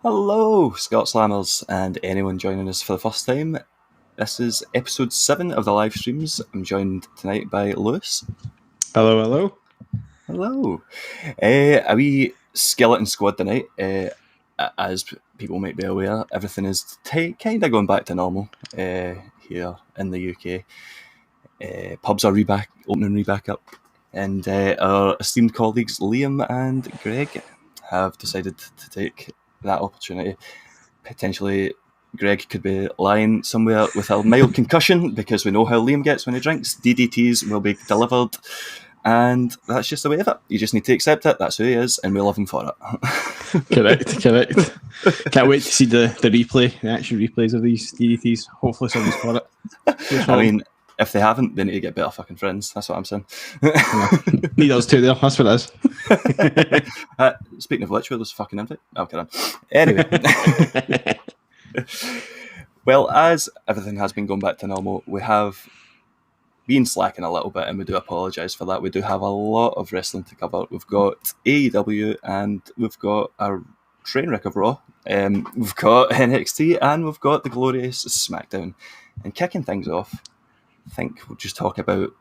Hello, Scotslamers, and anyone joining us for the first time. This is episode 7 of the live streams. I'm joined tonight by Lewis. Hello, hello. Hello. A wee skeleton squad tonight. As people might be aware, everything is kind of going back to normal here in the UK. Pubs are opening back up, and our esteemed colleagues Liam and Greg have decided to take that opportunity. Potentially Greg could be lying somewhere with a mild concussion, because we know how Liam gets when he drinks. DDTs will be delivered, and that's just the way of it. You just need to accept it. That's who he is, and we love him for it. Correct. Can't wait to see the actual replays of these DDTs. Hopefully someone's got it. I mean, if they haven't, they need to get better fucking friends. That's what I'm saying. Need us two there. That's what it is. Speaking of which, where was fucking invite? Oh, kidding. Anyway. Well, as everything has been going back to normal, we have been slacking a little bit, and we do apologise for that. We do have a lot of wrestling to cover. We've got AEW, and we've got a train wreck of Raw. We've got NXT, and we've got the glorious Smackdown. And kicking things off, I think we'll just talk about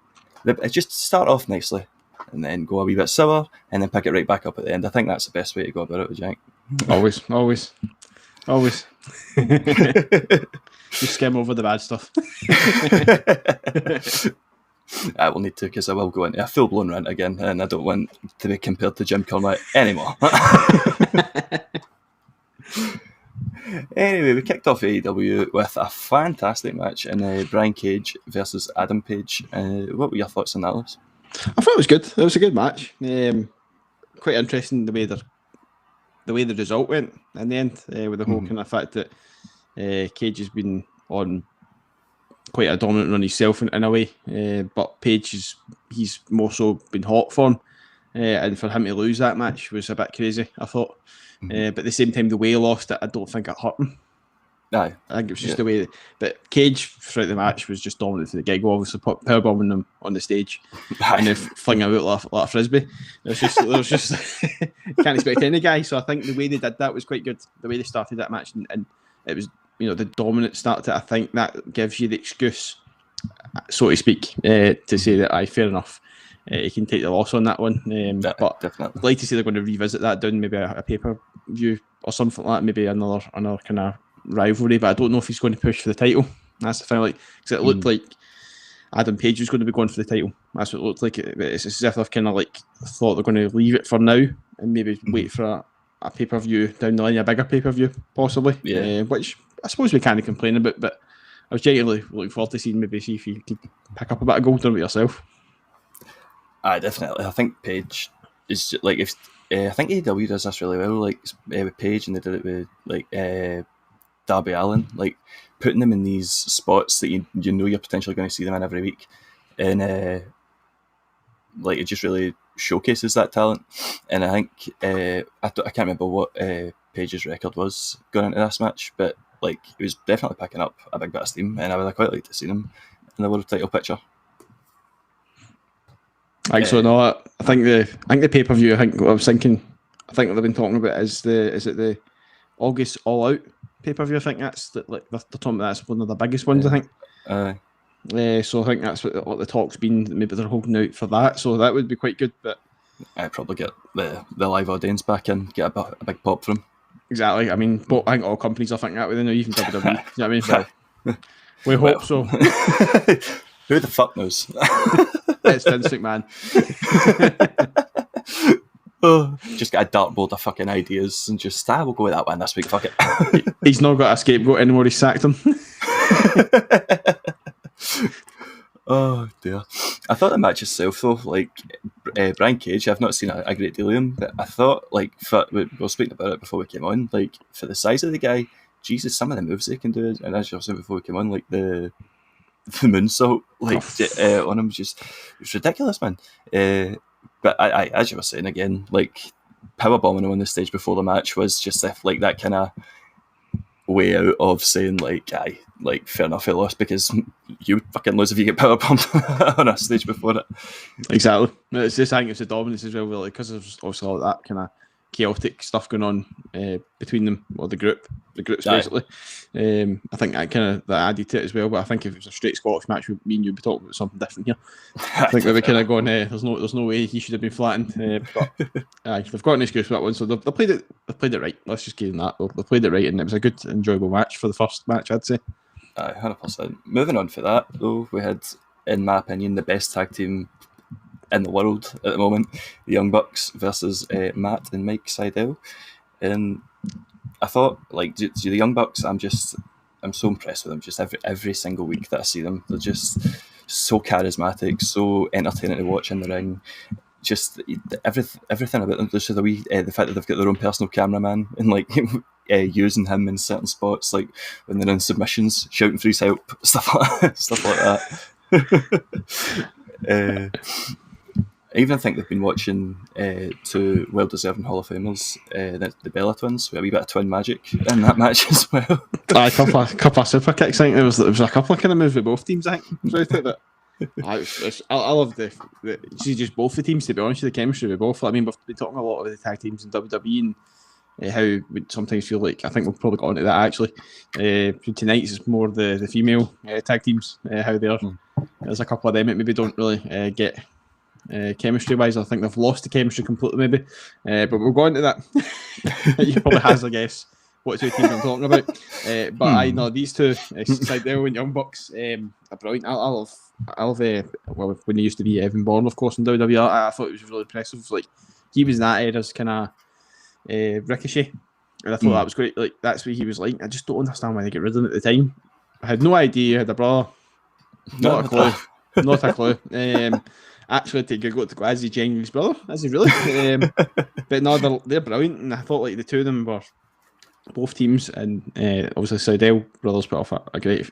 just start off nicely and then go a wee bit sour and then pick it right back up at the end. I think that's the best way to go about it, Jack. Always. Just skim over the bad stuff. I will need to, because I will go into a full-blown rant again, and I don't want to be compared to Jim Cornette anymore. Anyway, we kicked off AEW with a fantastic match in Brian Cage versus Adam Page. What were your thoughts on that, Liz? I thought it was good. It was a good match. Quite interesting the way the result went in the end, with the whole kind of fact that Cage has been on quite a dominant run himself in a way, but Page he's more so been hot for him, and for him to lose that match was a bit crazy, I thought. But at the same time, the way he lost it, I don't think it hurt him. Aye. I think it was just the way that Cage throughout the match was just dominant to the gig. Obviously, powerbombing them on the stage and then flinging out like a frisbee. There was just can't expect any guy. So I think the way they did that was quite good. The way they started that match, and it was the dominant start to it. I think that gives you the excuse, so to speak, to say that fair enough. You can take the loss on that one, but definitely. I'd like to see they're going to revisit that down maybe a pay-per-view or something like that, maybe another kind of rivalry. But I don't know if he's going to push for the title. That's the thing, because it looked like Adam Page was going to be going for the title. That's what it looked like. It's as if they've kind of thought they're going to leave it for now and maybe wait for a pay-per-view down the line, a bigger pay-per-view possibly. Which I suppose we can't complain about, but I was genuinely looking forward to see if you could pick up a bit of gold on it yourself. Definitely. I think Page is if I think AEW does this really well, with Page, and they did it with Darby Allin, putting them in these spots that you know you're potentially going to see them in every week, and it just really showcases that talent. And I think I can't remember what Page's record was going into this match, but he was definitely picking up a big bit of steam, and I would quite like to see him in the world title picture. I think so. No, I think the pay per view. I think they've been talking about is it the August All Out pay per view? I think that's they're talking about. That's one of the biggest ones. I think. So I think that's what the talk's been. Maybe they're holding out for that. So that would be quite good. But I'd probably get the live audience back in, get a big pop from. Exactly. I mean, I think all companies are thinking that way. They know, even WWE. You know what I mean? We hope so. Who the fuck knows? It's Vince McMahon. Just get a dartboard of fucking ideas and just we'll go with that one this week. Fuck it. He's not got a scapegoat anymore. He sacked him. Oh dear. I thought the match itself though, Brian Cage, I've not seen a great deal of him, but I thought we were speaking about it before we came on, for the size of the guy, Jesus, some of the moves they can do, and as you were saying before we came on, the moonsault on him, it's ridiculous, man. But I as you were saying again, powerbombing him on the stage before the match was just that kind of way out of saying fair enough, he lost, because you would fucking lose if you get powerbombed on a stage before it. Exactly. It's just, I think it's the dominance as well, because there's also all that kind of chaotic stuff going on between them, or the groups Aye. basically. I think that added to it as well. But I think if it was a straight Scottish match, me and you'd be talking about something different here. I think we were kind of going, there's no way he should have been flattened. But they've got an excuse for that one, so they played it right. Let's just give them that. They played it right, and it was a good, enjoyable match for the first match, I'd say. 100%. Moving on for that, though, we had, in my opinion, the best tag team in the world at the moment, the Young Bucks versus Matt and Mike Sydal. And I thought, like, the Young Bucks, I'm so impressed with them. Just every single week that I see them, they're just so charismatic, so entertaining to watch in the ring. Just everything about them. Just the fact that they've got their own personal cameraman and like using him in certain spots, like when they're in submissions, shouting for his help, stuff like that. I even think they've been watching two well-deserving Hall of Famers, the Bella Twins, with a wee bit of twin magic in that match as well. A couple of super kicks. I think there was a couple of kind of moves with both teams. I think. I love the just both the teams, to be honest with you, the chemistry with both. I mean, we've been talking a lot of the tag teams in WWE and how we sometimes feel like, I think we'll probably got onto that actually. Tonight is more the female tag teams, how there's a couple of them that maybe don't really get chemistry wise. I think they've lost the chemistry completely maybe, but we'll go into that. You probably has, I guess, what two teams I'm talking about, but I know these two, Sydal and Young Bucks, are brilliant. I love well, when he used to be Evan Bourne, of course, in WWE, I thought it was really impressive. Like, he was in that era's kind of Ricochet, and I thought that was great. Like, that's what he was like. I just don't understand why they get rid of him at the time. I had no idea. I had a brother, not a clue. Actually, to Google it to go, is he genuinely his brother? Is he really? But no, they're brilliant, and I thought like the two of them were both teams, and obviously Sydal brothers put off a great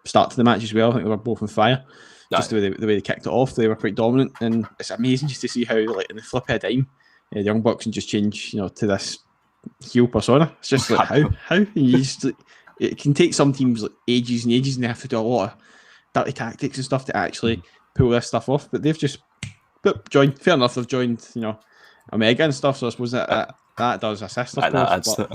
start to the match as well. I think they were both on fire. Just the way they kicked it off, they were quite dominant, and it's amazing just to see how, like, in the flip of a dime, the Young Bucks can just change, to this heel persona. It's just like how it can take some teams like ages and ages, and they have to do a lot of dirty tactics and stuff to actually pull this stuff off. But they've just joined. Fair enough, they've joined, Omega and stuff. So I suppose that does assist. That adds to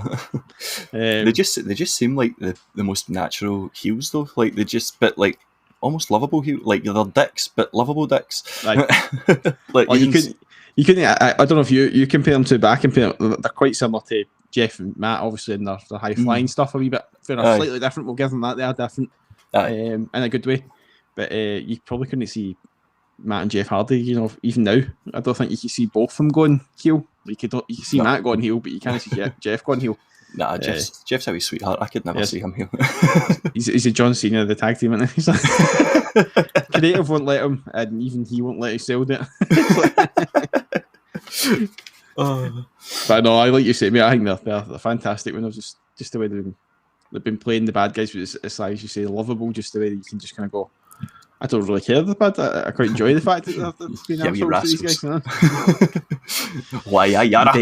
it. They just seem like the most natural heels, though. Like, they just bit like almost lovable heel. Like, they're dicks, but lovable dicks. Right. Like, you couldn't. I don't know if you compare them to, but I compare them. They're quite similar to Jeff and Matt, obviously, in their high flying stuff a wee bit. Fair enough, slightly different. We'll give them that. They are different, in a good way. But you probably couldn't see Matt and Jeff Hardy, even now. I don't think you can see both of them going heel. You can see Matt going heel, but you can't see Jeff going heel. Nah, Jeff's a wee sweetheart. I could never see him heel. he's a John Cena of the tag team, isn't he? He's like, creative won't let him, and even he won't let himself do it. But no, I like you say, mate, I think they're fantastic when they're just the way they've been playing the bad guys, but it's like you say, lovable, just the way that you can just kind of go, I don't really care the bad. I quite enjoy the fact that they've been assholes to these guys. Why, yara?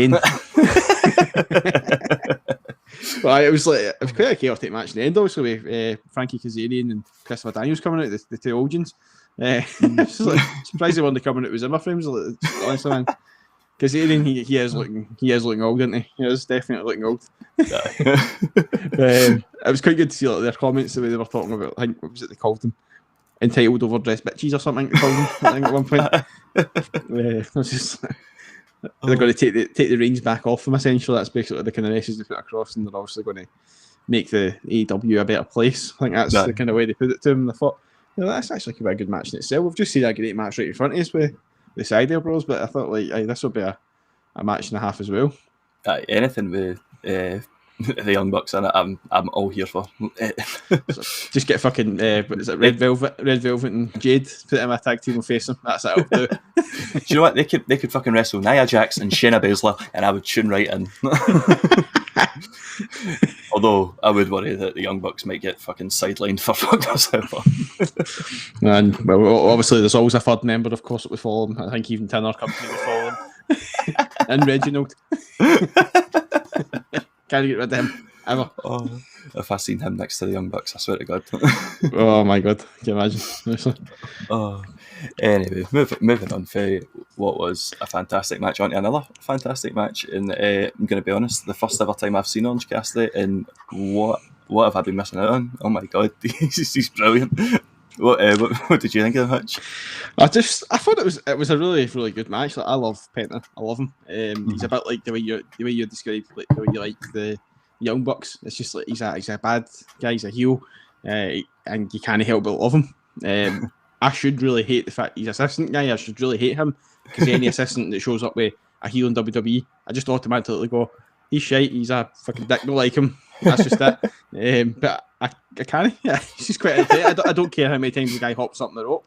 But it was quite a chaotic match in the end, also, with Frankie Kazarian and Christopher Daniels coming out, the two Olgins. Surprised they weren't coming out with Zimmer frames. Honestly, man, Kazarian, he is looking old, isn't he? He is definitely looking old. It was quite good to see their comments, the way they were talking about. I think, what was it they called them? Entitled overdressed bitches or something to call them, I think, at one point. It was just, they're going to take the reins back off them, essentially. That's basically the kind of message they put across, and they're obviously going to make the AEW a better place. I think that's the kind of way they put it to them. I thought, that's actually quite a good match in itself. We've just seen a great match right in front of us with the Sydal Bros, but I thought, this will be a match and a half as well. Anything with the Young Bucks in it, I'm all here for. Just get fucking is it Red Velvet and Jade, put in a tag team and face them. That's it. I'll do. Do you know what, they could fucking wrestle Nia Jax and Shayna Baszler, and I would tune right in. Although I would worry that the Young Bucks might get fucking sidelined for fucking us. And well, obviously there's always a third member, of course, that would follow them. I think even Tinner Company would follow them. And Reginald. Can't get rid of him. ever. Oh, if I seen him next to the Young Bucks, I swear to God. Oh my God, can you imagine? Honestly. Oh, anyway, moving on for what was a fantastic match on to another fantastic match. And I'm going to be honest, the first ever time I've seen Orange Cassidy, and what have I been missing out on? Oh my God, he's brilliant. What did you think of the match? I thought it was a really good match. Like, I love Penta. I love him. He's a bit like the way you described, like the way you like the Young Bucks. It's just like he's a bad guy. He's a heel, and you can't help but love him. I should really hate the fact he's assistant guy. I should really hate him because any assistant that shows up with a heel in WWE, I just automatically go, he's shite. He's a fucking dick. Don't like him. That's just it. But I can't. Yeah, he's just quite irritating. I don't care how many times the guy hops up on the rope.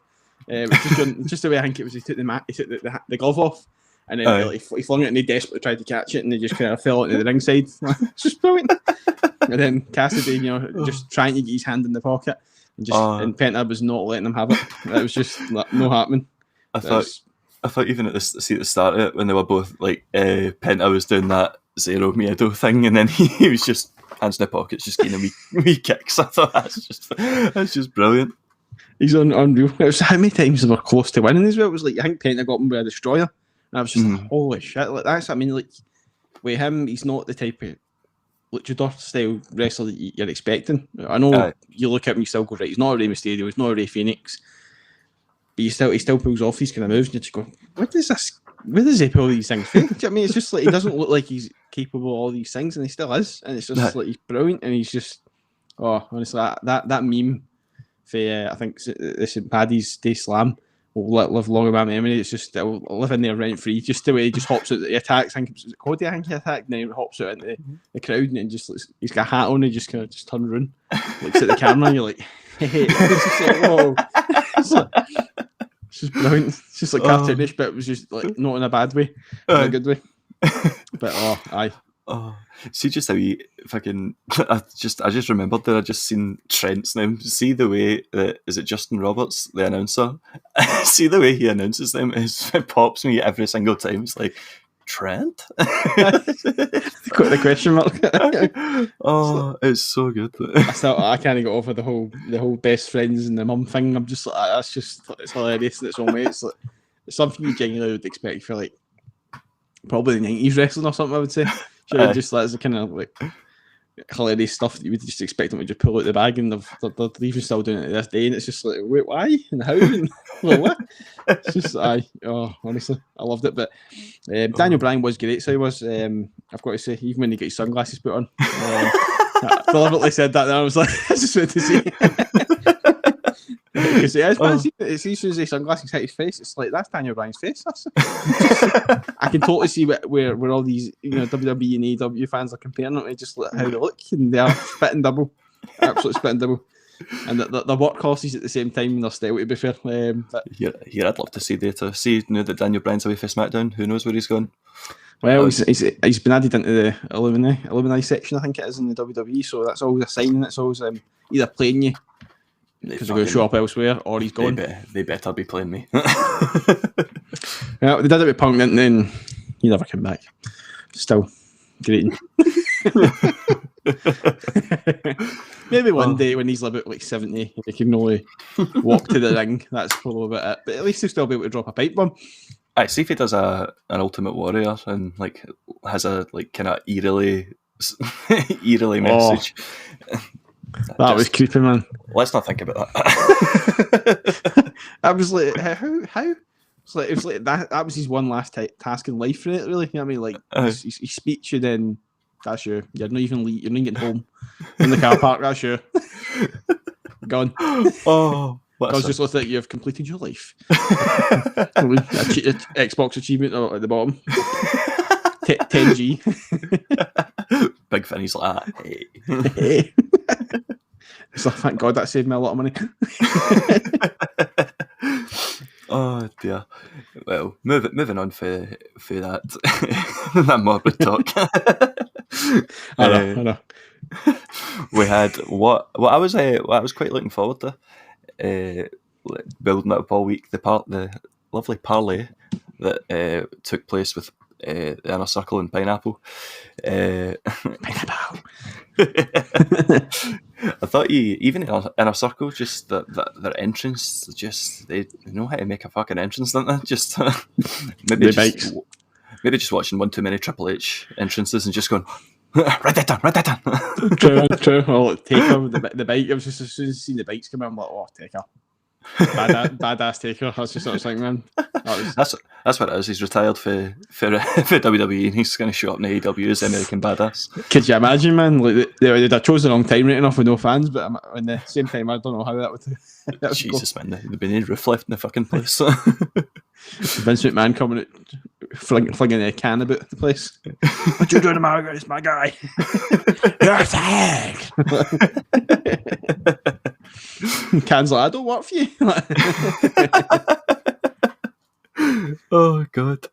Just the way I think it was. He took the glove off, and then he flung it, and he desperately tried to catch it, and he just kind of fell into the ringside. It's just brilliant. And then Cassidy, just trying to get his hand in the pocket, and Penta was not letting him have it. That was just no happening. I thought even at the start of it, when they were both like Penta was doing that Zero Miedo thing, and then he was just hands in the pockets, just getting wee kicks. I thought that's just brilliant. He's unreal. It was how many times they were close to winning as well. It was like I think Penta got him with a destroyer, and I was just like, holy shit! Like that's what I mean. Like with him, he's not the type of luchador style wrestler that you're expecting. I know you look at him, you still go right. He's not a Rey Mysterio. He's not a Rey Phoenix. But he still pulls off these kind of moves, and you just go, where does he pull these things from? Do you know what I mean? It's just like he doesn't look like he's capable of all these things, and he still is. And it's just like he's brilliant, and he's just honestly that meme for I think the St. Paddy's Day Slam will live long in my memory. It's just it'll live in there rent free. Just the way he just hops out the attacks. I think it was Cody. I think he attacked, and then he hops out into the crowd, and just he's got a hat on. He just kind of just turns around, looks at the camera, and you're like, hey. It's just like, whoa. It's just brilliant. It's just like cartoonish, but it was just like not in a bad way, in a good way. But aye. Oh, see just how he fucking. I just remembered that I just seen Trent's name. See the way that is it Justin Roberts, the announcer? See the way he announces them. It pops me every single time. It's like Trent. The question mark. It's so good. I can't get over the whole best friends and the mum thing. I'm just like it's hilarious in its own way. It's like it's something you genuinely would expect for like probably the 90s wrestling or something. I would say. Just that's the kind of like hilarious stuff that you would just expect them to just pull out the bag, and they're even still doing it to this day, and it's just like, wait, why and how and what? It's just honestly, I loved it. But Daniel Bryan was great, so he was. I've got to say, even when he got his sunglasses put on, I deliberately said that, and I was like, I just wanted to see. Because it's as soon as his sunglasses hit his face, it's like that's Daniel Bryan's face. I can totally see where all these WWE and AEW fans are comparing them to just how they look, and they are spitting double, absolute spitting double, and they're workhorses at the same time in their style. To be fair, here I'd love to see data. See now that Daniel Bryan's away for SmackDown, who knows where he's gone? Well, he's been added into the alumni section, I think it is, in the WWE. So that's always a sign, and it's always either playing you. Because they're going to show up elsewhere, or he's gone. They better be playing me. Yeah, they did it with Punk, and then he never came back. Still great. Maybe one day when he's about like 70, he can only walk to the ring. That's probably about it. But at least he'll still be able to drop a pipe bomb. I see if he does an Ultimate Warrior and like has a like kind of eerily message. That was creepy, man. Let's not think about that. I was like, how? It was like that was his one last task in life, right? Really, you know what I mean? Like his speech, and then that's you. You're not even getting home in the car park. That's you. Gone. Oh, I was just looking at you've completed your life. Xbox achievement at the bottom. 10G. Big Finney's like, hey. So thank God that saved me a lot of money. Oh dear. Well, moving on for that that morbid talk. I know. We had what I was quite looking forward to. Building up all week, the lovely parlay that took place with the Inner Circle and Pineapple. Pineapple. I thought even in a circle, just their entrance, just they know how to make a fucking entrance, don't they? Just maybe just watching one too many Triple H entrances and just going, write that down. True. Well, Taker, the bike. I was just as soon as I seen the bikes come in, I'm like, oh, Taker. Badass Taker. That's just what I was thinking, man. That's what it is. He's retired for WWE, and he's going to show up in AEW as American Badass. Could you imagine, man? Like they'd have chosen the wrong time right enough with no fans, but at the same time, I don't know how that would. Jesus, man, there'd be no roof left in the fucking place. Vince McMahon coming out, flinging a can about the place. What you doing, Margaret? It's my guy. You're tag. Can's like, I don't work for you. Oh god.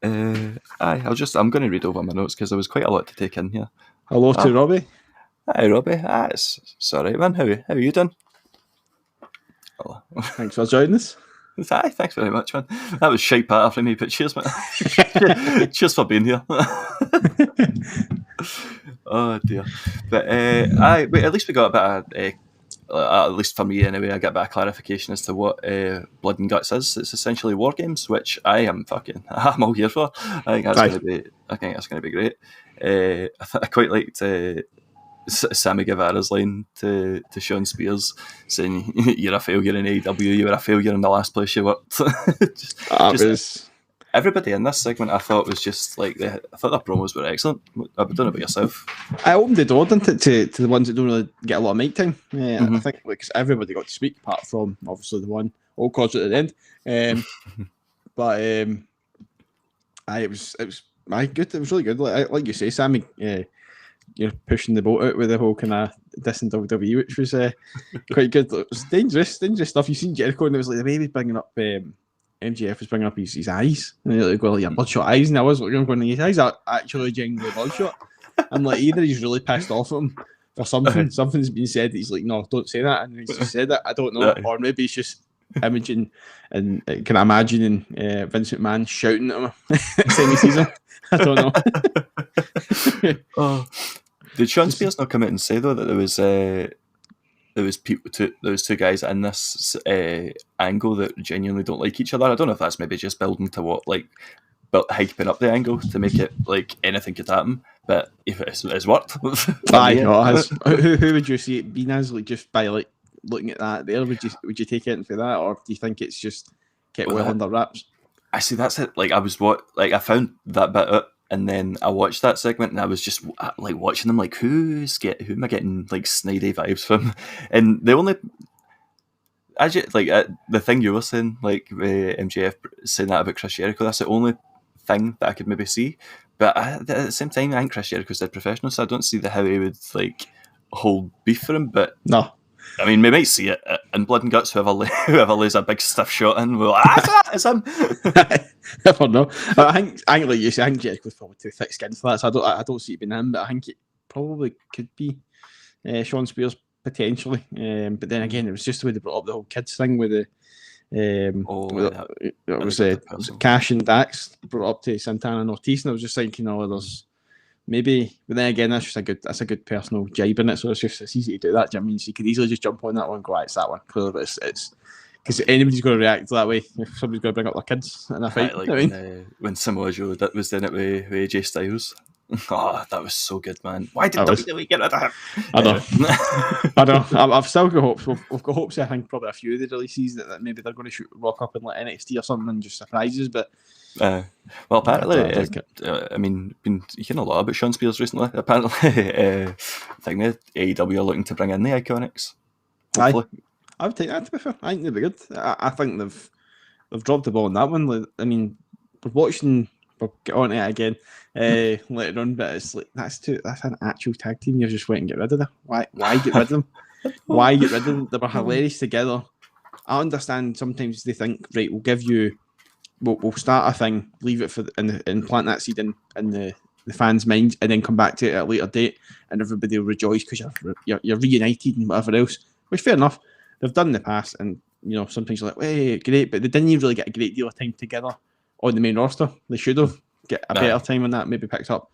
I'm going to read over my notes because there was quite a lot to take in here. Hello to Robbie. Hi Robbie. It's all right, man. How are you doing? Hello. Thanks for joining us. Hi, thanks very much, man. That was shite patter from me, but cheers, man. Cheers for being here. Oh dear. But at least we got a bit of at least for me anyway, I get a bit of clarification as to what Blood and Guts is. It's essentially war games, which I'm all here for. I think that's going to be great. I quite liked Sammy Guevara's line to Sean Spears saying, "You're a failure in AEW. You were a failure in the last place you worked." Everybody in this segment, I thought was just like I thought their promos were excellent. I don't know about yourself. I opened the door, didn't it, to the ones that don't really get a lot of mic time. I think because everybody got to speak, apart from obviously the one all caused at the end. But it was good. It was really good. Like you say, Sammy, you're pushing the boat out with the whole kind of dissing WWE, which was quite good. It was dangerous stuff. You seen Jericho, and it was like the way he was bringing up. MJF was bringing up his eyes, and you're like, well, yeah, bloodshot eyes, and I was looking going, his eyes are actually genuinely bloodshot. I'm like, either he's really pissed off at him for something, something's been said. He's like, no, don't say that, and he's just said that. I don't know, or maybe he's just imaging and kind of imagining Vince McMahon shouting at him saying he sees him. I don't know. Did Sean Spears not come out and say though that there was two guys in this angle that genuinely don't like each other? I don't know if that's maybe just building to hyping up the angle to make it like anything could happen. But if it's worked, who would you see it being as? Like just by like looking at that there, would you take it for that, or do you think it's just kept well under wraps? I see. That's it. Like I found that bit out. And then I watched that segment, and I was just like watching them, like who am I getting like snidey vibes from? And the only, the thing you were saying, like MJF saying that about Chris Jericho, that's the only thing that I could maybe see. But at the same time, I think Chris Jericho's dead professional, so I don't see how he would like hold beef for him. But no. I mean, we might see it in Blood and Guts. Whoever lays a big stiff shot in, we'll it's him. I don't know. I think like you say, I think Jericho's probably too thick-skinned for that, so I don't see it being him. But I think it probably could be Sean Spears potentially. But then again, it was just the way they brought up the whole kids thing with the. It was Cash and Dax brought up to Santana and Ortiz, and I was just thinking, there's. Maybe, but then again, that's a good personal jibe in it. So it's easy to do that. Do you know what I mean? So you could easily just jump on that one and go, it's that one. Clearly, but it's because anybody's going to react that way if somebody's going to bring up their kids in a fight. Like when Samoa Joe was doing it with AJ Styles. Oh, that was so good, man. Why did WWE get rid of him? I know. I've still got hopes. We've got hopes. I think probably a few of the releases that maybe they're going to rock up in like NXT or something and just surprises. But well, apparently, I mean, been hearing a lot about Sean Spears recently. Apparently, I think that AEW are looking to bring in the Iconics. Hopefully. I would take that, to be fair. I think they'd be good. I think they've dropped the ball on that one. I mean, we're watching. We'll get on to it again later on, but it's like that's an actual tag team. You're just waiting to get rid of them. Why get rid of them? Why get rid of them? They were hilarious together. I understand sometimes they think, right, we'll start a thing, leave it and plant that seed in the fans' minds, and then come back to it at a later date, and everybody will rejoice because you're reunited and whatever else. Which fair enough, they've done in the past, and sometimes you're like, hey, great, but they didn't even really get a great deal of time together on the main roster. They should have get a better time on that. Maybe picked up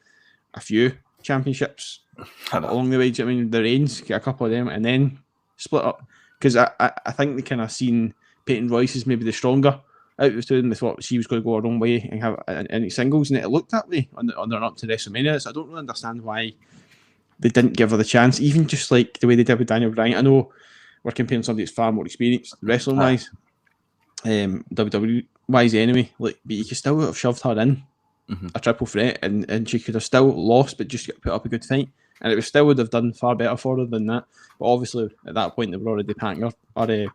a few championships along the way. Do you know what I mean? The Reigns, get a couple of them, and then split up. Because I think they kind of seen Peyton Royce as maybe the stronger out of the two, and they thought she was going to go her own way and have any singles, and it looked that way on the run up to WrestleMania. So I don't really understand why they didn't give her the chance, even just like the way they did with Daniel Bryan. I know we're comparing somebody that's far more experienced wrestling wise, WWE wise anyway. Like, but you could still have shoved her in a triple threat, and she could have still lost, but just put up a good fight, and it still would have done far better for her than that. But obviously, at that point, they were already packing her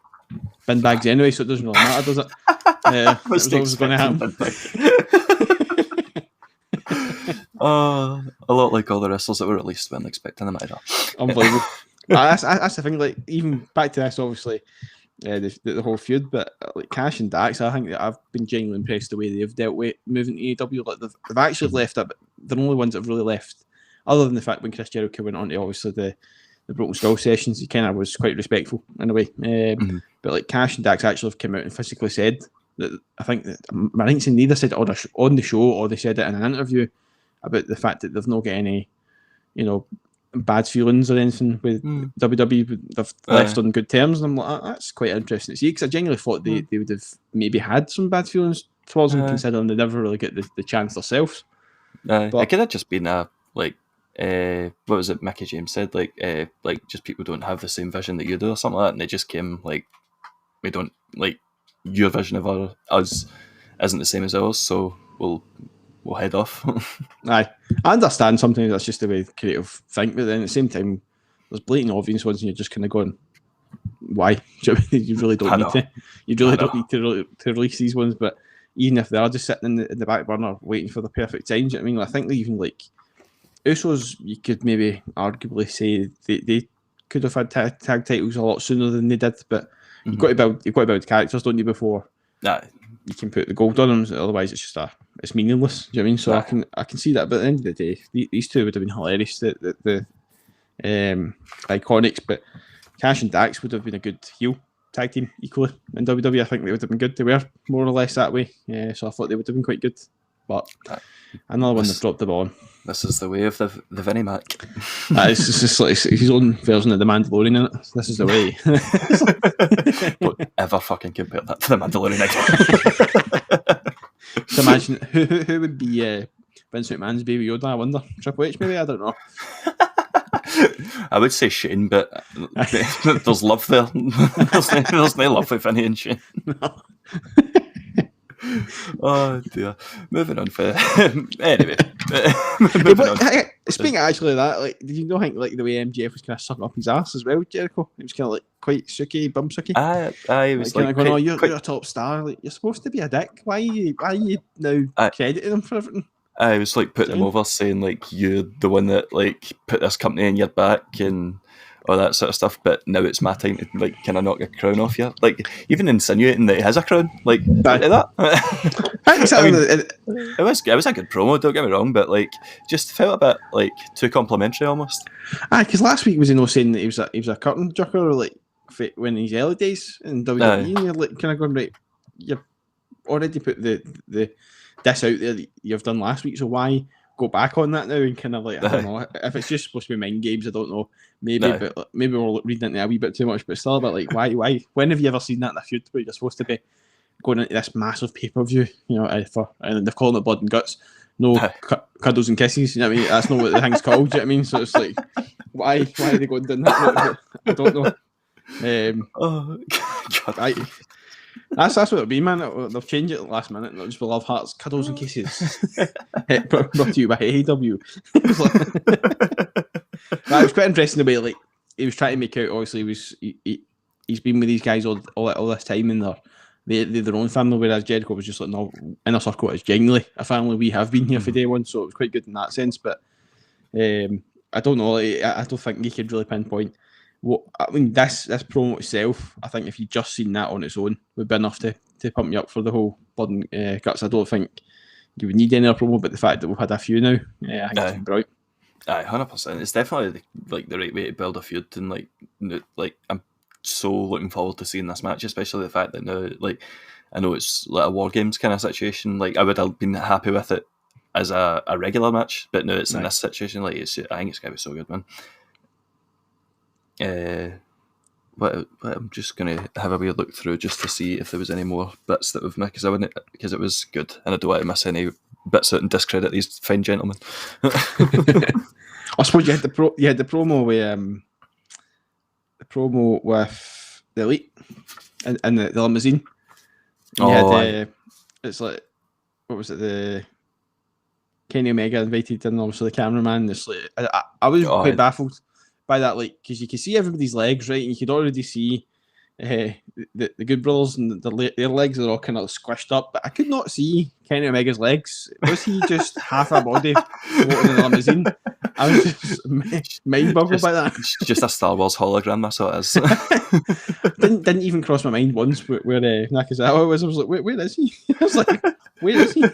bin bags anyway, so it doesn't really matter, does it? It was always going to happen. A lot like all the wrestlers that were released when expecting them either. Unbelievable. That's the thing. Like, even back to this, obviously, the whole feud, but like Cash and Dax, I think that I've been genuinely impressed the way they've dealt with moving to AEW. Like, they've actually left it, but they're the only ones that have really left, other than the fact when Chris Jericho went on to obviously the Broken Skull sessions, he kind of was quite respectful in a way. But like Cash and Dax actually have come out and physically said that, I think neither said it on the show, or they said it in an interview about the fact that they've not got any, bad feelings or anything with WWE. They've left on good terms, and I'm like, that's quite interesting to see, because I genuinely thought they would have maybe had some bad feelings towards them, considering they never really get the chance themselves. But it could have just been what was it Mickey James said, like just people don't have the same vision that you do or something like that, and it just came like, we don't, like, your vision of us isn't the same as ours, so we'll head off. Aye, I understand sometimes that's just the way creative think, but then at the same time, there's blatant obvious ones, and you're just kind of going, why? You really don't need to. You really don't need to release these ones. But even if they are just sitting in the back burner waiting for the perfect time, do you know what I mean? I think that even like Usos, you could maybe arguably say they could have had tag titles a lot sooner than they did, but you've got to build characters, don't you, before you can put the gold on them. Otherwise, it's just it's meaningless. Do you know what I mean? So I can see that. But at the end of the day, these two would have been hilarious. The Iconics, but Cash and Dax would have been a good heel tag team equally in WWE. I think they would have been good. They were more or less that way. So I thought they would have been quite good. But another one that dropped the ball on. This is the way of the Vinnie Mac. It's just like his own version of the Mandalorian in it. This is the way. Don't ever fucking compare that to the Mandalorian again. So imagine who would be Vince McMahon's baby Yoda? I wonder. Triple H, maybe? I don't know. I would say Shane, but there's love there. There's no love with Vinny and Shane. No. Oh dear. Moving on for anyway. Speaking actually of that, like, did you not think like the way MJF was kind of sucking up his ass as well, Jericho? He was kind of like quite sucky, bum sucky. I was like going, you're a top star. Like, you're supposed to be a dick. Why are you now crediting him for everything? I was like putting him over, saying like, you're the one that like put this company in your back and all that sort of stuff, but now it's my time to like kind of knock a crown off you. Like, even insinuating that he has a crown, like that. I mean, it was a good promo, don't get me wrong, but like just felt a bit like too complimentary almost. Because last week was saying that he was a curtain jerker, or like when in his early days in WWE, and you're like kind of going, right, you've already put the this out there that you've done last week, so why go back on that now and kind of like, I don't know, if it's just supposed to be mind games, I don't know, but maybe we're reading into it a wee bit too much, but still a bit like, why when have you ever seen that in a feud where you're supposed to be going into this massive pay-per-view, and they're calling it blood and guts, no cuddles and kisses, you know what I mean? That's not what the thing's called, do you know what I mean? So it's like, why are they going down that route? I don't know. Oh God. That's what it'll be, man. They'll change it at the last minute, and it'll just be love hearts, cuddles and kisses. Brought to you by AEW. It was quite interesting the way, like, he was trying to make out. Obviously, he's been with these guys all this time, and they're their own family. Whereas Jericho was just like, no, Inner Circle is genuinely a family. We have been here for day one, so it was quite good in that sense. But I don't know. Like, I don't think you could really pinpoint. I mean, this promo itself, I think if you just seen that on its own, would be enough to pump you up for the whole blood and guts. I don't think you would need any other promo, but the fact that we've had a few now, I think it's brilliant. 100%. It's definitely the right way to build a feud, and like I'm so looking forward to seeing this match, especially the fact that now, like, I know it's like a War Games kind of situation. Like, I would have been happy with it as a regular match, but no, it's in this situation. Like, I think it's gonna be so good, man. But I'm just gonna have a weird look through just to see if there was any more bits that we've missed, because it was good, and I don't want to miss any bits out and discredit these fine gentlemen. I suppose you had the promo with the Elite and the limousine. It's like, what was it? The Kenny Omega invited in, obviously the cameraman. It's like, I was quite baffled by that, like, because you can see everybody's legs, right, and you could already see the Good Brothers and their legs are all kind of squished up, but I could not see Kenny Omega's legs. Was he just half a body floating in a limousine? I was just mind boggled by that. Just a Star Wars hologram, that's what it is. didn't even cross my mind once where Nakazawa was. I was like, where is he? I was like, where is he?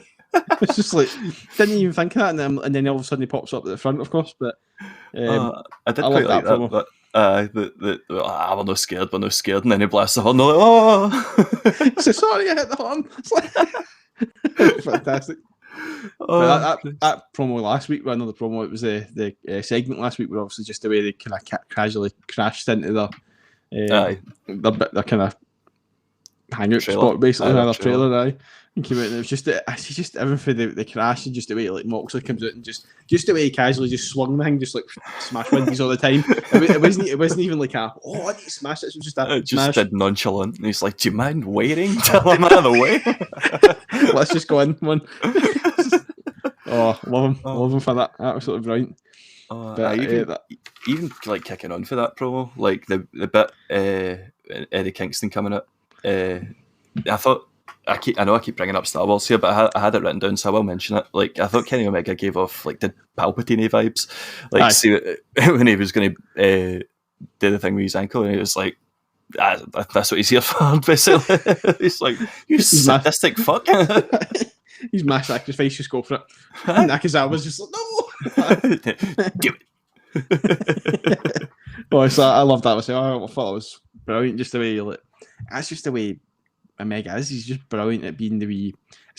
It's just like, didn't even think of that, and then all of a sudden he pops up at the front, of course. But I did quite like that. But we're no scared, and then he blasts the horn. Like, oh, so sorry, I hit the horn. It's fantastic. That promo last week, well, another promo. It was the segment last week, where obviously just the way they kind of casually crashed into their kind of hangout spot, basically, another trailer. And came out, and it was just everything, the crash, and just the way like Moxley comes out, and just the way he casually just swung the thing, just like smash windies all the time. It wasn't even like I need to smash it. It was just that. It just did nonchalant. And he's like, "Do you mind waiting till I'm out of the way? Let's just go in one." Love him for that. Absolutely brilliant. Even like kicking on for that promo, like the bit Eddie Kingston coming up. I thought. I know I keep bringing up Star Wars here, but I had it written down, so I will mention it. Like, I thought Kenny Omega gave off like the Palpatine vibes. Like, see when he was going to do the thing with his ankle, and he was like, "That's what he's here for." Basically, he's like, "You sadistic fuck." He's mass sacrifice. Just go for it. And Nakazawa's just like, "No, do it." So I love that. I thought it was brilliant. Just the way that's just the way Omega is. He's just brilliant at being the wee.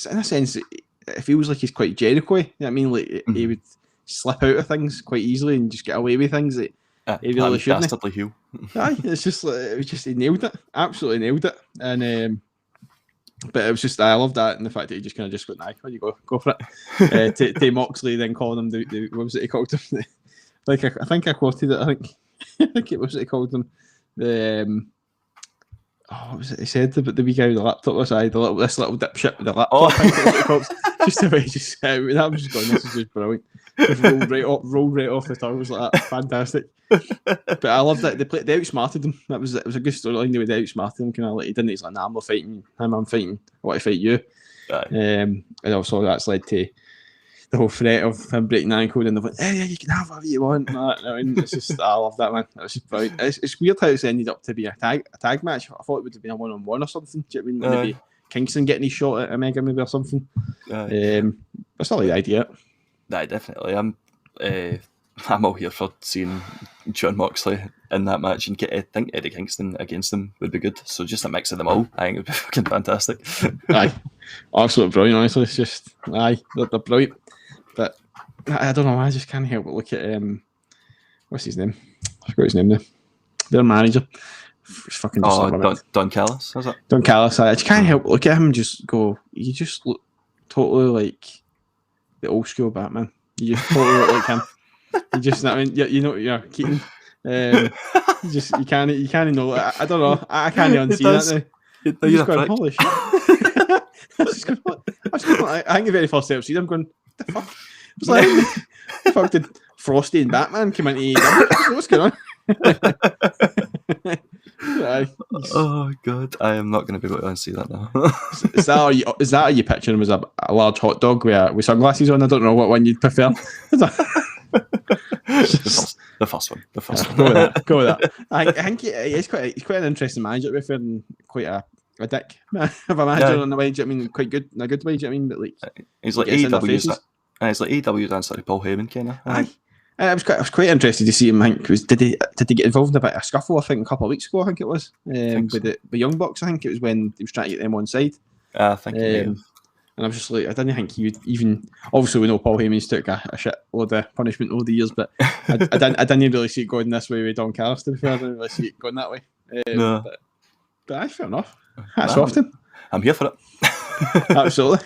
In a sense, it feels like he's quite Jericho. You know what I mean? Like, he would slip out of things quite easily and just get away with things that he really shouldn't. Dastardly heel. It's just like, it was just, he nailed it. Absolutely nailed it. And but it was just, I love that, and the fact that he just kind of just went, "Nah, you go for it." To Moxley then calling him the what was it he called him? Like, I think I quoted it. I think it was he called him the. What was it he said about the wee guy with the laptop? This little dipshit with the laptop. I think that's what he calls. Just the way he just said it. That was just going, this is just brilliant. Just rolled right off the tongue. It was like that. Fantastic. But I love that they outsmarted him. It was a good storyline the way they outsmarted him. Kind of like, he didn't. He's like, "Nah, I'm not fighting him. I'm fighting. I want to fight you." And also that's led to the whole threat of him breaking the ankle, and they went, "Hey, you can have whatever you want." It's just, I love that, man. It's just brilliant. It's weird how it's ended up to be a tag match. I thought it would have been a 1-on-1 or something. Do you know what I mean? Maybe Kingston getting his shot at Omega, maybe, or something. That's not the idea. Nah, definitely. I'm all here for seeing John Moxley in that match, and I think Eddie Kingston against them would be good. So just a mix of them all, I think it would be fucking fantastic. Aye, absolutely brilliant. Honestly, it's just they're brilliant. But I don't know. I just can't help but look at what's his name? I forgot his name now. Their manager. It's fucking Don Callis. Is it? Don Callis. I just can't help but look at him and just go. You just look totally like the old school Batman. You just totally look like him. You just, I mean, Keaton. You can't know. I don't know. I can't unsee that now. I'm just going, holy shit. I think the very first episode, I'm going, what the fuck? It was like, the fuck did Frosty and Batman come into AEW? What's going on? Oh god, I am not going to be able to unsee that now. Is that how you picture him as a large hot dog with sunglasses on? I don't know what one you'd prefer. The first one. Go with that. I think he's quite an interesting manager, and quite a dick of a manager on the way. Do you know what I mean? Quite good in a good way. Do you know what I mean? But like, he's like AEW. It's like AEW answer to Paul Heyman, kind of. I was quite interested to see him. I think did he get involved in a bit of a scuffle? I think a couple of weeks ago. I think it was with the Young Bucks. I think it was when he was trying to get them on side. I think. And I was just like, I didn't think he would even. Obviously, we know Paul Heyman's took a shit load of punishment over the years, but I didn't really see it going this way with Don Callis. To be fair, I didn't really see it going that way. No. But fair enough. That's often. I'm here for it. Absolutely.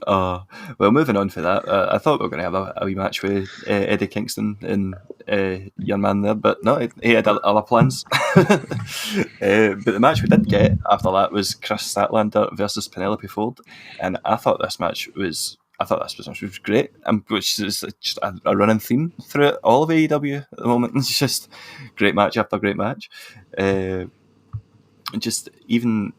Well, moving on for that, I thought we were going to have a wee match with Eddie Kingston and your man there, but no, he had other plans. But the match we did get after that was Chris Statlander versus Penelope Ford, and I thought this match was great, which is just a running theme through all of AEW at the moment. It's just great match after great match. Just even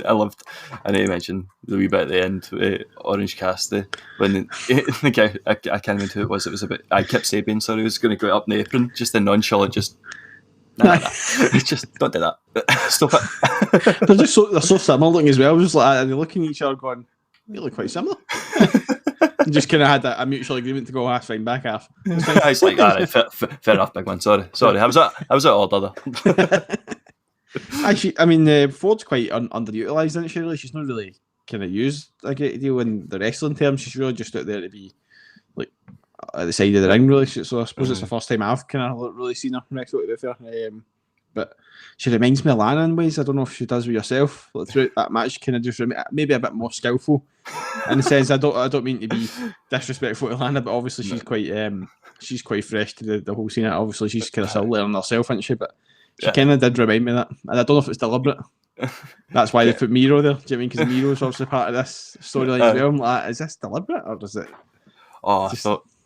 I loved. I know you mentioned the wee bit at the end, Orange Cassidy, when the guy, I can't remember who it was. It was a bit. I kept saying, sorry, he was going to go up in the apron, just a nonchalant, just. Nah. Just don't do that. Stop it. They're so similar looking as well. Just like they're looking at each other, going, "They look quite similar." You just kind of had a mutual agreement to go half fine, back half. It's like, all right, fair enough, big man. Sorry. I was at order there. Actually, I mean, Ford's quite underutilized, isn't she? Really, she's not really kind of used a great deal in the wrestling terms. She's really just out there to be like at the side of the ring, really. So I suppose it's the first time I've kind of really seen her wrestle, to be fair. But she reminds me of Lana in ways. I don't know if she does with yourself. Like, throughout that match, kind of just maybe a bit more skillful. In the sense, I don't mean to be disrespectful to Lana, but obviously she's quite fresh to the whole scene. Obviously, she's kind of still learning herself, isn't she? But she kind of did remind me of that, and I don't know if it's deliberate. That's why they put Miro there. Do you know what I mean? Because Miro's obviously part of this storyline as well. I'm like, is this deliberate or does it? Oh,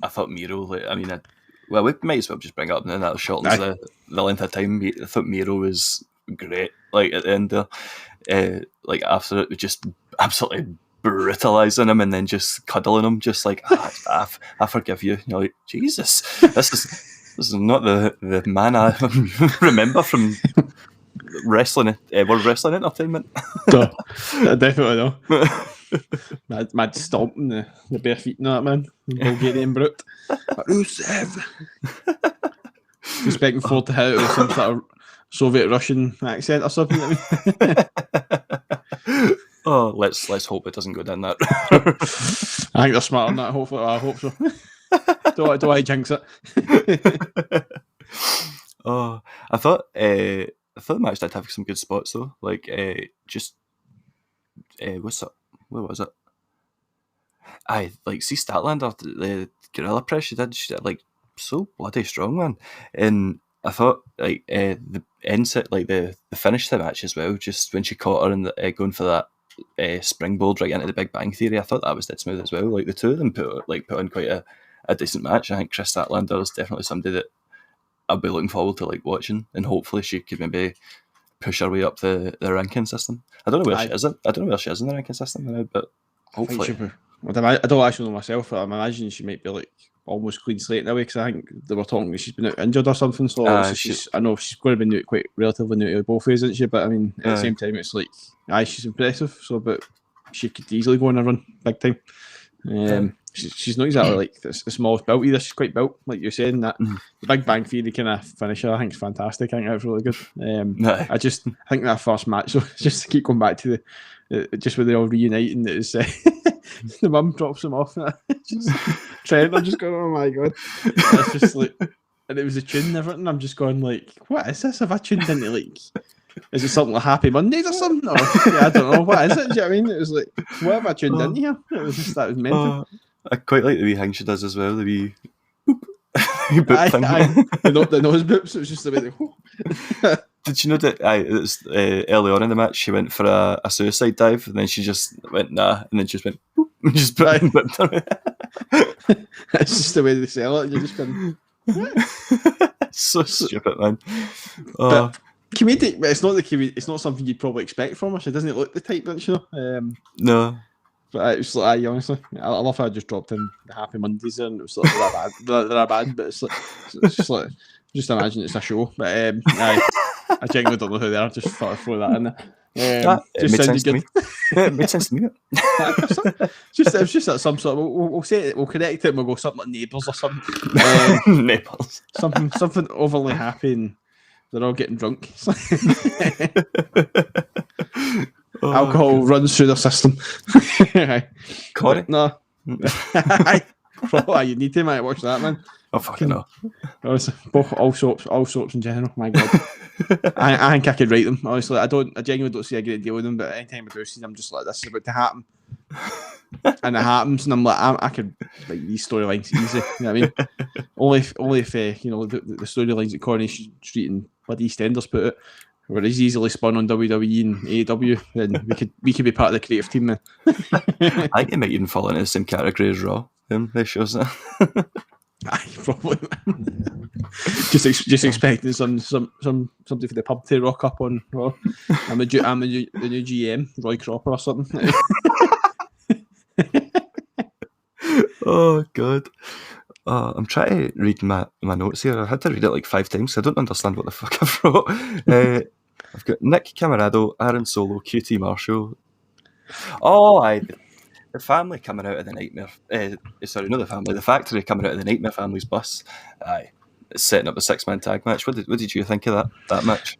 I thought Miro. Like, I mean, we might as well just bring it up now. That shortens the length of time. I thought Miro was great. Like at the end there, like after it, just absolutely brutalizing him and then just cuddling him, just like I forgive you. You're like, Jesus, this is not the man I remember from wrestling, world wrestling entertainment. No, definitely no. Mad stomping the bare feet and that, man. Bulgarian brute. Rusev. Expecting Ford to hit it with some sort of Soviet Russian accent or something. Oh, let's hope it doesn't go down that. I think they're smart on that. Hopefully, I hope so. Don't I jinx it? Oh, I thought the match did have some good spots though. Like what's up? What was it? See Statlander, the gorilla press she did like so bloody strong, man. And I thought like the end set, like the finish to the match as well. Just when she caught her and going for that springboard right into the Big Bang Theory, I thought that was dead smooth as well. Like the two of them put on quite a decent match. I think Chris Statlander is definitely somebody that I'll be looking forward to like watching, and hopefully she could maybe push her way up the ranking system. I don't know where she is. I don't know where she is in the ranking system now, but hopefully. I don't actually know myself, but I'm imagining she might be like almost clean slate in a way, because I think they were talking that she's been injured or something. So I know she's going to be quite relatively new to both ways, isn't she? But I mean, at the same time, it's like, she's impressive. So, but she could easily go on a run big time. She's not exactly like the smallest built either. She's quite built, like you're saying. That the Big Bang Theory kind of finisher, I think, is fantastic. I think that's really good. I think that first match, so just to keep going back to just when they're all reuniting, it was the mum drops him off. Just Trent, I'm just going, oh my god! It's just like, and it was a tune and everything. I'm just going like, what is this? Have I tuned into like? Is it something like Happy Mondays or something? Or, I don't know. What is it? Do you know what I mean? It was like, what have I tuned in here? It was just, that was mental. I quite like the wee thing she does as well. The wee boop, boop thing. The nose boops. It was just a bit like, Did you know that it was, early on in the match she went for a suicide dive and then she just went nah and then she just went boop and just booped her. It's just the way they sell it. You're just going, so stupid, man. But comedic, but it's not something you'd probably expect from her. She doesn't look the type, doesn't she? No. But it was like, honestly, I love how I just dropped in the Happy Mondays there, and it was like, they're a band, but it's just like, just imagine it's a show. But I genuinely don't know who they are. Just thought I'd throw that in there. Just sounded good. It made sense to me. It's just that some sort of, we'll say it, we'll connect it, and we'll go something like Neighbours or something. Neighbours. Something overly happy, and they're all getting drunk. Alcohol runs through their system. Corey? No. You need to, mate. Watch that, man. Oh, fucking hell. Honestly, all soaps in general. My God, I think I could write them. Honestly, I genuinely don't see a great deal with them. But anytime I do see them, I'm just like, this is about to happen, and it happens, and I'm like, I could write these storylines easy. You know what I mean? only if the storylines at Coronation Street and bloody EastEnders put it, were as easily spun on WWE and AEW, then we could be part of the creative team. Then I think it might even fall into the same category as Raw. They shows that. Probably. just expecting somebody for the pub to rock up on Raw. I'm the new GM, Roy Cropper or something. Oh God. I'm trying to read my notes here. I had to read it like 5 times. I don't understand what the fuck I've wrote. I've got Nick Camarado, Aaron Solo, QT Marshall. The family coming out of the Nightmare. Sorry, not the family. The factory coming out of the Nightmare Family's bus. Aye, setting up a 6-man tag match. What did you think of that match?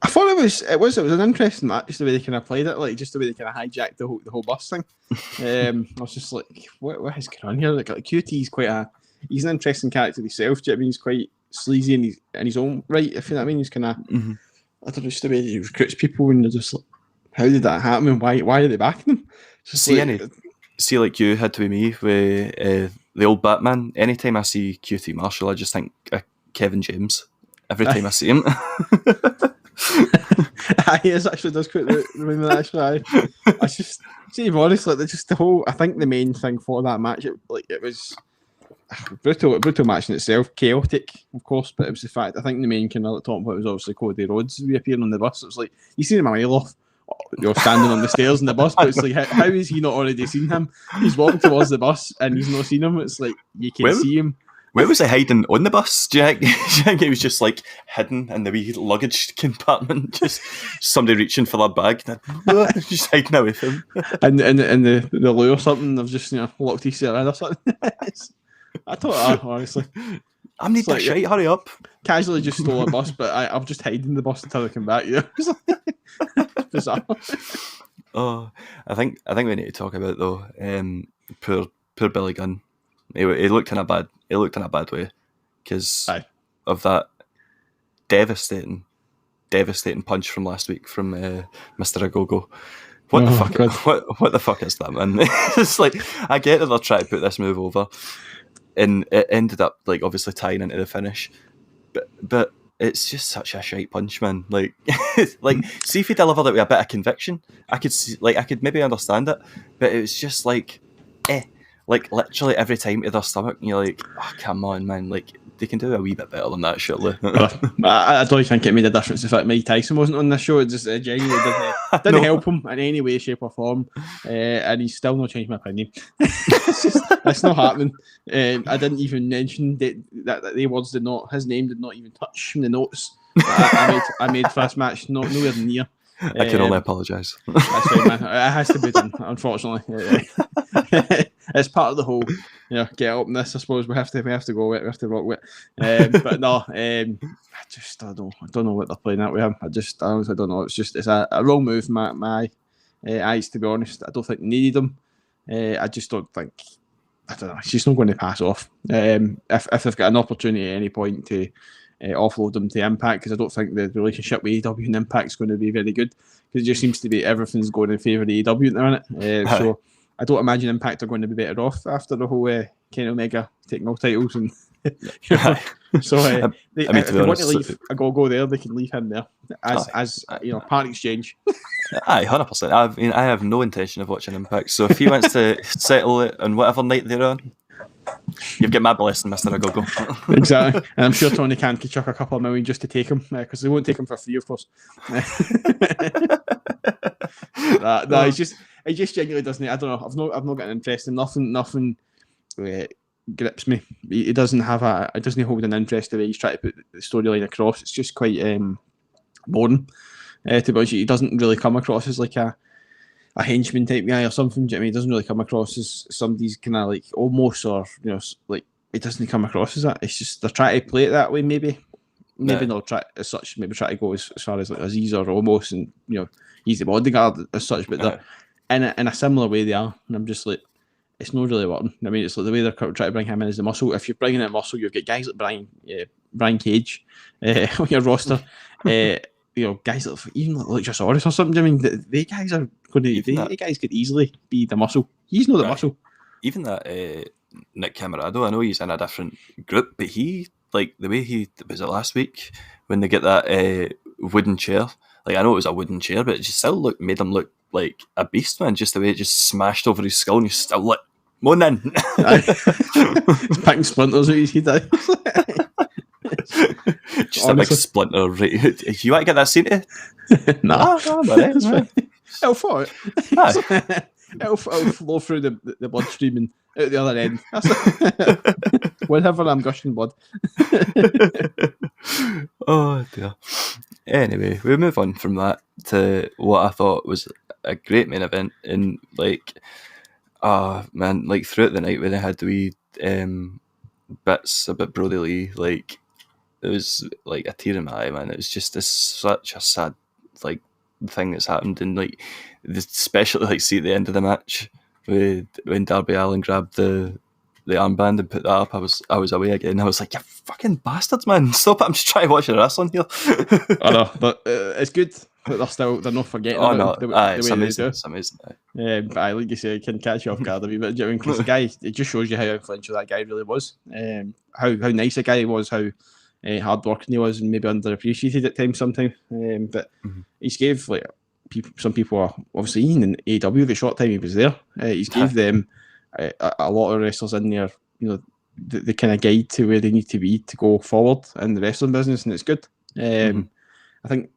I thought it was an interesting match. Just the way they kind of played it, like just the way they kind of hijacked the whole bus thing. I was just like, what is going on here? Like QT's he's an interesting character himself. Do you know what I mean? He's quite sleazy in his own right. If you know what I mean, he's kind of I don't know, just the way he recruits people, and they're just like, how did that happen? And why are they backing him? See, like you had to be me with the old Batman. Anytime I see QT Marshall, I just think Kevin James. Every time I see him. He actually does quite remember that. Actually, I just see, honest, like just the whole. I think the main thing for that match, it was brutal match in itself, chaotic, of course, but it was the fact. I think the main kind of talking about was obviously Cody Rhodes reappearing on the bus. It was like you seen him a mile off. You're standing on the stairs in the bus, but it's like, how is he not already seen him? He's walking towards the bus and he's not seen him. It's like you can see him. Where was he hiding on the bus? Do you think he was just like hidden in the wee luggage compartment? Just somebody reaching for their bag, just hiding away from him. And the loo or something, they've just locked his in or something. I thought, honestly, I need that shite. Hurry up! Casually just stole a bus, but I'm just hiding the bus until they come back. It's bizarre. Oh, I think we need to talk about though. Poor Billy Gunn. He looked in a bad. He looked in a bad way because of that devastating punch from last week from Mr. Agogo. What the fuck? God. What the fuck is that, man? It's like, I get that they're trying to put this move over, and it ended up like obviously tying into the finish, but it's just such a shite punch, man. Like, see if he delivered it with a bit of conviction, I could maybe understand it, but it was just like, like literally every time to their stomach, and you're like, oh, come on, man, like they can do a wee bit better than that, surely. I don't think it made a difference the fact Mike Tyson wasn't on this show. It just genuinely didn't help him in any way, shape or form, and he's still not changed my opinion. It's not happening. I didn't even mention that the words his name did not even touch in the notes I made for this match, nowhere near. I can only apologise. That's right, man. It has to be done, unfortunately. It's part of the whole, get up in this. I suppose we have to go with it. We have to rock with it. But no, I don't know what they're playing at with him. I honestly don't know. It's a wrong move, my eyes, to be honest. I don't think they needed him. I just don't think. I don't know. She's not going to pass off. If they've got an opportunity at any point to offload them to Impact, because I don't think the relationship with AEW and Impact is going to be very good, because it just seems to be everything's going in favour of AEW at the minute. So I don't imagine Impact are going to be better off after the whole Ken Omega taking all titles. And so if they want to leave a go there, they can leave him there as part exchange. Aye, 100%. I have no intention of watching Impact, so if he wants to settle it on whatever night they're on, you've got my blessing, Mr. Agogo. Exactly. And I'm sure Tony Khan could chuck a couple of million just to take him, because they won't take him for free, of course. No, it just genuinely doesn't. I don't know. I've not got an interest in nothing. Grips me. He doesn't hold an interest the way he's trying to put the storyline across. It's just quite boring. To be honest, he doesn't really come across as like a henchman type guy or something. Do you know what I mean? He doesn't really come across as somebody's kind of like almost, or like it doesn't come across as that. It's just they're trying to play it that way. Maybe not try as such. Maybe try to go as far as like Aziz or almost, and he's the bodyguard as such, but Aye. they're in a similar way they are, and I'm just like, it's not really working. I mean, it's like the way they're trying to bring him in as the muscle. If you're bringing in muscle, you've got guys like Brian Cage on your roster. Guys like even like Luchasaurus or something. I mean, the guys are going to. The guys could easily be the muscle. He's not the muscle. Even that Nick Camarado, I know he's in a different group, but he, like, the way he was it last week when they get that wooden chair. Like, I know it was a wooden chair, but it just still made him look like a beast, man. Just the way it just smashed over his skull, and he's still like, "Come on in." He's picking splinters out his head. Just honestly, a big splinter. Right? You want to get that seated? Nah, that's fine. It'll fall out. It'll flow through the bloodstream and out the other end. Whenever I'm gushing blood. Oh dear. Anyway, we move on from that to what I thought was a great main event, and like, man, like throughout the night when they had wee bits about Brody Lee, like it was like a tear in my eye, man. It was just such a sad like thing that's happened, and like especially like see at the end of the match when Darby Allin grabbed the armband and put that up, I was away again. I was like, "You fucking bastards, man! Stop it! I'm just trying to watch the wrestling here." I know, but it's good that they're not forgetting about the way they do. It's amazing. But I like you say, it can catch you off guard a wee bit. Because the guy, it just shows you how influential that guy really was. How nice a guy he was, how hard-working he was, and maybe underappreciated at times sometimes. But he's gave like some people are obviously in AEW the short time he was there. He's gave them a lot of wrestlers in there, the kind of guide to where they need to be to go forward in the wrestling business, and it's good. I think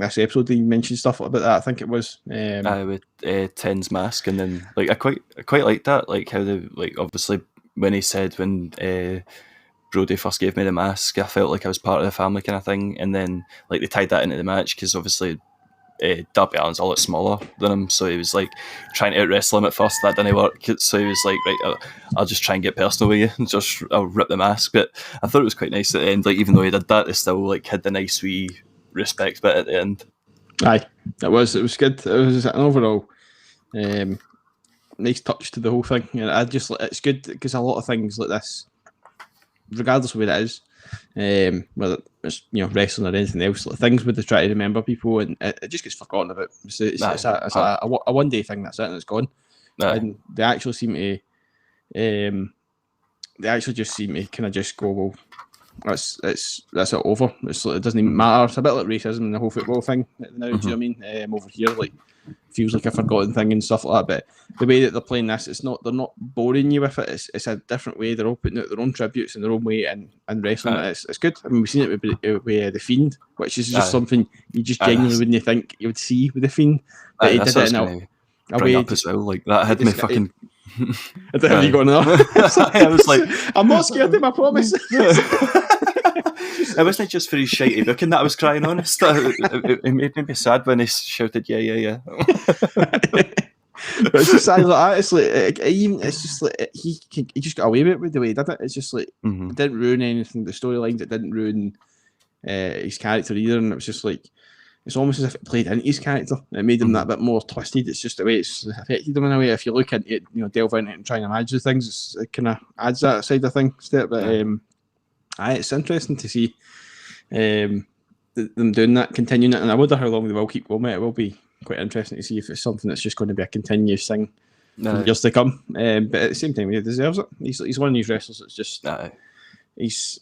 this episode he mentioned stuff about that. I think it was with Ten's mask, and then like I quite like that, like how they like obviously when he said when Brody first gave me the mask, I felt like I was part of the family kind of thing, and then like they tied that into the match because obviously Darby Allin's a lot smaller than him, so he was like trying to out wrestle him at first. That didn't work, so he was like, right, I'll just try and get personal with you and I'll rip the mask. But I thought it was quite nice at the end, like even though he did that, they still like had the nice wee respect bit at the end. Aye, it was good. It was an overall nice touch to the whole thing, and it's good because a lot of things like this, regardless of what it is, whether it's wrestling or anything else, like things where they try to remember people and it just gets forgotten about. It's a one day thing, that's it, and it's gone. And they actually seem to kind of just go, well, that's it over. It's like, it doesn't even matter. It's a bit like racism and the whole football thing now. Do you know what I mean? Over here, like, feels like a forgotten thing and stuff like that. But the way that they're playing this, they're not boring you with it. It's a different way. They're all putting out their own tributes in their own way and wrestling. It's good. I mean, we've seen it with the Fiend, which is just something you just genuinely wouldn't think you would see with the Fiend. But he did it in a way up as well. Like that had me fucking. I don't have you going there. I was like, I'm not scared of him, I promise. It wasn't just for his shitey booking that I was crying, honest. It made me sad when he shouted, yeah. But it's just like that. It's just like he just got away with the way he did it. It's just like it didn't ruin anything. The storylines, it didn't ruin his character either, and it was just like it's almost as if it played into his character. It made him that bit more twisted. It's just the way it's affected him in a way. If you look into it, delve into it and try and imagine things, it kind of adds that side of things to it. But it's interesting to see them doing that, continuing it, and I wonder how long they will keep going. It will be quite interesting to see if it's something that's just going to be a continuous thing for years to come. But at the same time, he deserves it. He's one of these wrestlers that's just he's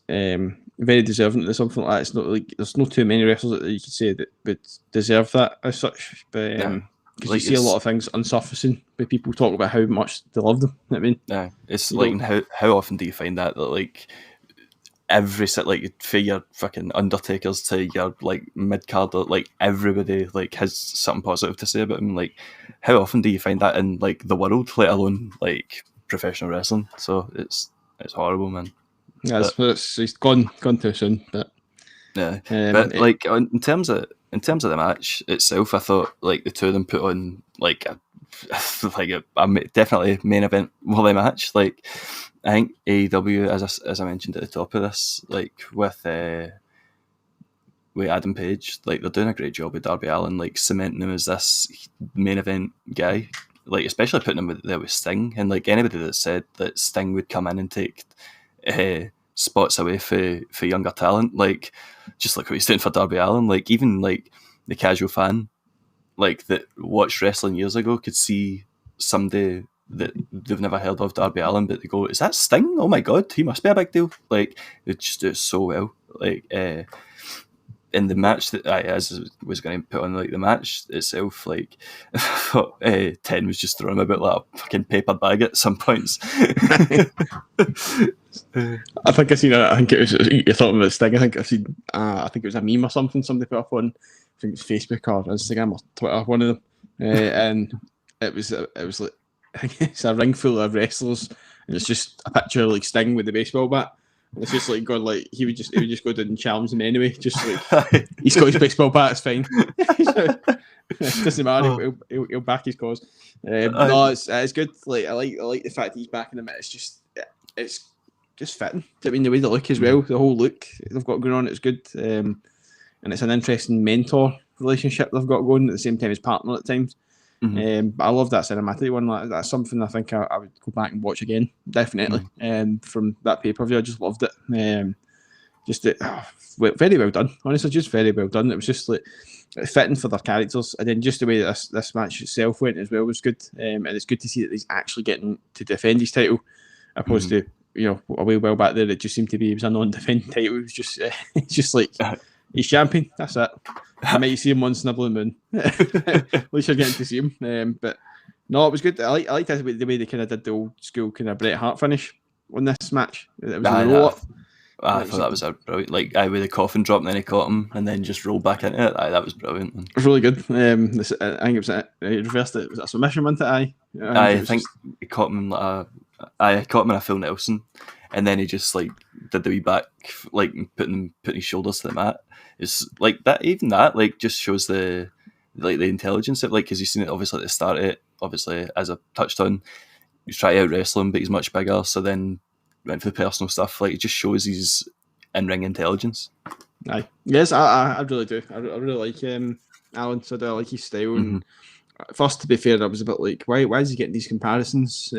very deserving of something like that. It's not like there's no too many wrestlers that you could say that would deserve that as such. But because like you see a lot of things unsurfacing, but people talk about how much they love them. You know what I mean, yeah, it's like how often do you find that like every for your fucking Undertakers to your like mid card, like everybody like has something positive to say about him. Like how often do you find that in like the world, let alone like professional wrestling? So it's horrible, man. Yeah, it's gone too soon. But but like in terms of the match itself, I thought like the two of them put on like a definitely main event worthy match. Like I think AEW, as I mentioned at the top of this, like with with Adam Page. Like, they're doing a great job with Darby Allin, like cementing him as this main event guy. Like, especially putting him there with Sting, and like anybody that said that Sting would come in and take spots away for younger talent, like just like what he's doing for Darby Allin. Like, even like the casual fan, like that watched wrestling years ago, could see somebody that they've never heard of, Darby Allin, but they go, "Is that Sting? Oh my god, he must be a big deal!" Like, they just do it so well. Like, in the match that I was going to put on, like the match itself, like I thought Ten was just throwing him about like a fucking paper bag at some points. I think I seen. I think it was, you're talking about Sting. I think I've seen. I think it was a meme or something. Somebody put up on, I think it's Facebook or Instagram or Twitter, one of them, and it was like, I think it's a ring full of wrestlers, and it's just a picture of like Sting with the baseball bat. It's just like going like he would just go down and challenge him anyway. Just like he's got his baseball bat, it's fine. It doesn't matter. He'll back his cause. No, it's good. Like I like the fact that he's backing him. It's just fitting. I mean, the way they look as well, the whole look they've got going on, it's good. And it's an interesting mentor relationship they've got going at the same time as partner at times. But I love that cinematic one. That's something I think I would go back and watch again, definitely. From that pay-per-view, I just loved it. Very well done. Honestly, just very well done. It was just like fitting for their characters, and then just the way that this match itself went as well was good. And it's good to see that he's actually getting to defend his title, opposed to a while back there it just seemed to be it was a non-defending title. It was just like he's champion. That's it. I might see him once in a blue moon. At least you're getting to see him. But no, it was good. I liked the way they kind of did the old school kind of Bret Hart finish on this match. It was a roll up. I thought that was a brilliant, like with the coffin drop, and then he caught him, and then just rolled back into it. That was brilliant. It was really good. I think it was reversed it. Was it a submission, wasn't it? I think he caught him caught him in a full Nelson, and then he just like did the wee back, like putting his shoulders to the mat. It's like that. Even that like just shows the intelligence of, like, because you've seen it obviously at the start of it. Obviously, as I touched on, he's trying to out wrestle him, but he's much bigger. So then went for the personal stuff. Like, it just shows his in-ring intelligence. Aye, yes, I really do. I really like Alan. So I like his style. And first, to be fair, I was a bit like, why is he getting these comparisons?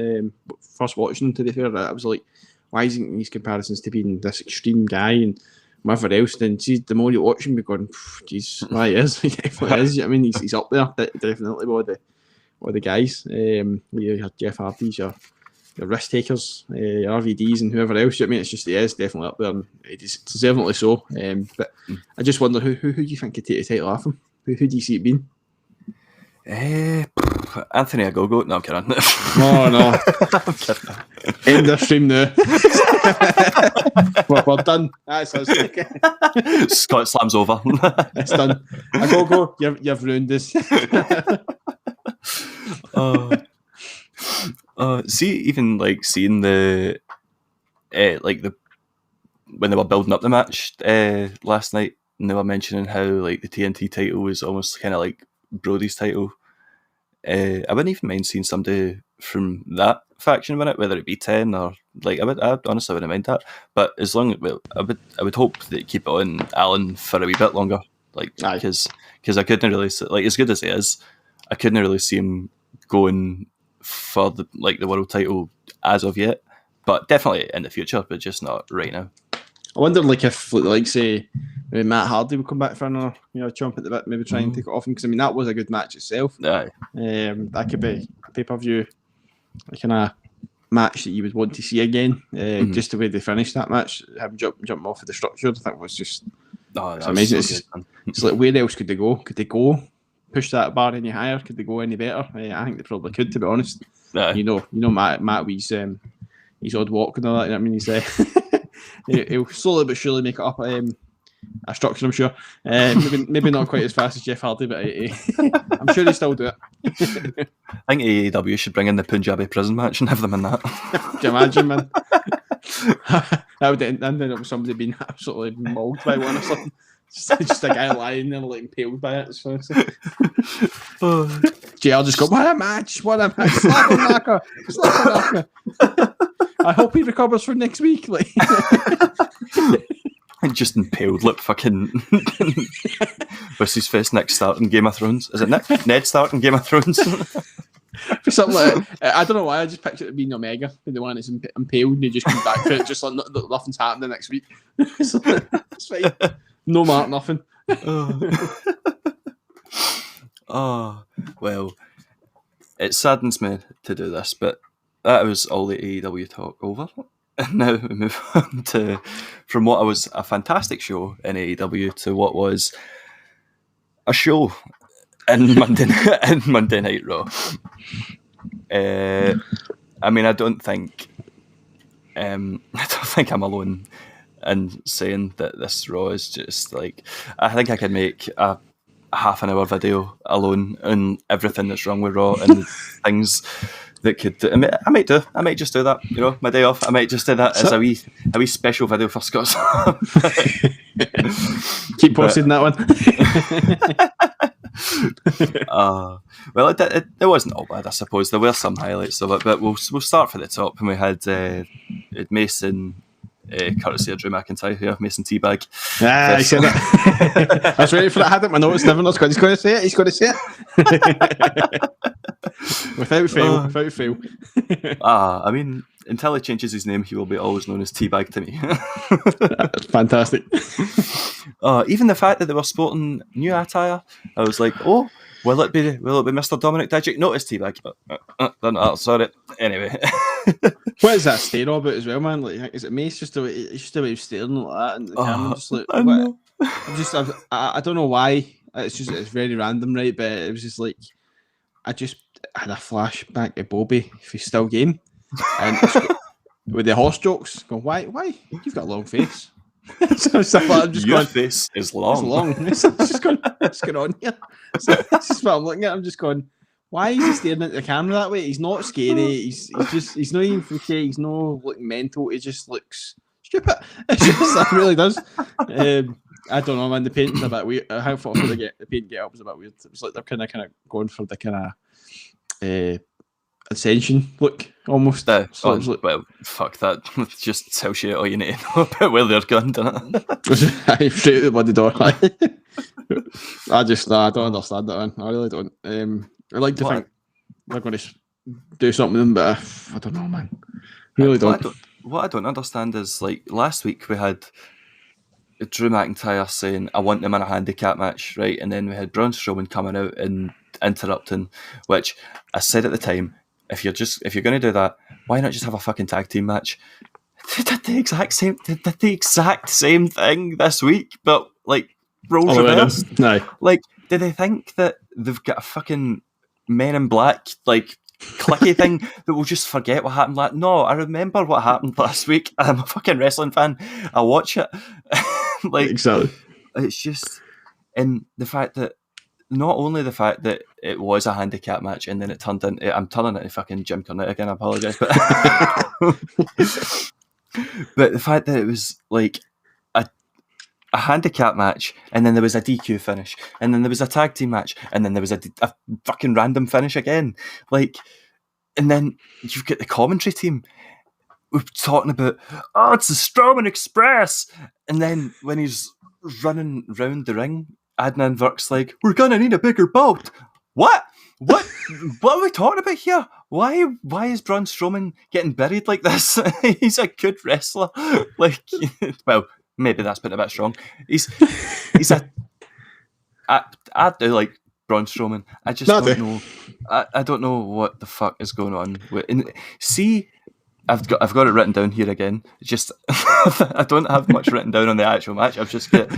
First watching him, to be fair, I was like, why is he getting these comparisons to being this extreme guy and whatever else? Then see, the more you watch him, you're going, jeez, well, he is. He definitely is. I mean, he's up there, definitely with the guys. Your Jeff Hardy's, your risk takers, your RVDs, and whoever else. I mean, it's just he is definitely up there, and it's deservedly so. But I just wonder who do you think could take the title off him? Who do you see it being? Anthony Ogogo. No, I'm kidding. Oh no! End the stream now. We're done. That's us. Scotslam's over. It's done. Ogogo, you've ruined this. See, even like seeing the when they were building up the match last night, and they were mentioning how like the TNT title was almost kind of like Brody's title. I wouldn't even mind seeing somebody from that faction win it, whether it be 10 or like I honestly wouldn't mind that. But as long as I would hope that keep it on Alan for a wee bit longer, like because I couldn't really like, as good as he is, I couldn't really see him going for the world title as of yet. But definitely in the future, but just not right now. I wonder, like, if, like, say, maybe Matt Hardy would come back for another, chomp at the bit, maybe try and take it off him, because I mean that was a good match itself. Aye. That could be a pay-per-view kind of match that you would want to see again. Just the way they finished that match, having jumping off of the structure, I think was just amazing. So it's like, where else could they go? Could they go push that bar any higher? Could they go any better? I think they probably could, to be honest. Aye. Matt Wee's his odd walk and all that. I mean, he's he'll slowly but surely make it up a structure, I'm sure. Maybe not quite as fast as Jeff Hardy, but I'm sure he'll still do it. I think AEW should bring in the Punjabi prison match and have them in that. Can you imagine, man? That would end up with somebody being absolutely mauled by one or something. Just a guy lying there, like, impaled by it. So JR just go, what a match! Slap him, knocker! Slap him, knocker! I hope he recovers for next week. Like, Just impaled like fucking what's his face, Nick Stark in Game of Thrones. Is it Ned Stark in Game of Thrones? For something like I don't know why I just pictured it being Omega, the one that's impaled, and he just comes back to it, just like nothing's happening next week. It's fine. No mark, nothing. Oh, well, it saddens me to do this, but that was all the AEW talk over. And now we move on to from what was a fantastic show in AEW to what was a show in Monday Night Raw. I mean, I don't think I'm alone in saying that this Raw is just like, I think I could make a half an hour video alone on everything that's wrong with Raw and things that could. I might just do that. You know, my day off. I might just do that as a wee special video for Scotslam. Keep posting that one. Well, it wasn't all bad, I suppose. There were some highlights of it, but we'll start from the top. And we had Mason, courtesy of Drew McIntyre here, Mason Teabag. I said that. I was ready for that. I had it in my notes. Never knows. He's going to say it. He's going to say it. Without fail. I mean, until he changes his name, he will be always known as Teabag to me. That's fantastic. Even the fact that they were sporting new attire, I was like, oh, will it be Mr. Dominic Dijic? No, it's Teabag. Sorry. Anyway. What is that stare about as well, man? Like, is it Mace just the way he's staring like that and the camera just like what? I don't know why. It's very random, right? But it was just like I just had a flashback to Bobby if he's still game. And with the horse jokes, going, why? You've got a long face. So I'm just Your face is long. It's long. It's just going, what's going on here? So that's just what I'm looking at. I'm just going, why is he staring at the camera that way? He's not scary. He's not even freaky. He's no looking mental. He just looks stupid. It really does. I don't know, man. The paint's a bit weird. How far the paint get up was a bit weird. It was like they're kind of going for the kind of Ascension look almost. Well, fuck that. Just tells you all you need to know about where they're going, doesn't it? Straight out the bloody door. I don't understand that, man. I really don't. I like to think they're going to do something with them, but I don't know, man. I really don't. What I don't understand is, like, last week we had Drew McIntyre saying, I want them in a handicap match, right? And then we had Braun Strowman coming out and interrupting, which I said at the time, if you're going to do that, why not just have a fucking tag team match? They did the exact same thing this week, but like roles reversed. No. Like, do they think that they've got a fucking Men in Black like clicky thing that will just forget what happened? Like, no, I remember what happened last week. I'm a fucking wrestling fan. I watch it. Like, exactly. It's just, and the fact that not only the fact that it was a handicap match and then it turned into, I'm turning into fucking Jim Cornette again, I apologise, but but the fact that it was like a handicap match and then there was a DQ finish and then there was a tag team match and then there was a fucking random finish again, like, and then you've got the commentary team talking about, oh, it's the Strowman Express, and then when he's running round the ring, Adnan Virk's like, we're gonna need a bigger boat. What are we talking about here? Why is Braun Strowman getting buried like this? He's a good wrestler. Like, well, maybe that's been a bit strong. I do like Braun Strowman. I just don't know. I don't know what the fuck is going on. See, I've got it written down here again. It's just I don't have much written down on the actual match. I've just got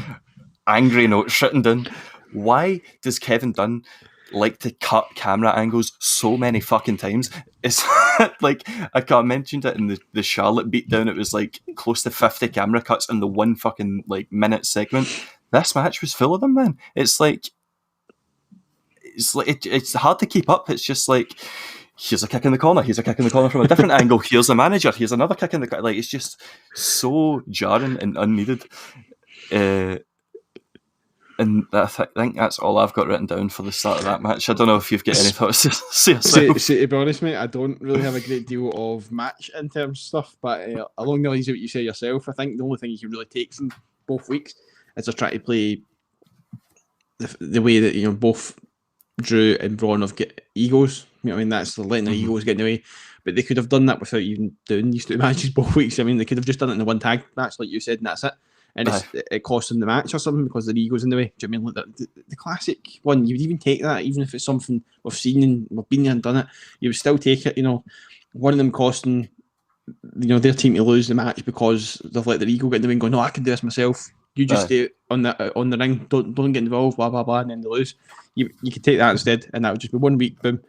angry notes written down. Why does Kevin Dunn like to cut camera angles so many fucking times? It's like, I mentioned it in the Charlotte beatdown. It was like close to 50 camera cuts in the one fucking like minute segment. This match was full of them, man. It's like it's hard to keep up. It's just like, here's a kick in the corner, here's a kick in the corner from a different angle, here's the manager, here's another kick in the corner. Like, it's just so jarring and unneeded. And I think that's all I've got written down for the start of that match. I don't know if you've got any thoughts to say yourself. See, to be honest, mate, I don't really have a great deal of match in terms of stuff, but along the lines of what you say yourself, I think the only thing you can really take from both weeks is they're trying to play the way that both Drew and Braun have got egos. You know what I mean? That's letting their egos get in the way. But they could have done that without even doing these 2 matches both weeks. I mean, they could have just done it in the one tag match, like you said, and that's it. And it cost them the match or something because their ego's in the way. Do you know what I mean? Like the classic one, you would even take that, even if it's something we've seen and we've been there and done it, you would still take it. One of them costing their team to lose the match because they've let their ego get in the way and go, no, I can do this myself. You just stay on the ring, don't get involved, blah blah blah, and then they lose. You could take that instead, and that would just be 1 week, boom,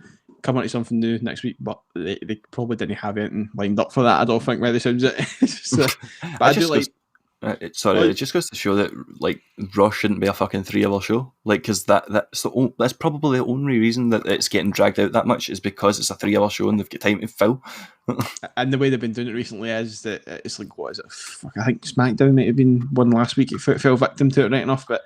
come on to something new next week. But they probably didn't have anything lined up for that. I don't think, by the sounds of it. So, but I do like. It just goes to show that like Raw shouldn't be a fucking 3-hour show, like because that's probably the only reason that it's getting dragged out that much is because it's a 3-hour show and they've got time to fill. And the way they've been doing it recently is that it's like, what is it? I think SmackDown might have been one last week. It fell victim to it right enough, but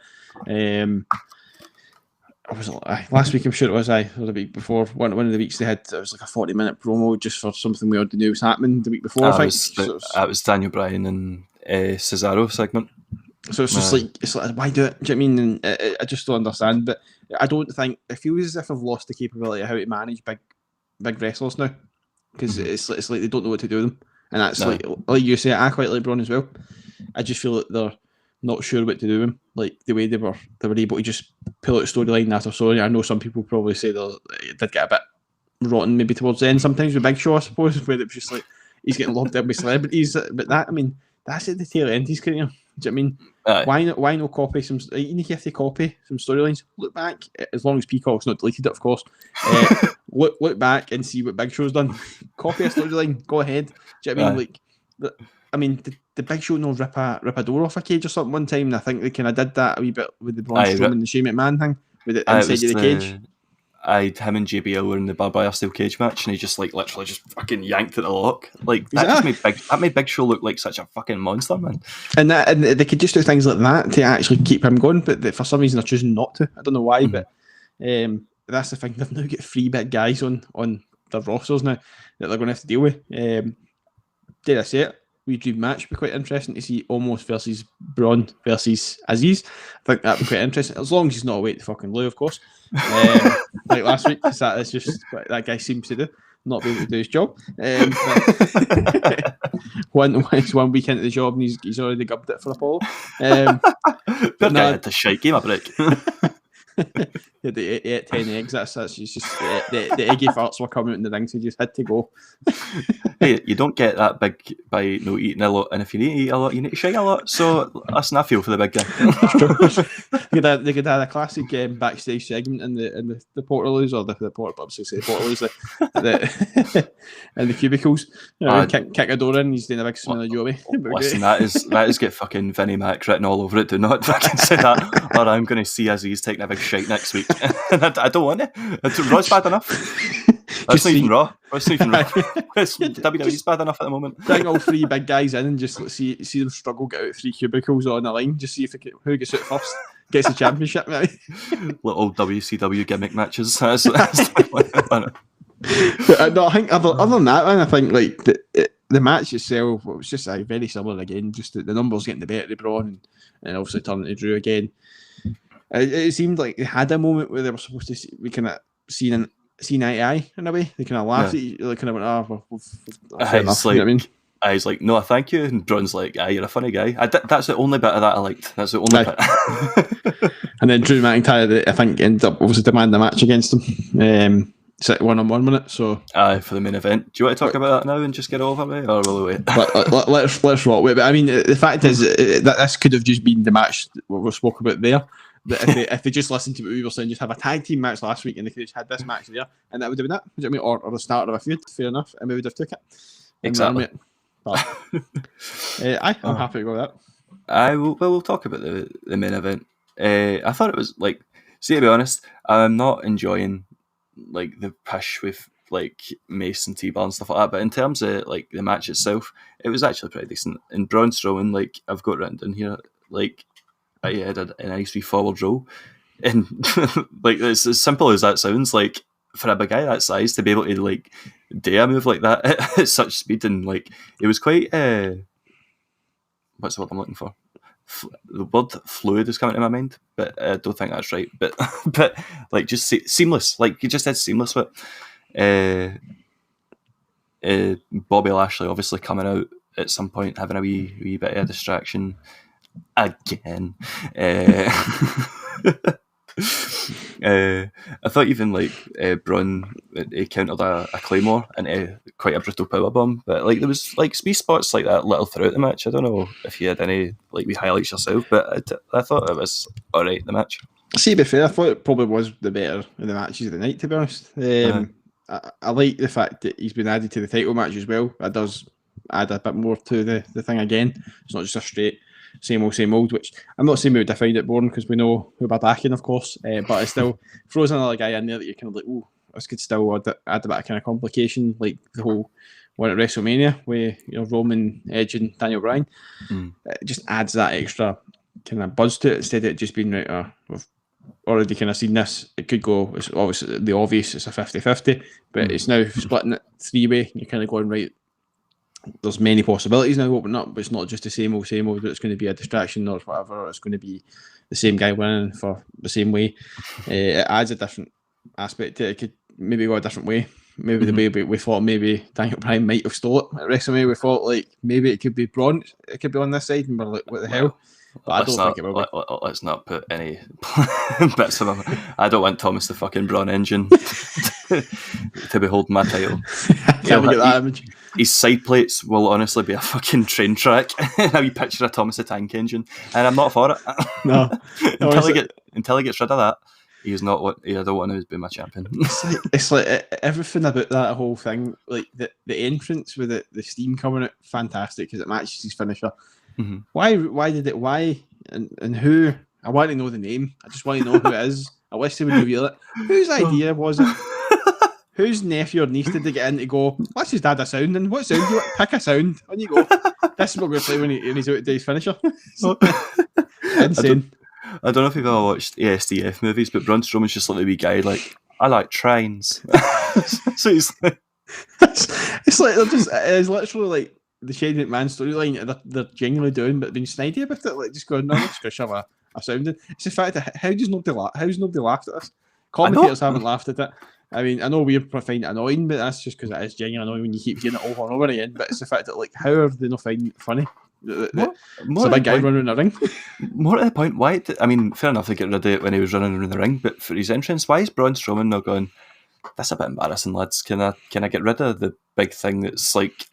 last week I'm sure it was. Or the week before, one of the weeks they had, it was like a 40-minute promo just for something we already knew was happening the week before. I think that was Daniel Bryan and Cesaro segment. So it's just like why do it? Do you know what I mean? And I just don't understand. But I don't think it feels as if I've lost the capability of how to manage big wrestlers now, because it's like they don't know what to do with them, and that's like you say. I quite like Braun as well. I just feel that they're not sure what to do with him. Like the way they were able to just pull out storyline after story. I know some people probably say it did get a bit rotten maybe towards the end sometimes with Big Show, I suppose, where it was just like he's getting locked in with celebrities. But that, I mean, that's at the tail end of his career. Do you know what I mean? Why not copy some? Even if you have to copy some storylines, look back, as long as Peacock's not deleted it, of course. Look back and see what Big Show's done. Copy a storyline, go ahead. Do you know what I mean? Did the Big Show rip a door off a cage or something one time? And I think they kind of did that a wee bit with the Braun Strowman and the Shane McMahon thing with the inside of the cage. Him and JBL were in the barbed wire steel cage match, and he just like literally just fucking yanked at the lock. Like that made Big Show look like such a fucking monster, man. And they could just do things like that to actually keep him going, but for some reason they're choosing not to. I don't know why, but that's the thing. They've now got 3 big guys on their rosters now that they're going to have to deal with. Did I say it? We dream match would be quite interesting to see Omos versus Braun versus Aziz. I think that would be quite interesting, as long as he's not away to fucking Lou, of course. Like last week, because that's just what that guy seems to do, not be able to do his job. One week into the job and he's already gubbed it for Apollo. That guy had to shite, game a break. He ate 10 eggs. That's just the eggy farts were coming out in the ring, so he just had to go. Hey, you don't get that big by eating a lot, and if you need to eat a lot, you need to shite a lot. So listen, I feel for the big guy. They could have a classic backstage segment in the Portaloos, or the Portaloos, say Portaloos, and the cubicles. Kick a door in, he's doing a big smell of Joey. Listen, that is get fucking Vinnie Mac written all over it. Do not fucking say that, or I'm going to see Aziz taking a big shite next week. I don't want it. Raw's bad enough. That's not even Raw. WWE's bad enough at the moment. Bring all 3 big guys in and just see them struggle, get out 3 cubicles on the line, just see who gets out first, gets the championship. Little WCW gimmick matches. No, I think other than that, man, I think like the match itself was just very similar again. Just the numbers getting the better of Braun and obviously turning to Drew again. It seemed like they had a moment where they were supposed to we kind of seen eye to eye in a way. They kind of laughed at you, like kind of went, enough, like, you know what I mean? I was like, no, thank you. And Braun's like, you're a funny guy. That's the only bit of that I liked. That's the only bit. And then Drew McIntyre, I think, ended up obviously demanding a match against him. It's 1-on-1 minute, so for the main event. Do you want to talk about that now and just get over me, or will we wait? let's rock with it. But I mean, the fact is that this could have just been the match we spoke about there. But if they just listened to what we were saying, just have a tag team match last week, and they could have just had this match there, and that would have been it. Do you know what I mean? Or the start of a feud, fair enough, and we would have took it. Exactly. But, I'm happy to go with that. We'll talk about the main event. I thought it was like, see, to be honest, I'm not enjoying like the push with like Mace and T-Bar and stuff like that, but in terms of like the match itself, it was actually pretty decent. And Braun Strowman, like I've got written down here, like I had a nice wee forward roll, and like it's as simple as that sounds. Like for a big guy that size to be able to like do a move like that at such speed, and like it was quite what's the word I'm looking for? the word fluid is coming to my mind, but I don't think that's right. But like just seamless, like you just said, seamless with Bobby Lashley obviously coming out at some point, having a wee bit of a distraction again. I thought even like Braun, he countered a Claymore into quite a brutal powerbomb, but like there was like speed spots like that little throughout the match. I don't know if you had any like wee highlights yourself, but I thought it was alright, the match. See, to be fair, I thought it probably was the better of the matches of the night, to be honest. I like the fact that he's been added to the title match as well. That does add a bit more to the thing again. It's not just a straight same old, which I'm not saying we would find it boring because we know who we're backing, of course, but it still throws another guy in there that you're kind of like, oh, this could still add a bit of kind of complication, like the whole one at WrestleMania with Roman, Edge and Daniel Bryan. It just adds that extra kind of buzz to it instead of it just being right, we've already kind of seen this. It could go, it's obviously the obvious, it's a 50-50, but it's now splitting it three-way. You're kind of going, right, there's many possibilities now opening up, but it's not just the same old, but it's going to be a distraction or whatever, or it's going to be the same guy winning for the same way. It adds a different aspect to it. It could maybe go a different way. Maybe the way we thought maybe Daniel Bryan might have stole it at WrestleMania, we thought like maybe it could be Braun, it could be on this side, and we're like, what the hell? But I don't think it will be. Let's not put any bits of him. I don't want Thomas the fucking Braun engine to behold my title. Can't get that image. His side plates will honestly be a fucking train track. A wee picture of Thomas the Tank Engine, and I'm not for it. No, until he gets rid of that, he's not what I don't want to be my champion. It's like everything about that whole thing, like the entrance with the steam coming out, fantastic because it matches his finisher. Mm-hmm. Why and who? I want to know the name. I just want to know who it is. I wish they would reveal it. Whose idea was it? Whose nephew or niece did they get in to go, what's his dad a sound? And what sound do you want? Pick a sound. On you go. This is what we're playing when he's out to do his finisher. Insane. I don't know if you've ever watched ASDF movies, but Braun Strowman's just like the wee guy, like, I like trains. So he's like... It's like, it's literally like the Shane McMahon storyline they're genuinely doing, but being snidey about it, like just going, no, I'm just going to shove a sound in. It's the fact that how's nobody laughed at this? Commentators haven't laughed at it. I mean, I know we find it annoying, but that's just because it is genuinely annoying when you keep hearing it over and over again. But it's the fact that, like, how are they not finding it funny? It's a big guy running in the ring. More to the point, why? I mean, fair enough, they get rid of it when he was running around the ring, but for his entrance, why is Braun Strowman not going, that's a bit embarrassing, lads. Can I get rid of the big thing that's like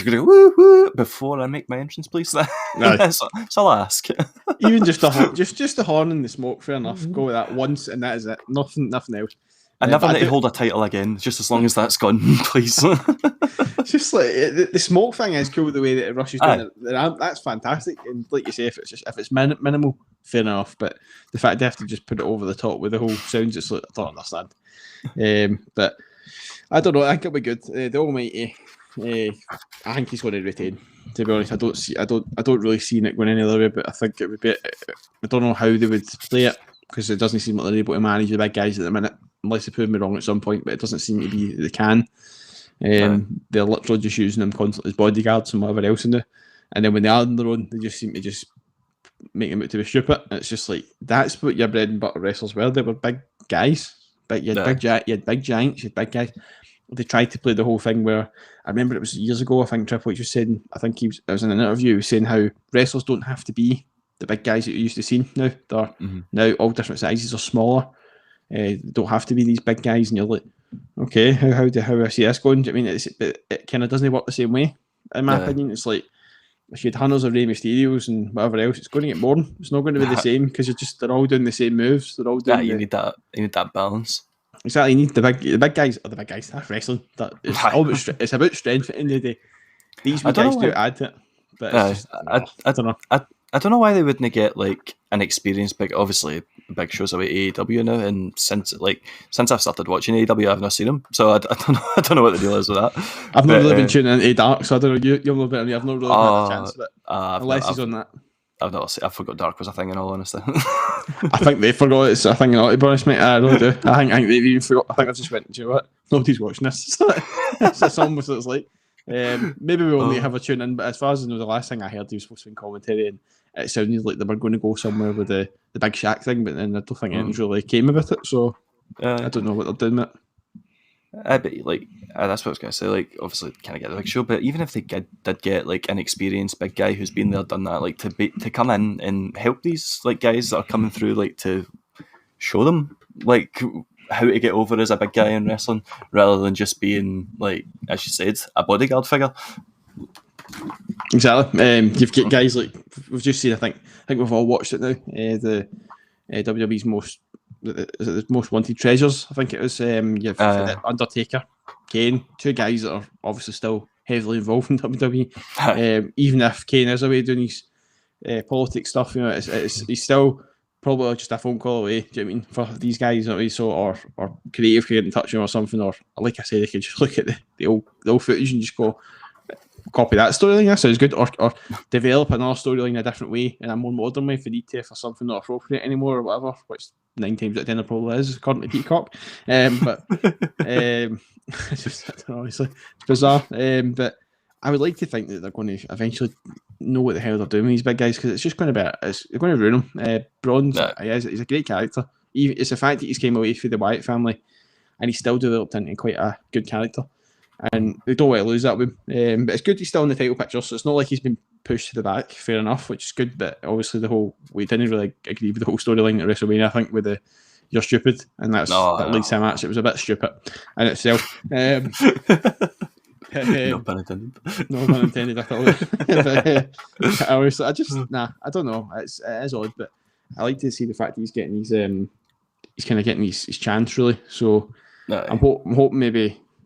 woo woo before I make my entrance, please? That's all I ask. Even just the horn and the smoke, fair enough. Go with that once, and that is it. Nothing else. I never need to hold a title again, just as long as that's gone, please. It's just like the smoke thing is cool. The way that it rushes down the ramp, that's fantastic. And like you say, if it's minimal, fair enough. But the fact they have to just put it over the top with the whole sounds, it's like, I don't understand. But I don't know. I think it'll be good. The Almighty, I think he's going to retain. To be honest, I don't really see it going any other way. But I think it would be. I don't know how they would play it because it doesn't seem like they're able to manage the big guys at the minute. Unless they prove me wrong at some point, but it doesn't seem to be they can. They're literally just using them constantly as bodyguards and whatever else in there. And then when they are on their own, they just seem to just make them out to be stupid. And it's just like, that's what your bread and butter wrestlers were. They were big guys. You had big giants, you had big guys. They tried to play the whole thing where, I remember it was years ago, I think Triple H was saying, it was in an interview, saying how wrestlers don't have to be the big guys that you used to see now. They're now all different sizes or smaller. Don't have to be these big guys, and you're like, okay, how I see this going? I mean, it kind of doesn't work the same way, in my opinion. It's like if you had hundreds of Rey Mysterios and whatever else, it's going to get boring. It's not going to be the same because they're all doing the same moves. They're all doing. You need that balance. Exactly, you need the big guys are the big guys. That's wrestling. It's about strength at the end of the day. These guys do add to it, but I don't know. I don't know why they wouldn't get like an experienced obviously big shows about AEW now, and since I've started watching AEW, I've not seen them, so I don't know what the deal is with that. I've not really been tuning into Dark, so I don't know. You're a little bit. I've not really had a chance of it, unless he's on that. I forgot Dark was a thing, in all honesty. I think they forgot it's a thing. To be honest, mate, I really do. I think they've even forgot. I think I just went, do you know what? Nobody's watching this. That's almost what it's like. Maybe we only have a tune in, but as far as I know, the last thing I heard, he was supposed to be in commentary, and it sounded like they were going to go somewhere with the big Shaq thing, but then I don't think anything really came about it. So I don't know what they're doing with it. But like that's what I was gonna say. Like, obviously, kind of get the big show, but even if they did get like an experienced big guy who's been there, done that, like to come in and help these like guys that are coming through, like to show them like how to get over as a big guy in wrestling, rather than just being like, as you said, a bodyguard figure. Exactly. You've got guys like we've just seen. I think we've all watched it now. The WWE's the most wanted treasures. I think it was. You've Undertaker, Kane, two guys that are obviously still heavily involved in WWE. Even if Kane is away doing his politics stuff, you know, he's still probably just a phone call away. Do you know what I mean, for these guys? So or creative could get in touch with him or something, or like I say, they could just look at the old footage and just go, copy that storyline. That sounds good. Or develop another storyline in a different way, in a more modern way, if they need to, for something not appropriate anymore or whatever, which 9 times out of 10 it probably is, according to Peacock. But it's just, I don't know, obviously it's bizarre. But I would like to think that they're going to eventually know what the hell they're doing with these big guys, because it's just going to be it's going to ruin them. Braun's he's a great character. It's the fact that he's came away through the Wyatt family and he's still developed into quite a good character. And they don't want to lose that with him. But it's good he's still in the title picture, so it's not like he's been pushed to the back, fair enough, which is good. But obviously we didn't really agree with the whole storyline at WrestleMania, I think, with the "you're stupid," and that leads to a match. It was a bit stupid in itself. No pun intended. No pun intended at all. But, I don't know. It is odd, but I like to see the fact that he's getting he's kind of getting his chance, really. So I'm hoping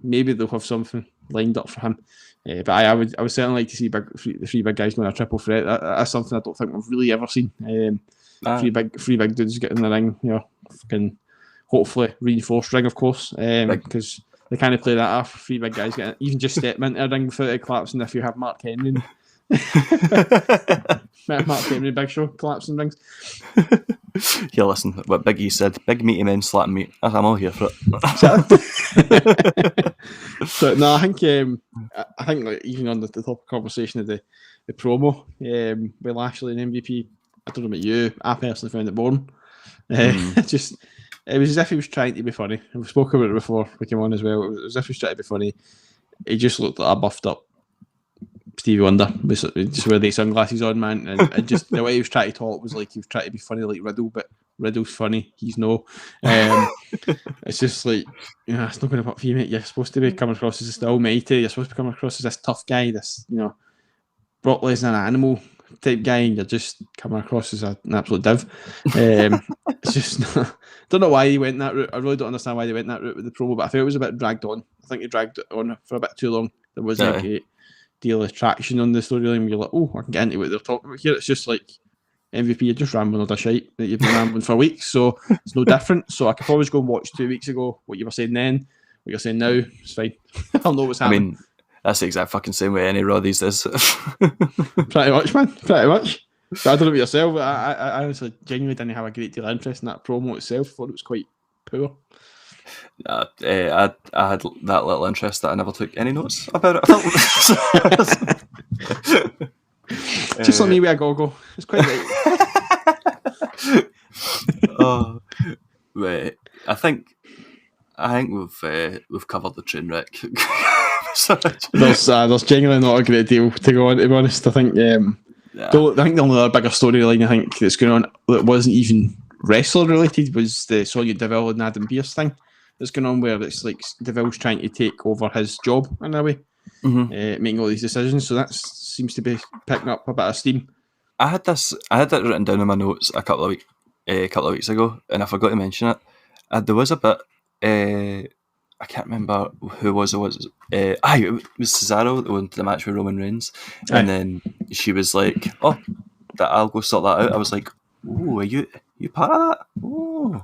maybe they'll have something lined up for him. But I would certainly like to see the three big guys going a triple threat. That's something I don't think we've really ever seen. Three big dudes get in the ring, you know, can hopefully reinforced ring, of course, because they kind of play that off. 3 big guys getting even just step into a ring without it collapsing. If you have Mark Henry, Big Show collapsing rings. Yeah, listen, what Big E said, big meaty men slapping meat. I'm all here for it. So no, I think like, even on the top conversation of the promo with Lashley and MVP, I don't know about you, I personally found it boring. It was as if he was trying to be funny. We've spoken about it before we came on as well. It was as if he was trying to be funny. He just looked like a buffed up Stevie Wonder, basically, just with the sunglasses on, man, and just the way he was trying to talk was like he was trying to be funny like Riddle, but Riddle's funny, he's no. It's just like, you know, it's not going to work for you, mate. You're supposed to be coming across as the almighty. You're supposed to be coming across as this tough guy, this, you know, Brock Lesnar, an animal type guy, and you're just coming across as an absolute div. It's just don't know why he went that route. I really don't understand why they went that route with the promo, but I felt it was a bit dragged on. I think it dragged it on for a bit too long. There wasn't a great deal of traction on the storyline. You're like, oh, I can get into what they're talking about here. It's just like MVP, you're just rambling all the shite that you've been rambling for weeks, so it's no different. So I could probably go and watch 2 weeks ago what you were saying then, what you're saying now. It's fine. I'll know what's happening. I mean, that's the exact fucking same way any Raw these days. Pretty much, man. Pretty much. But I don't know about yourself, but I honestly genuinely didn't have a great deal of interest in that promo itself. I thought it was quite poor. I had that little interest that I never took any notes about it. I felt just like me with a goggle. It's quite right. Wait, I think we've covered the train wreck. There's genuinely not a great deal to go on, to be honest. I think I think the only other bigger storyline I think that's going on that wasn't even wrestler related was the Sonya Deville and Adam Pearce thing that's going on, where it's like Deville's trying to take over his job in a way, making all these decisions. So that seems to be picking up a bit of steam. I had that written down in my notes a couple of weeks ago, and I forgot to mention it. There was a bit. I can't remember who it was. It was Cesaro that went to the match with Roman Reigns, and then she was like, "Oh, I'll go sort that out." I was like, "Oh, are you part of that? Oh,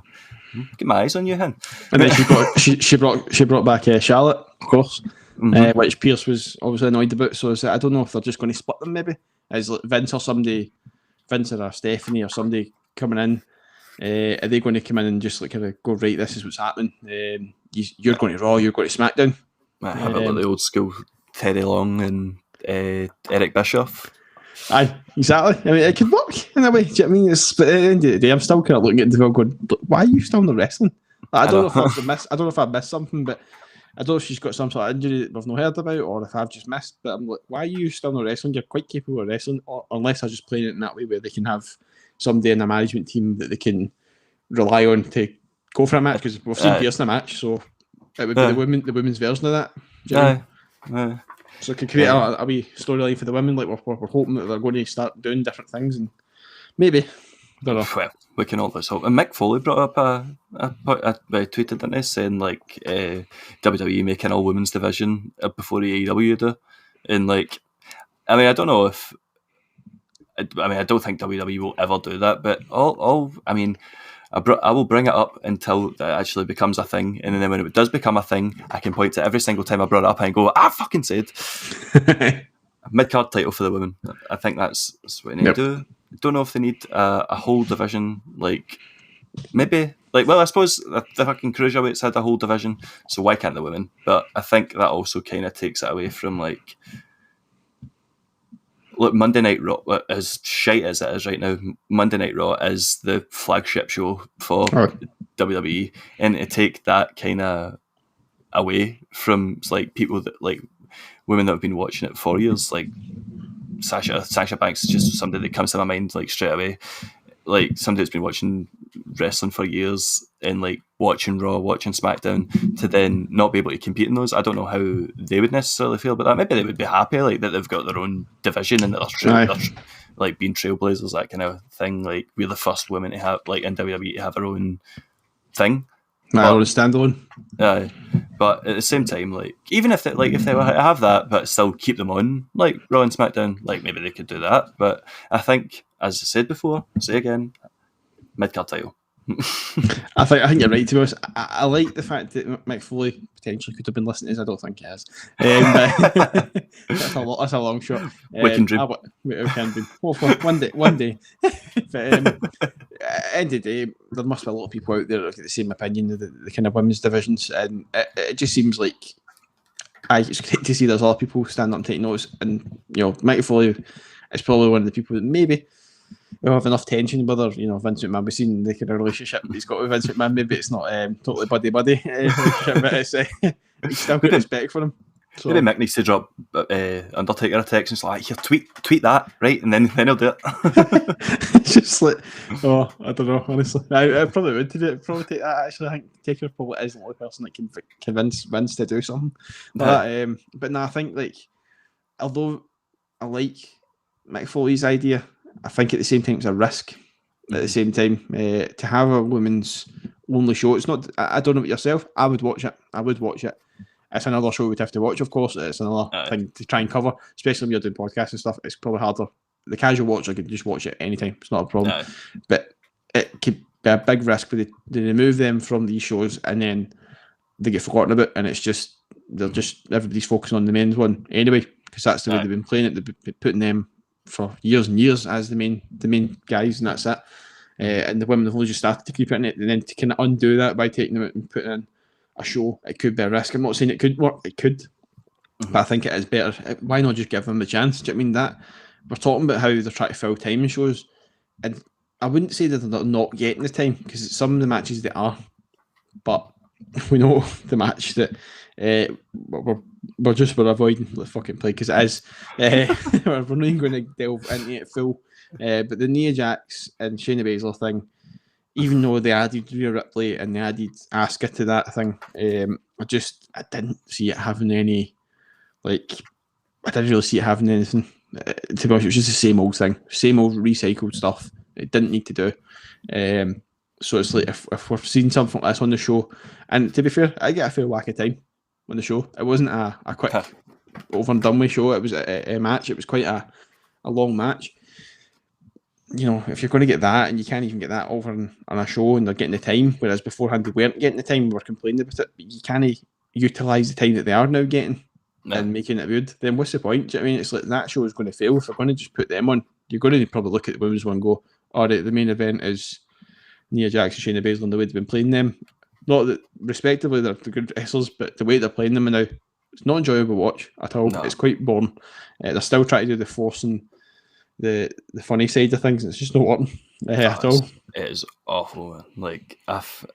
get my eyes on you, hen." And then she brought back Charlotte, of course, which Pierce was obviously annoyed about. So I don't know if they're just going to split them. Maybe as like Vince or Stephanie or somebody coming in. Are they going to come in and just like kind of go, right, this is what's happening? You're going to Raw, you're going to SmackDown. Have it like the old school Teddy Long and Eric Bischoff. Aye, exactly. I mean, it could work in a way. Do you know what I mean? But at the end of the day, I'm still kind of looking at the film going, why are you still not wrestling? Like, I don't know if I don't know if I missed something, but I don't know if she's got some sort of injury that we've not heard about, or if I've just missed. But I'm like, why are you still not wrestling? You're quite capable of wrestling, unless I'm just playing it in that way where they can have somebody in a management team that they can rely on to go for a match, because we've seen Pierce in a match, so it would be the women's version of that. Do you know what I mean? So it could create a wee storyline for the women. Like we're hoping that they're going to start doing different things, and maybe, I don't know. Well, we can always hope. And Mick Foley brought up a tweeted, didn't he, saying like WWE making all women's division before the AEW do, and like, I mean, I don't know if. I mean, I don't think WWE will ever do that, but I will bring it up until it actually becomes a thing, and then when it does become a thing, I can point to every single time I brought it up and go, I fucking said. Mid-card title for the women. I think that's what they need to do. Don't know if they need a whole division, like, maybe, like, well, I suppose the fucking cruiserweights had a whole division, so why can't the women? But I think that also kind of takes it away from, like, look, Monday Night Raw, as shite as it is right now, Monday Night Raw is the flagship show for WWE, and to take that kind of away from, like, people that, like, women that have been watching it for years, like Sasha Banks is just somebody that comes to my mind, like, straight away. Like, somebody that's been watching wrestling for years and, like, watching Raw, watching SmackDown, to then not be able to compete in those. I don't know how they would necessarily feel about that. Maybe they would be happy, like, that they've got their own division and that they're like, being trailblazers, that kind of thing. Like, we're the first women to have, like, in WWE to have their own thing. Own standalone. But at the same time, like, even if they were to have that, but still keep them on, like, Raw and SmackDown, like, maybe they could do that. But I think, as I said before, say again, mid-card title. I think you're right, to be honest. I like the fact that Mick Foley potentially could have been listening to this. I don't think he has. But that's a long shot. We can dream. We can dream. One day. But end of the day, there must be a lot of people out there that have got the same opinion of the kind of women's divisions, and it just seems like it's great to see there's a lot of people standing up and taking notice. And, you know, Mick Foley is probably one of the people that maybe we'll have enough tension with her, you know, Vince McMahon. We've seen the kind of relationship he's got with Vince McMahon. Maybe it's not totally buddy relationship, but it's he's still got respect for him. So. Maybe Mick needs to drop Undertaker a text and it's like, here, tweet that, right? And then he'll do it. It's just like, I don't know, honestly. I probably would do it. Probably take that, actually. I think Taker probably is the only person that can convince Vince to do something. But no, I think, like, although I like Mick Foley's idea, I think at the same time it's a risk. At the same time, to have a women's only show, it's not. I don't know about yourself. I would watch it. It's another show we'd have to watch, of course. It's another thing to try and cover, especially when you're doing podcasts and stuff. It's probably harder. The casual watcher could just watch it anytime. It's not a problem. But it could be a big risk where they remove them from these shows and then they get forgotten about, and it's just everybody's focusing on the men's one anyway, because that's the way they've been playing it. They've been putting them for years and years as the main guys, and that's it. And the women have only just started to keep it in it, and then to kind of undo that by taking them out and putting in a show, it could be a risk. I'm not saying it could work, it could, but I think it is better. Why not just give them a chance? Do you know what I mean? That we're talking about how they're trying to fill time in shows, and I wouldn't say that they're not getting the time, because some of the matches they are, but we know the match that we're avoiding the fucking play, because it is we're not even going to delve into it full. But the Nia Jax and Shayna Baszler thing, even though they added Rhea Ripley and they added Asuka to that thing, I didn't see it having any, like, I didn't really see it having anything. To be honest, it was just the same old thing, same old recycled stuff. It didn't need to do. So it's like, if we're seeing something like this on the show, and to be fair, I get a fair whack of time on the show. It wasn't a quick over and done with show. It was a match. It was quite a long match. You know, if you're going to get that, and you can't even get that over on a show, and they're getting the time, whereas beforehand they weren't getting the time, we were complaining about it, but you can't utilise the time that they are now getting and making it good, then what's the point? Do you know what I mean? It's like that show is going to fail. If we're going to just put them on, you're going to probably look at the women's one and go, all right, the main event is Nia Jax and Shayna Baszler, and the way they've been playing them. Not that, respectively, they're good wrestlers, but the way they're playing them now, it's not enjoyable to watch at all. No. It's quite boring. They're still trying to do the forcing the funny side of things. It's just not working at all. It is awful, man. Like I've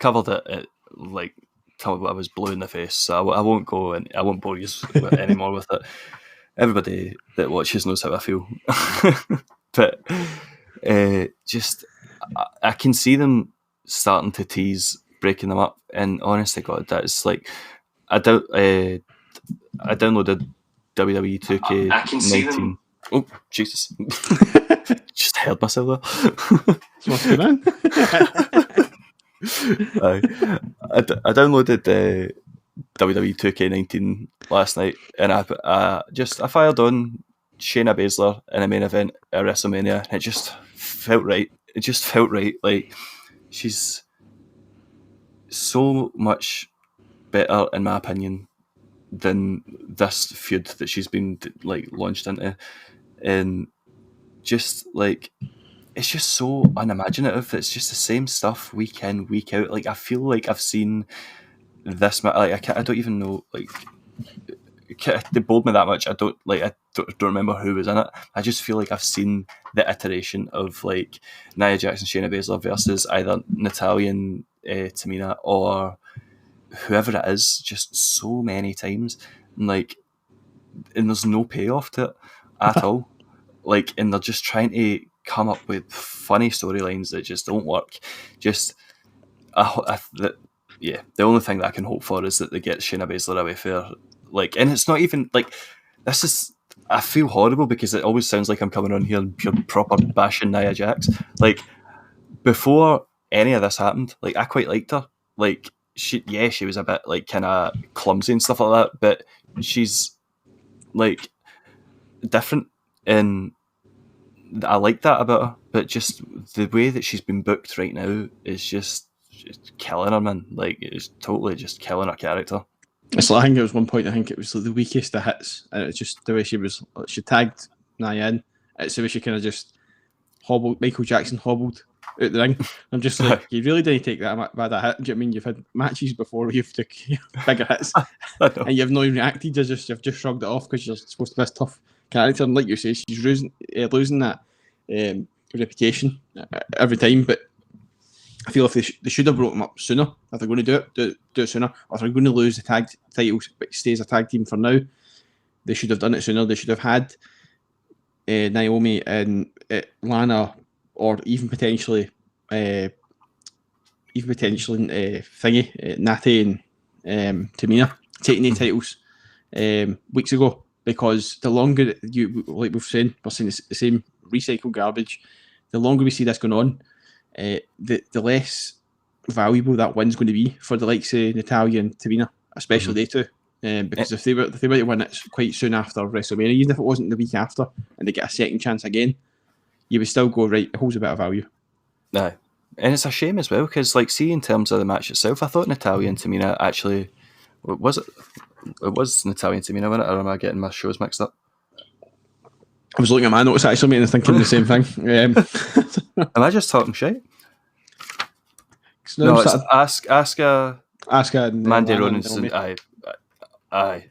covered it like till I was blue in the face, so I won't go and I won't bore you anymore with it. Everybody that watches knows how I feel, but just I can see them starting to tease breaking them up, and honestly, God, that's like I downloaded WWE 2K19. Oh Jesus! Just heard myself there. What's going on? I downloaded WWE 2K19 last night, and I fired on Shayna Baszler in a main event at WrestleMania, and it just felt right. It just felt right. Like, she's so much better, in my opinion, than this feud that she's been like launched into, and just like it's just so unimaginative. It's just the same stuff week in, week out. Like, I feel like I've seen this. Like, I don't even know. Like, they bored me that much. I don't remember who was in it. I just feel like I've seen the iteration of like Nia Jax and Shayna Baszler versus either Natalya and Tamina or whoever it is, just so many times. And there's no payoff to it at all. Like, and they're just trying to come up with funny storylines that just don't work. The only thing that I can hope for is that they get Shayna Baszler away fair. Like, and it's not even like this is. I feel horrible because it always sounds like I'm coming on here and pure proper bashing Nia Jax. Like, before any of this happened, like, I quite liked her. Like, she was a bit like kind of clumsy and stuff like that, but she's like different, and I like that about her. But just the way that she's been booked right now is just killing her, man. Like, it's totally just killing her character. It's like, I think it was one point, I think it was like the weakest of hits, and it's just the way she tagged Nia in. It's the way she kind of just hobbled, Michael Jackson hobbled out the ring. I'm just like, you really didn't take that bad a hit. Do you know what I mean? You've had matches before where you've took bigger hits and you've not even reacted. You've just shrugged it off because you're supposed to be this tough character. And like you say, she's losing that reputation every time. But I feel if they should have brought them up sooner. If they're going to do it sooner. Or if they're going to lose the tag titles but stay as a tag team for now, they should have done it sooner. They should have had Naomi and Lana, or even potentially Natty and Tamina taking the titles weeks ago, because the longer we're saying the same recycled garbage, the longer we see this going on, the less valuable that win's going to be for the likes of Natalya and Tamina, especially they two. Because if they were to win it quite soon after WrestleMania, even if it wasn't the week after, and they get a second chance again, you would still go, right, it holds a bit of value. No. And it's a shame as well, because, like, see, in terms of the match itself, I thought Natalya and Tamina actually... It was Natalya and Tamina, wasn't it? Or am I getting my shows mixed up? I was looking at my notes, actually, and thinking the same thing. Am I just talking shit? No, it's Asuka and Mandy Rose. Aye.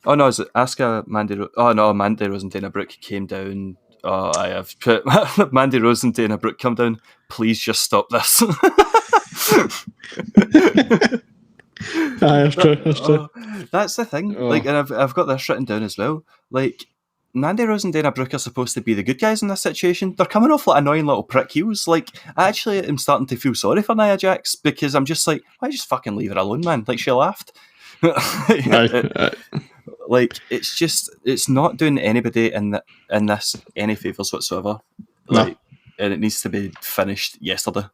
Oh, no, is it Asuka, Mandy Rose? Oh, no, Mandy Rose and Dana Brooke came down... Oh, I have put Mandy Rose and Dana Brooke come down. Please just stop this. That's true. That's the thing. Like, and I've got this written down as well. Like, Mandy Rose and Dana Brooke are supposed to be the good guys in this situation. They're coming off like annoying little prick heels. Like, I actually am starting to feel sorry for Nia Jax, because I'm just like, why just fucking leave her alone, man? Like, she laughed. Like, it's not doing anybody in this any favours whatsoever. Like, and it needs to be finished yesterday.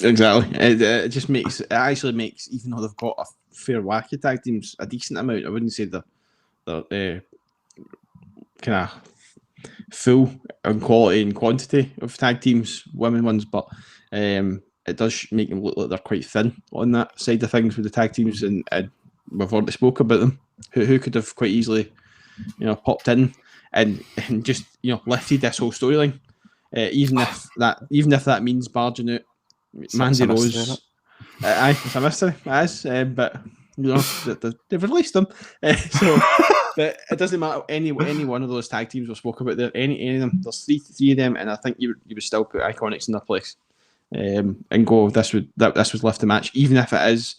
Exactly. It actually makes, even though they've got a fair whack of tag teams, a decent amount. I wouldn't say they're kind of full in quality and quantity of tag teams, women ones, but it does make them look like they're quite thin on that side of things with the tag teams, and we've already spoke about them. Who could have quite easily, popped in and just lifted this whole storyline, even if that means barging out Mandy Rose. It's a mystery, but they've released them, so But it doesn't matter. Any one of those tag teams we spoke about there, any of them, there's three of them, and I think you would still put Iconics in their place, and go. This would lift the match, even if it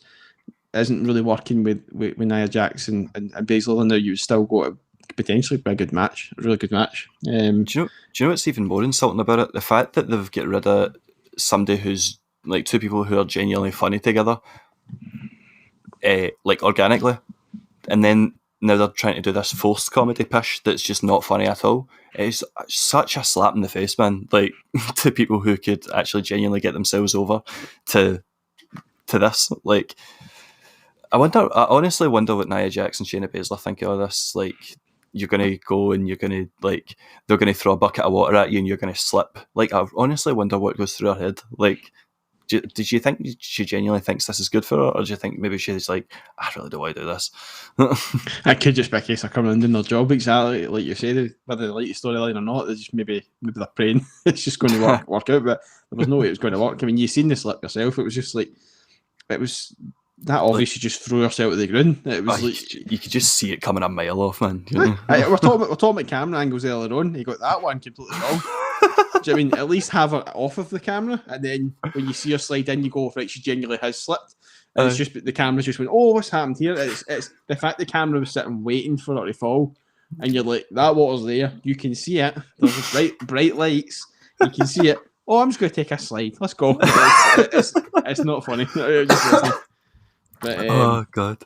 isn't really working with Nia Jax and Baszler in there. You would still go to potentially be a good match, a really good match. Do you know what's even more insulting about it? The fact that they've get rid of somebody who's like two people who are genuinely funny together, like organically, and then now they're trying to do this forced comedy push that's just not funny at all. It's such a slap in the face, man. Like to people who could actually genuinely get themselves over to this. Like, I honestly wonder what Nia Jax and Shayna Baszler think of this. Like, you're gonna go and you're gonna like they're gonna throw a bucket of water at you and you're gonna slip. Like, I honestly wonder what goes through her head. Like, did you think she genuinely thinks this is good for her, or do you think maybe she's like, I really don't want to do this? It could just be a case of coming and doing their job exactly like you said, whether they like the storyline or not. They just maybe they're praying it's just going to work out, but there was no way it was going to work. I mean, you've seen the slip yourself. It was just like that obviously like, just threw herself at the ground. It was like you could just see it coming a mile off, man. You know? We're talking about camera angles earlier on. He got that one completely wrong. Do you know what I mean? At least have her off of the camera, and then when you see her slide in, you go, right, she genuinely has slipped. And it's just the camera's just went, oh, what's happened here? It's the fact the camera was sitting waiting for her to fall, and you're like, that water's there, you can see it. There's bright lights, you can see it. Oh, I'm just going to take a slide. Let's go. It's not funny. But, oh god.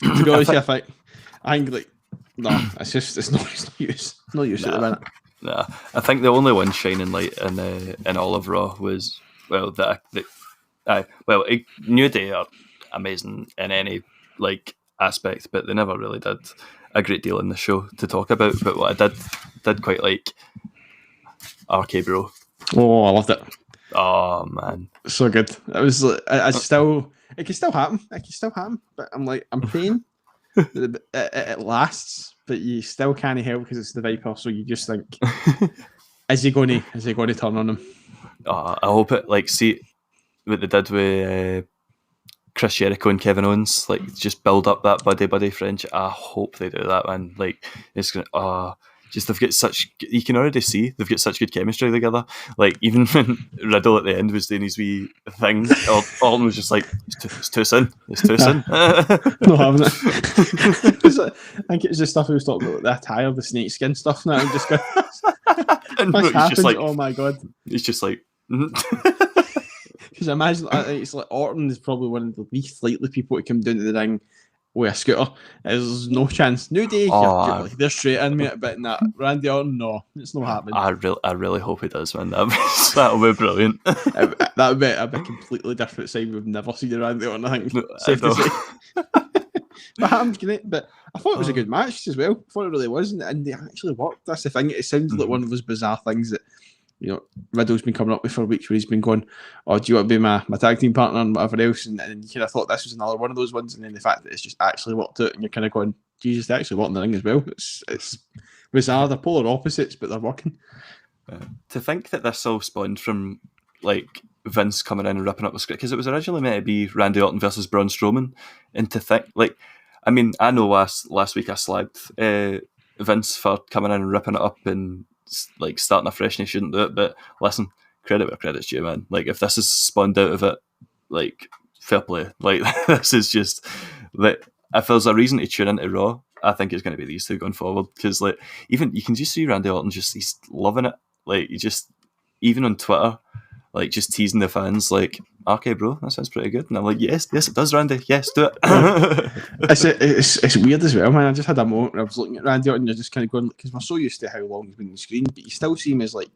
To be honest, I think like no, it's not use. No use at the minute. Nah, I think the only one shining light in all of Raw was New Day are amazing in any like aspect, but they never really did a great deal in the show to talk about. But what I did quite like RK Bro. Oh, I loved it. Oh man, so good. It was. It can still happen. It can still happen. But I'm praying that it lasts. But you still can't help because it's the Viper. So you just think, is he going to turn on him? I hope it. Like, see what they did with Chris Jericho and Kevin Owens. Like, just build up that buddy friendship. I hope they do that, man. Like, it's gonna. Just they've got such. You can already see they've got such good chemistry together. Like, even when Riddle at the end was doing his wee thing, Orton was just like, "It's too soon. It's too soon." No, haven't it? I think it's the stuff he was talking about, the attire, the snakeskin stuff. Now I'm just going. What's happened? Like, oh my god! He's just like. Because imagine it's like Orton is probably one of the least likely people to come down to the ring with a scooter. There's no chance. New Day, they're straight in me, but nah, Randy Orton, no, it's not happening. I really hope he does, man. That'll be brilliant. That would be a completely different side. We've never seen the Randy Orton, I think. Safe to say. But I'm great. But I thought it was a good match as well. I thought it really was, and they actually worked. That's the thing. It sounds like one of those bizarre things that, you know, Riddle's been coming up with for weeks where he's been going, oh, do you want to be my tag team partner and whatever else? And you kind of thought this was another one of those ones. And then the fact that it's just actually worked out and you're kind of going, Jesus, they actually worked in the ring as well. It's bizarre. They're polar opposites, but they're working. To think that this all spawned from, like, Vince coming in and ripping up the script, because it was originally meant to be Randy Orton versus Braun Strowman. And to think, like, I mean, I know last week I slagged Vince for coming in and ripping it up and like starting afresh, and he shouldn't do it. But listen, credit where credit's due, man. Like, if this is spawned out of it, like, fair play. Like, this is just like, if there's a reason to tune into Raw, I think it's going to be these two going forward. Because like, even you can just see Randy Orton he's loving it. Like, you just, even on Twitter, like, just teasing the fans, like, okay, bro, that sounds pretty good. And I'm like, yes, it does, Randy. Yes, do it. It's weird as well, man. I just had a moment where I was looking at Randy Orton and you're just kind of going, because we're so used to how long he's been on the screen, but you still see him as like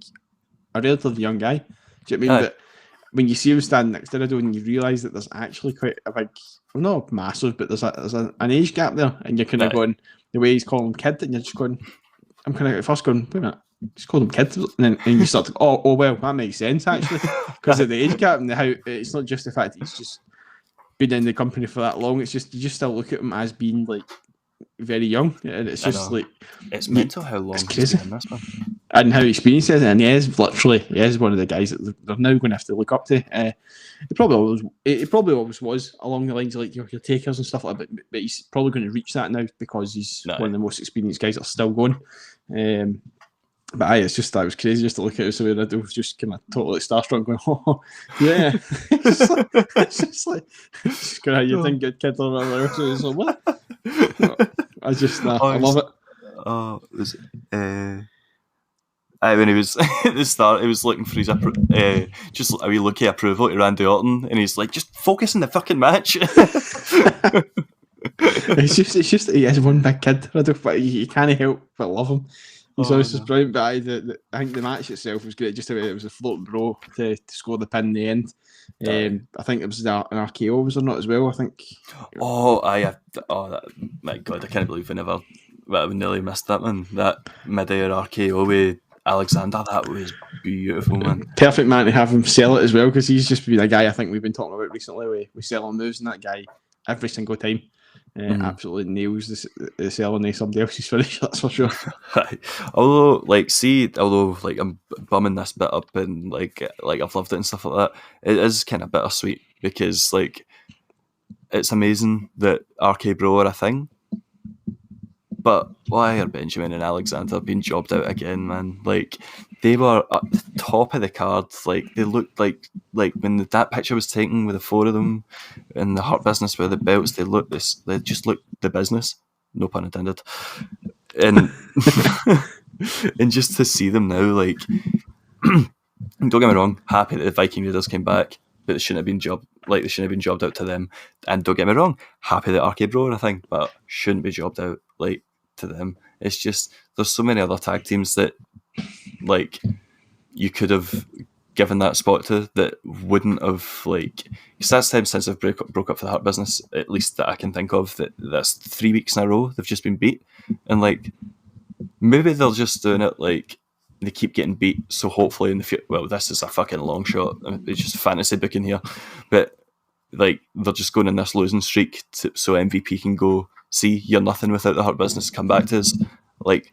a relatively young guy. Do you know what I mean? But when you see him standing next to Riddle and you realise that there's actually quite a big, well, not massive, but there's an age gap there, and you're kind of going, the way he's calling him kid, and you're just going, I'm kind of at first going, wait a minute, just called him kid, and then you start to go, oh well, that makes sense actually, because of the age gap and how it's not just the fact that he's just been in the company for that long. It's just you just still look at him as being like very young, and it's just like it's mental how long it's crazy. He's been in this, man. and how experienced he is, and he is one of the guys that they're now going to have to look up to. It probably always was along the lines of like your takers and stuff like that, but he's probably going to reach that now because he's one of the most experienced guys that are still going. But it's just, that was crazy just to look at it. So I was just kind of totally starstruck, going, "Oh, yeah!" it's just like kind of, you think good kid or whatever. So it's like, what? I love it. Oh, it was. When he was at the start, he was looking for his just a wee look of approval to Randy Orton, and he's like, "Just focus on the fucking match." It's just he is one big kid. But you can't help but love him. He's always just brilliant. But I think the match itself was great. Just the way it was a floating bro to score the pin in the end. I think it was an RKO, was there not as well? I think. My God, I can't believe we nearly missed that one. That mid-air RKO with Alexander, that was beautiful, man. Perfect man to have him sell it as well, because he's just been a guy I think we've been talking about recently with selling moves, and that guy every single time absolutely nails the selling of somebody else's finish, that's for sure. although I'm bumming this bit up and like I've loved it and stuff like that, it is kind of bittersweet because like it's amazing that RK Bro are a thing. But why are Benjamin and Alexander being jobbed out again, man? Like, they were at the top of the card. Like, they looked like when that picture was taken with the four of them in the Hurt Business with the belts, they just looked the business. No pun intended. And and just to see them now, like, don't get me wrong, happy that the Viking Raiders came back, but they shouldn't have been jobbed out to them. And don't get me wrong, happy that RK Bro are a thing, but shouldn't be jobbed out like to them. It's just there's so many other tag teams that like you could have given that spot to that wouldn't have, like, because that's time since they've broke up for the Hurt Business, at least that I can think of, that's 3 weeks in a row they've just been beat, and like maybe they're just doing it like they keep getting beat, so hopefully in the future, well, this is a fucking long shot, it's just fantasy booking here, but like they're just going in this losing streak so MVP can go, see, you're nothing without the Hurt Business, come back to us. Like,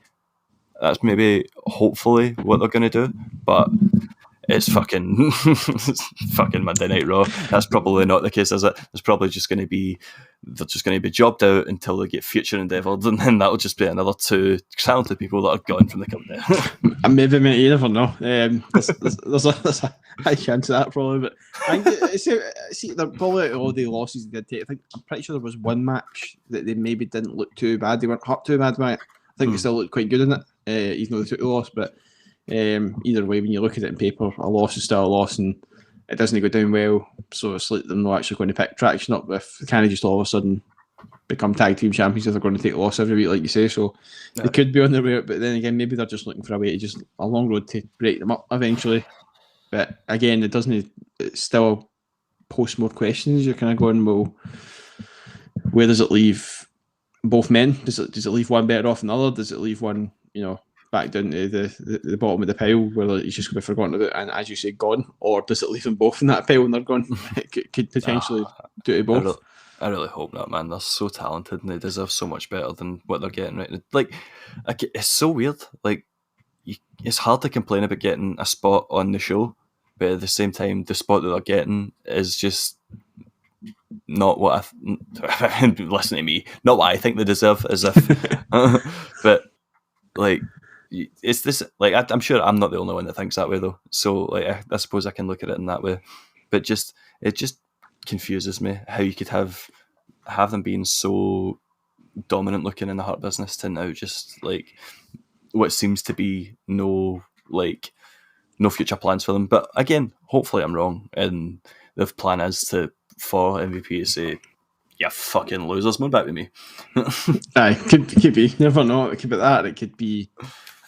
that's maybe hopefully what they're going to do, but it's fucking fucking Monday Night Raw. That's probably not the case, is it? It's probably just going to be, they're just going to be jobbed out until they get future endeavoured, and then that'll just be another 2 talented people that are gone from the company. Maybe, mate, you never know. There's a high chance of that, probably. But I think they're probably all the losses they did take. I'm pretty sure there was one match that they maybe didn't look too bad. They weren't hurt too bad, right? I think they still looked quite good in it, even though they took the loss. But either way, when you look at it in paper, a loss is still a loss, and it doesn't go down well. So it's like they're not actually going to pick traction up if they kind of just all of a sudden become tag team champions if they're going to take a loss every week, like you say. So they could be on their way up, but then again, maybe they're just looking for a way to just a long road to break them up eventually. But again, it still posts more questions. You're kind of going, well, where does it leave both men? Does it leave one better off than the other? Does it leave one, back down to the bottom of the pile where he's just going to be forgotten about and, as you say, gone? Or does it leave them both in that pile and they're gone? It could potentially do it both. I really hope not, man. They're so talented and they deserve so much better than what they're getting right. Like, it's so weird. Like, it's hard to complain about getting a spot on the show, but at the same time, the spot that they're getting is just not what listen to me, not what I think they deserve, as if but like it's this, like I'm sure I'm not the only one that thinks that way though, so like I suppose I can look at it in that way, but it just confuses me how you could have them being so dominant looking in the Hurt Business to now just like what seems to be no future plans for them. But again, hopefully I'm wrong and the plan is for MVP to say, "Yeah, fucking losers, man, back with me." Aye, could be. Never know. It could be that. It could be.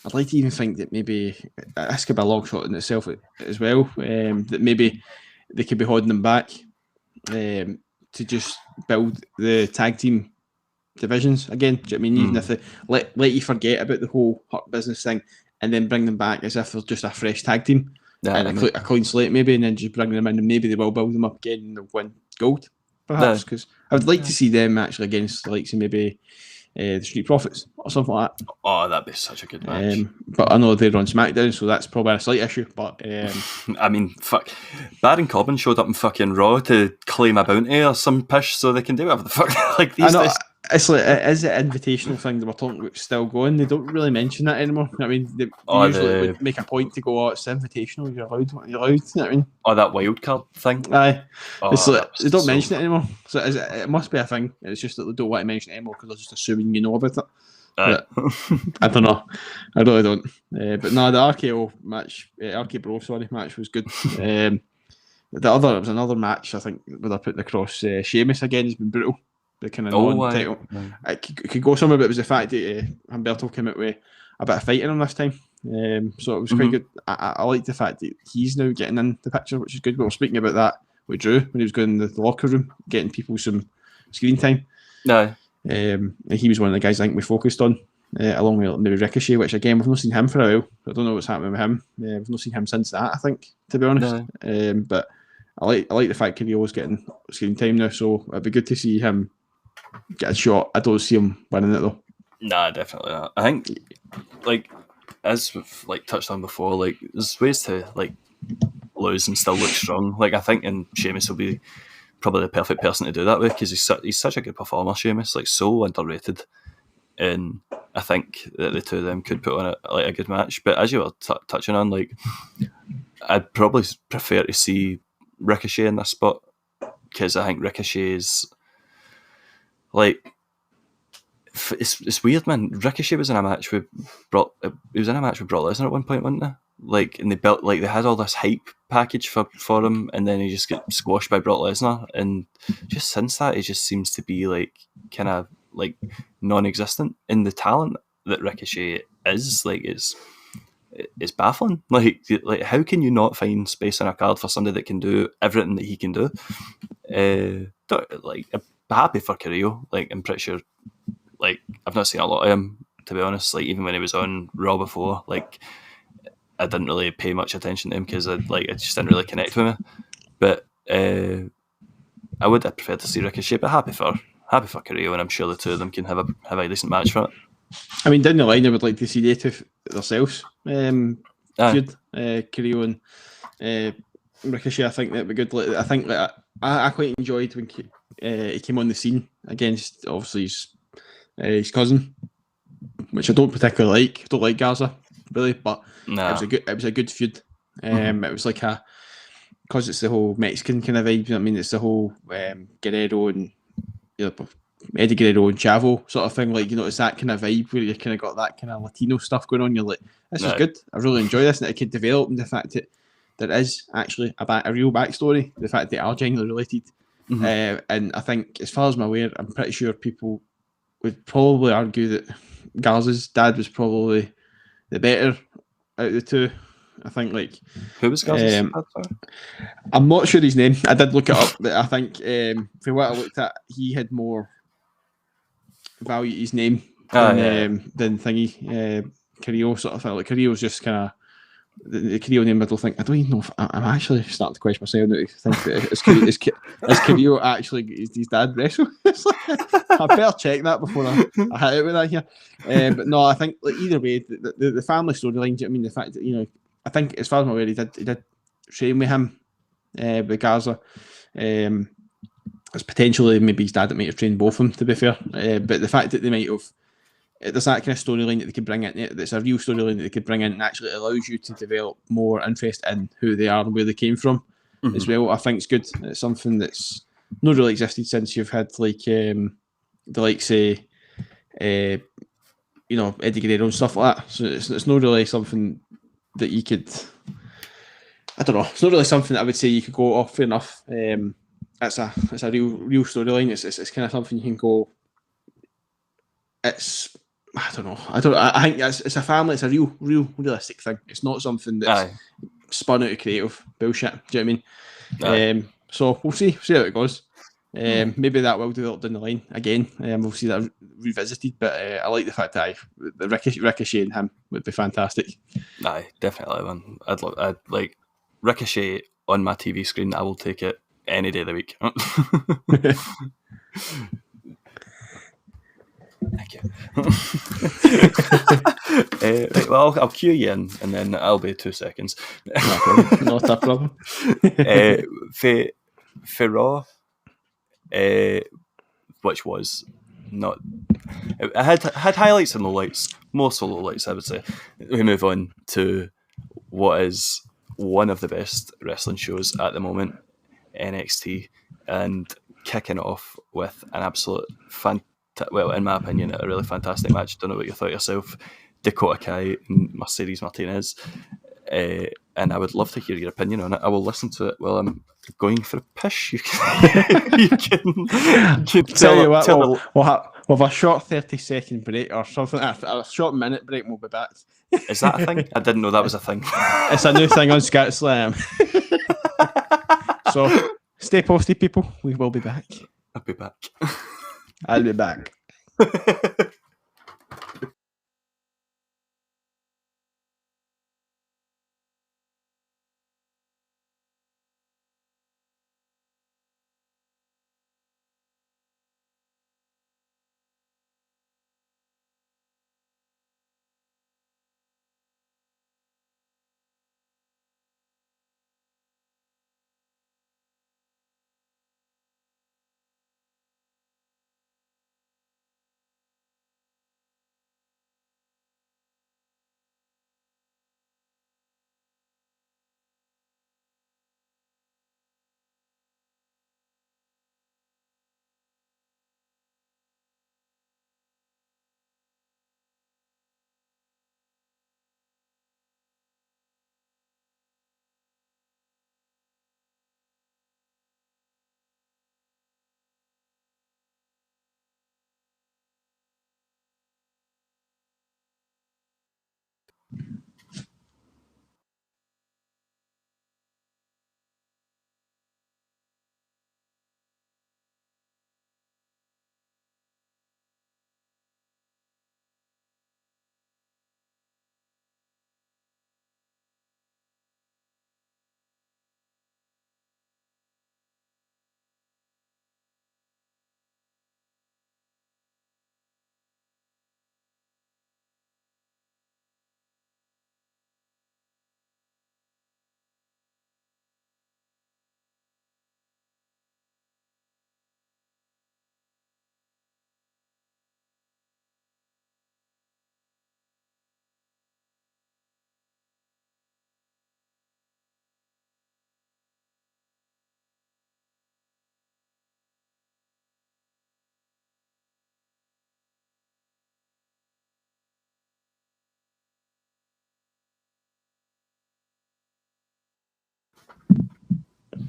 I'd like to even think that maybe this could be a long shot in itself as well. That maybe they could be holding them back to just build the tag team divisions again. Do you know what I mean? Even if they let you forget about the whole Hurt Business thing and then bring them back as if they're just a fresh tag team. And a clean slate maybe, and then just bring them in, and maybe they will build them up again and they'll win gold, perhaps. Because I would like to see them actually against the likes of maybe the Street Profits or something like that. Oh, that'd be such a good match. But I know they're on SmackDown, so that's probably a slight issue. But I mean, fuck. Baron Corbin showed up in fucking Raw to claim a bounty or some pish so they can do whatever the fuck. Like these days. It's like, is the invitational thing that we're talking about still going? They don't really mention that anymore. I mean, they usually would make a point to go, "Oh, it's invitational. You're allowed. You're allowed." You know what I mean? Oh, that wild card thing. Aye, it's like they don't mention it anymore. So it must be a thing. It's just that they don't want to mention it anymore because they're just assuming you know about it. But I don't know. I really don't. But no, the RKO match, RK Bro, match was good. It was another match I think where they're putting across. Sheamus again has been brutal. The kind of non-title. It could go somewhere, but it was the fact that Humberto came out with a bit of fighting him this time. So it was quite good. I like the fact that he's now getting in the picture, which is good. We were speaking about that with Drew when he was going in the locker room, getting people some screen time. No. And he was one of the guys I think we focused on, along with maybe Ricochet, which again, we've not seen him for a while. I don't know what's happening with him. We've not seen him since that, I think, to be honest. No. But I like the fact Carrillo's getting screen time now, so it'd be good to see him get a shot. I don't see him winning it though. Nah, definitely not. I think, like, as we've touched on before, like there's ways to lose and still look strong. Like I think, and Sheamus will be probably the perfect person to do that with because he's such a good performer. Sheamus, so underrated, and I think that the two of them could put on a good match. But as you were touching on, I'd probably prefer to see Ricochet in this spot because I think Ricochet is it's weird, man. Ricochet was in a match with Brock Lesnar at one point, wasn't they? And they built they had all this hype package for him, and then he just got squashed by Brock Lesnar, and just since that, he just seems to be kind of non-existent. And the talent that Ricochet is it's baffling. How can you not find space on a card for somebody that can do everything that he can do? I'm happy for Carrillo. I'm pretty sure. I've not seen a lot of him, to be honest. Even when he was on Raw before, I didn't really pay much attention to him because I just didn't really connect with him. But I would have preferred to see Ricochet, but happy for Carrillo, and I'm sure the two of them can have a decent match for it. I mean, down the line, I would like to see they two themselves feud, Carrillo and Ricochet. I think that'd be good. I think I quite enjoyed when he came on the scene against obviously his cousin, which I don't particularly like. I don't like Garza really, but it was a good feud. It was because it's the whole Mexican kind of vibe. You know what I mean? It's the whole Guerrero and Eddie Guerrero and Chavo sort of thing. It's that kind of vibe where you kind of got that kind of Latino stuff going on. You're like, this is good. I really enjoy this, and it could develop. And the fact that there is actually a real backstory. The fact that they are genuinely related, and I think, as far as I'm aware, I'm pretty sure people would probably argue that Garza's dad was probably the better out of the two. I think who was Garza's dad? I'm not sure his name. I did look it up, but I think for what I looked at, he had more value to his name than thingy. Carrillo sort of felt Carrillo's just kind of the Carrillo name. I don't even know if I'm actually starting to question myself now. To think is Carrillo actually his dad wrestle? I better check that before I hit it with that here. But no, I think either way, the family storyline. I mean, the fact that I think as far as I'm aware, he did train with him with Garza. It's potentially maybe his dad that might have trained both of them. To be fair, but the fact that they might have. There's that kind of storyline that they could bring in. That's a real storyline that they could bring in, and actually allows you to develop more interest in who they are and where they came from as well. I think it's good. It's something that's not really existed since you've had the likes of Eddie Guerrero and stuff like that. So it's not really something that you could. I don't know. It's not really something that I would say you could go off. Fair enough. It's a real storyline. It's kind of something you can go. It's. I don't know. I think it's a family. It's a real realistic thing. It's not something that's spun out of creative bullshit. Do you know what I mean? So we'll see how it goes. Maybe that will develop down the line again. We'll see that revisited. But I like the fact that the Ricochet and him would be fantastic. Aye, definitely, man. I'd like Ricochet on my TV screen. I will take it any day of the week. Thank you. Right, well, I'll cue you in, and then I'll be 2 seconds. Not a problem. For Raw, which was not. It had highlights and lowlights, mostly lowlights, I would say. We move on to what is one of the best wrestling shows at the moment, NXT, and kicking it off with an absolute well, in my opinion, a really fantastic match. Don't know what you thought yourself. Dakota Kai and Mercedes Martinez. And I would love to hear your opinion on it. I will listen to it while I'm going for a piss. You can tell you what, we'll have a short 30-second break or something, a short minute break, and we'll be back. Is that a thing? I didn't know that was a thing. It's a new thing on Scotslam. So stay posted, people. We will be back. I'll be back. I'll be back.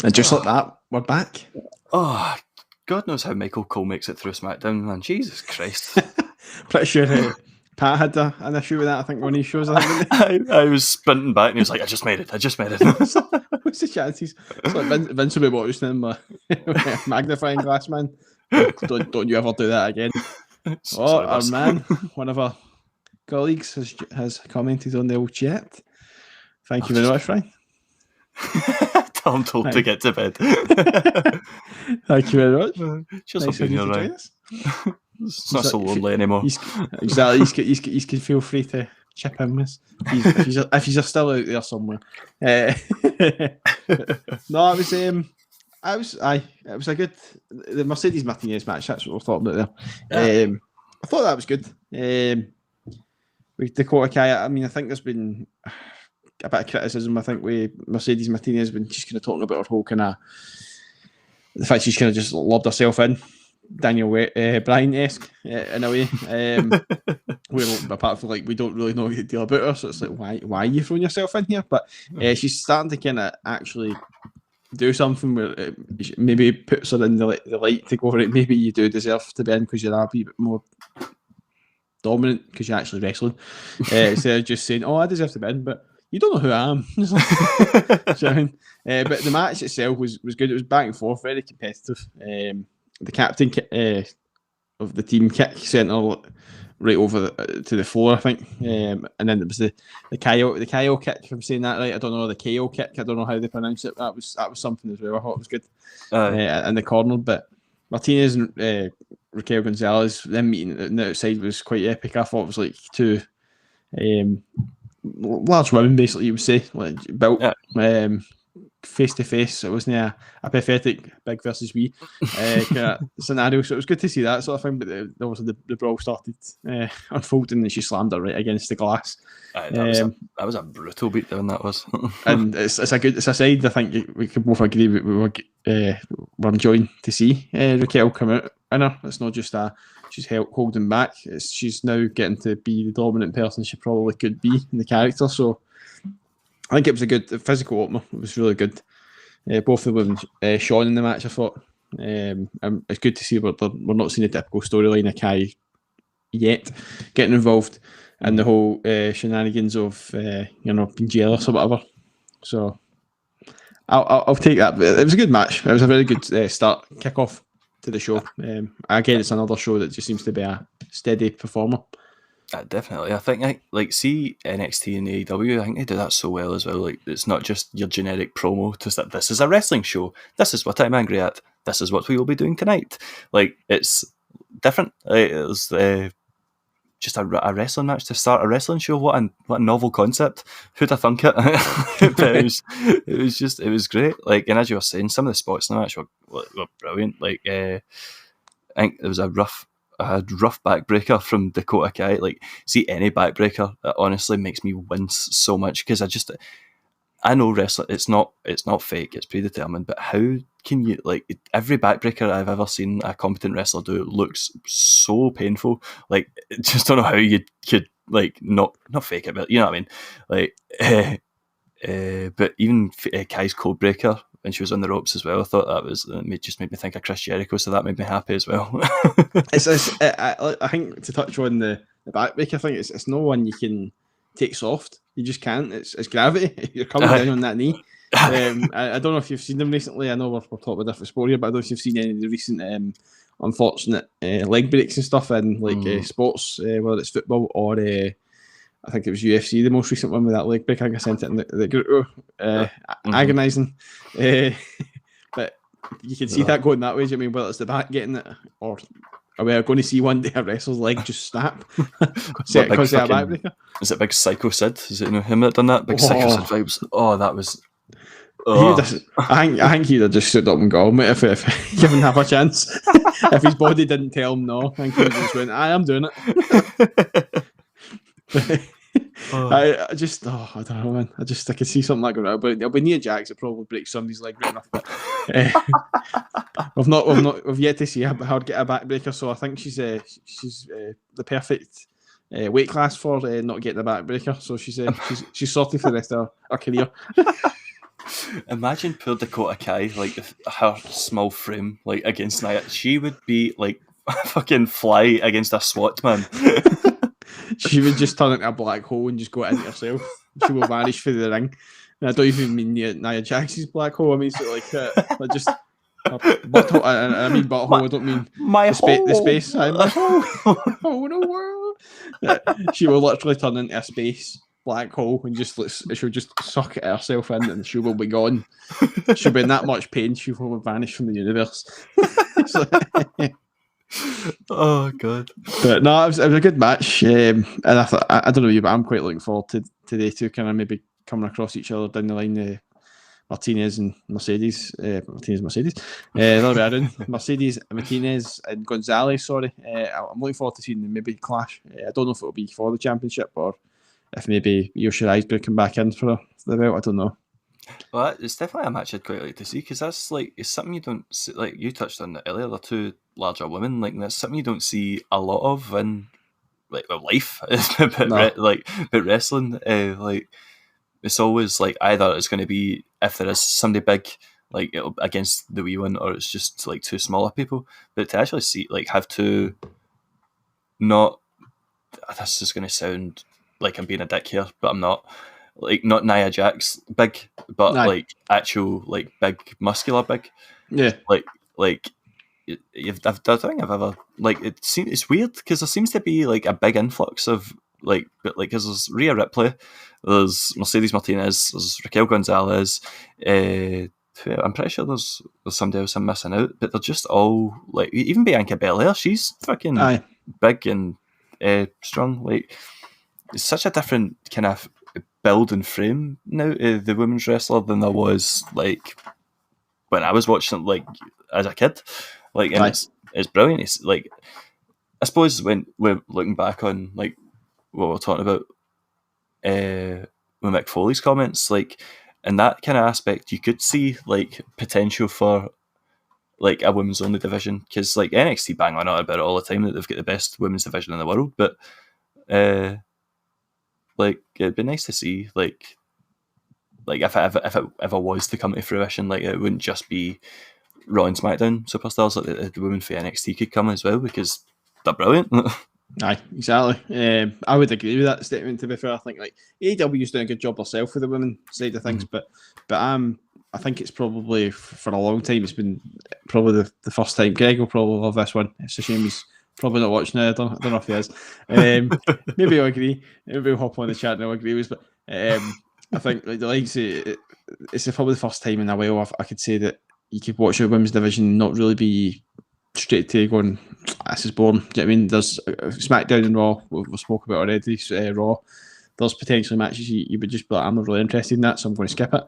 And just like that, we're back. Oh, God knows how Michael Cole makes it through SmackDown, man. Jesus Christ. Pretty sure Pat had an issue with that, I think, one of his shows. I was sprinting back and he was like, I just made it. What's the chances? It's like Vince will be watching him magnifying glass, man. Don't you ever do that again. Sorry, our man, one of our colleagues, has commented on the old chat. Thank you very much, Frank. I'm told to get to bed. Thank you very much. Just nice being here, right? It's not so lonely anymore. Exactly. He's can feel free to chip in with us if he's still out there somewhere. No, it was a good the Mercedes Martinez match. That's what we're talking about there. I thought that was good. With Dakota Kai, I mean, I think there's been a bit of criticism. I think with Mercedes Martinez, when she's kind of talking about her whole kind of the fact she's kind of just lobbed herself in, Daniel Bryan-esque in a way. Where apart from like we don't really know a good deal about her, so it's like why are you throwing yourself in here? But she's starting to kind of actually do something where it maybe puts her in the light to go for it. Maybe you do deserve to be in because you're a wee bit more dominant because you're actually wrestling. Instead of just saying, "Oh, I deserve to be in," but you don't know who I am. But the match itself was good. It was back and forth, very competitive. The captain of the team kick sent her right over to the floor, I think. And then there was the KO kick, if I'm saying that right. I don't know, the KO kick. I don't know how they pronounce it. That was something as well. I thought it was good. In the corner. But Martinez Raquel Gonzalez. Them meeting on the outside was quite epic. I thought it was like two large women, basically, you would say, like built face to face. It wasn't a pathetic big versus wee kind of scenario. So it was good to see that sort of thing. But obviously the brawl started unfolding, and she slammed her right against the glass. That was a brutal beatdown. That was, and it's a side I think we could both agree we're enjoying to see Raquel come out in her. It's not just she's holding back. She's now getting to be the dominant person she probably could be in the character. So I think it was a good physical opener. It was really good. Both the women shone in the match, I thought. It's good to see we're not seeing a typical storyline of Kai yet getting involved in the whole shenanigans of being jealous or whatever. So I'll take that. It was a good match. It was a very good kick-off to the show. Again, it's another show that just seems to be a steady performer. Definitely. I think see NXT and AEW, I think they do that so well as well. Like, it's not just your generic promo to that this is a wrestling show. This is what I'm angry at. This is what we will be doing tonight. Like, it's different. It was just a wrestling match to start a wrestling show. What a novel concept. Who'd have thunk it? But it was great. Like, and as you were saying, some of the spots in the match were brilliant. Like, I think there was a rough backbreaker from Dakota Kai. Like, see any backbreaker, it honestly makes me wince so much, because I know wrestling, it's not fake, it's predetermined, but how can you, like, every backbreaker I've ever seen a competent wrestler do looks so painful. Like, just don't know how you could, like, not fake it, but you know what I mean? Like, but even Kai's codebreaker when she was on the ropes as well, I thought that was just made me think of Chris Jericho, so that made me happy as well. I think to touch on the backbreaker thing, it's no one you can take soft. You just can't. It's gravity. You're coming down on that knee. I don't know if you've seen them recently. I know we're talking about different sport here, but I don't know if you've seen any of the recent unfortunate leg breaks and stuff in sports, whether it's football or I think it was UFC, the most recent one with that leg break. I think I sent it in the group. Agonising. But you can see that going that way. Do you mean whether it's the back getting it, or are we going to see one day a wrestler's leg just snap because of a backbreaker? Is it Big Psycho Sid? Is it him that done that? Big Psycho Sid vibes. Oh, that was... I think he'd have just stood up and gone, mate, if given half a chance. If his body didn't tell him no, I think he just went, I am doing it. I don't know, man. I could see something like that, but it'll be Nia Jax. It probably breaks somebody's leg right enough. But we've yet to see her get a backbreaker. So I think she's the perfect weight class for not getting a backbreaker. So she's sorted for the rest of her career. Imagine poor Dakota Kai, like her small frame, like against Nia. She would be like a fucking fly against a SWAT man. She would just turn into a black hole and just go in herself. She will vanish through the ring. And I don't even mean Nia Jax's black hole. I mean sort of like just butthole. I mean butthole. I don't mean the space. My hole. Oh no world. She will literally turn into a space black hole and she'll just suck it herself in, and she will be gone. She'll be in that much pain. She will vanish from the universe. Oh god! But no, it was a good match, and I thought, I don't know you, but I'm quite looking forward to today too. Kind of maybe coming across each other down the line. Martinez and Mercedes. Mercedes, Martinez and Gonzalez. Sorry, I'm looking forward to seeing them maybe clash. I don't know if it'll be for the championship or if maybe Io Shirai's going to come back in for the belt. I don't know. Well, it's definitely a match I'd quite like to see, because that's like, it's something you don't see, like you touched on it earlier. They're two larger women, like that's something you don't see a lot of in like life, but wrestling, like it's always like either it's going to be, if there is somebody big, like against the wee one, or it's just like two smaller people. But to actually see, like, have two, not, this is going to sound like I'm being a dick here, but I'm not. Like, not Nia Jax big, but like actual like big muscular big. Yeah. I don't think I've ever, like, it's weird because there seems to be like a big influx of like, but like, because there's Rhea Ripley, there's Mercedes Martinez, there's Raquel Gonzalez, I'm pretty sure there's somebody else I'm missing out, but they're just all like, even Bianca Belair, she's fucking big and strong. Like, it's such a different kind of build and frame now, the women's wrestler, than there was like when I was watching it, like as a kid. Like, and it's brilliant. It's like, I suppose when we're looking back on like what we're talking about with Mick Foley's comments, like in that kind of aspect, you could see like potential for like a women's only division, because like NXT bang on about it all the time that they've got the best women's division in the world, but like it'd be nice to see like if it ever was to come to fruition, like it wouldn't just be Raw and SmackDown superstars, like the women for NXT could come as well, because they're brilliant. Aye, exactly. I would agree with that statement, to be fair. I think like AEW's doing a good job herself with the women side of things, but I think it's probably for a long time, it's been probably the first time. Greg will probably love this one. It's a shame he's probably not watching it. I don't know if he is. Maybe I'll agree. Maybe we'll hop on the chat and I'll agree with us. But I think like the likes, it's probably the first time in a while I could say that you could watch a women's division and not really be straight to going, this is boring. Do you know what I mean? There's SmackDown and Raw, we've spoken about already. Raw, there's potentially matches you would just be like, I'm not really interested in that, so I'm going to skip it.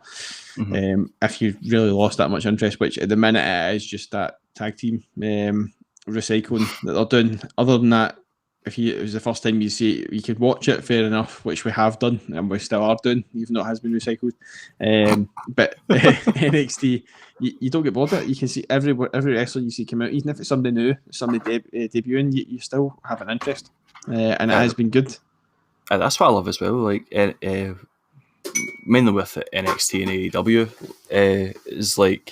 Mm-hmm. If you really lost that much interest, which at the minute it is just that tag team recycling that they're doing. Other than that, if it was the first time you see it, you could watch it, fair enough, which we have done and we still are doing, even though it has been recycled. But NXT, you don't get bored of it. You can see every wrestler you see come out, even if it's somebody new, somebody debuting, you still have an interest, and it has been good. That's what I love as well. Like mainly with NXT and AEW, is like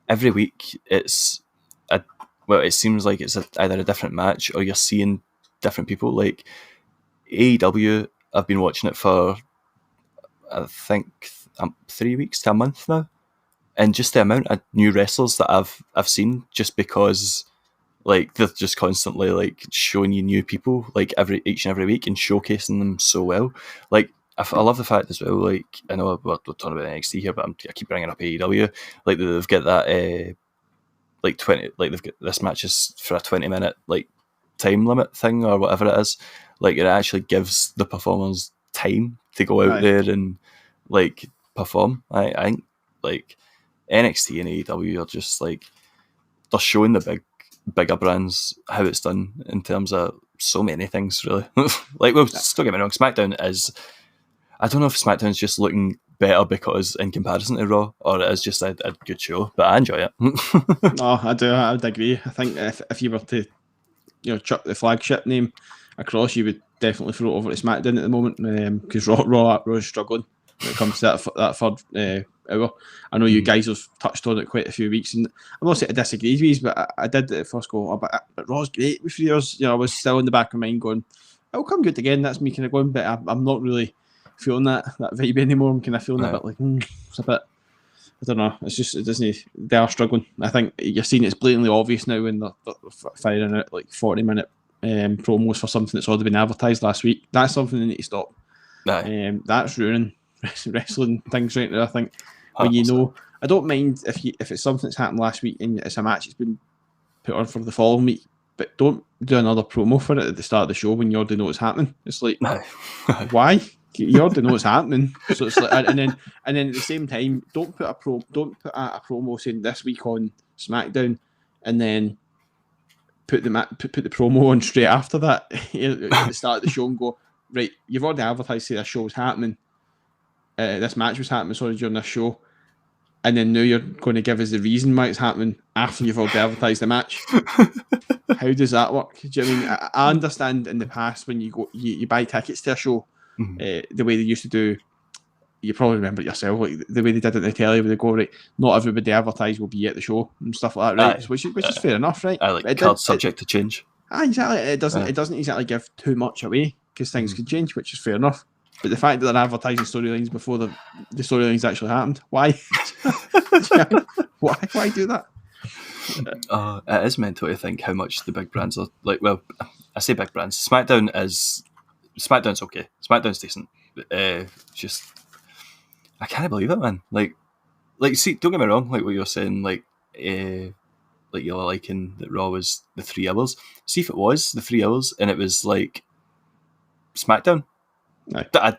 every week it seems like it's either a different match or you're seeing different people. Like AEW, I've been watching it for I think 3 weeks to a month now, and just the amount of new wrestlers that I've seen, just because like they're just constantly like showing you new people like each and every week and showcasing them so well. Like I love the fact as well, like I know we're talking about NXT here, but I keep bringing up AEW. Like they've got that like 20, like they've got this match is for a 20-minute like time limit thing or whatever it is. Like it actually gives the performers time to go out there and like perform. I think like NXT and AEW are just like, they're showing the bigger brands how it's done in terms of so many things, really. Like, well, don't get me wrong, SmackDown is, I don't know if SmackDown's just looking better because in comparison to Raw, or it is just a good show, but I enjoy it. No, I do. I would agree. I think if you were to, chuck the flagship name across, you would definitely throw it over to SmackDown at the moment, because Raw is struggling when it comes to that third hour. I know you guys have touched on it quite a few weeks, and I'm not saying I disagree with you, but I did at first go, but Raw's great with years. I was still in the back of my mind going, it'll come good again. That's me kind of going, but I'm not really feeling that vibe anymore. I'm kind of feeling a bit like, it's a bit, I don't know. It's just, it doesn't, they are struggling. I think you're seeing it's blatantly obvious now when they're firing out like 40-minute promos for something that's already been advertised last week. That's something they need to stop. That's ruining wrestling things right there, I think. When 100%. I don't mind if it's something that's happened last week and it's a match that's been put on for the following week, but don't do another promo for it at the start of the show when you already know what's happening. It's like, why? You already know what's happening. So it's like, and then at the same time, don't put a promo saying this week on SmackDown, and then put the promo on straight after that at the start of the show and go, right, you've already advertised say this show was happening, this match was happening, during this show, and then now you're going to give us the reason why it's happening after you've already advertised the match. How does that work? Do you know what I mean? I understand in the past when you buy tickets to a show, the way they used to do, you probably remember it yourself, like the way they did it in the telly, where they go, right, not everybody advertised will be at the show and stuff like that, right? Which is fair enough, right? Cards subject to change. Exactly. It doesn't exactly give too much away because things can change, which is fair enough. But the fact that they're advertising storylines before the storylines actually happened, why? Why do that? It is mental to think how much the big brands are like. Well, I say big brands. SmackDown's okay. SmackDown's decent. Just I can't believe it, man. Like like, see, don't get me wrong, like what you're saying, like you're liking that Raw was the 3 hours. See if it was the 3 hours and it was like SmackDown. No. I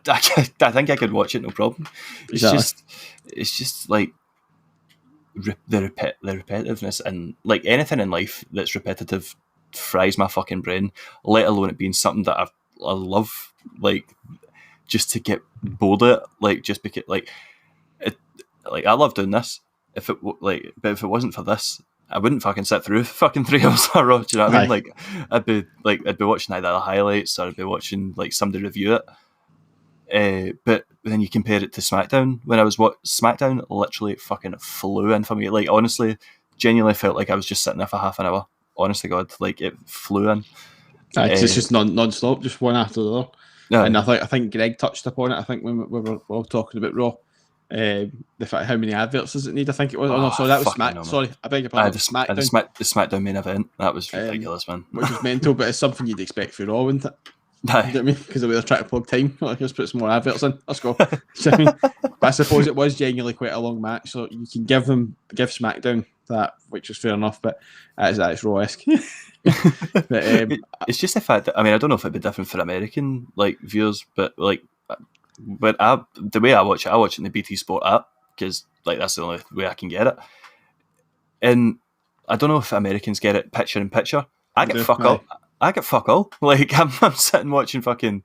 think I could watch it, no problem. It's just like the repetitiveness, and like anything in life that's repetitive fries my fucking brain. Let alone it being something that I love, like just to get bored of it, like just because like I love doing this. But if it wasn't for this, I wouldn't fucking sit through fucking 3 hours of Raw. Do you know what I mean? Like I'd be watching either the highlights or I'd be watching like somebody review it. But then you compare it to SmackDown. When I was SmackDown, literally fucking flew in for me. Like honestly, genuinely felt like I was just sitting there for half an hour. Honest to God, like it flew in. It's just non-stop, just one after the other. No. And I think Greg touched upon it. I think when we were all talking about Raw, the fact how many adverts does it need? I think it was. Oh no, sorry, that was SmackDown. Sorry, I beg your pardon. The SmackDown main event, that was ridiculous, man. Which was mental, but it's something you'd expect for Raw, wouldn't it? You know what I mean? Because the way they're trying to plug time, like, let's put some more adverts in. Let's go. You know what I mean? But I suppose it was genuinely quite a long match, so you can give SmackDown that, which is fair enough. But that's Raw-esque. But it's just the fact that I don't know if it'd be different for American like viewers, but like, the way I watch it in the BT Sport app because like that's the only way I can get it. And I don't know if Americans get it picture in picture. I get fuck all. Like I'm sitting watching fucking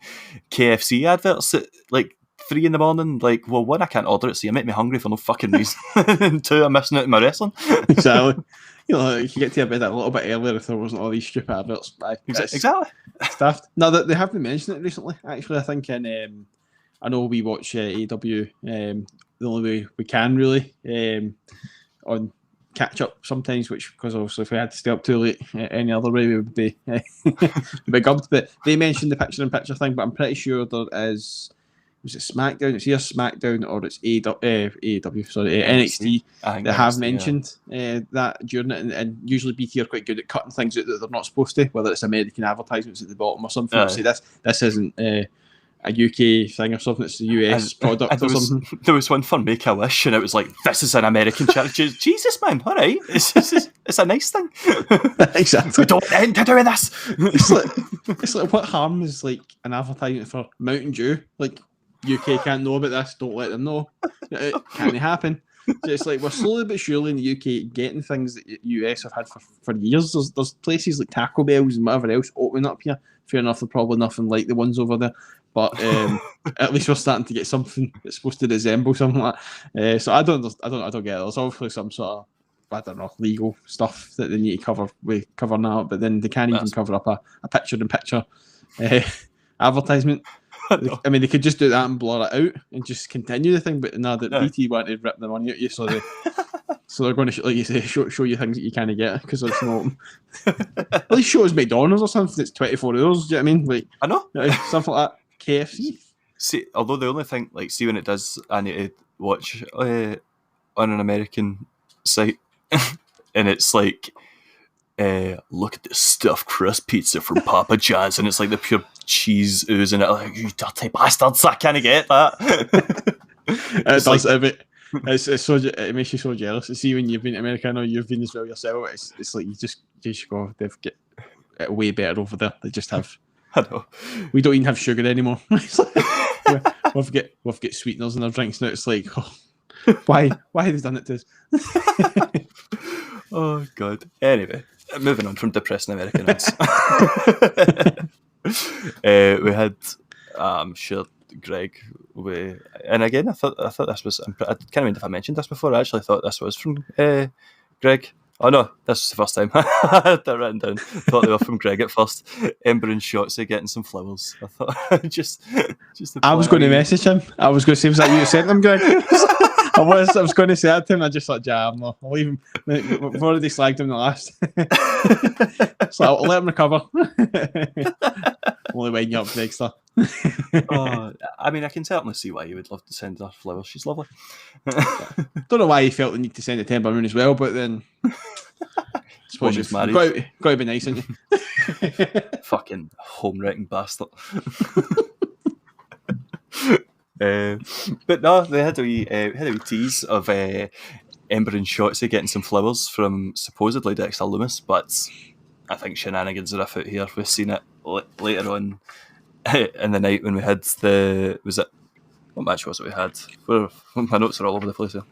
KFC adverts at like 3 a.m. Like, well, one, I can't order it, so you make me hungry for no fucking reason. And 2, I'm missing out on my wrestling. Exactly. You know, you could get to your bed a little bit earlier if there wasn't all these stupid adverts. Exactly. Stuffed. No, they have been mentioning it recently. Actually, I think I know we watch AEW the only way we can really on catch up sometimes, which because obviously if we had to stay up too late any other way we would be gubbed. But they mentioned the picture-in-picture thing, but I'm pretty sure there is. Was it SmackDown? It's either SmackDown or it's AEW. Sorry, NXT. They have mentioned that during it, and usually BT are quite good at cutting things out that they're not supposed to, whether it's American advertisements at the bottom or something. Say this isn't a UK thing or something. It's the US product or something. There was one for Make a Wish, and it was like, "This is an American church." Jesus, man, all right, it's a nice thing. Exactly. We don't end to doing this. It's like what harm is like an advertisement for Mountain Dew? Like, UK can't know about this, don't let them know. It can't happen. So it's like we're slowly but surely in the UK getting things that the US have had for years. There's places like Taco Bell's and whatever else opening up here. Fair enough, they're probably nothing like the ones over there. But at least we're starting to get something that's supposed to resemble something like that. So I don't get it. There's obviously some sort of legal stuff that they need to cover. We cover now, but then they can't even cover up a picture-in-picture advertisement. I mean, they could just do that and blur it out and just continue the thing, but now that BT want to rip the money at you, so they're going to, like you say, show you things that you can't get because it's not. At least show us McDonald's or something that's 24 hours. Do you know what I mean? Like, I know something like that. KFC. See, although the only thing, like, see when it does, I need to watch on an American site, and it's like. Look at this stuffed crust pizza from Papa John's, and it's like the pure cheese oozing it. Like, you dirty bastards! I can't get that. It does. It makes you so jealous. See, when you've been to America, I know you've been as well yourself. It's like you just go. They've get it way better over there. They just have. I know. We don't even have sugar anymore. we've got sweeteners in our drinks now. It's like, why have they done it to us? Oh God. Anyway. Moving on from depressing American ads. We had, I'm sure, Greg. And again, I thought this was. I can't remember if I mentioned this before. I actually thought this was from Greg. Oh no, this was the first time I had that written down. Thought they were from Greg at first. Ember and Shotzi getting some flowers. I thought just. I was going to message him. I was going to say, was that you who sent them, Greg? I was going to say that to him. I just thought, no, I'll leave him. We've already slagged him the last. So I'll let him recover. Only when you're up next time. I mean, I can certainly see why you would love to send her flowers. She's lovely. Don't know why he felt the need to send a Temper Moon as well, but then I suppose you've married. Got to be nice, isn't you? Fucking home wrecking bastard. But no, they had a wee tease of Ember and Shotzi getting some flowers from supposedly Dexter Lumis, but I think shenanigans are afoot here. We've seen it later on in the night when we had what match was it we had? My notes are all over the place here.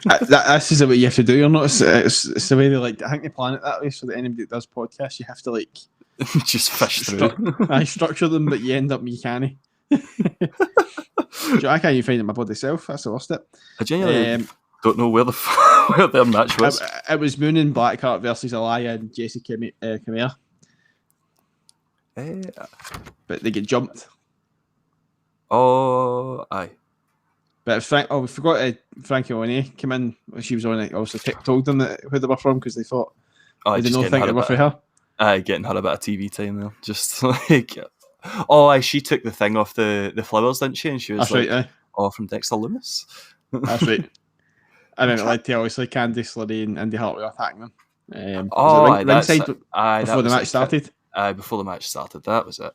This is what you have to do. You're not. It's the way I think they plan it that way, so that anybody that does podcasts, you have to just fish through. I structure them, but you end up you can't. I can't even find it my bloody self. That's the worst. I genuinely don't know where where their match was. It was Moon and Blackheart versus Aliyah and Jessie Kamea. But they get jumped. Oh, aye. But we forgot Frankie Monet came in. She was on it. Obviously, told them who they were from because they thought they didn't think they were for her. Aye, getting her a bit of TV time there. Just aye, she took the thing off the flowers, didn't she? And she was That's right, aye. Oh, from Dexter Lumis. That's right. And then it led to obviously Candice LeRae and Andy Hartwell attacking them. Ringside before the match started. Aye, before the match started, that was it.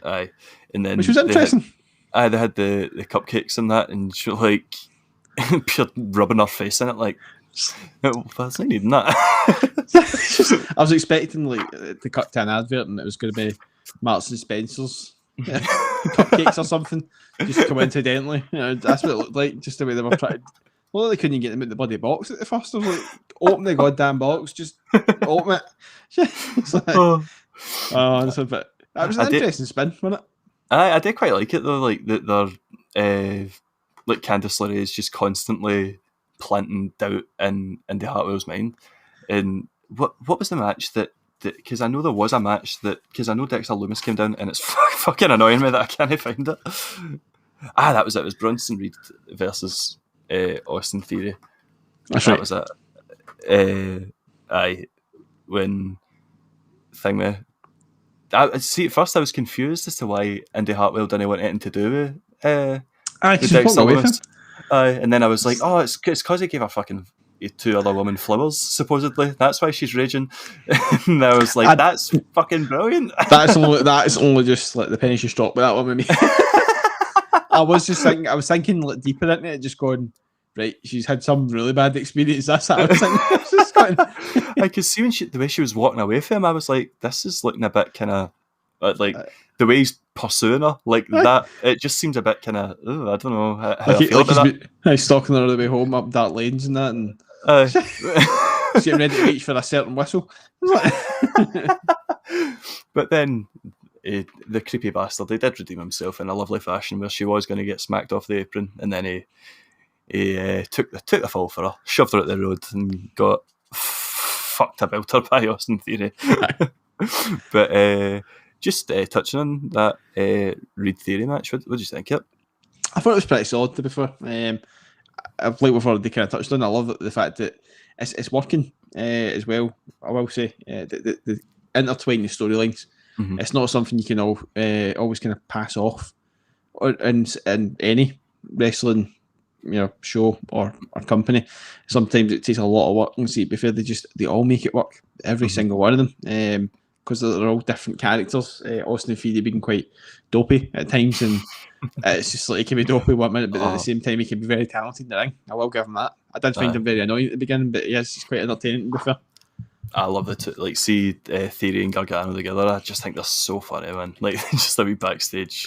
Aye, and then which was interesting. They had the cupcakes and that, and she pure rubbing her face in it, that's not needing that. I was expecting to cut to an advert, and it was going to be Marks and Spencer's cupcakes or something, just coincidentally. That's what it looked like, just the way they were trying. Well, they couldn't even get them in the bloody box at the first. I was open the goddamn box, just open it. It's that's a bit. That was an interesting spin, wasn't it? I did quite like it though. They're Candice LeRae is just constantly planting doubt in Andy Hartwell's mind. And what was the match that because I know there was a match because I know Dexter Lumis came down, and it's fucking annoying me that I can't find it. That was it. It was Bronson Reed versus Austin Theory. That was it. When thing with. See, at first I was confused as to why Andy Hartwell didn't want anything to do with Dexter Lumis. And then I was like, oh, it's because he gave her fucking 2 other women flowers, supposedly. That's why she's raging. And I was like, that's fucking brilliant. That's only just the penny she dropped with that one with me. I was thinking deeper into it, just going, right, she's had some really bad experience. That's what I was thinking. I could see the way she was walking away from him, I was like, this is looking a bit kind of the way he's pursuing her, that. It just seems a bit kind of, I don't know how I feel about that. He's stalking her all the way home up dark lanes and that, and she's getting ready to reach for a certain whistle. But then the creepy bastard, he did redeem himself in a lovely fashion where she was going to get smacked off the apron, and then he took the fall for her, shoved her at the road, and got fucked about her by Austin Theory. But just touching on that Reed Theory match, what did you think of it? I thought it was pretty solid, to be fair. Like we've already kind of touched on, I love the fact that it's working as well. I will say the intertwining the storylines. Mm-hmm. It's not something you can always kind of pass off in any wrestling show or company. Sometimes it takes a lot of work, and see, before they all make it work, every single one of them, because they're all different characters. Austin Theory being quite dopey at times, and it's just he can be dopey 1 minute, but at the same time he can be very talented in the ring. I will give him that. I did find him very annoying at the beginning, but yes, he's quite entertaining to be fair. I love it. Theory and Gargano together. I just think they're so funny, man. Just the wee backstage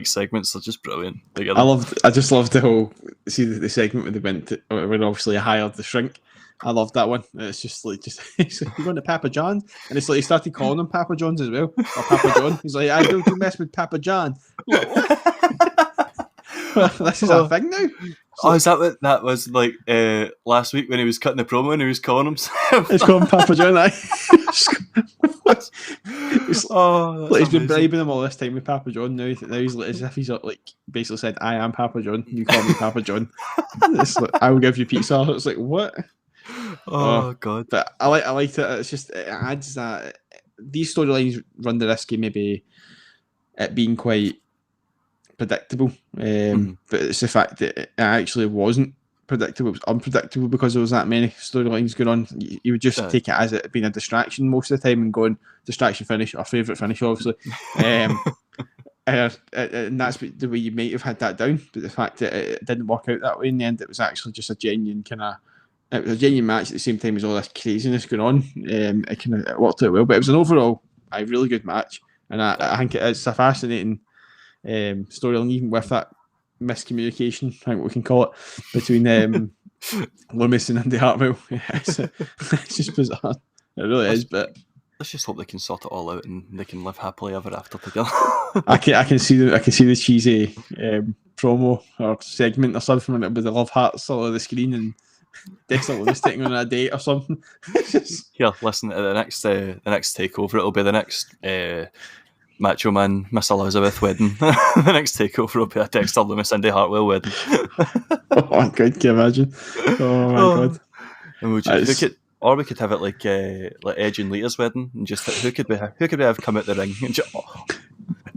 segments are just brilliant together. I just loved the whole the segment when they went to, when obviously hired the shrink. I loved that one. It's just he's like, you going to Papa John, and it's he started calling him Papa John's as well, or Papa John. He's like, I don't mess with Papa John. This is a thing now. Is that what that was last week when he was cutting the promo and he was calling himself? He's calling Papa John. He's been bribing him all this time with Papa John. Now he's as if he's basically said, "I am Papa John. You call me Papa John. I will give you pizza." It's like what? Oh God! But I liked it. It's just it adds that these storylines run the risk of maybe it being quite predictable, but it's the fact that it actually wasn't predictable. It was unpredictable because there was that many storylines going on. You would just take it as it being a distraction most of the time and going distraction finish, our favourite finish, obviously. And that's the way you might have had that down, but the fact that it didn't work out that way in the end, it was actually just a genuine it was a genuine match at the same time as all this craziness going on. It worked out well, but it was an overall a really good match, and I think it's a fascinating storyline, even with that miscommunication, I think we can call it, between Loomis and Andy Hartwell. It's just bizarre. It really is, but let's just hope they can sort it all out and they can live happily ever after together. I can see the cheesy promo or segment or something with the love hearts all over the screen and Dexter Loomis taking on a date or something. Yeah, listen, the next takeover, it'll be the next Macho Man Miss Elizabeth wedding. The next takeover will be a Dexter Loomis Andy Hartwell wedding. Oh my god, can you imagine? Oh my god. And we could have it like Edge and Lita's wedding, and just who could we have come out the ring? And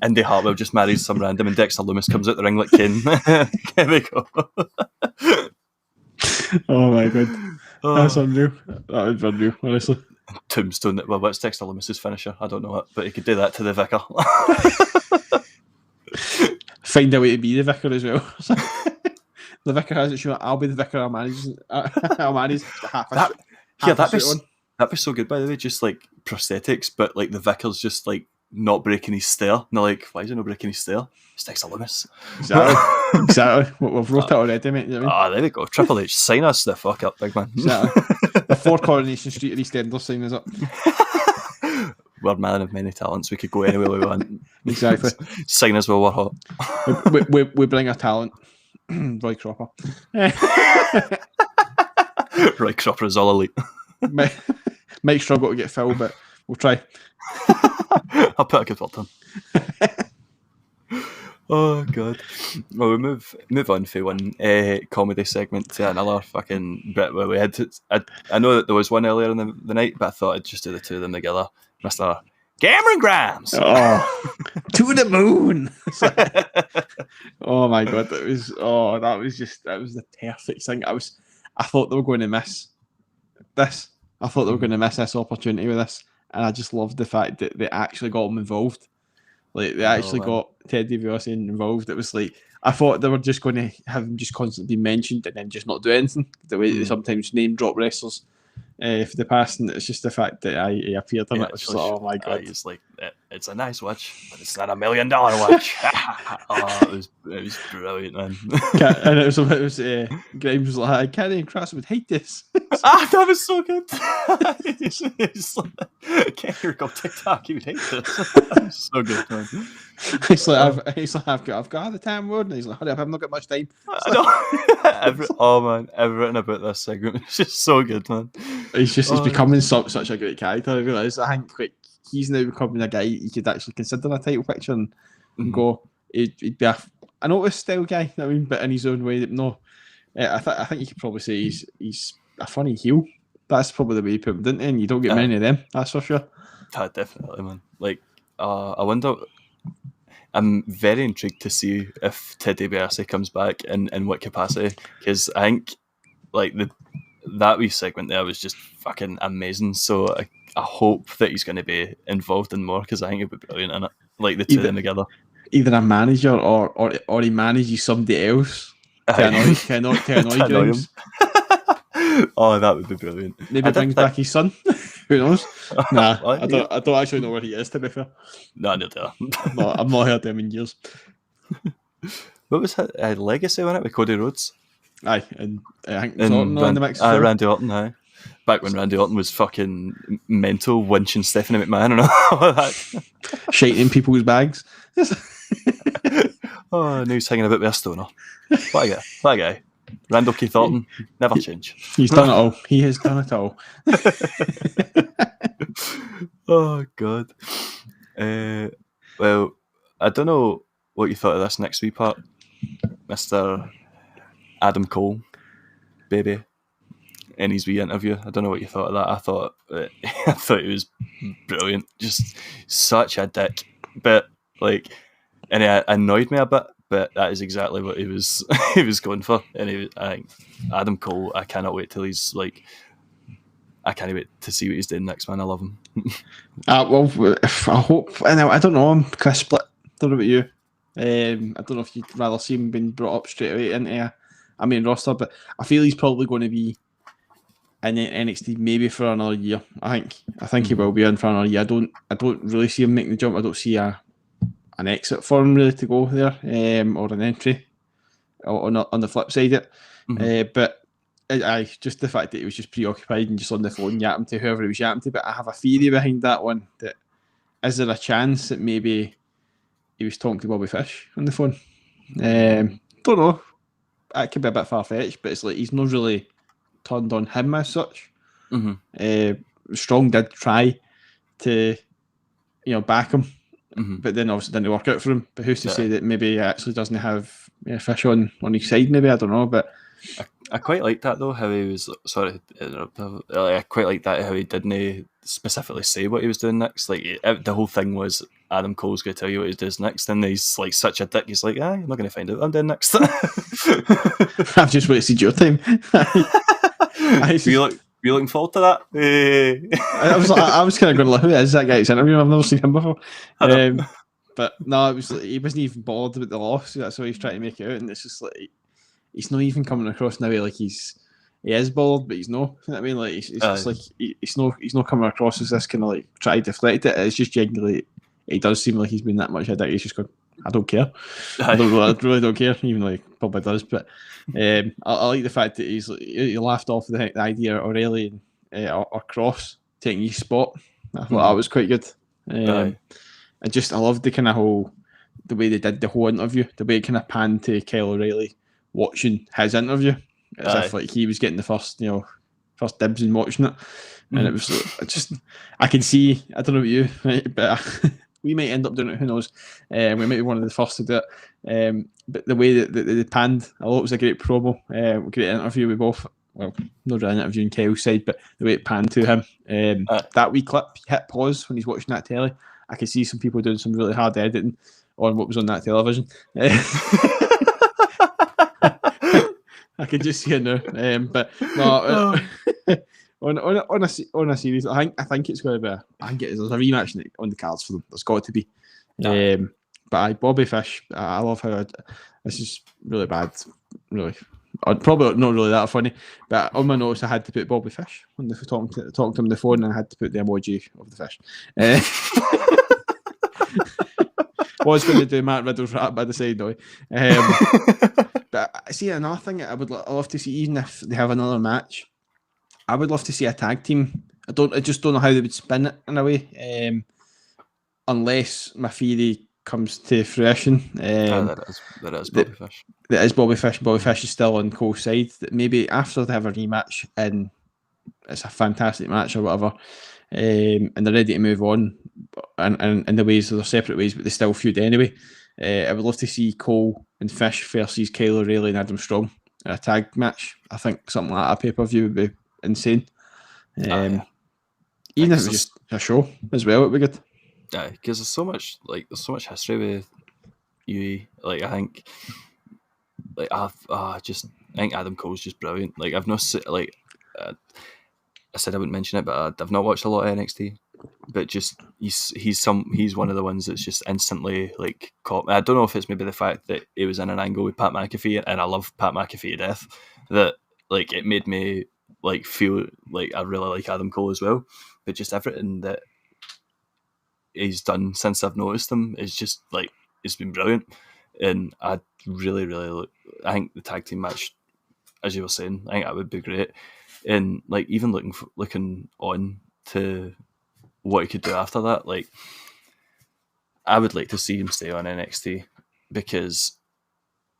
Andy Hartwell just marries some random, and Dexter Loomis comes out the ring like Kane. There we go. Oh my god, that's unreal. That would be unreal, honestly. Tombstone. Well, what's Dexter Loomis's finisher? I don't know it, but he could do that to the Vicar. Find a way to be the Vicar as well. The Vicar hasn't shown. I'll be the Vicar. I'll manage half a that'd be so good. By the way, just like prosthetics, but like the Vicar's just like not breaking his stare. And they're like, why is he not breaking his stare? It's Dexter Loomis. Exactly. We've wrote it already, mate. You know what I mean? There we go. Triple H, sign us the fuck up, big man. Exactly. Before Coronation Street at EastEnders, sign us up. We're a man of many talents. We could go anywhere we want. Exactly. Sign us while we're hot. We bring our talent. Roy Cropper. Roy Cropper is all elite. Might struggle to get filled, but we'll try. I'll put a good word on. Oh god. Well, we move on from one comedy segment to another fucking bit where we had to, I know that there was one earlier in the night, but I thought I'd just do the two of them together. Mr. Cameron Grimes. Oh, to the moon. Oh my god, that was the perfect thing. I thought they were going to miss this. I thought they were going to miss this opportunity with this, and I just loved the fact that they actually got him involved. Like, they actually got Ted DiBiase involved. It was like, I thought they were just going to have him just constantly be mentioned and then just not do anything. The way they sometimes name drop wrestlers for the past, and it's just the fact that he appeared on it. It's like, oh my god! He's like, it's a nice watch, but it's not $1 million watch. It was brilliant, man. And it was Grimes was like, I can't cross would hate this. That was so good. He's like, can't hear go TikTok. He would hate this. So good, man. He's like, I've got the time, word, and he's like, hurry up, I've not got much time. Everything about this segment is just so good, man. He's becoming such a great character. I realise. I think like he's now becoming a guy you could actually consider a title picture and go. He'd be an Otis style guy. I mean, but in his own way. No, I think you could probably say he's a funny heel. That's probably the way you put him, didn't he? And you don't get many of them. That's for sure. Definitely, man. Like, I wonder. I'm very intrigued to see if Ted DiBiase comes back in what capacity, because I think like that wee segment there was just fucking amazing. So I hope that he's going to be involved in more, because I think it'd be brilliant in it. Like the two of them together. Either a manager or he manages somebody else to annoy Grimes. Oh, that would be brilliant. Maybe brings back his son. Who knows? Nah, I don't actually know where he is, to be fair. No, I don't. No, I've not heard him in years. What was his legacy on it with Cody Rhodes? Aye, and I think Orton in the mix. Randy Orton, aye. Back when Randy Orton was fucking mental, winching Stephanie McMahon and all that. Shiting people's bags. Oh, now he's hanging about with a stoner. What a guy. Randall Keith Orton, never change. He's done it all. He has done it all. Oh, God. Well, I don't know what you thought of this next wee part. Mr. Adam Cole, baby, in his wee interview. I don't know what you thought of that. I thought it was brilliant. Just such a dick. But, like, and it annoyed me a bit. But that is exactly what he was going for. And I think Adam Cole, I cannot wait till he's like, I can't wait to see what he's doing next, man. I love him. Well, I hope. I don't know. I'm kind of split. Don't know about you. I don't know if you'd rather see him being brought up straight away into a main roster, but I feel he's probably going to be in NXT maybe for another year. I think he will be in for another year. I don't really see him making the jump. I don't see an exit for him really to go there, or an entry on the flip side of it. But I just the fact that he was just preoccupied and just on the phone yapping to whoever he was yapping to. But I have a theory behind that one. That is there a chance that maybe he was talking to Bobby Fish on the phone? Don't know. That could be a bit far fetched, but it's like he's not really turned on him as such. Strong did try to, back him, but then obviously didn't work out for him. But who's to say that maybe he actually doesn't have Fish on his side? Maybe, I don't know. But I quite like that though. How he was I quite like that how he didn't specifically say what he was doing next. Like the whole thing was Adam Cole's going to tell you what he does next, and he's like such a dick. He's like, you're not going to find out what I'm doing next. I've just wasted your time. Were you looking forward to that? I was kind of going, who is that guy's interview? I've never seen him before. But no, it was like, he wasn't even bothered about the loss. That's why he's trying to make it out, and it's just like he's not even coming across now like he is bothered, but he's no. You know what I mean? Like it's just like he's not coming across as this kind of like try to deflect it. It's just genuinely, it does seem like he's been that much a dick. He's just going, I don't care. I really don't care, even though he probably does. But I like the fact that he laughed off the idea of O'Reilly or Cross taking his spot. I thought that was quite good. I loved the kind of the way they did the whole interview, the way it kind of panned to Kyle O'Reilly watching his interview as if like he was getting the first dibs and watching it, and it was I can see, I don't know about you, right, but we might end up doing it, who knows. We might be one of the first to do it, but the way that they panned, I thought it was a great promo, great interview with both. Well, not really interviewing Kyle's side, but the way it panned to him, that wee clip, hit pause when he's watching that telly. I could see some people doing some really hard editing on what was on that television. I could just see it now, but no. On a series, I think it's going to be. There's a rematch on the cards for them. There's got to be. But Bobby Fish, I love how this is really bad. Really, probably not really that funny. But on my notes, I had to put Bobby Fish when talking to him on the phone, and I had to put the emoji of the fish. Was going to do Matt Riddle's rap by the side though. But I see another thing I would love to see, even if they have another match, I would love to see a tag team. I just don't know how they would spin it in a way, unless my theory comes to fruition. That is Bobby Fish. That is Bobby Fish. Bobby Fish is still on Cole's side. That maybe after they have a rematch and it's a fantastic match or whatever, and they're ready to move on, and in the ways they're separate ways, but they still feud anyway. I would love to see Cole and Fish versus Kyle O'Reilly and Adam Strong in a tag match. I think something like that, a pay-per-view would be insane. Even if it was just a show as well, it would be good. Yeah, because there's so much history with UE. Like I think, like I think Adam Cole's just brilliant. Like I've not I said I wouldn't mention it, but I've not watched a lot of NXT. But just he's one of the ones that's just instantly like caught me. I don't know if it's maybe the fact that he was in an angle with Pat McAfee, and I love Pat McAfee to death, that like it made me like feel like I really like Adam Cole as well. But just everything that he's done since I've noticed him is just like it's been brilliant, and I really I think the tag team match, as you were saying, I think that would be great, and like even looking on to what he could do after that. Like, I would like to see him stay on NXT because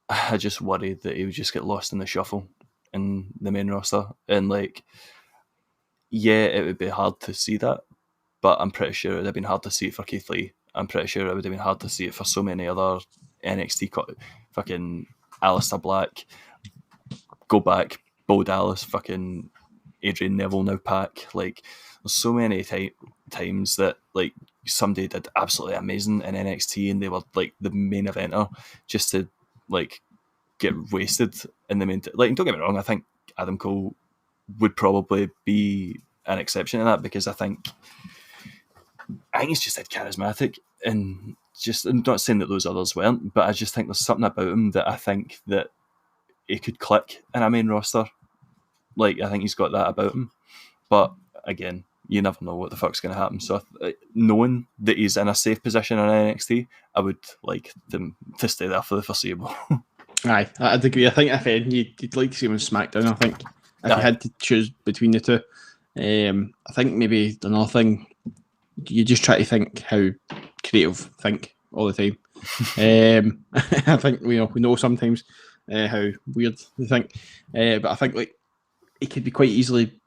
I just worry that he would just get lost in the shuffle in the main roster. And like, yeah, it would be hard to see that, but I'm pretty sure it would have been hard to see it for Keith Lee. I'm pretty sure it would have been hard to see it for so many other NXT fucking Aleister Black, go back, Bo Dallas, fucking Adrian Neville now Pac. Like, there's so many times that like somebody did absolutely amazing in NXT and they were like the main eventer just to like get wasted in the main. Like, don't get me wrong, I think Adam Cole would probably be an exception to that because I think he's just that charismatic, and just, I'm not saying that those others weren't, but I just think there's something about him that I think that he could click in a main roster. Like, I think he's got that about him. But again, you never know what the fuck's going to happen. So knowing that he's in a safe position in NXT, I would like them to stay there for the foreseeable. Aye, I'd agree. I think if you'd like to see him on SmackDown. I think if you had to choose between the two, I think maybe another thing, you just try to think how creative think all the time. I think we know sometimes how weird they think, but I think like it could be quite easily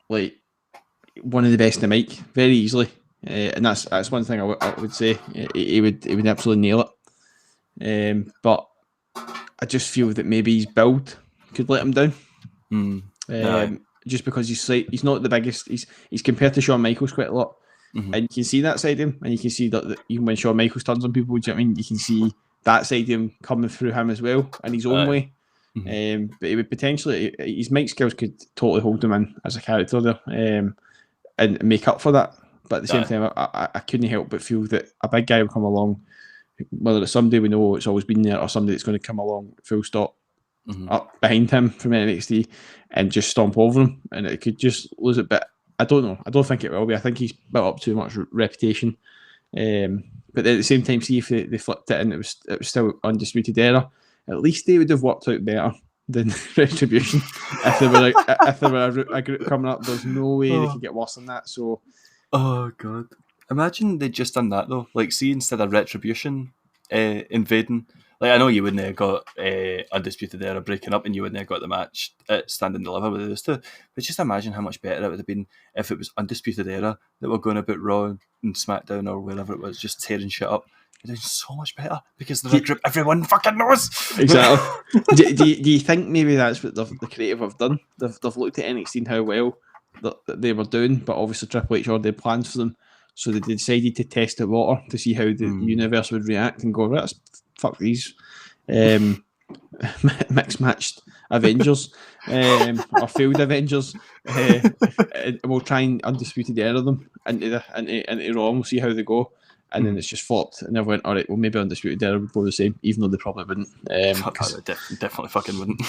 like one of the best in the mic, very easily, and that's one thing I would say. He would absolutely nail it, but I just feel that maybe his build could let him down. Just because he's not the biggest. He's compared to Shawn Michaels quite a lot. Mm-hmm. And you can see that side of him, and you can see that even when Shawn Michaels turns on people, do you know what I mean? You can see that side of him coming through him as well in his own way. Mm-hmm. But he would potentially, his mic skills could totally hold him in as a character there, and make up for that. But at the same time, I couldn't help but feel that a big guy will come along, whether it's somebody we know it's always been there or somebody that's going to come along full stop up behind him from NXT and just stomp over him, and it could just lose it. But I don't know. I don't think it will be. I think he's built up too much reputation. But at the same time, see if they flipped it and it was still Undisputed Era, at least they would have worked out better than Retribution. if there were a group coming up, there's no way they could get worse than that. So, oh god, imagine they'd just done that though. Like, see, instead of Retribution invading. Like, I know you wouldn't have got Undisputed Era breaking up and you wouldn't have got the match at Stand and Deliver with those two. But just imagine how much better it would have been if it was Undisputed Era that were going about Raw and SmackDown or wherever it was, just tearing shit up. It was so much better because they're a group everyone fucking knows. Exactly. do you think maybe that's what the creative have done? They've looked at NXT and how well that they were doing, but obviously Triple H ordered plans for them. So they decided to test the water to see how the universe would react and go, right, fuck these mixed matched Avengers or failed Avengers. We'll try and Undisputed Era them into Raw and we'll see how they go. And then it's just flopped, and everyone went, all right, well, maybe Undisputed Era would go the same, even though they probably wouldn't. Definitely fucking wouldn't.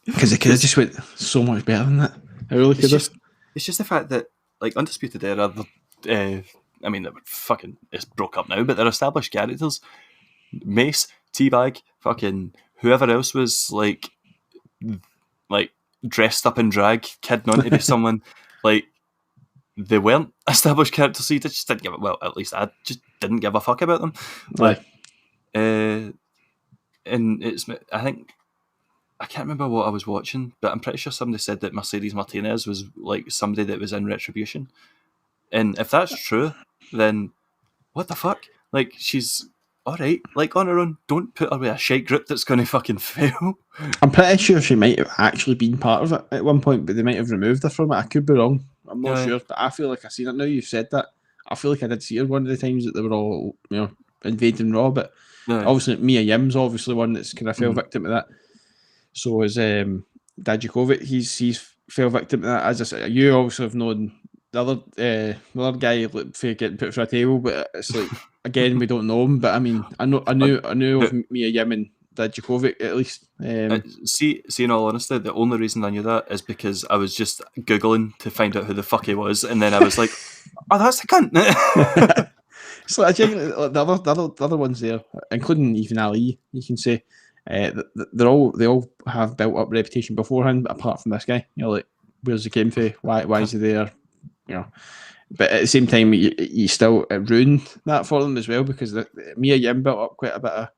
Because they could have just went so much better than that. I really could have. It's just the fact that, like, Undisputed Era, I mean, it's broke up now, but they're established characters. Mace, Teabag, fucking whoever else was like dressed up in drag, kidding on to be someone, like, they weren't established characters, so you just didn't give it. Well, at least I just didn't give a fuck about them. Like, and it's, I think, I can't remember what I was watching, but I'm pretty sure somebody said that Mercedes Martinez was like somebody that was in Retribution. And if that's true, then what the fuck? Like, she's alright, like, on her own. Don't put her with a shite group that's going to fucking fail. I'm pretty sure she might have actually been part of it at one point, but they might have removed her from it. I could be wrong. I'm not sure, but I feel like I've seen it now. You've said that. I feel like I did see her one of the times that they were all, invading Raw, but obviously Mia Yim's obviously one that's kind of fell victim to that. So is Dajakovic. He's fell victim to that. As I said, you obviously have known the other guy for getting put through a table, but it's like, again, we don't know him. But I mean, I knew of Mia Yim and Dajakovic at least. See, in all honesty, the only reason I knew that is because I was just Googling to find out who the fuck he was, and then I was like, oh, that's the cunt. So the other ones there, including even Ali, you can say, they all have built up reputation beforehand, apart from this guy. Like, where's he came from? Why is he there? But at the same time, you still ruined that for them as well, because Mia Yim built up quite a bit of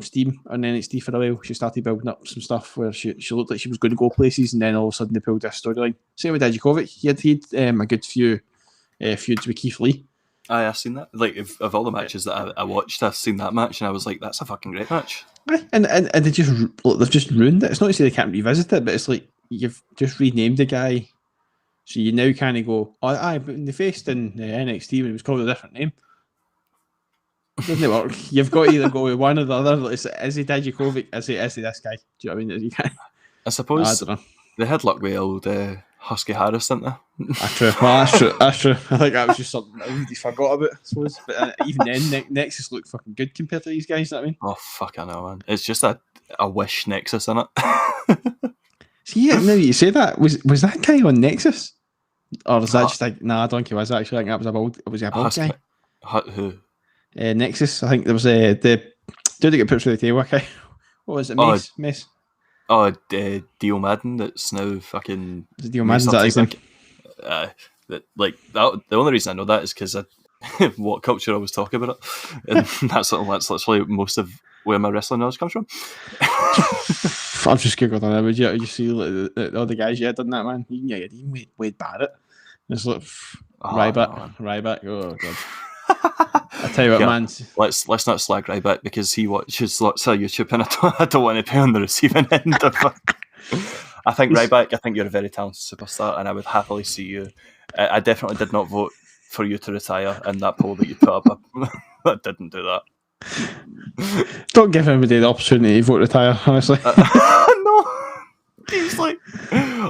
steam on NXT for a while. She started building up some stuff where she looked like she was going to go places, and then all of a sudden they pulled this storyline. Same with Dajakovic. He had a good few feuds with Keith Lee. I've seen that. Like, of all the matches that I watched, I've seen that match, and I was like, that's a fucking great match. And they've just ruined it. It's not to say they can't revisit it, but it's like you've just renamed the guy. So you now kind of go, but when they faced in NXT when it was called a different name. Doesn't it work? You've got to either go with one or the other. Is he Dajakovic? Is he this guy? Do you know what I mean? You can't. I suppose they had luck with old Husky Harris, didn't they? That's true. Well, that's true. I think that was just something that everybody forgot about, I suppose. But even then, Nexus looked fucking good compared to these guys, you know what I mean? Oh, fuck, I know, man. It's just a wish Nexus in it. See, now you say that, was that guy on Nexus? Or is that just like, nah, I don't think he was actually. I think that was a bald guy. Who? Nexus, I think there was the dude that got put through the tail, okay? What was it, Mace? Oh, Dio Madden, that's now fucking... Dio Madden's that his name? The only reason I know that is because what culture I was talking about it. And that's literally most of where my wrestling knowledge comes from. I've just googled on it. Would you see all the guys you had done that, man? Even Wade Barrett. It's like Ryback. Oh god. I tell you what, man. Let's not slag Ryback because he watches lots of YouTube, and I don't want to be on the receiving end of it. I think Ryback. I think you're a very talented superstar, and I would happily see you. I definitely did not vote for you to retire in that poll that you put up. I didn't do that. Don't give anybody the opportunity to vote retire, honestly. No. He's like,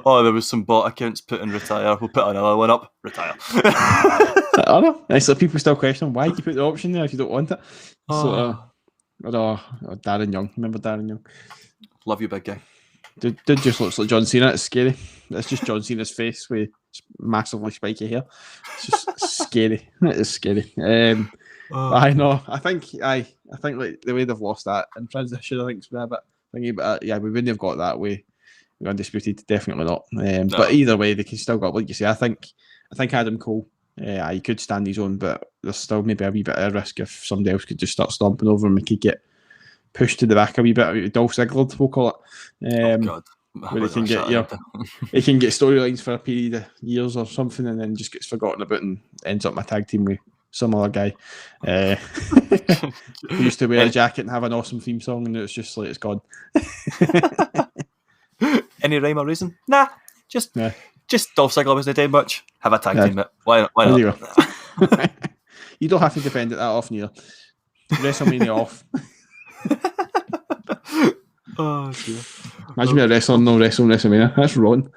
oh, there was some bot accounts put in retire. We'll put another one up. Retire. I know. It's like people still question why did you put the option there if you don't want it. Darren Young. Remember Darren Young? Love you, big guy. Dude just looks like John Cena. It's scary. It's just John Cena's face with massively spiky hair. It's just scary. It is scary. I know. I think like the way they've lost that in transition, I think it's been a bit thingy. But we wouldn't have got that way. We're undisputed, definitely not. No. But either way, they can still got, like you say. I think Adam Cole, he could stand his own, but there's still maybe a wee bit of risk if somebody else could just start stomping over him and could get pushed to the back a wee bit. Dolph Ziggler, we'll call it. God. Where he can get he can get storylines for a period of years or something, and then just gets forgotten about and ends up in a tag team with some other guy who used to wear a jacket and have an awesome theme song, and it's just like it's gone. Any rhyme or reason? Nah, just Dolph Ziggler wasn't doing much. Have a tag team it. Why not? You, you don't have to defend it that often either. WrestleMania off. Oh dear. Imagine me a wrestler no wrestling WrestleMania. That's wrong.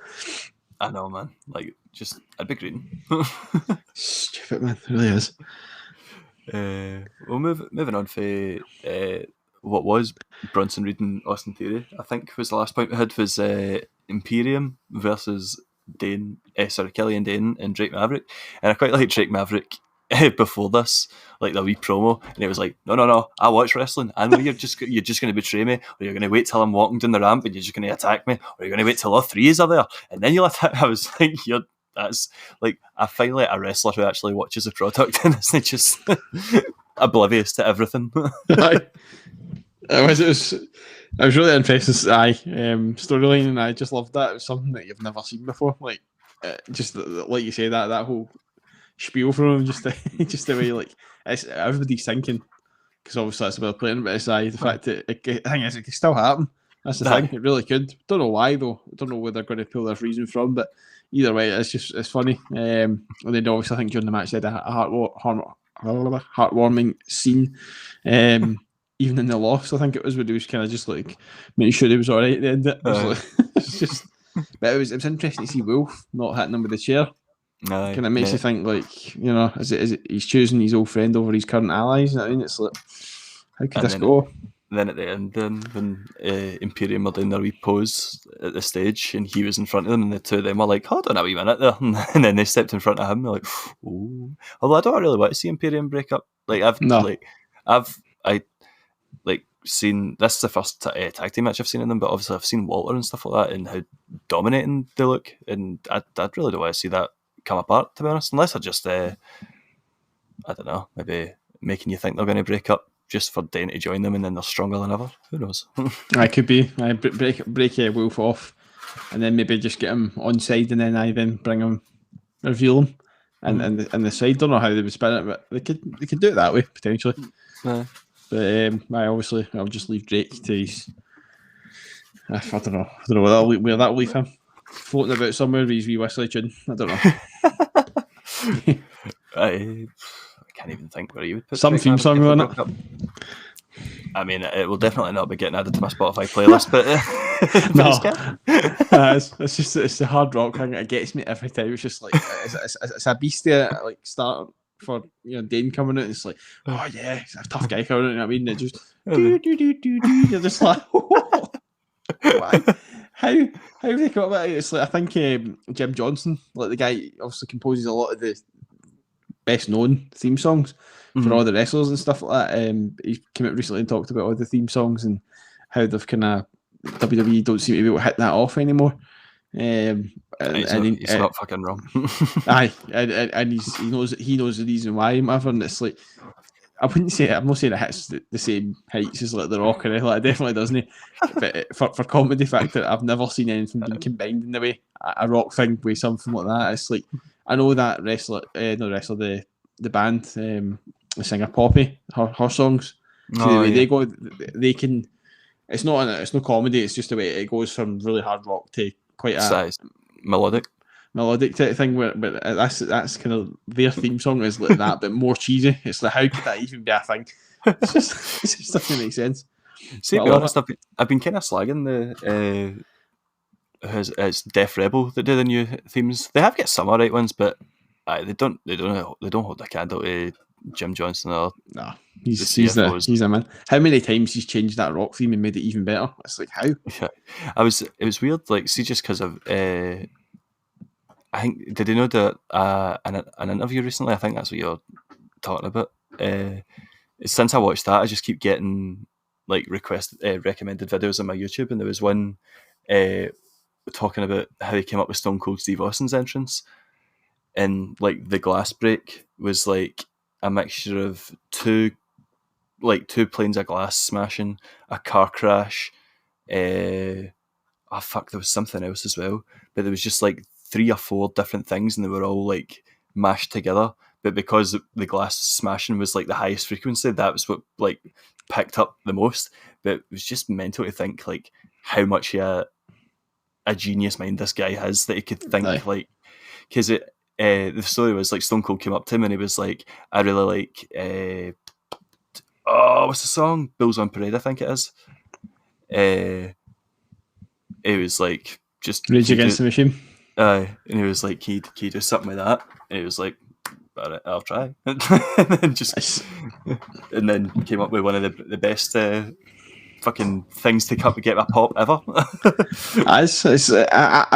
I know, man. Like, just I'd be green. Stupid, man. It really is. Well, moving on for what was Bronson Reed and Austin Theory, I think was the last point we had, was Imperium versus Killian Dane and Drake Maverick. And I quite like Drake Maverick before this, like the wee promo, and it was like, no, I watch wrestling. I know you're just going to betray me, or you're going to wait till I'm walking down the ramp and you're just going to attack me, or you're going to wait till all three are there and then you'll attack. I was like, that's like, I find like a wrestler who actually watches the product and isn't just oblivious to everything. I was really interested. Storyline, and I just loved that. It was something that you've never seen before. Like, just like you say, that whole spiel from him, just the way, like, everybody's thinking, because obviously that's about playing, but it's the fact that the thing is, it can still happen. That's the thing. It really could. Don't know why though. I don't know where they're going to pull their reason from, but either way, it's funny. And then obviously, I think during the match they had a heartwarming scene. Even in the loss, I think it was, where he was kind of just like making sure he was all right at the end of it. It's just, but it was interesting to see Wolf not hitting him with the chair. Kind of makes you think, like, you know, is it he's choosing his old friend over his current allies? You know what I mean? It's like, how could this go? Then at the end, when Imperium were doing their wee pose at the stage, and he was in front of them, and the two of them were like, hold on a wee minute there, and then they stepped in front of him, like, oh. Although I don't really want to see Imperium break up. Like, I've seen, this is the first tag team match I've seen in them, but obviously I've seen Walter and stuff like that and how dominating they look, and I really don't want to see that come apart, to be honest, unless I just I don't know, maybe making you think they're going to break up just for Dane to join them and then they're stronger than ever. Who knows? I could be. I break Wolf off and then maybe just get him on side, and then I bring him, reveal him and the side. Don't know how they would spin it, but they could do it that way potentially. But I'll just leave Drake to his. I don't know where that'll leave him. Floating about somewhere with his wee whistly tune. I don't know. I can't even think where he would put some theme song on it. I mean, it will definitely not be getting added to my Spotify playlist, but no, it's the hard rock thing. It gets me every time. It's just like it's a beast there, like start for Dane coming out. It's like, oh yeah, he's a tough guy coming out. You know what I mean, it just You're just like, why? How do they come up with it? It's like I think Jim Johnson, like the guy, obviously composes a lot of the best known theme songs for all the wrestlers and stuff like that. He came out recently and talked about all the theme songs and how they've kind of WWE don't seem to be able to hit that off anymore. He's not fucking wrong. Aye, and he knows the reason why and whatever. And it's like, I'm not saying it hits the same heights as like The Rock or anything like that. It definitely doesn't. But for comedy factor, I've never seen anything being combined in the way a rock thing with something like that. It's like, I know that the band, the singer Poppy, her songs, they go, they can. It's no comedy. It's just the way it goes from really hard rock to quite a melodic type thing. But that's kind of their theme song is like that, but more cheesy. It's like, how could that even be a thing? It just doesn't make sense. See, to be honest, I've been kind of slagging the it's Def Rebel that do the new themes. They have got some alright ones, but they don't hold a candle to Jim Johnson or nah. He's a man. How many times he's changed that rock theme and made it even better? It's like, how? Yeah. It was weird. Like, see, just because of I think, did you know that an interview recently? I think that's what you're talking about. Since I watched that, I just keep getting like recommended videos on my YouTube, and there was one talking about how he came up with Stone Cold Steve Austin's entrance, and like the glass break was like a mixture of two planes of glass smashing, a car crash, there was something else as well, but there was just like 3 or 4 different things, and they were all like mashed together. But because the glass smashing was like the highest frequency, that was what like picked up the most. But it was just mental to think like how much a genius mind this guy has, that he could think like, because the story was like Stone Cold came up to him and he was like, I really like what's the song? Bills on Parade, I think it is. It was like just Rage Against the Machine. And he was like, can you do something with that? And he was like, all right, I'll try. and then came up with one of the best fucking things to get a pop ever. I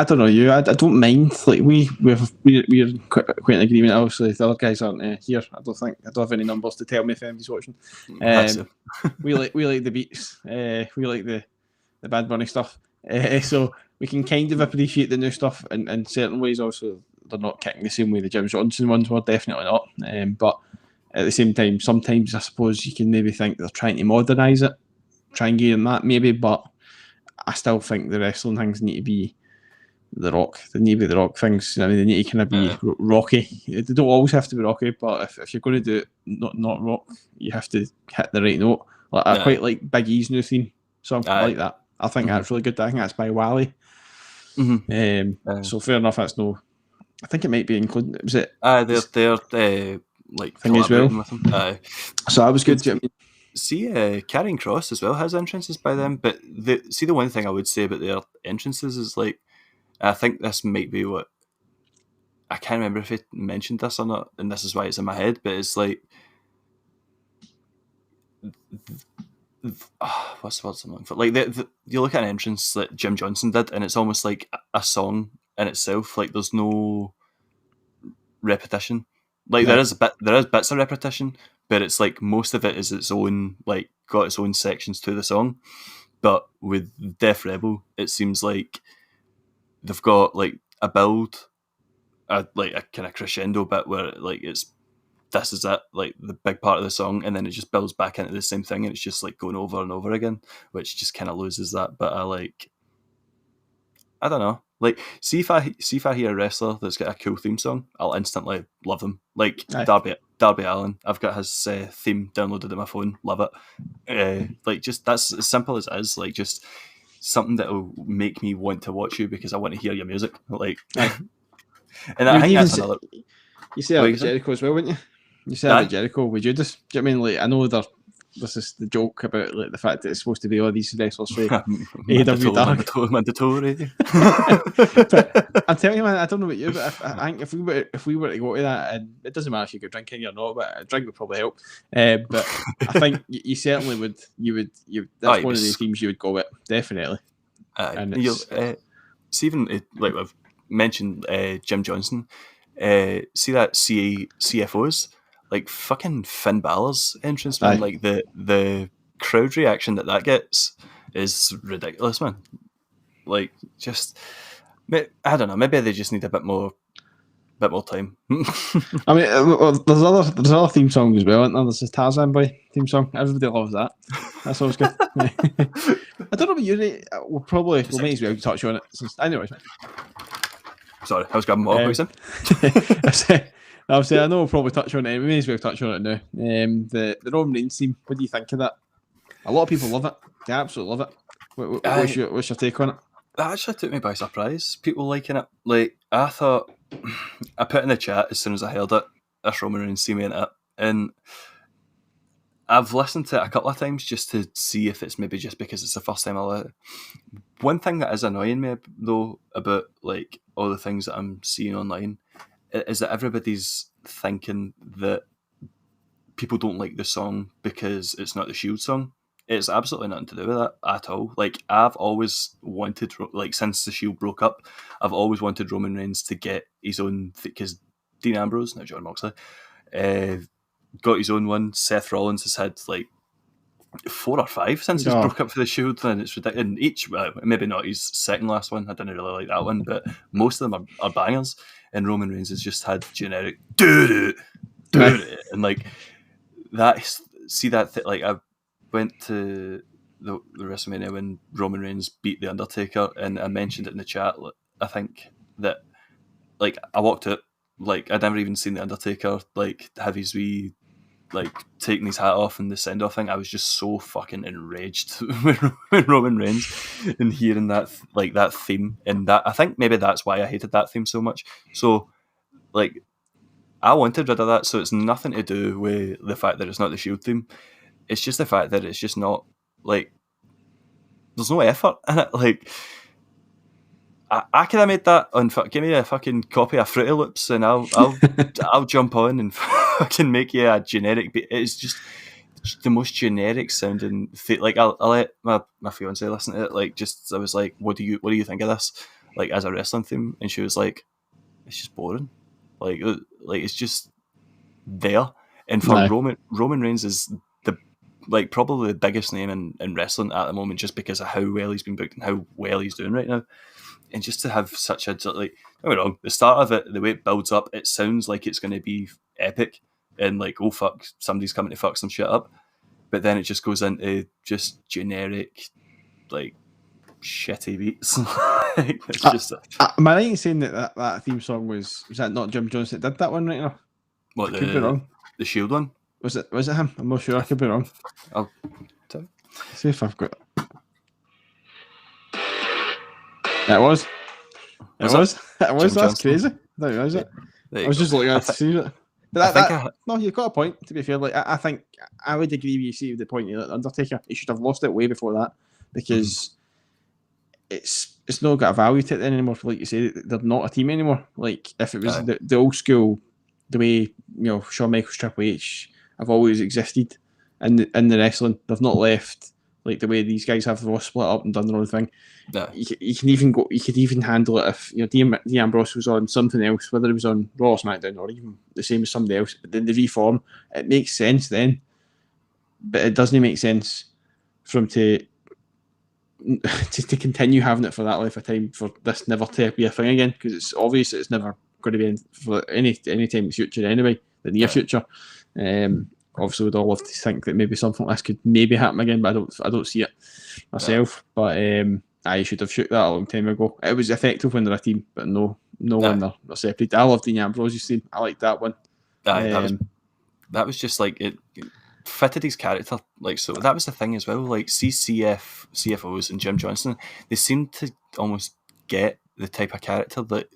don't know you. I don't mind. Like we're quite in agreement. Obviously, the other guys aren't here. I don't have any numbers to tell me if anybody's watching. We like the beats. We like the Bad Bunny stuff. So we can kind of appreciate the new stuff in certain ways. Also, they're not kicking the same way the Jim Johnson ones were. Definitely not. But at the same time, sometimes I suppose you can maybe think they're trying to modernise it, try and gain that maybe. But I still think the wrestling things need to be the Rock. They need to be the Rock things. I mean, they need to kind of be rocky. They don't always have to be rocky, but if you're going to do it not rock, you have to hit the right note. Like, I quite like Big E's new theme song. I like that. I think that's really good. I think that's by Wally. So fair enough. That's no. I think it might be included. Was it? They're like thing as well. With them. So that was good. See, Karrion Kross as well has entrances by them, but the one thing I would say about their entrances is like, I think this might be what, I can't remember if it mentioned this or not, and this is why it's in my head, but it's like, what's the word I'm looking for? Like, you look at an entrance that Jim Johnson did, and it's almost like a song in itself. Like, there's no repetition. Like, there is bits of repetition, but it's like most of it is its own, like, got its own sections to the song. But with Def Rebel, it seems like they've got like a build, like a kind of crescendo bit where like this is it, like the big part of the song, and then it just builds back into the same thing, and it's just like going over and over again, which just kind of loses that bit of like, I don't know. Like, see if I hear a wrestler that's got a cool theme song, I'll instantly love them. Like Darby Allin, I've got his theme downloaded on my phone, love it. Like, just that's as simple as it is. Like, just something that will make me want to watch you because I want to hear your music. Like, and I think that's another. You say that with Jericho as well, wouldn't you? You say that with Jericho. Would you just? Do you know what I mean? Like, I know they're this is the joke about like the fact that it's supposed to be all these wrestlers for AEW Dark. Mandatory. But I'm telling you, man, I don't know about you, but I think if we were to go to that, and it doesn't matter if you go drinking or not, but a drink would probably help. But I think you certainly would. You would. That's one of the teams you would go with, definitely. And see, even like I've mentioned, Jim Johnson. See that CFOs, like fucking Finn Balor's entrance, man. Like the crowd reaction that gets is ridiculous, man. Like, just I don't know. Maybe they just need a bit more time. I mean, there's other theme songs as well, isn't there? There's the Tarzan Boy theme song. Everybody loves that. That's always good. I don't know about you. We'll may as well touch on it. Anyways, sorry, I was grabbing my voice in. I know we'll probably touch on it. We may as well touch on it now. The Roman Reigns theme. What do you think of that? A lot of people love it. They absolutely love it. What's your take on it? That actually took me by surprise. People liking it. Like, I thought, I put in the chat as soon as I heard it, this Roman Reigns theme ain't it, and I've listened to it a couple of times just to see if it's maybe just because it's the first time I let it. One thing that is annoying me though about like all the things that I'm seeing online is that everybody's thinking that people don't like the song because it's not the Shield song. It's absolutely nothing to do with that at all. Like, I've always wanted, like, since the Shield broke up, I've always wanted Roman Reigns to get his own, because Dean Ambrose, not John Moxley, got his own one. Seth Rollins has had like 4 or 5 since he's broke up for the Shield, and it's ridiculous. And each, maybe not his second last one, I didn't really like that one, but most of them are bangers. And Roman Reigns has just had generic do it, and like that. See that like I went to the WrestleMania when Roman Reigns beat The Undertaker, and I mentioned it in the chat. I think that like I walked out, like I'd never even seen The Undertaker like have his wee like taking his hat off and the send off thing. I was just so fucking enraged when Roman Reigns and hearing that like that theme, and that I think maybe that's why I hated that theme so much. So like I wanted rid of that, so it's nothing to do with the fact that it's not the Shield theme. It's just the fact that it's just not like there's no effort in it. Like I could have made that on. Give me a fucking copy of Fruity Loops, and I'll jump on and fucking make you a generic. It's just the most generic sounding. Like I let my fiance listen to it. Like just I was like, what do you think of this? Like as a wrestling theme, and she was like, it's just boring. Like it's just there. And for Roman Reigns is like probably the biggest name in wrestling at the moment, just because of how well he's been booked and how well he's doing right now. And just to have such a like, don't get me wrong, the start of it, the way it builds up, it sounds like it's going to be epic and like, oh fuck, somebody's coming to fuck some shit up. But then it just goes into just generic, like shitty beats. It's just. Am I right in saying that theme song was that not Jim Johnson that did that one right now? What, I could be wrong. The Shield one? Was it him? I'm not sure. I could be wrong. I'll see if I've got. It was. That's crazy. I didn't realise it. I was just looking at it to see it. But no, you've got a point. To be fair, like I think I would agree with you. See the point of Undertaker. He should have lost it way before that because it's not got a value to it anymore. Like you say, they're not a team anymore. Like if it was the old school, the way Shawn Michaels, Triple H have always existed in the wrestling. They've not left like the way these guys have. They've all split up and done their own thing. No. You can even go. You could even handle it if Dean Ambrose was on something else, whether it was on Raw or SmackDown or even the same as somebody else. But then they reform. It makes sense then, but it doesn't make sense for him to continue having it for that length of time for this never to be a thing again, because it's obvious that it's never going to be for any time in the future anyway, the near future. Obviously, we'd all love to think that maybe something like this could maybe happen again, but I don't see it myself. But I should have shook that a long time ago. It was effective when they're a team, but no when they're separate. I love Dean Ambrose's team. I like that one. That was just like it fitted his character. Like, so that was the thing as well. Like CFOs and Jim Johnson, they seem to almost get the type of character that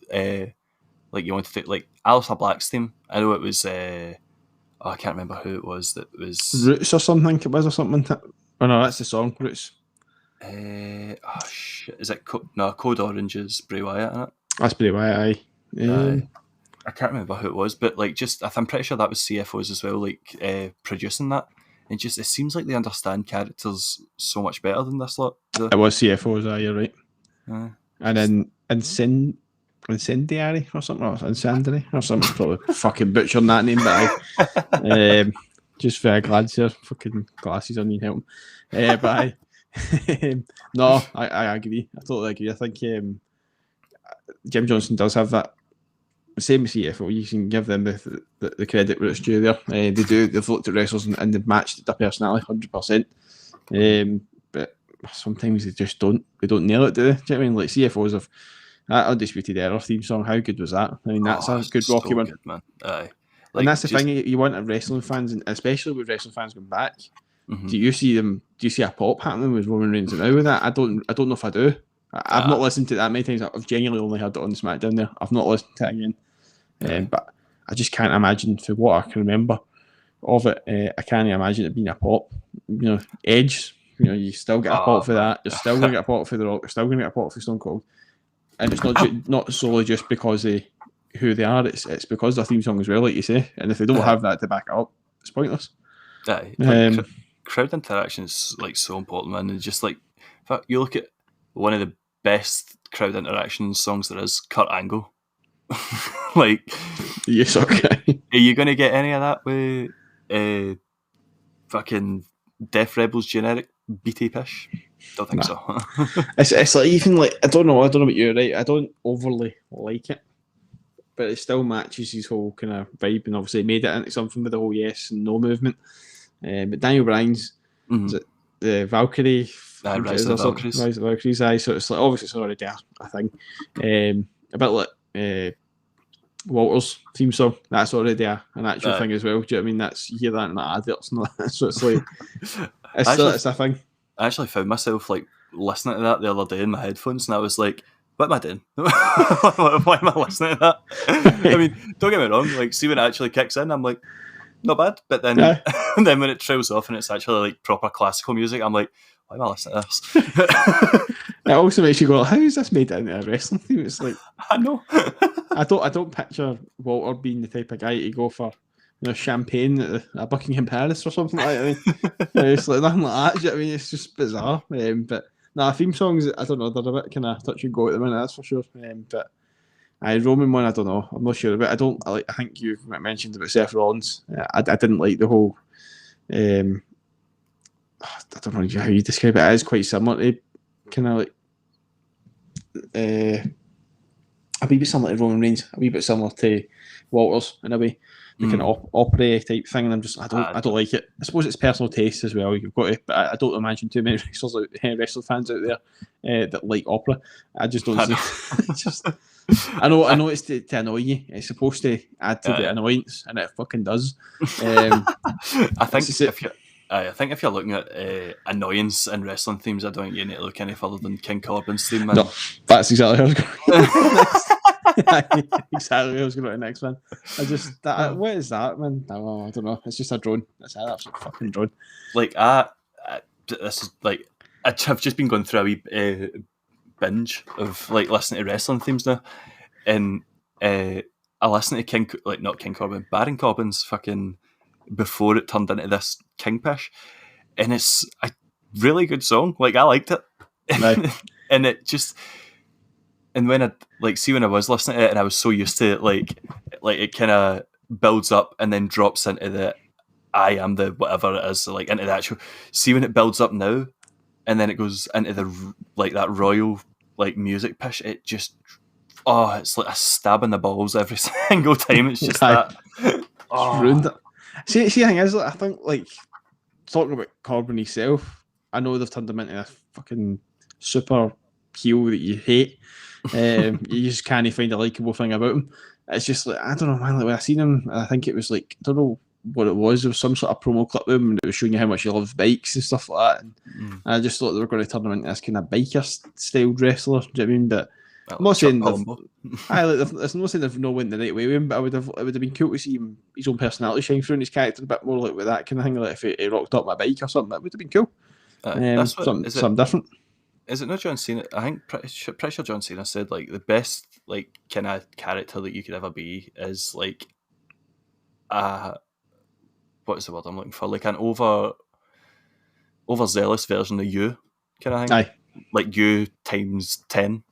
like you want to think. Like Aleister Black's team. I know it was I can't remember who it was that was. Roots or something. It was or something. Oh no, that's the song Roots. Oh shit! Is it Code Orange is Bray Wyatt in it? That's Bray Wyatt. Aye. I can't remember who it was, but like, I'm pretty sure that was CFOs as well, like producing that. It seems like they understand characters so much better than this lot. It was CFOs. Aye, you're right. And then Incendiary or something, Incendiary or something. Probably fucking butchering that name, but just for a glance here, fucking glasses on you help. But no, I agree. I totally agree. I think Jim Johnson does have that. Same with CFO, you can give them the credit where it's due there. They've looked at wrestlers and they've matched their personality 100%. But sometimes they just don't nail it, do they? Do you know what I mean? Like CFOs have that Undisputed Era theme song, how good was that? I mean, that's a good rocky one. Good, man. Aye. Like, and that's the thing you want of wrestling fans, and especially with wrestling fans going back. Do you see a pop happening with Roman Reigns now with that? I don't know if I do. I've not listened to it that many times. I've genuinely only heard it on SmackDown there. I've not listened to it again. But I just can't imagine, for what I can remember of it, I can't imagine it being a pop. You know, Edge, you still get a pop for that. You're still going to get a pop for The Rock. You're still going to get a pop for Stone Cold. And it's not solely just because of who they are. It's because their theme song as well, like you say. And if they don't have that to back it up, it's pointless. Crowd interaction is like so important, man. And just like, in fact, you look at one of the best crowd interaction songs there is, Kurt Angle. Like, yes, okay. Are you going to get any of that with fucking Death Rebels generic BT Pish? Don't think so. It's like, even like, I don't know about you, right? I don't overly like it, but it still matches his whole kind of vibe, and obviously made it into something with the whole yes and no movement. But Daniel Bryan's, is it the Valkyrie? Rise of the Valkyries, aye. So it's like, obviously it's already there, I think. A bit like Walter's theme song, that's already an actual thing as well. Do you know what I mean? You hear that in the adverts and that. So it's like, it's a thing. I actually found myself like listening to that the other day in my headphones, and I was like, what am I doing? Why am I listening to that? I mean, don't get me wrong, like, see when it actually kicks in, I'm like, not bad. But then, and then when it trails off and it's actually like proper classical music, I'm like, why am I listening to this? It also makes you go, how is this made into a wrestling theme? It's like, I know. I don't picture Walter being the type of guy to go for, champagne at Buckingham Palace or something like that. I mean, it's like nothing like that. Do you know what I mean? It's just bizarre. But theme songs, I don't know, they're a bit kind of touch and go at the minute, that's for sure. But Roman one, I don't know. I'm not sure about it. I think you mentioned about Seth Rollins. I didn't like the whole. I don't know how you describe it. It is quite similar to kind of like a wee bit similar to Roman Reigns, a wee bit similar to Walter's in a way. The kind of opera type thing, and I don't like it. I suppose it's personal taste as well. You've got to, but I don't imagine too many wrestling fans out there that like opera. I just don't see. I know it's to annoy you. It's supposed to add to the annoyance, and it fucking does. I think if you're looking at annoyance in wrestling themes, I don't think you need to look any further than King Corbin's theme, man. No, that's exactly how I was going. Exactly what I was going to next, man. What is that, man? I don't know. It's just a drone. That's an absolute fucking drone. Like, this is like, I've just been going through a wee binge of like listening to wrestling themes now, and I listened to not King Corbin, Baron Corbin's fucking before it turned into this Kingpish, and it's a really good song. Like, I liked it, and it just. And when I was listening to it, and I was so used to it, like it kind of builds up and then drops into the I am the whatever it is, like into the actual. See when it builds up now, and then it goes into the like that royal like music pitch. It just it's like a stab in the balls every single time. It's just that. It's ruined it. See, the thing is, I think like talking about Corbin himself, I know they've turned him into a fucking super heel that you hate. You just can't find a likeable thing about him. It's just like, I don't know, man. Like, when I seen him, I think it was like, I don't know what it was. There was some sort of promo clip of him, and it was showing you how much he loves bikes and stuff like that. And I just thought they were going to turn him into this kind of biker style wrestler. Do you know what I mean? But I'm not saying Palumbo. there's no saying they've no went the right way with him, but it would have been cool to see him, his own personality shine through in his character a bit more, like with that kind of thing. Like if he rocked up my bike or something, that would have been cool. That's what Something different. Is it not John Cena? I think pretty sure John Cena said like the best like kind of character that you could ever be is like what is the word I'm looking for? Like an overzealous version of you kind of thing. Aye. Like you times 10.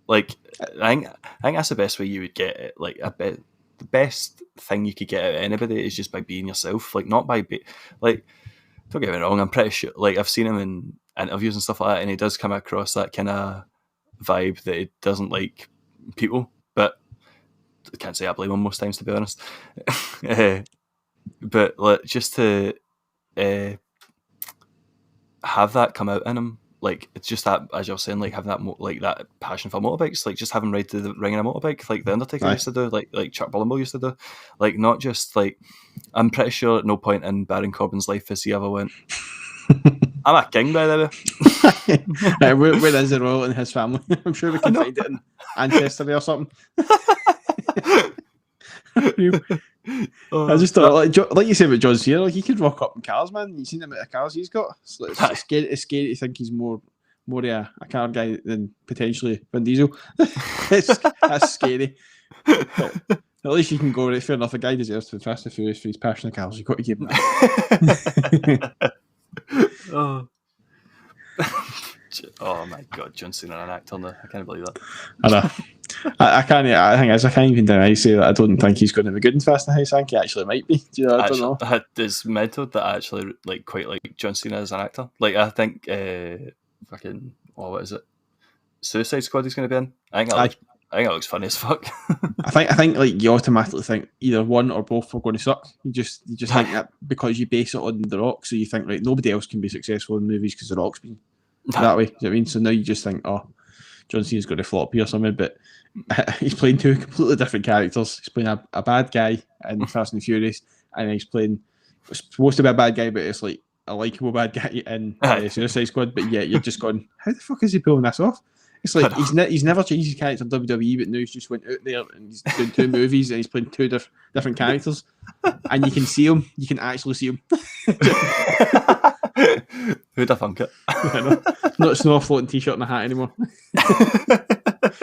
Like I think that's the best way you would get it. Like the best thing you could get out of anybody is just by being yourself. Like not by like. Don't get me wrong. I'm pretty sure. Like I've seen him in interviews and stuff like that, and he does come across that kind of vibe that he doesn't like people. But I can't say I blame him most times, to be honest. But like, just to have that come out in him, like it's just that, as you're saying, like having that like that passion for motorbikes, like just having ride to the ring in a motorbike, like the Undertaker used to do, like Chuck Palumbo used to do, like not just like. I'm pretty sure at no point in Baron Corbin's life has he ever went, I'm a king, by the way. Where is the royal in his family? I'm sure we can find it in Ancestry or something. I just thought, like you said about John Cena, like he could rock up in cars, man. You seen the amount of cars he's got. It's scary to think he's more a car guy than potentially Vin Diesel. That's scary. But at least you can go, right, fair enough, a guy deserves to be Fast and Furious for his passion of cars. You've got to give him that. Oh my god, John Cena an actor now. I can't believe that. I know. I can't. I think I can't even deny say that I don't think he's going to be good in Fast and Furious. I think he actually might be. Do you know? I don't know. There's mental that I actually like quite like John Cena as an actor. Like I think fucking what is it? Suicide Squad he's going to be in. I think that looks funny as fuck. I think like you automatically think either one or both are going to suck. You just think that because you base it on The Rock, so you think right, nobody else can be successful in movies because The Rock's been that way. Do you know what I mean? So now you just think, oh, John Cena's going to flop here or something, but he's playing two completely different characters. He's playing a bad guy in Fast and Furious, and he's playing supposed to be a bad guy, but it's like a likable bad guy in Suicide Squad. But yeah, you're just going, how the fuck is he pulling this off? It's like he's never changed his character in WWE, but now he's just went out there and he's doing two movies and he's playing two different characters, and you can see him. You can actually see him. Who'd have thunk it? Not a floating t-shirt and a hat anymore.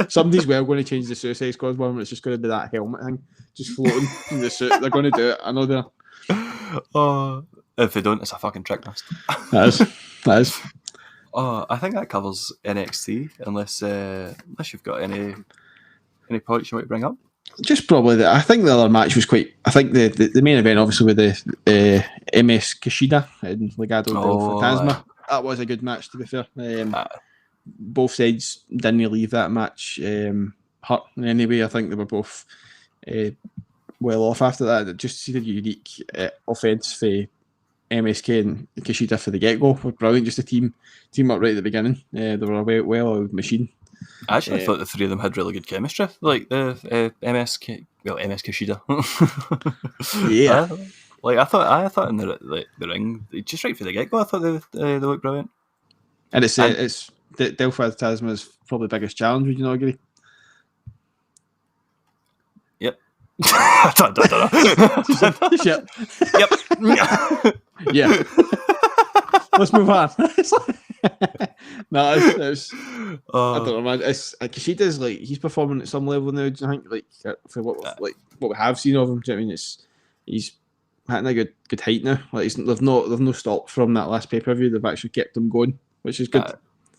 Somebody's well going to change the Suicide Squad one, but it's just going to be that helmet thing, just floating in the suit. They're going to do it. I know they're. If they don't, it's a fucking trick nest. That is. Oh, I think that covers NXT, unless you've got any points you might bring up. Just probably I think the other match was quite. I think the main event, obviously, with the MS Kushida and Legado del Fantasma. That was a good match, to be fair. Both sides didn't leave that match hurt in any way. I think they were both well off after that. It just see the unique offense for MSK and Kushida for the get-go was brilliant. Just a team up right at the beginning. They were a well-oiled machine. I actually thought the three of them had really good chemistry. Like the MS Kushida. Yeah. I thought in the ring, just right for the get-go, I thought they looked brilliant. And it's Del Fantasma's probably biggest challenge. Would you not agree? Yep. I don't know. Yep. Yeah. Let's move on. No, it's I don't know, man. It's Kushida's like he's performing at some level now. Do you think like for what we have seen of him? Do you know what I mean he's hitting a good height now? Like they've no stopped from that last pay-per-view. They've actually kept him going, which is good.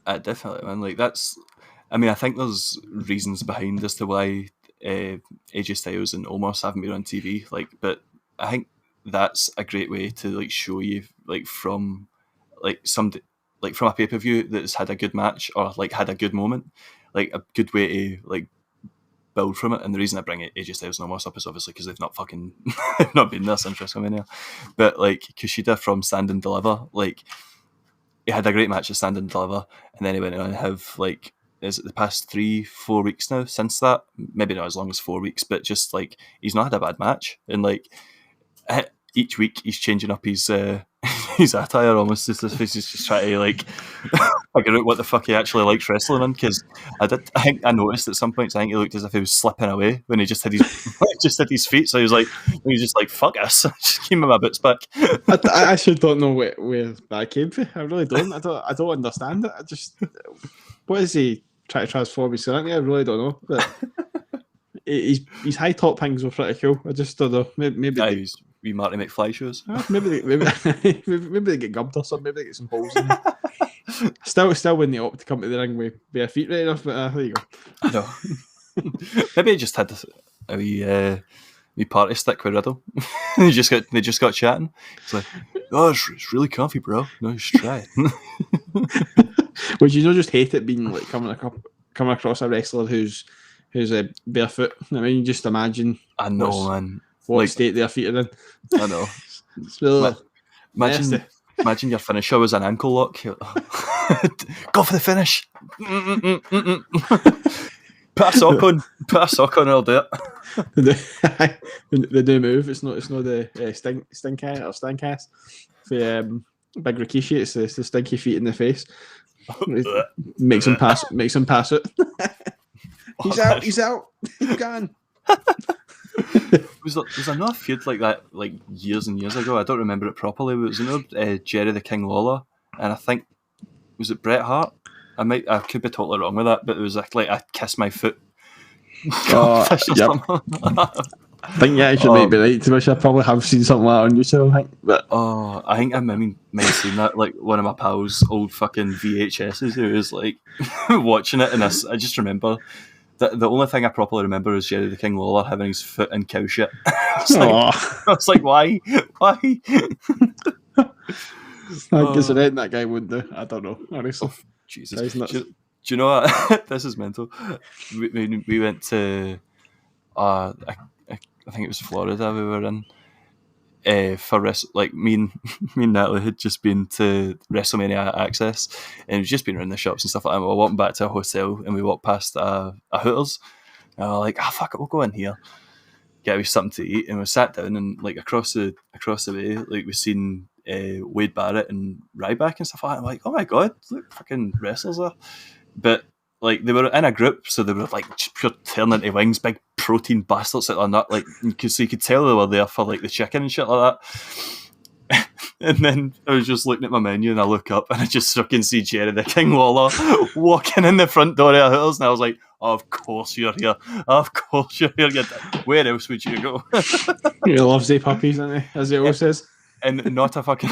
Definitely, man. Like that's. I mean, I think there's reasons behind as to why AJ Styles and Omos haven't been on TV. Like, but I think that's a great way to like show you like from like somebody. Like from a pay-per-view that's had a good match or like had a good moment, like a good way to like build from it. And the reason I bring AJ Styles and Omos up is obviously because they've not fucking not been there since WrestleMania. But like Kushida from Stand and Deliver, like he had a great match at Stand and Deliver, and then he went on to have like is it the past 3-4 weeks now since that? Maybe not as long as 4 weeks, but just like he's not had a bad match, and like each week he's changing up his his attire almost. He's just trying to like figure out what the fuck he actually likes wrestling in. Because I think I noticed at some points I think he looked as if he was slipping away when he just had his feet. So he was just like fuck us, just give me my boots back. I actually don't know where that came from. I really don't. I don't understand it. I just what is he trying to transform his son? I really don't know. But his high top things were pretty cool. I just don't know. Maybe He's wee Marty McFly shows. Maybe they get gummed or something. Maybe they get some holes in them. Still wouldn't opt to come to the ring with bare feet right enough, but there you go. I know. Maybe he just had a wee party stick with Riddle. they just got chatting. It's like, oh, it's really comfy, bro. No, you should try it. Would you just hate it being like coming across a wrestler who's barefoot? I mean, just imagine. I know, man. What state their feet are in. I know. It's really imagine your finisher was an ankle lock. Go for the finish. Put a sock on, I'll do it. The new move. It's not the stinkcast or stinkcast. For Big Rikishi, it's the stinky feet in the face. Makes him pass it. He's out. He's gone. Was another feud like that like years and years ago? I don't remember it properly, but it was another Jerry the King Lawler, and I think was it Bret Hart? I could be totally wrong with that, but it was like I kiss my foot. Yep. I think actually might be right. To which I probably have seen something like that on YouTube. I think, but I think I might have seen that like one of my pals' old fucking VHSs who was like watching it, and I just remember. The only thing I properly remember is Jerry the King Lawler having his foot in cow shit. I was like, why? Because that guy wouldn't do. I don't know. Honestly. Oh, Jesus. Do you know what? This is mental. We went to, I think it was Florida we were in. For me and Natalie had just been to WrestleMania Access, and we've just been around the shops and stuff like that. We were walking back to a hotel, and we walked past a Hooters, and we were like, fuck it, we'll go in here, get something to eat, and we sat down, and like across the way, like we seen Wade Barrett and Ryback and stuff like that. I'm like, oh my god, look, fucking wrestlers there, but. Like they were in a group, so they were like pure turning into wings, big protein bastards like that. Like you could tell they were there for like the chicken and shit like that. And then I was just looking at my menu, and I look up, and I just fucking see Jerry the King Lawler walking in the front door of Hooters, and I was like, oh, "Of course you're here. Of course you're here. Where else would you go?" He loves the puppies, doesn't he? As he always says. And not a fucking.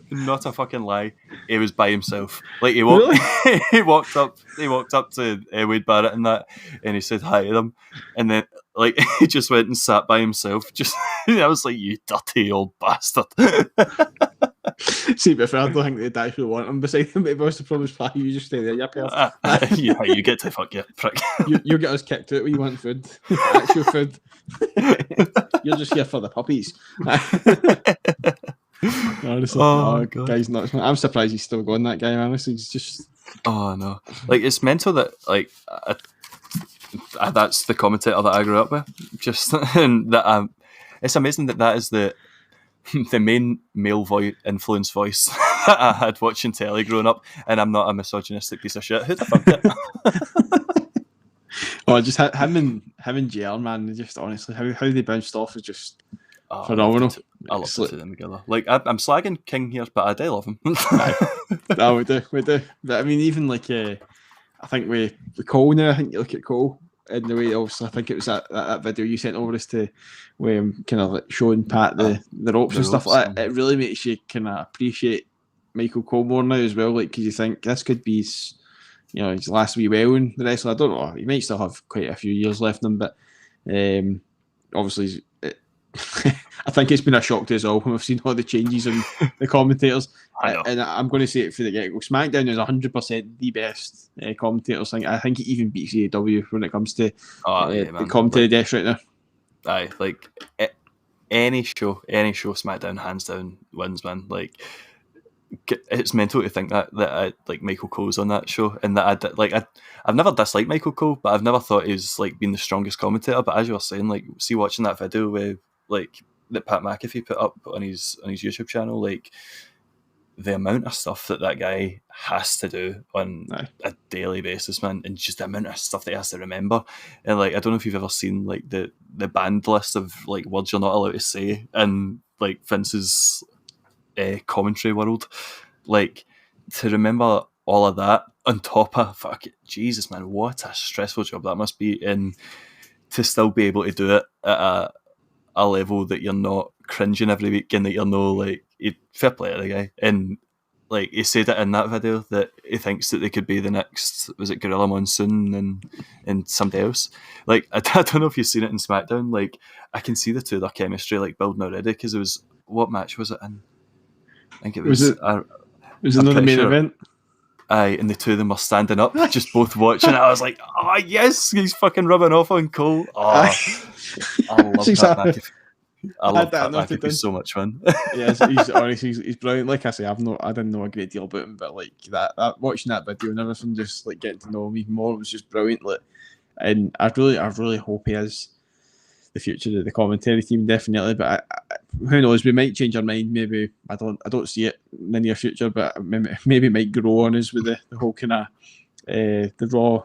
Not a fucking lie. He was by himself. Like he walked, really? he walked up to Wade Barrett and that, and he said hi to them, and then like he just went and sat by himself. Just I was like, you dirty old bastard. See, but I don't think they'd actually want him beside him. But most of the problem is why you just stay there. Yeah, you get to fuck you prick. You get us kicked out. We want food, actual food. You're just here for the puppies. Honestly, God. Guy's nuts. I'm surprised he's still going. That guy, honestly, he's just. Oh no! Like it's mental that like that's the commentator that I grew up with. Just and that it's amazing that is the main male influence voice that I had watching telly growing up, and I'm not a misogynistic piece of shit. Who the fuck it? Just him and JR, man. Just honestly, how they bounced off is just phenomenal. I love the two of them together. Like I'm slagging King here, but I do love him. No, we do. But I mean, even like I think with Cole now. I think you look at Cole in the way. Also, I think it was that video you sent over us to, where kind of like showing Pat the ropes and stuff like that. It really makes you kind of appreciate Michael Cole more now as well. Like, because you think this could be his last wee while in the wrestling. I don't know. He might still have quite a few years left in him, but obviously. I think it's been a shock to us all when we've seen all the changes in the commentators. And I'm going to say it for the get-go. SmackDown is 100% the best commentators thing. I think it even beats AEW when it comes to the commentary desk right now. Aye, like any show SmackDown hands down wins, man. Like it's mental to think that like Michael Cole's on that show, and that I've never disliked Michael Cole, but I've never thought he was like been the strongest commentator. But as you were saying, like, see, watching that video with like that Pat McAfee put up on his YouTube channel, like the amount of stuff that guy has to do on a daily basis, man, and just the amount of stuff that he has to remember. And like, I don't know if you've ever seen like the banned list of like words you're not allowed to say in like Vince's commentary world. Like, to remember all of that on top of fuck it, Jesus, man, what a stressful job that must be, and to still be able to do it at a level that you're not cringing every week, and that you're no like, fair play to the guy. And like, he said it in that video that he thinks that they could be the next, was it Gorilla Monsoon and somebody else. Like, I don't know if you've seen it in SmackDown. Like, I can see the two of their chemistry like building already, because it was, what match was it in? I think it was. Was another main event. Aye, and the two of them were standing up, just both watching it. I was like, oh yes, he's fucking rubbing off on Cole. Oh, I love that. I love that McAfee. He's so much fun. Yeah, he's honestly he's brilliant. Like I say, I didn't know a great deal about him, but like that watching that video and everything, just like getting to know him even more was just brilliant. Like, and I really hope he is the future of the commentary team, definitely. But who knows? We might change our mind. Maybe I don't see it in the near future, but maybe it might grow on us with the whole kind of the Raw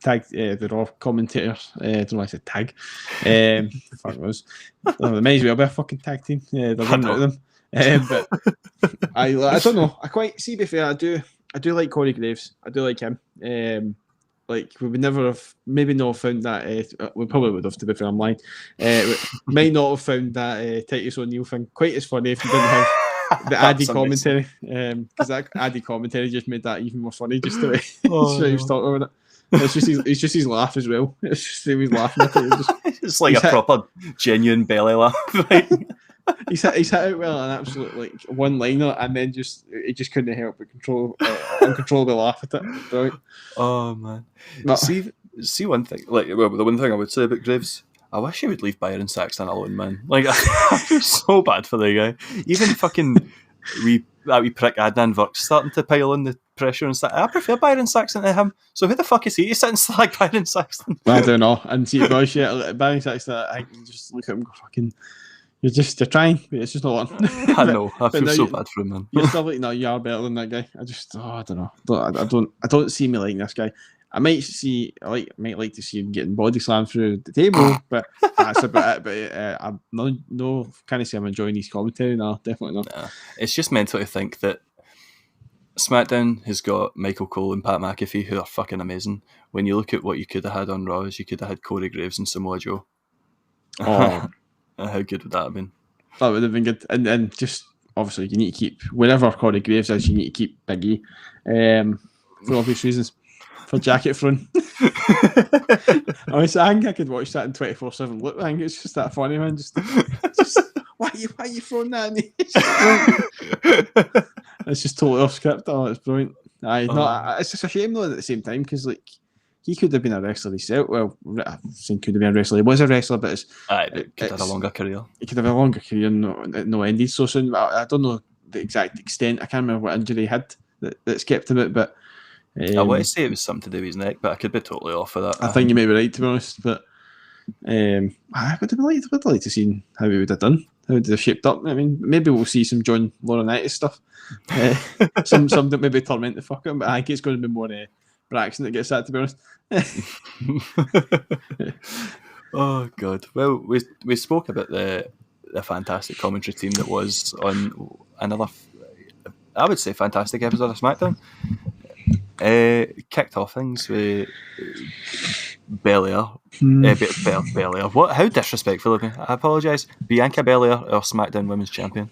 tag, the Raw commentators. I don't know why I said tag. Fuck it was. They might as well be a fucking tag team. They're running out of them. But I don't know. I quite see. Be fair, I do like Corey Graves. I do like him. Like, we would never have, maybe not have found that, we probably would have, to be fair, I'm lying. We might not have found that Titus O'Neil thing quite as funny if you didn't have the Addy commentary. Because that Addy commentary just made that even more funny, just the way he was talking about it. It's just his laugh as well. It's just him, he's laughing at it. It's like a proper, genuine belly laugh. Right? He's hit out well an absolute like one-liner, and then he just couldn't help but uncontrollably laugh at it. Brilliant. Oh man! But see one thing. Like, well, the one thing I would say about Graves, I wish he would leave Byron Saxton alone, man. Like, I feel so bad for the guy. Even fucking that wee prick Adnan Virk starting to pile on the pressure and stuff. I prefer Byron Saxton to him. So who the fuck is he to sit and slag Byron Saxton? I don't know. And see, Byron Saxton, I can just look at him and go, fucking. You're trying, but it's just not on. I know. I feel so bad for him, man. You're still like, no, you are better than that guy. I don't know. I don't see me liking this guy. I might like to see him getting body slammed through the table, but that's about it. But I'm no can't say I'm enjoying his commentary. No, definitely not. Nah. It's just mental to think that SmackDown has got Michael Cole and Pat McAfee, who are fucking amazing. When you look at what you could have had on Raw, you could have had Corey Graves and Samoa Joe. Oh. How good would that have been? That would have been good. And just, obviously, you need to keep, wherever Corey Graves is, you need to keep Big E. For obvious reasons. For jacket front. Honestly, I think I could watch that in 24/7. Look, I think it's just that funny, man. Just why are you throwing that at me? It's just totally off script. Oh, it's brilliant. It's just a shame, though, at the same time, because, like, he could have been a wrestler himself. Well, I'm saying could have been a wrestler. He was a wrestler, but could have a longer career. He could have a longer career, no ended so soon. I don't know the exact extent. I can't remember what injury he had that's kept him out. But I want to say it was something to do with his neck, but I could be totally off of that. I think you may be right, to be honest. But I would have liked to see how he would have done. How would have shaped up. I mean, maybe we'll see some John Laurinaitis stuff. Some that maybe torment the fuck him, but I think it's going to be more Braxton that gets that, to be honest. Oh god. Well, we spoke about the fantastic commentary team that was on another, I would say, fantastic episode of SmackDown. Kicked off things with Belair. Belair. What? How disrespectful of me. I apologise. Bianca Belair, our SmackDown Women's Champion.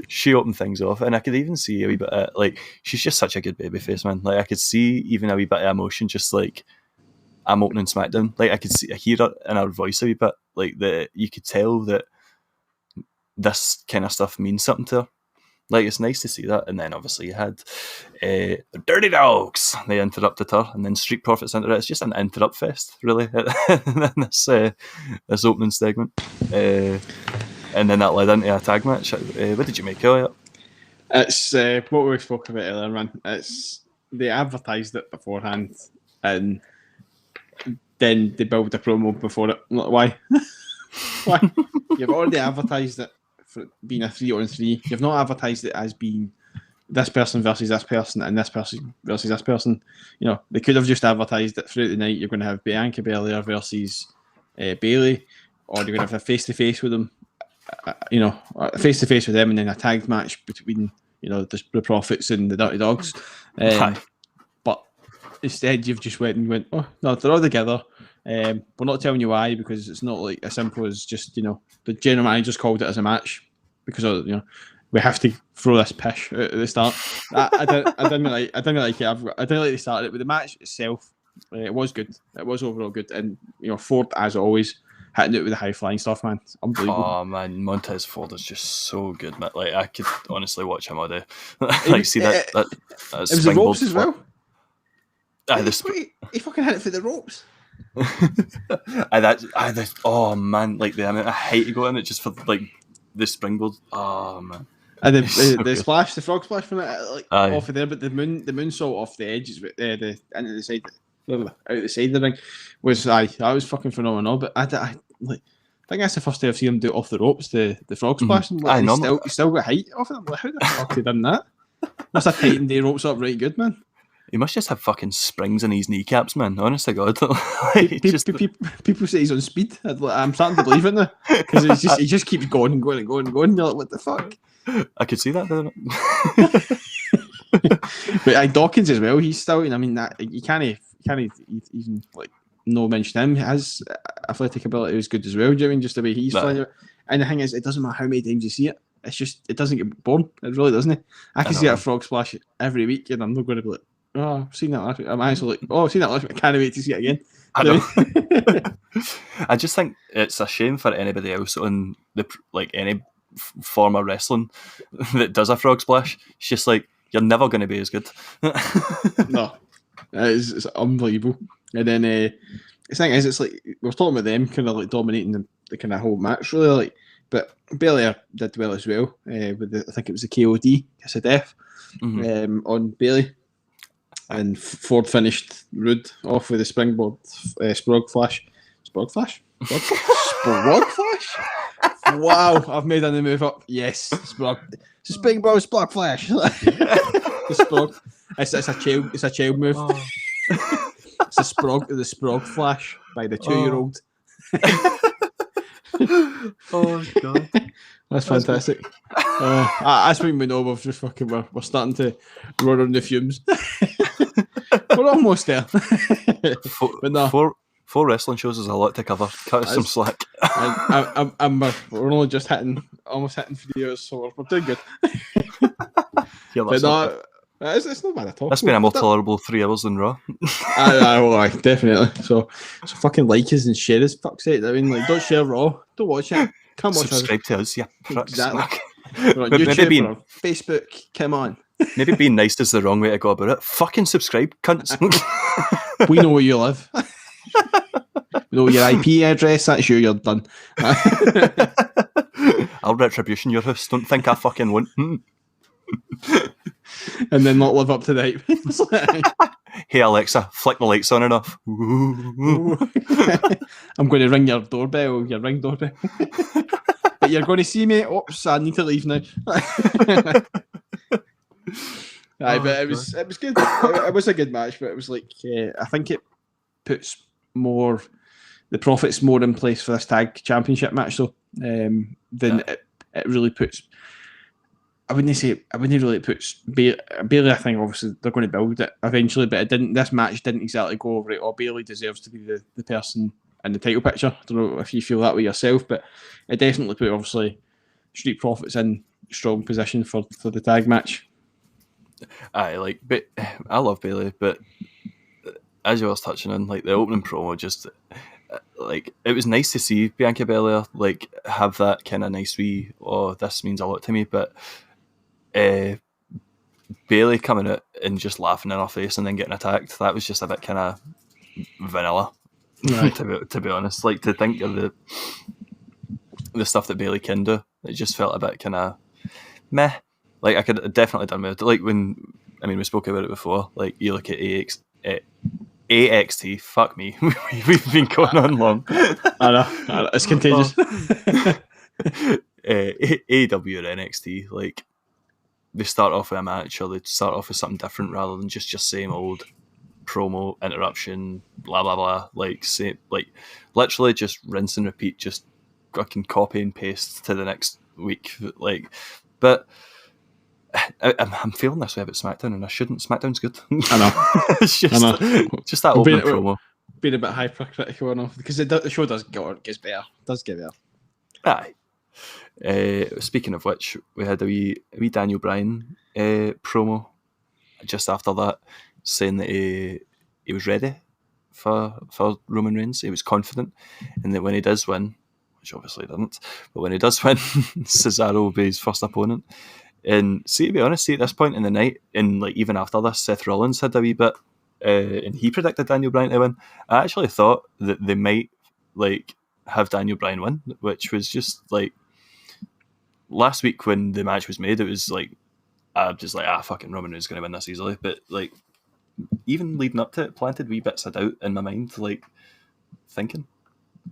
She opened things off, and I could even see a wee bit of, like, she's just such a good babyface, man. Like, I could see even a wee bit of emotion, just like, I'm opening SmackDown. Like, I hear it in her voice a wee bit. Like, you could tell that this kind of stuff means something to her. Like, it's nice to see that. And then obviously you had the Dirty Dogs. They interrupted her, and then Street Profits into it. It's just an interrupt fest, really, in this opening segment. And then that led into a tag match. What did you make of it? It's what we spoke about earlier, man. It's they advertised it beforehand, and then they build a promo before it. Why? Why? You've already advertised it for being a 3-on-3. You've not advertised it as being this person versus this person and this person versus this person. You know, they could have just advertised it throughout the night. You're going to have Bianca Belair versus Bayley, or you're going to have a face-to-face with them. Face-to-face with them, and then a tag match between the Profits and the Dirty Dogs. But instead, you've just went, oh no, they're all together. We're not telling you why, because it's not like as simple as just the general manager's called it as a match because we have to throw this pish at the start. I didn't like it. I didn't like they started it, but the match itself, it was good. It was overall good, and Ford, as always, hitting it with the high flying stuff, man. It's unbelievable. Oh man, Montez Ford is just so good, man. Like I could honestly watch him all day. See that it was the ropes as well. He fucking hit it for the ropes. Oh man, like the amount of height to go in it just for like the springboard. Oh man. And the splash, the frog splash from it, off of there, but the moonsault off the edges, into the side, out the side of the ring, that was fucking phenomenal. But I think that's the first time I've seen him do it off the ropes, the frog splash. Mm-hmm. He's still got height off it. I'm like, how the fuck have he done that? Must have tightened the ropes up right good, man. He must just have fucking springs in his kneecaps, man. Honest to God. People say he's on speed. I'm starting to believe it now because he just keeps going and going and going and going. You're like, what the fuck? I could see that, doesn't it? But Dawkins as well. He's still. I mean, that you can't even like no mention him. His athletic ability is good as well. Do you mean just the way he's flying? And the thing is, it doesn't matter how many times you see it. It's just it doesn't get bored. It really doesn't. I can see a frog splash every week, and I'm not going to be like, oh, I've seen that last week. I'm actually like, oh, I've seen that last week. I can't wait to see it again. I know. I just think it's a shame for anybody else on any form of wrestling that does a frog splash. It's just like you're never going to be as good. No, it's unbelievable. And then the thing is, it's like we're talking about them kind of like dominating the kind of whole match, really. Like, but Belair did well as well with I think it was the KOD, Kiss of Death, on Bayley. And Ford finished rude off with the springboard Sprog Flash. Sprog Flash? Sprog Flash? Wow, I've made a new move up. Yes, Sprog. It's a springboard Sprog Flash. Sprog. It's a child move. Oh. It's the Sprog Flash by the 2-year-old. Oh god. That's fantastic. That's when we know we're starting to run on the fumes. We're almost there. But no. Four wrestling shows is a lot to cover. Cut us some slack. We're only just almost hitting 3 years, so we're doing good. Yeah, but no, it's not bad at all. That's been a more tolerable 3 hours than Raw. Aye, definitely. So fucking like us and share us, fuck's sake. I mean, like, don't share Raw. Don't watch it. Come watch subscribe to us, yeah. Exactly. We're on YouTube, we're on Facebook. Come on. Maybe being nice is the wrong way to go about it. Fucking subscribe, cunts. We know where you live. We know your IP address. That's you're done. I'll retribution your house. Don't think I fucking won't. And then not live up to the hype. Hey Alexa, flick the lights on and off. I'm going to ring your doorbell, your ring doorbell. But you're going to see me. Oops, I need to leave now. But it was good. It was a good match, but it was like I think it puts the Profits more in place for this tag championship match though than it really puts. I wouldn't really puts Bayley. I think obviously they're going to build it eventually, but it didn't. This match didn't exactly go over it. Or Bayley deserves to be the person in the title picture. I don't know if you feel that way yourself, but it definitely put obviously Street Profits in strong position for the tag match. But I love Bayley, but as you was touching on, like the opening promo, just like it was nice to see Bianca Belair like have that kind of nice wee. Oh, this means a lot to me, but. Bayley coming out and just laughing in her face and then getting attacked, that was just a bit kind of vanilla, right. to be honest. Like, to think of the stuff that Bayley can do, it just felt a bit kind of meh. Like I could have definitely done with it. Like when we spoke about it before. Like you look at AXT. Fuck me, we've been going on long. I know. It's contagious. AEW or NXT, like they start off with a match or they start off with something different rather than just same old promo interruption, blah blah blah. Like say, like literally just rinse and repeat, just fucking copy and paste to the next week. Like, but I'm feeling this way about SmackDown, and I shouldn't. SmackDown's good. I know. It's just that opening promo. Being a bit hypercritical enough because the show gets better. Does get better. Aye. Speaking of which, we had a wee Daniel Bryan promo just after that, saying that he was ready for Roman Reigns. He was confident, and that when he does win, which obviously he didn't, but when he does win, Cesaro will be his first opponent. And to be honest, at this point in the night, and like even after this, Seth Rollins had a wee bit, and he predicted Daniel Bryan to win. I actually thought that they might like have Daniel Bryan win, which was just like last week when the match was made, it was like I'm just like fucking Roman is going to win this easily. But like even leading up to it, planted wee bits of doubt in my mind, like thinking,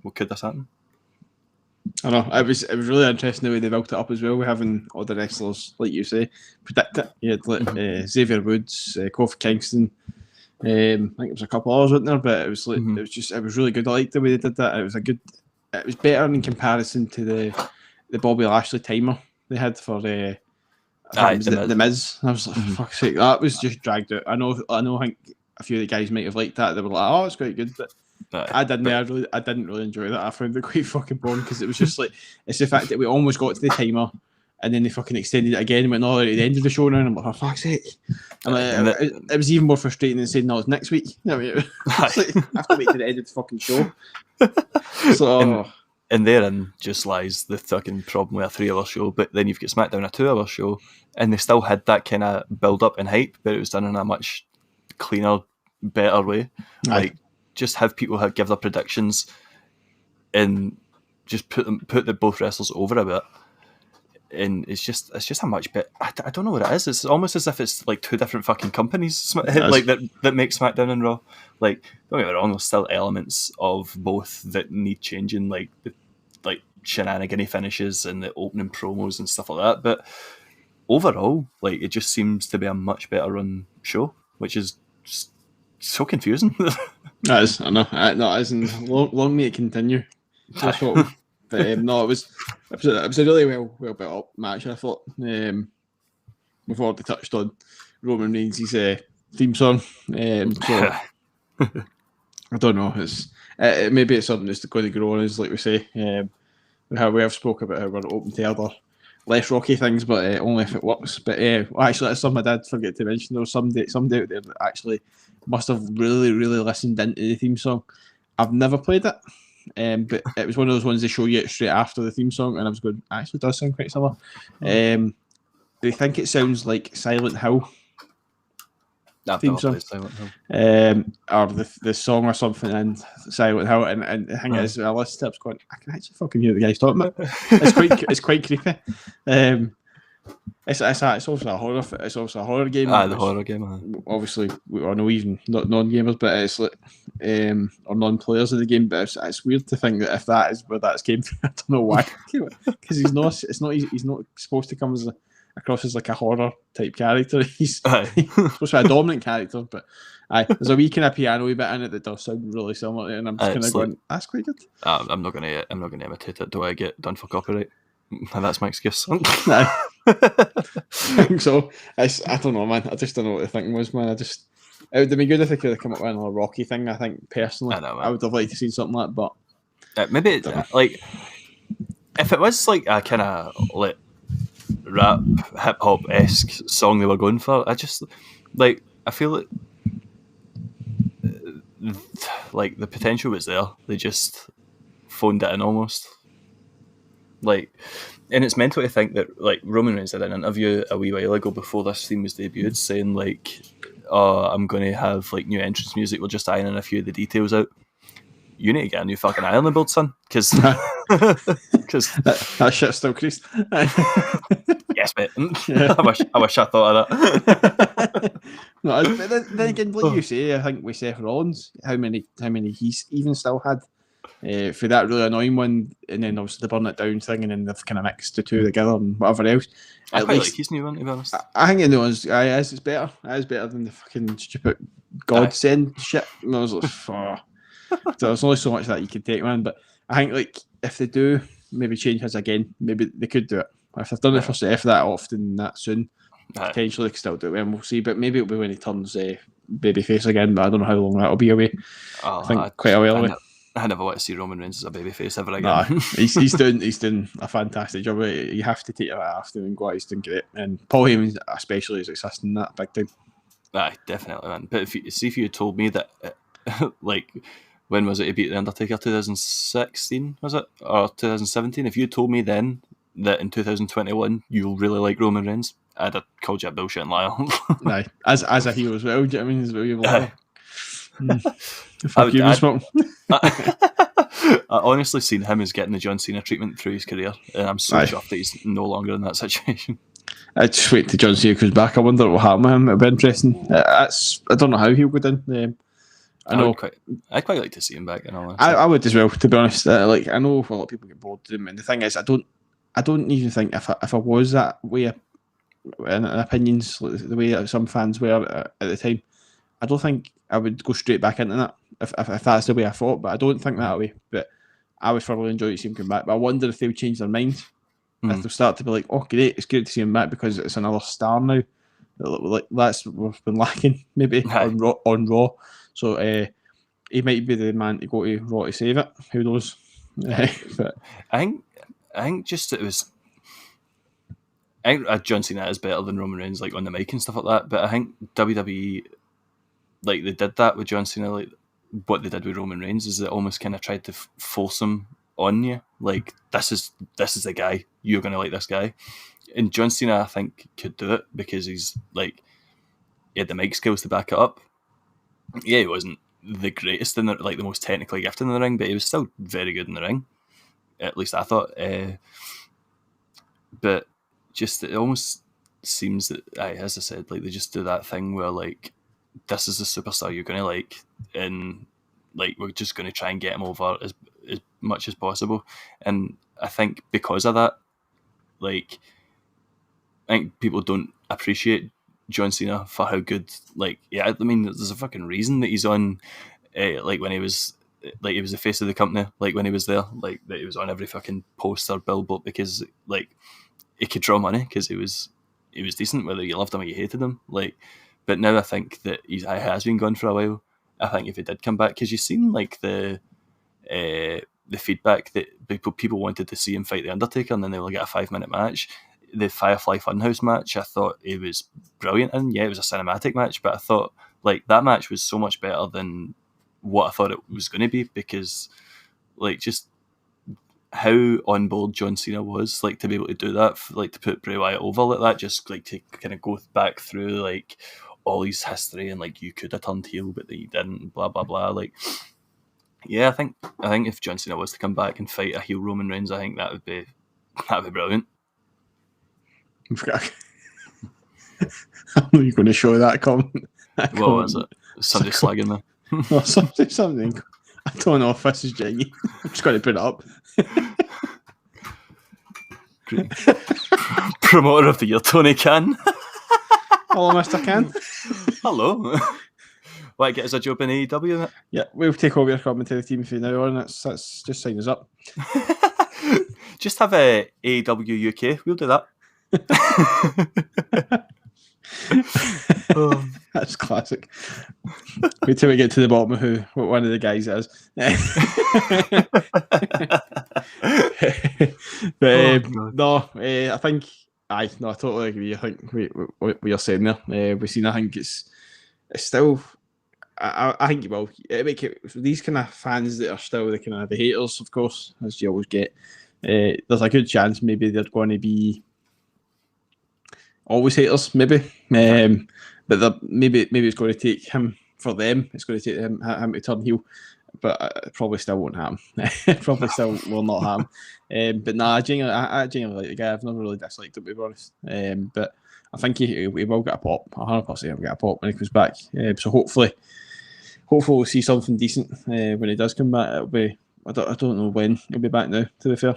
what could this happen? I know it was really interesting the way they built it up as well. We're having all the wrestlers, like you say, predict it. You had like, Xavier Woods, Kofi Kingston. I think it was a couple others out there, but it was like it was really good. I liked the way they did that. It was better in comparison to the Bobby Lashley timer they had for the Miz. I was like, fuck's sake, that was just dragged out. I know. I think a few of the guys might have liked that. They were like, oh, it's quite good, but I didn't really enjoy that. I found it quite fucking boring because it was just like it's the fact that we almost got to the timer and then they fucking extended it again and went all the way to the end of the show now, and I'm like, for fuck's sake. It was even more frustrating than saying, no, it's next week. I mean, it's like, I have to wait to the end of the fucking show. So, and therein just lies the fucking problem with a 3-hour show, but then you've got SmackDown, a 2-hour show, and they still had that kind of build-up and hype, but it was done in a much cleaner, better way. Like, just have people give their predictions and just put both wrestlers over a bit. And it's just a much bit. I don't know what it is. It's almost as if it's like two different fucking companies, like that make SmackDown and Raw. Like, don't get me wrong, there's still elements of both that need changing, like the shenanigan finishes and the opening promos and stuff like that. But overall, like it just seems to be a much better run show, which is just so confusing. That is, I know. No, it isn't. Long may it continue. But no, it was a really well built up match. I thought we've already touched on Roman Reigns' theme song. So I don't know. It's maybe it's something that's going to grow on, as like we say. We have spoke about how we're open to other less rocky things, but only if it works. But actually, that's something I did forget to mention. There was somebody out there that actually must have really, really listened into the theme song. I've never played it. But it was one of those ones they show you straight after the theme song, and I was going, actually does sound quite similar. They think it sounds like Silent Hill theme song, or the song or something in Silent Hill. And the thing is, I listened to it, I was going, I can actually fucking hear the guys talking about it. It's quite creepy. It's also a horror. It's also a horror game. The horror game. Obviously, I know even not non-gamers, but it's like or non-players of the game. But it's weird to think that if that is where that's came from, I don't know why. Because he's not supposed to come across as like a horror type character. He's supposed to be a dominant character. But there's a wee kind of piano bit in it that does sound really similar, and I'm just kind of going, that's quite good. I'm not gonna imitate it. Do I get done for copyright? And that's my excuse. No. I think so. I don't know, man. I just don't know what the thinking was, man. It would have been good if they could have come up with another Rocky thing. I think personally, I would have liked to see something like that. But maybe like if it was like a kind of like rap hip hop esque song they were going for, I feel like the potential was there. They just phoned it in almost. Like, and it's mental to think that like Roman Reigns did an interview a wee while ago before this theme was debuted, saying like, "Oh, I'm going to have like new entrance music. We're just ironing a few of the details out. You need to get a new fucking ironing board, son, because that shit's still creased." Yeah, Yes, mate. I wish I thought of that. No, but then again, like you say, I think with Seth Rollins, how many he's even still had for that really annoying one, and then obviously the burn it down thing, and then they've kind of mixed the two together and whatever else. I quite like his new one, to be honest. I think the new one's it's better. It is better than the fucking stupid godsend shit. And I was like, so there's only so much that you can take, man. But I think like if they do maybe change his again, maybe they could do it. If they've done it for Seth that often, that soon, potentially they could still do it, and we'll see. But maybe it'll be when he turns babyface again. But I don't know how long that'll be away. I think quite a while away. I never want to see Roman Reigns as a babyface ever again. Nah, he's doing a fantastic job. You have to take it after and go out. He's doing great, and Paul Heyman especially is assisting that big time. Aye, definitely, man. But if you had told me that, like, when was it he beat the Undertaker? 2016 was it, or 2017? If you told me then that in 2021 you'll really like Roman Reigns, I'd have called you a bullshit and liar. Aye, as a heel as well. Do you know what I mean? As well, you're like, I honestly seen him as getting the John Cena treatment through his career, and I'm so chuffed that he's no longer in that situation. I just wait till John Cena comes back. I wonder what will happen with him. It'll be interesting. I don't know how he'll go down. I'd quite like to see him back. I would as well, to be honest. Like I know a lot of people get bored of him, and the thing is, I don't even think if I was that way in opinions, like the way that some fans were at the time, I don't think I would go straight back into that if that's the way I thought. But I don't think that way. But I would thoroughly enjoy to see him come back. But I wonder if they'll change their minds. If they'll start to be like, oh great, it's good to see him back because it's another star now. Like that's what we've been lacking maybe on Raw. So he might be the man to go to Raw to save it. Who knows? But I think just it was. I think John Cena is better than Roman Reigns, like on the mic and stuff like that. But I think WWE, like they did that with John Cena, like what they did with Roman Reigns is they almost kind of tried to force him on you. Like this is the guy, you're gonna like this guy. And John Cena, I think, could do it because he's like he had the mic skills to back it up. Yeah, he wasn't the greatest in the most technically gifted in the ring, but he was still very good in the ring. At least I thought. But just it almost seems that, as I said, like they just do that thing where like this is the superstar you're going to like, and like we're just going to try and get him over as much as possible. And I think because of that, like I think people don't appreciate John Cena for how good. Like, yeah, I mean, there's a fucking reason that he's on. Like when he was the face of the company. Like when he was there, like that he was on every fucking poster, billboard, because like he could draw money because he was decent, whether you loved him or you hated him. Like, but now I think that he has been gone for a while. I think if he did come back, because you've seen like the feedback that people wanted to see him fight the Undertaker, and then they will get a 5-minute match. The Firefly Funhouse match, I thought it was brilliant, and yeah, it was a cinematic match, but I thought like that match was so much better than what I thought it was going to be, because like just how on board John Cena was, like to be able to do that, like to put Bray Wyatt over like that, just like to kind of go back through like all his history and like you could have turned heel but you didn't, blah blah blah. Like, yeah, I think if John Cena was to come back and fight a heel Roman Reigns, I think that would be brilliant. I'm not going to show that comment. What was it? Somebody slagging me. Well, something. I don't know if this is genuine. I'm just going to put it up. Promoter of the year, Tony Khan. Hello, Mr. Khan. Hello. Want to get us a job in AEW, mate? Yeah, we'll take over your commentary team for you now on. That's just sign us up. Just have a AEW UK. We'll do that. That's classic. Wait till we get to the bottom of what one of the guys is. I think I totally agree. I think what you're saying there. We've seen. I think it's still. I think these kind of fans that are still the kind of the haters, of course, as you always get. There's a good chance maybe they're going to be always haters, maybe. But maybe it's going to take him for them. It's going to take him to turn heel. but it probably still won't happen. It probably still will not happen. But nah, I genuinely like the guy. I've never really disliked him, to be honest. But I think he will get a pop. 100% he'll get a pop when he comes back. So hopefully we'll see something decent when he does come back. It'll be I don't know when he'll be back now, to be fair.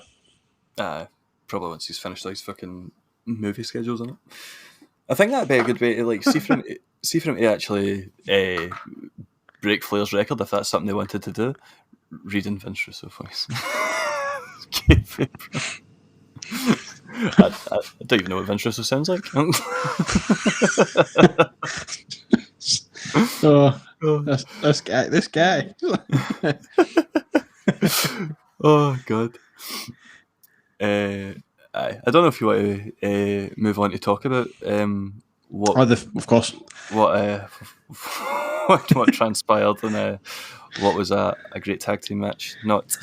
Probably once he's finished his fucking movie schedules on it. I think that'd be a good way to like see for him to actually break Flair's record if that's something they wanted to do. Reading Vince Russo voice. I don't even know what Vince Russo sounds like. This guy. Oh God. I don't know if you want to move on to talk about what. Of course. What transpired and what was a great tag team match. Not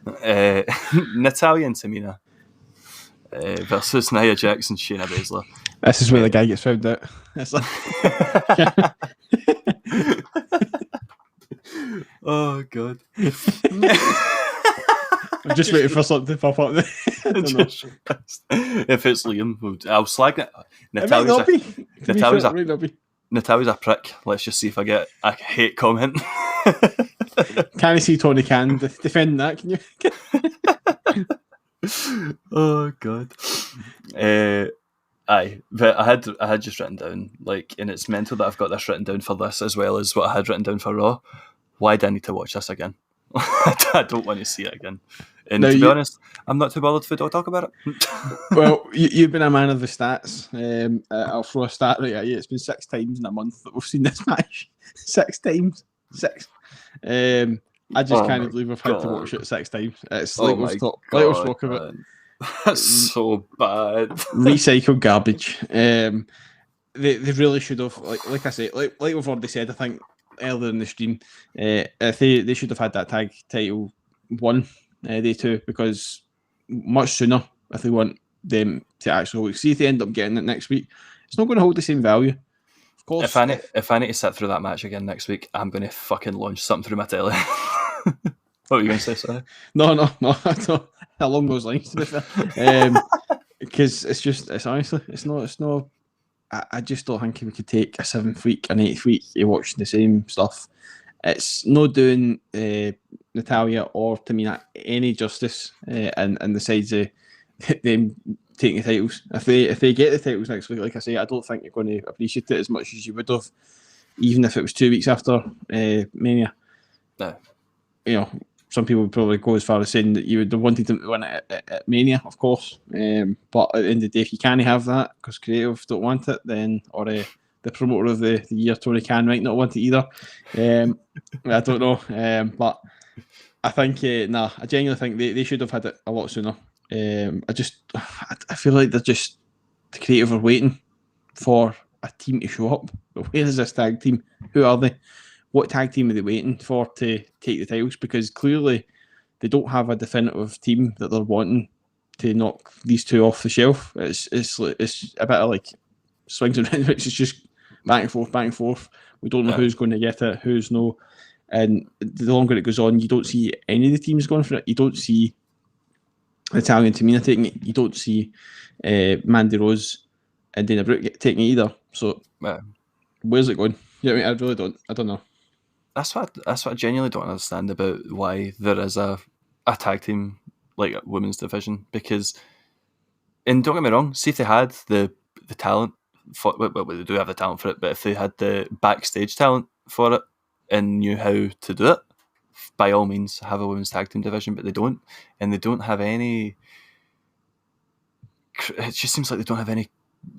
Natalya and Tamina versus Nia Jax and Shayna Baszler. This is where the guy gets found out. It's like... Oh God. I'm just waiting for something to pop up there. If it's Liam, I'll slag it. Natalya's a prick. Let's just see if I get a hate comment. Can you see Tony Khan defending that? Can you? Oh God. Aye, but I had just written down, like, and it's mental that I've got this written down for this as well as what I had written down for Raw. Why do I need to watch this again? I don't want to see it again. And to be honest, I'm not too bothered if we don't talk about it. Well, you've been a man of the stats. I'll throw a stat right at you. It's been 6 times in a month that we've seen this match. 6 times. 6. I just can't believe we've had to watch it 6 times. It's like we've talked about it. That's so bad. Recycled garbage. They really should have, like I say, like we've already said, I think earlier in the stream, if they should have had that tag title won, they two, because much sooner if they want them to actually see if they end up getting it next week, it's not going to hold the same value. Of course, if I need to sit through that match again next week, I'm going to fucking launch something through my telly. What were you going to say, sorry? No, along those lines, to be fair. Because it's honestly, it's not. I just don't think we could take a 7th week, an 8th week of watching the same stuff. It's not doing Natalya or Tamina any justice, and the sides of them taking the titles. If they get the titles next week, like I say, I don't think you're going to appreciate it as much as you would have, even if it was 2 weeks after Mania. No. You know, some people would probably go as far as saying that you would have wanted them to win it at Mania, of course. But at the end of the day, if you can't have that because creative don't want it, then or the promoter of the year, Tony Khan, might not want it either. I don't know. But I think, I genuinely think they should have had it a lot sooner. I feel like they're just, the creative are waiting for a team to show up. But where is this tag team? Who are they? What tag team are they waiting for to take the titles? Because clearly they don't have a definitive team that they're wanting to knock these two off the shelf. It's a bit of like swings and roundabouts. It's just back and forth. We don't know who's going to get it, who's no. And the longer it goes on, you don't see any of the teams going for it. You don't see Natalya and Tamina taking it. You don't see Mandy Rose and Dana Brooke taking it either. So where's it going? Yeah, I mean, I really don't. I don't know. That's what I genuinely don't understand about why there is a tag team like a women's division, because, and don't get me wrong, see if they had the talent for, well, they do have the talent for it, but if they had the backstage talent for it and knew how to do it, by all means have a women's tag team division, but they don't, and they don't have any. It just seems like they don't have any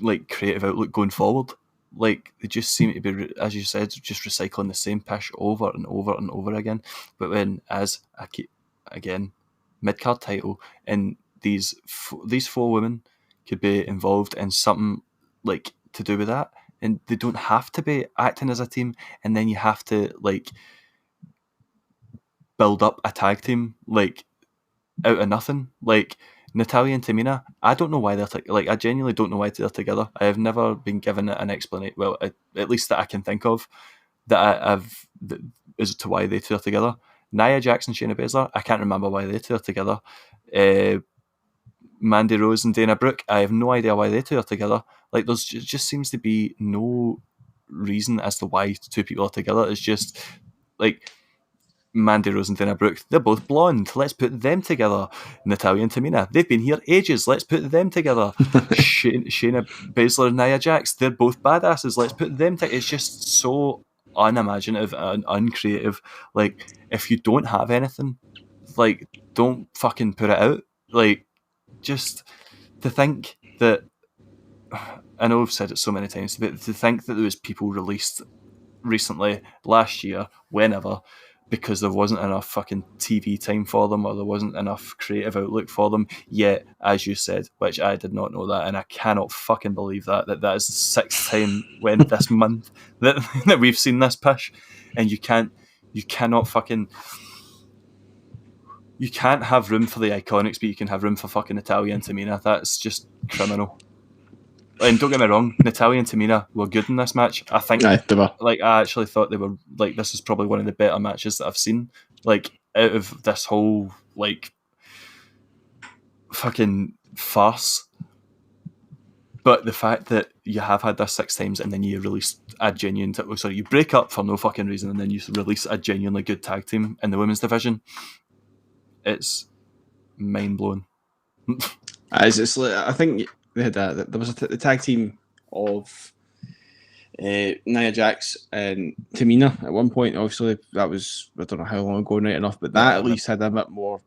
like creative outlook going forward. Like, they just seem to be, as you said, just recycling the same pish over and over and over again. But when, as I keep, again, mid-card title, and these 4 women could be involved in something like to do with that, and they don't have to be acting as a team, and then you have to like build up a tag team like out of nothing. Like Natalya and Tamina, I don't know why they're I genuinely don't know why they're together. I have never been given an explanation. Well, at least that I can think of, as to why they two are together. Nia Jax and Shayna Baszler, I can't remember why they two are together. Mandy Rose and Dana Brooke, I have no idea why they two are together. Like, there's just seems to be no reason as to why two people are together. It's just like Mandy Rose and Dana Brooke, they're both blonde. Let's put them together. Natalya and Tamina, they've been here ages. Let's put them together. Shayna Baszler and Nia Jax, they're both badasses. Let's put them together. It's just so unimaginative and uncreative. Like, if you don't have anything, like, don't fucking put it out. Like, just to think that, I know I've said it so many times, but to think that there was people released recently, last year, whenever, because there wasn't enough fucking TV time for them, or there wasn't enough creative outlook for them. Yet, as you said, which I did not know that, and I cannot fucking believe that is the sixth time this month that we've seen this push, and you can't have room for the Iconics, but you can have room for fucking Natalya and Tamina. That's just criminal. And don't get me wrong, Natalya and Tamina were good in this match. I think, they were. Like, I actually thought they were, like, this is probably one of the better matches that I've seen, like, out of this whole, like, fucking farce. But the fact that you have had this 6 times and then you release a genuine, you break up for no fucking reason and then you release a genuinely good tag team in the women's division, it's mind blowing. It's like, I think they had there was the tag team of Nia Jax and Tamina at one point. Obviously, that was, I don't know how long ago, right enough, but that at least had a bit more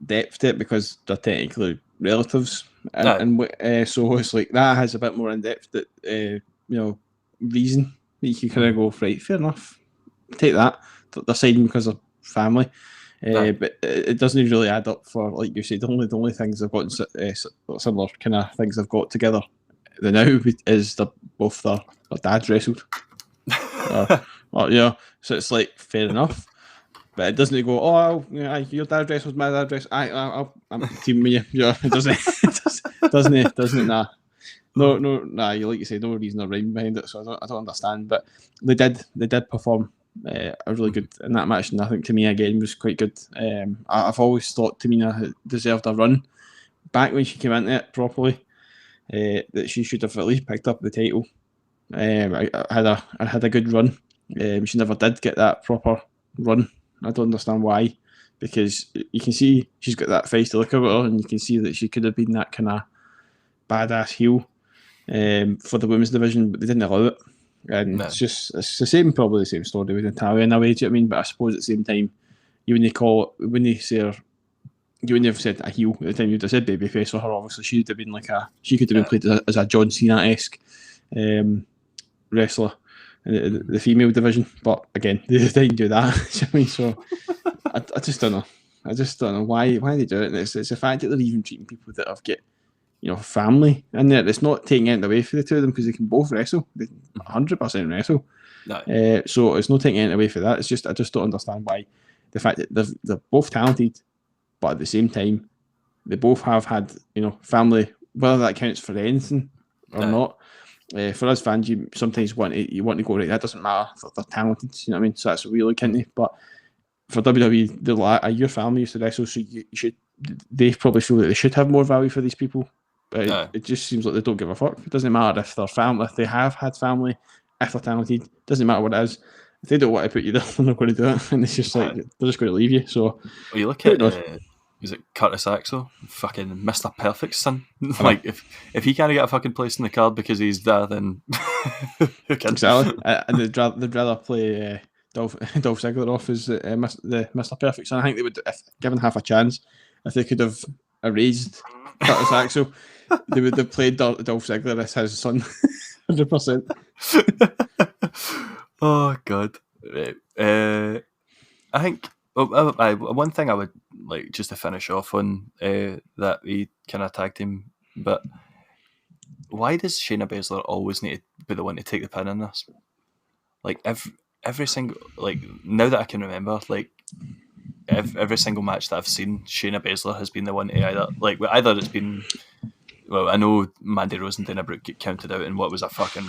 depth to it because they're technically relatives, and so it's like that has a bit more in depth that reason that you can kind of go, right, fair enough, take that. They're siding because of family. But it doesn't really add up for, like you said, the only things I've got similar kind of things I've got together the now is both their dads wrestled. So it's like fair enough, but it doesn't go, oh, your dad wrestled, my dad wrestled, I'm team with you. Yeah, it doesn't. Nah. You like you say, no reason or rhyme behind it, so I don't understand. But they did perform really good in that match, and I think Tamina again was quite good. I've always thought Tamina deserved a run back when she came into it properly. That she should have at least picked up the title. I had a good run. She never did get that proper run. I don't understand why, because you can see she's got that feisty look about her, and you can see that she could have been that kind of badass heel for the women's division, but they didn't allow it. And it's the same story with Natalya in a way, do you know what I mean? But I suppose at the same time, you wouldn't have said a heel at the time, you'd have said babyface for her. Obviously, she could have been played as a John Cena-esque wrestler in the female division. But again, they didn't do that. You know what I mean? So I just don't know. I just don't know why they do it. And it's the fact that they're even treating people that have got family in there. It's not taking anything away for the two of them because they can both wrestle. They 100% wrestle. No. So it's not taking anything away for that. It's just I just don't understand why the fact that they're both talented, but at the same time they both have had family, whether that counts for anything or not. For us fans, you sometimes want to go, right, that doesn't matter. They're talented, you know what I mean? So that's really kinky. But for WWE, they're like, your family used to wrestle, so they probably feel that they should have more value for these people. But it just seems like they don't give a fuck. It doesn't matter if they're family, if they have had family, if they're talented. It doesn't matter what it is. If they don't want to put you there, they're not going to do it. And it's just like, they're just going to leave you. So, you look at, is it Curtis Axel? Fucking Mr. Perfect son. Like, if he can't get a fucking place in the card because he's there, then who can? Exactly. And they'd rather play Dolph Ziggler off as the Mr. Perfect son. I think they would, if given half a chance, if they could have erased Curtis Axel, they would have played Dolph Ziggler as his son. 100%. Oh god. Right. I think one thing I would like just to finish off on that we kind of tag team, but why does Shayna Baszler always need to be the one to take the pin in this? Like every single, like, now that I can remember, like every single match that I've seen, Shayna Baszler has been the one to either it's been, well, I know Mandy Rose and Dana Brooke get counted out in what was a fucking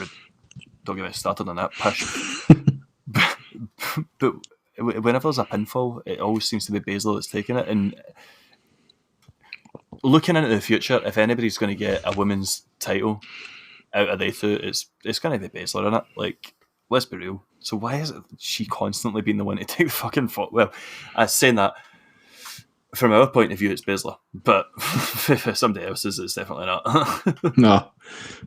don't get me started on that push. but whenever there's a pinfall, it always seems to be Baszler that's taking it. And looking into the future, if anybody's going to get a women's title out of they two, it's going to be Baszler, isn't it? Like, let's be real. So why is it she constantly been the one to take the fucking fault? Well, I was saying that from our point of view, it's Baszler, but for somebody else's, it's definitely not. No,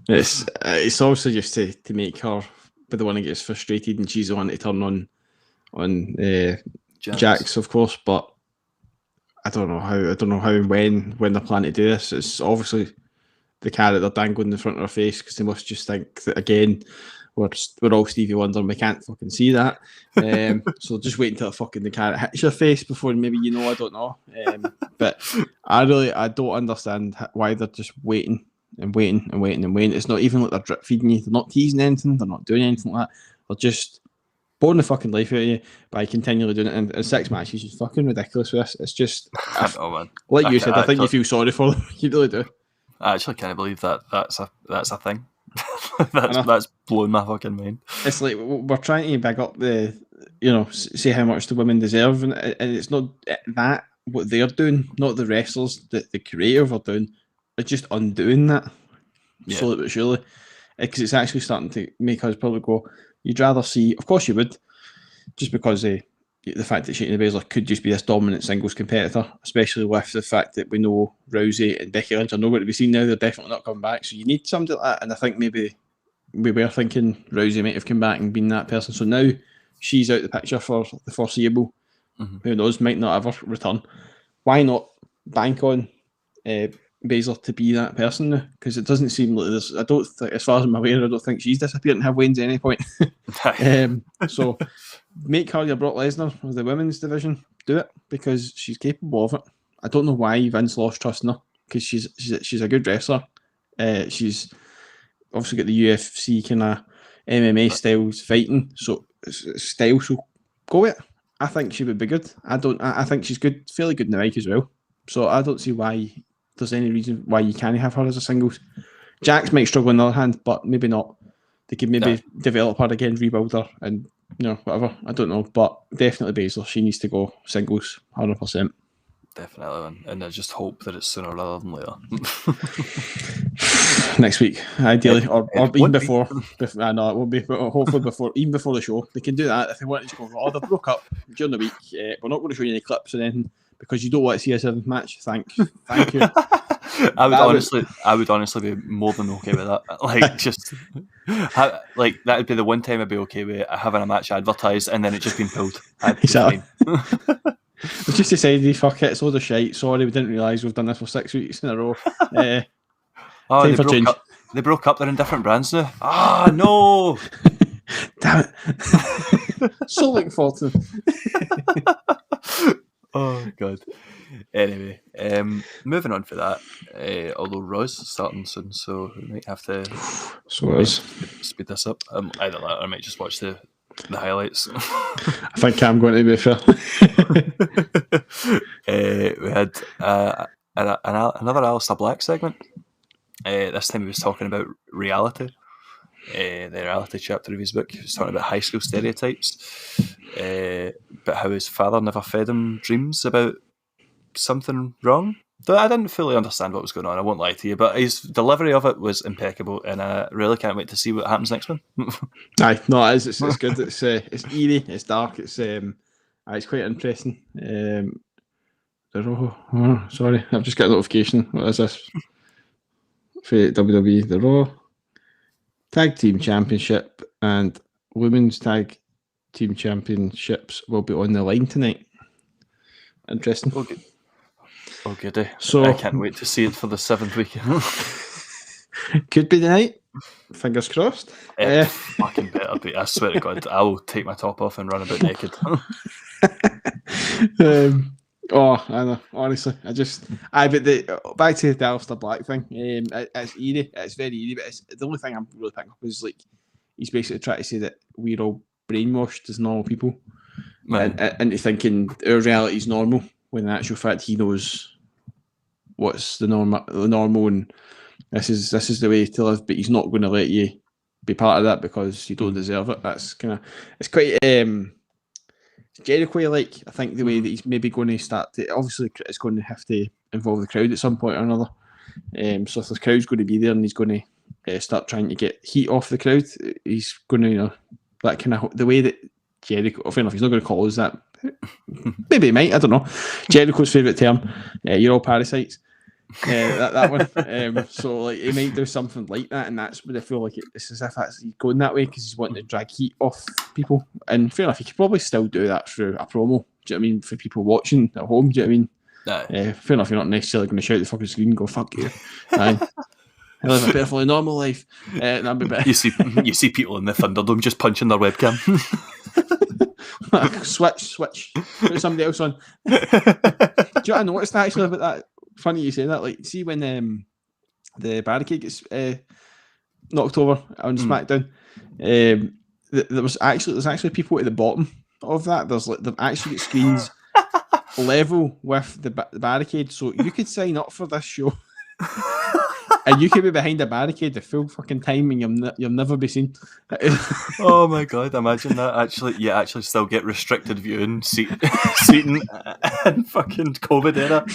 it's also just to make her be the one that gets frustrated, and she's the one to turn on Jax, of course. But I don't know how and when they're planning to do this. It's obviously the carrot they're dangling in front of her face, because they must just think that, again, we're all Stevie Wonder and we can't fucking see that. So just wait until the carrot hits your face before maybe I don't know. But I don't understand why they're just waiting. It's not even like they're drip feeding you. They're not teasing anything. They're not doing anything like that. They're just boring the fucking life out of you by continually doing it. And 6 matches is fucking ridiculous for this. It's just, man. Like you said, I think you feel sorry for them. You really do. I actually can't believe that's a thing. that's blown my fucking mind. It's like we're trying to big up say how much the women deserve, and it's not that what they're doing, not the wrestlers that the creative are doing. It's just undoing that slowly but surely, because it's actually starting to make us probably go, you'd rather see, of course you would, just because the fact that Shayna Baszler could just be this dominant singles competitor, especially with the fact that we know Rousey and Becky Lynch are nowhere to be seen now. They're definitely not coming back, so you need somebody like that. And I think maybe we were thinking Rousey might have come back and been that person. So now she's out the picture for the foreseeable. Mm-hmm. Who knows, might not ever return. Why not bank on Baszler to be that person now? Because it doesn't seem like there's, I don't think, as far as I'm aware, I don't think she's disappeared and have wins at any point. So make her your Brock Lesnar of the women's division. Do it, because she's capable of it. I don't know why Vince lost trust in her, because she's a good wrestler. She's obviously got the UFC kind of MMA styles fighting, so go with it. I think she would be good. I think she's good, fairly good in the mic as well. So I don't see why there's any reason why you can't have her as a singles. Jax might struggle on the other hand, but maybe not. They could maybe develop her again, rebuild her, and whatever. I don't know, but definitely Baszler. She needs to go singles, 100%. Definitely, and I just hope that it's sooner rather than later. Next week, ideally, or even before. I know it won't be, but hopefully even before the show. They can do that if they want to just go, they broke up during the week. We're not going to show you any clips or anything, because you don't want to see a 7th match. Thank you. I would honestly be more than okay with that. That would be the one time I'd be okay with having a match advertised and then it just been pulled. Exactly. It's just decided, fuck it, it's all the shite. Sorry, we didn't realise we've done this for 6 weeks in a row. They broke up. They're in different brands now. No! Damn it! So looking forward to them. Oh god. Anyway, moving on for that. Although Raw's starting soon, so we might have to speed this up. Either that, or I might just watch the highlights. I think I'm going to be fair. We had another Alistair Black segment. This time he was talking about reality. The reality chapter of his book. He was talking about high school stereotypes, but how his father never fed him dreams about something wrong. I didn't fully understand what was going on, I won't lie to you, but his delivery of it was impeccable, and I really can't wait to see what happens next one. Aye, no, it is. It's good. It's eerie, it's dark, it's quite interesting. Sorry, I've just got a notification. What is this? For WWE, the Raw Tag Team Championship and Women's Tag Team Championships will be on the line tonight. Interesting. Oh, goody. So, I can't wait to see it for the 7th week. Could be the night. Fingers crossed. It fucking better be. I swear to God, I will take my top off and run about naked. I know. Honestly, but back to the Alistair Black thing. It's eerie. It's very eerie. But the only thing I'm really picking up is he's basically trying to say that we're all brainwashed as normal people, into thinking our reality is normal, when in actual fact he knows what's the normal, and this is the way to live. But he's not going to let you be part of that because you don't deserve it. That's it's quite Jericho, I think the way that he's maybe going to start to, obviously it's going to have to involve the crowd at some point or another. So if the crowd's going to be there and he's going to start trying to get heat off the crowd, he's going to, that kind of, the way that Jericho, fair enough, he's not going to call us that. Maybe he might, I don't know. Jericho's favourite term, you're all parasites. That one. So he might do something like that, and that's what I feel like it's as if he's going that way because he's wanting to drag heat off people. And fair enough, he could probably still do that through a promo. Do you know what I mean? For people watching at home, do you know what I mean? Fair enough, you're not necessarily going to shout at the fucking screen and go fuck you. I live a perfectly normal life. You see people in the Thunderdome just punching their webcam. switch. Put somebody else on. Do you know what I noticed actually about that? Funny you say that. See when the barricade gets knocked over on SmackDown, there's actually people at the bottom of that. They've actually got screens level with the barricade, so you could sign up for this show. And you could be behind a barricade the full fucking time and you'll never be seen. Oh my god, imagine that. You actually still get restricted viewing, seating in fucking COVID era.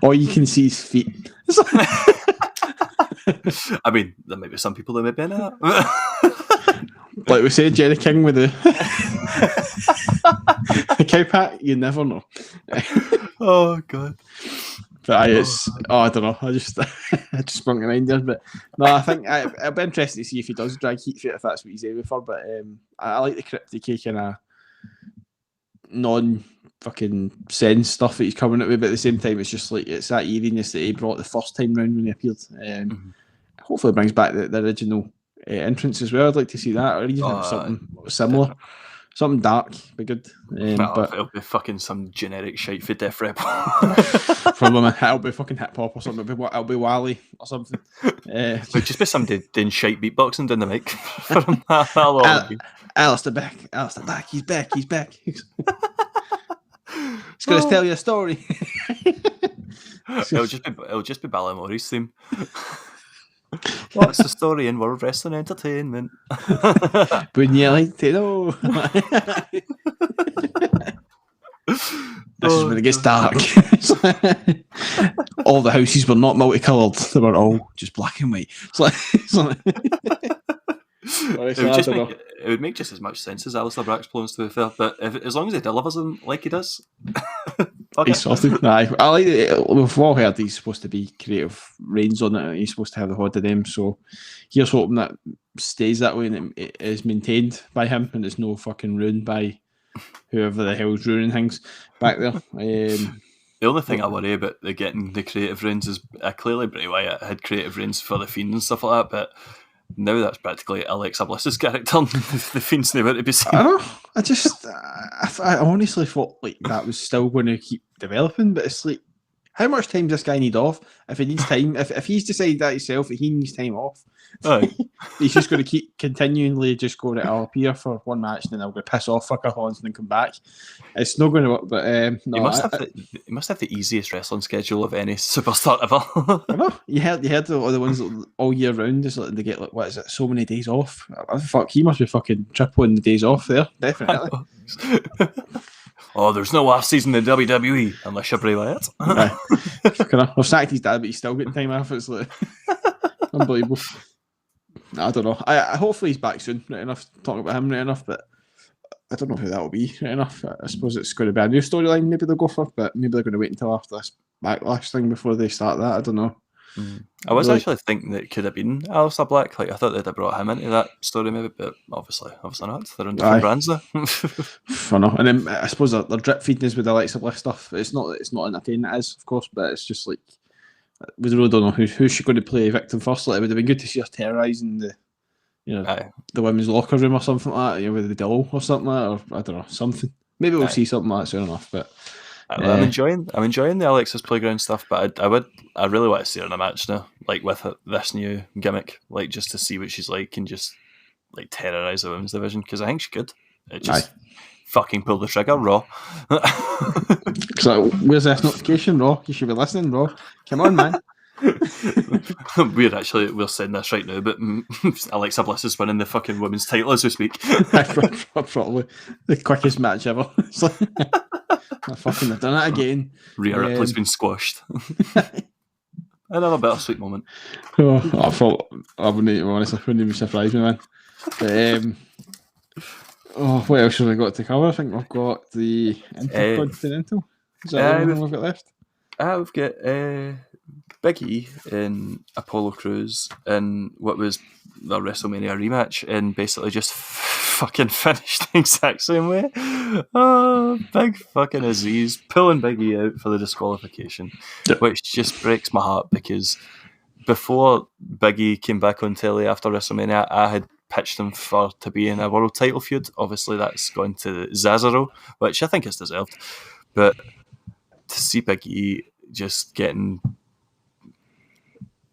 All you can see is feet. I mean, there might be some people that may be in that. Like we said, Jerry King with the cow pat, you never know. Oh god. But I don't know. I just sprung to mind there. But no, I think I'll be interested to see if he does drag heat for it, if that's what he's aiming for. But I like the cryptic kind of non-fucking sense stuff that he's coming out with. But at the same time, it's just like it's that eeriness that he brought the first time round when he appeared. Hopefully, it brings back the original entrance as well. I'd like to see that, or even something similar. Something dark, be good. But it'll be fucking some generic shite for Def Rep. Probably, it'll be fucking hip hop or something. It'll be Wally or something. It'll just be somebody doing shite beatboxing down the mic. Alistair back. He's back. He's going to tell you a story. It'll just be Ballamori's theme. What's the story in World Wrestling Entertainment? Wouldn't you like to know? This is when it gets dark. All the houses were not multicoloured; they were all just black and white. It would make just as much sense as Alistair Black's plans, to be fair. But as long as he delivers them like he does, he's sorted. I like it. We've all heard he's supposed to be creative reins on it. He's supposed to have the hod of them. So here's hoping that stays that way and it is maintained by him and it's no fucking ruined by whoever the hell's ruining things back there. The only thing I worry about getting the creative reins is clearly Bray Wyatt had creative reins for the Fiend and stuff like that, but now that's practically Alexa Bliss's character. The Fiend's never to be seen. I don't know. I honestly thought like that was still going to keep developing, but it's like, how much time does this guy need off? If he needs time, if he's decided that himself, that he needs time off, he's just going to keep continually just going to I'll appear for one match and then I'll go piss off for a couple months and then come back. It's not going to work. But no, he must have the easiest wrestling schedule of any superstar ever. I know. You heard the ones that all year round is like they get like, what is it, so many days off. Fuck, he must be fucking tripling the days off there, definitely. Oh, there's no off season in WWE unless you're Bray Wyatt. I've sacked his dad, but he's still getting time off. It's like unbelievable. I don't know. I hopefully he's back soon. Right enough talking about him. Right enough, but I don't know who that will be. Right enough. I suppose it's going to be a new storyline. Maybe they'll go for, but maybe they're going to wait until after this backlash thing before they start that. I don't know. I was actually thinking that it could have been Alistair Black. Like I thought they'd have brought him into that story, maybe, but obviously not. They're on different brands there. I know. And then I suppose they're drip feeding us with the Alexa Bliss stuff. It's not entertaining, it is, of course, but it's just like we really don't know who's she going to play victim first. Like it would have been good to see her terrorising the women's locker room or something like that, with the Dillo or something like that, or I don't know, something. Maybe we'll see something like that soon enough, but. I'm enjoying the Alexa's Playground stuff, but I really want to see her in a match now, like with this new gimmick, like just to see what she's like and just like terrorise the women's division, because I think she could. It just fucking pull the trigger, Raw. So where's this notification, Raw? You should be listening, Raw. Come on, man. we're saying this right now, but Alexa Bliss is winning the fucking women's title as we speak. Probably the quickest match ever. It's like, I fucking have done it again. Rhea Ripley's been squashed. Another bittersweet moment. I thought I wouldn't even surprise me, man. But, what else have we got to cover? I think we've got the Intercontinental. Is that the only one we've got left? We've got Big E and Apollo Crews in what was the WrestleMania rematch, and basically just fucking finished the exact same way. Big fucking Aziz pulling Big E out for the disqualification, which just breaks my heart, because before Big E came back on telly after WrestleMania, I had pitched him to be in a world title feud. Obviously, that's gone to Cesaro, which I think is deserved. But to see Big E just getting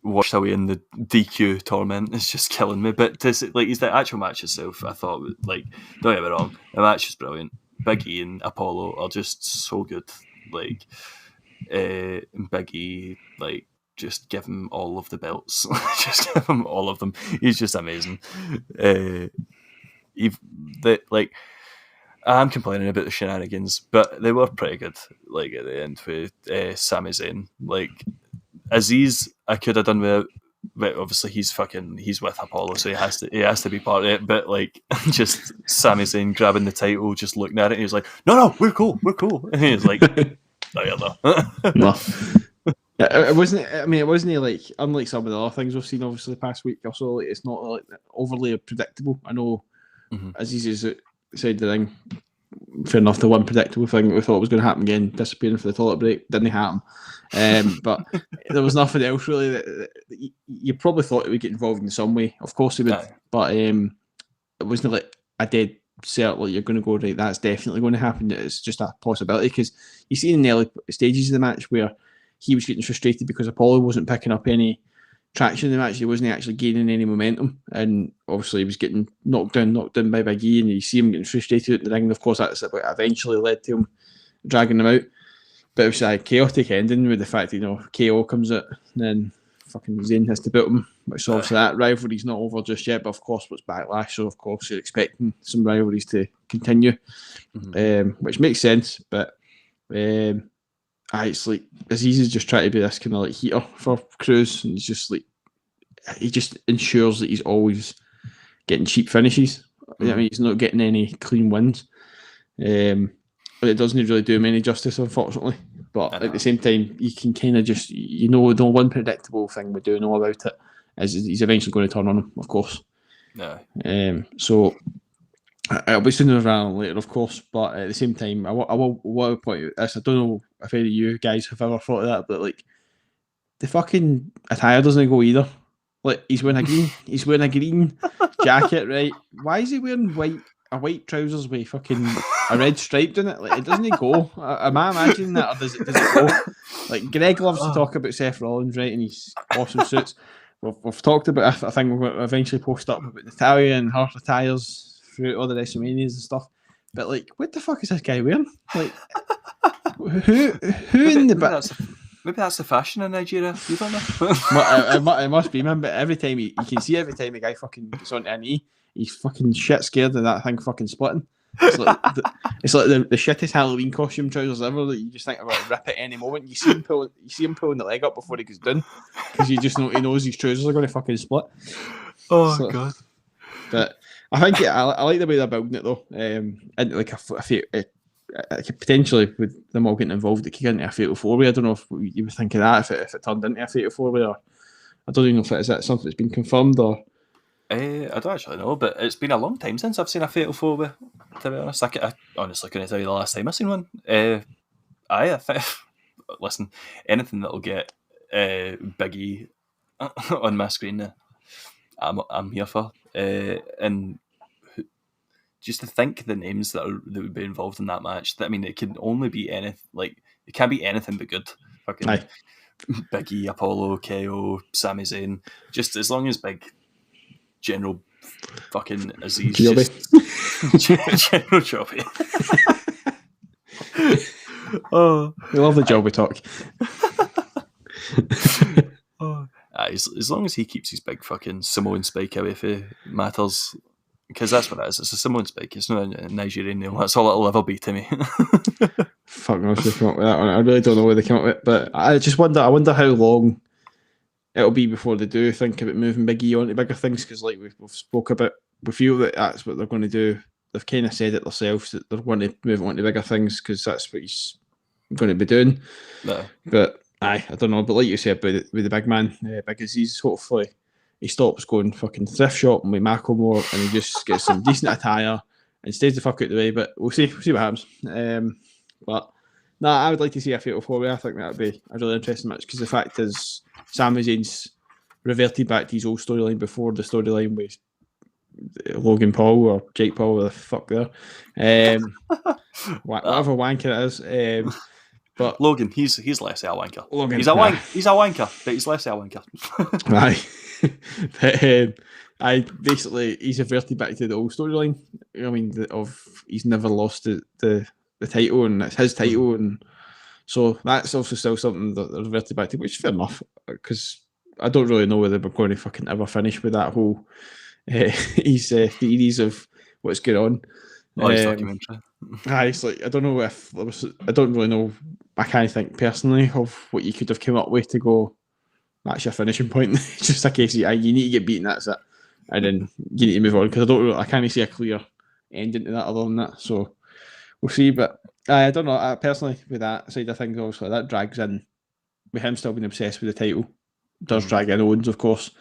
washed away in the DQ torment is just killing me. But he's the actual match itself, I thought, don't get me wrong, the match is brilliant. Big E and Apollo are just so good. Big E, just give him all of the belts. Just give him all of them. He's just amazing. I'm complaining about the shenanigans, but they were pretty good. At the end with Sami Zayn, Aziz, I could have done without. But obviously he's with Apollo, so he has to be part of it. But just Sami Zayn grabbing the title, just looking at it, and he was like, "No, we're cool." And he was like, "No, you're not." No. It wasn't. I mean, it wasn't unlike some of the other things we've seen obviously the past week or so. It's not overly predictable. I know, as easy as it said the thing. Fair enough. The one predictable thing that we thought was going to happen again, disappearing for the toilet break, didn't happen. But there was nothing else really that you probably thought it would get involved in some way. Of course it would, but it wasn't a dead cert. You're going to go right. That's definitely going to happen. It's just a possibility, because you see in the early stages of the match where he was getting frustrated because Apollo wasn't picking up any traction in the match. He wasn't actually gaining any momentum, and obviously he was getting knocked down by Big E, and you see him getting frustrated at the ring. And of course, that's what eventually led to him dragging him out. But it was a chaotic ending with the fact that KO comes out, and then fucking Zayn has to beat him. Which obviously that rivalry's not over just yet, but of course it's Backlash, so of course you're expecting some rivalries to continue, which makes sense. But it's Aziz is just trying to be this kind of heater for Crews, and he's just he just ensures that he's always getting cheap finishes. I mean, he's not getting any clean wins. But it doesn't really do him any justice, unfortunately. But at the same time, you can kind of just, the one predictable thing we do know about it is he's eventually going to turn on him, of course. No. So it'll be sooner rather than later, of course. But at the same time, I will point out this. I don't know if any of you guys have ever thought of that, but the fucking attire doesn't go either. He's wearing a green jacket, right? Why is he wearing white trousers with fucking a red stripe in it? It doesn't go. Am I imagining that, or does it go? Greg loves to talk about Seth Rollins, right, and his awesome suits. We've talked about. I think we're going to eventually post up about Natalia and her attires through all the WrestleManias and stuff. But what the fuck is this guy wearing? Who in the back? Maybe that's the fashion in Nigeria. You don't know. It must be, man. But every time you can see every time a guy fucking gets onto a knee, he's fucking shit scared of that thing fucking splitting. It's like the shittest Halloween costume trousers ever that you just think about to rip at any moment. You see him pulling the leg up before he goes down, because you just know he knows his trousers are going to fucking split. God! But I think I like the way they're building it though. And potentially with them all getting involved, it could get into a fatal four-way. I don't know if you would think of that if it turned into a fatal four-way, or I don't even know if it is that something that's been confirmed or. I don't actually know, but it's been a long time since I've seen a fatal four-way, to be honest. I honestly couldn't tell you the last time I've seen one. I think, listen, anything that'll get Big E on my screen, I'm here for. And just to think the names that would be involved in that match. I mean, it can only be anything. It can't be anything but good. Fucking Big E, Apollo, KO, Sami Zayn. Just as long as General fucking Aziz. General Jobby. We love the Jobby talk. as long as he keeps his big fucking Samoan spike away from matters, because that's what it is. It's a Samoan spike. It's not a Nigerian nail. That's all it'll ever be to me. Fuck knows they come up with that one. I really don't know where they come up with it, but I just wonder. I wonder how long it'll be before they do think about moving Big E on to bigger things, because like we've spoke about, we feel that that's what they're going to do. They've kind of said it themselves that they're going to move on to bigger things because that's what he's going to be doing. No. But I don't know. But like you said, with the big man, Big Aziz, hopefully he stops going fucking thrift shopping with Macklemore and he just gets some decent attire and stays the fuck out the way. But we'll see what happens. But no, I would like to see a Fatal 4-Way. I think that would be a really interesting match, because the fact is, Sami Zayn's reverted back to his old storyline before the storyline with Logan Paul or Jake Paul, whatever the fuck there. Whatever wanker it is. But Logan, he's less a wanker. Logan, he's a wanker, but he's less a wanker. Aye. But basically he's reverted back to the old storyline. I mean, he's never lost the title, and it's his title, and so that's also still something that they're reverted back to, which is fair enough, because I don't really know whether we're going to fucking ever finish with that whole his theories of what's going on. Documentary. It's like, I don't know if I don't really know. I can't think personally of what you could have come up with to go, that's your finishing point. It's just a case of you need to get beaten, that's it, and then you need to move on, because I can't see a clear ending to that other than that. So we'll see. But I don't know. Personally, with that side of things, obviously that drags in with him still being obsessed with the title. Does drag in Owens, of course,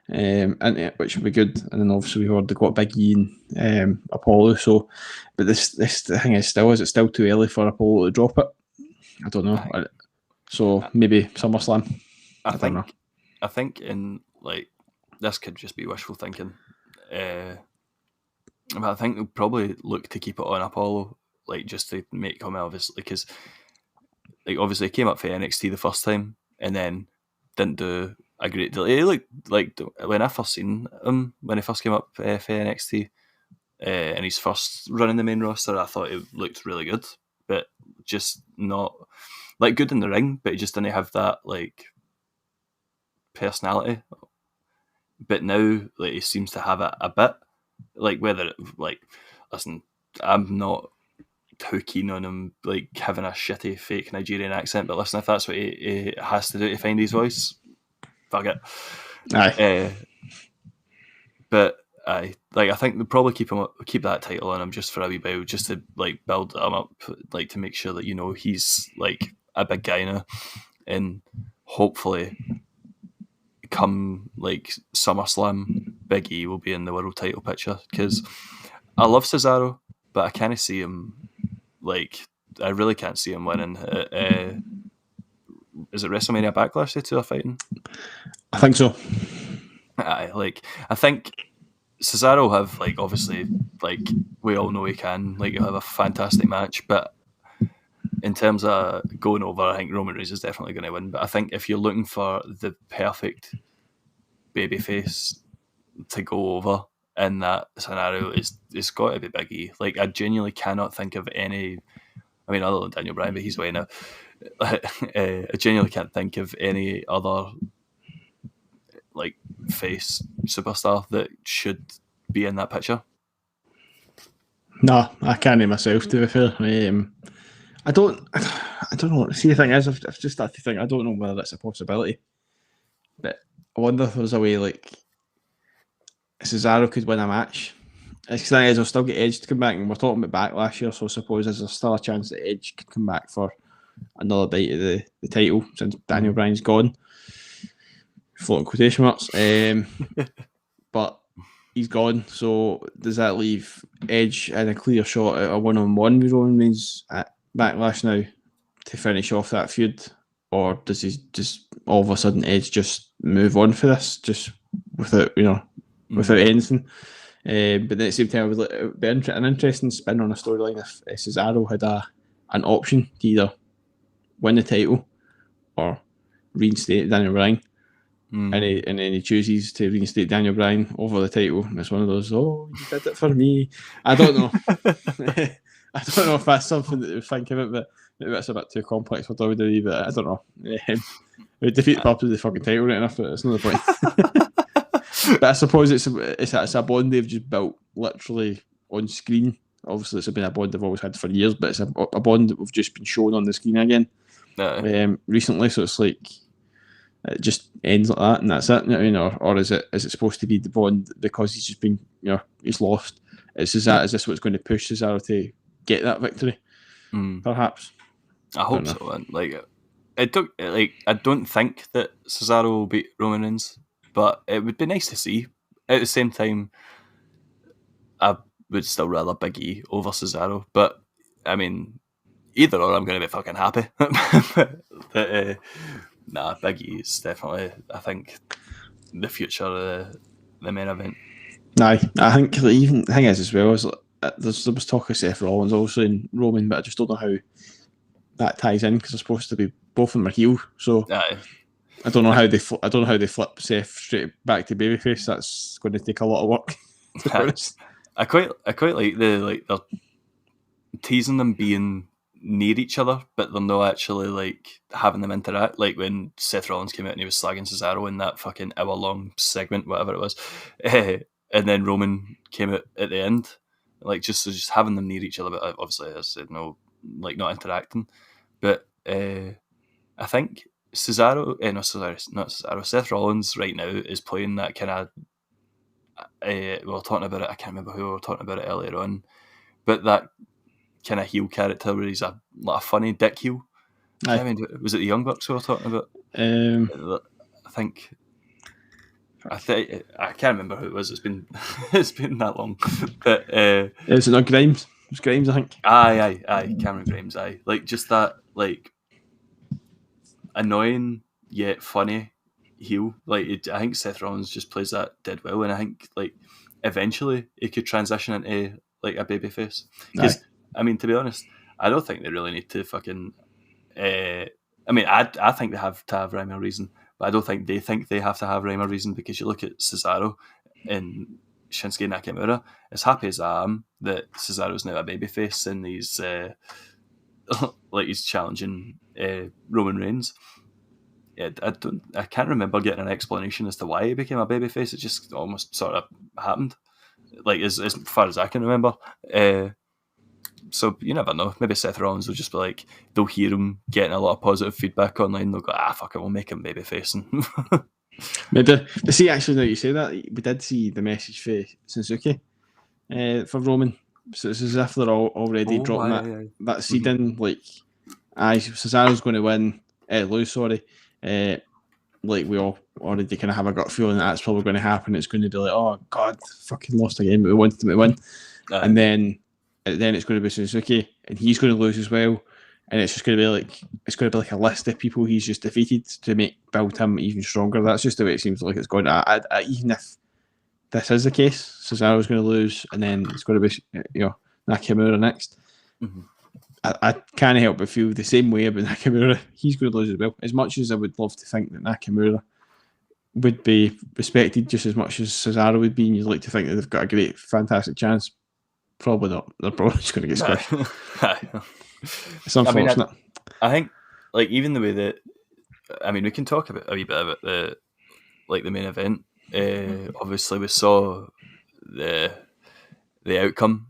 and which would be good. And then obviously we heard they got Big E and Apollo. So, but this the thing is it still too early for Apollo to drop it? I don't know. So maybe SummerSlam. I think in like this could just be wishful thinking. But I think they'll probably look to keep it on Apollo, like just to make him obviously, because like obviously he came up for NXT the first time and then didn't do a great deal. He looked like when I first seen him when he first came up for NXT and his first run in the main roster, I thought it looked really good, but just not like good in the ring, but he just didn't have that like personality. But now like he seems to have it a bit. Like whether like, listen, I'm not too keen on him like having a shitty fake Nigerian accent, but listen, if that's what he has to do to find his voice, fuck it. Aye. But I think they'll probably keep that title on him just for a wee while, just to like build him up, like to make sure that he's like a big guy now, and hopefully come like SummerSlam, Big E will be in the world title picture, because I love Cesaro, but I can't see him I really can't see him winning. Is it WrestleMania Backlash they two are fighting? I think so. I think Cesaro will have obviously we all know he can he'll have a fantastic match, but in terms of going over, I think Roman Reigns is definitely going to win. But I think if you're looking for the perfect babyface to go over in that scenario, it's got to be Big E. I genuinely cannot think of any. I mean, other than Daniel Bryan, but he's away now. I genuinely can't think of any other face superstar that should be in that picture. No, I can't myself, to be fair. I don't know. See, the thing is, I've just started to think, I don't know whether that's a possibility, but I wonder if there's a way Cesaro could win a match. The thing is, I'll still get Edge to come back, and we're talking about Backlash here, so I suppose there's still a chance that Edge could come back for another bite of the title since Daniel Bryan's gone. Floating quotation marks. But he's gone, so does that leave Edge in a clear shot at a one-on-one with Roman Reigns at Backlash now to finish off that feud? Or does he just all of a sudden Edge just move on for this, just without anything? But then at the same time, it would be an interesting spin on a storyline if Cesaro had an option to either win the title or reinstate Daniel Bryan. And then he chooses to reinstate Daniel Bryan over the title. And it's one of those, you did it for me. I don't know. I don't know if that's something that we think about, but maybe that's a bit too complex for WWE, but I don't know. It would defeat the purpose of the fucking title right enough, but it's not the point. But I suppose it's a bond they've just built literally on screen. Obviously, it's been a bond they've always had for years, but it's a bond that we've just been shown on the screen again recently. So it's like it just ends like that, and that's it. You know what I mean? Or is it supposed to be the bond because he's just been, he's lost? Is this what's going to push Cesaro to get that victory? Perhaps. I hope so. And I don't think that Cesaro will beat Roman Reigns, but it would be nice to see. At the same time, I would still rather Big E over Cesaro, but I mean, either or, I'm going to be fucking happy. But, Big E is definitely, I think, the future of the main event. Aye, I think even the thing is as well is there was talk of Seth Rollins also in Roman, but I just don't know how that ties in because they're supposed to be both of them are heel. So Aye. I don't know how they flip Seth straight back to babyface. That's going to take a lot of work. To be honest. I quite like they're teasing them being near each other, but they're not actually having them interact. Like when Seth Rollins came out and he was slagging Cesaro in that fucking hour-long segment, whatever it was, and then Roman came out at the end, just having them near each other. But obviously, as I said, no, not interacting. But I think Seth Rollins right now is playing that kind of. We were talking about it. I can't remember who we were talking about it earlier on, but that kind of heel character where he's a funny dick heel. I mean, was it the Young Bucks we were talking about? I think. I can't remember who it was. It's been that long. But is it not Grimes? It was Grimes, I think. Aye, Cameron Grimes. Aye, just that annoying yet funny heel. I think Seth Rollins just plays that dead well, and I think eventually he could transition into a babyface. Because I mean, to be honest, I don't think they really need to fucking. I think they have to have rhyme or reason, but I don't think they have to have rhyme or reason because you look at Cesaro and Shinsuke Nakamura. As happy as I am that Cesaro's now a babyface and he's he's challenging Roman Reigns. Yeah, I can't remember getting an explanation as to why he became a babyface. It just almost sort of happened, as far as I can remember. So you never know. Maybe Seth Rollins will just be they'll hear him getting a lot of positive feedback online. They'll go, fuck it, we'll make him babyface. Maybe. But see, actually, now you say that, we did see the message for Suzuki for Roman. So it's as if they're already dropping that seed in. Cesaro's going to lose. Sorry. We all already kind of have a gut feeling that's probably going to happen. It's going to be oh God, fucking lost again, but we wanted them to win. And then it's going to be Suzuki, and he's going to lose as well. And it's just going to be a list of people he's just defeated to build him even stronger. That's just the way it seems like it's going. Even if this is the case, Cesaro's going to lose, and then it's going to be Nakamura next. Mm-hmm. I can't help but feel the same way about Nakamura. He's going to lose as well. As much as I would love to think that Nakamura would be respected just as much as Cesaro would be, and you'd like to think that they've got a great, fantastic chance. Probably not. They're probably just going to get squished. It's unfortunate. I think, even the way that, we can talk a wee bit about the main event. Obviously, we saw the outcome.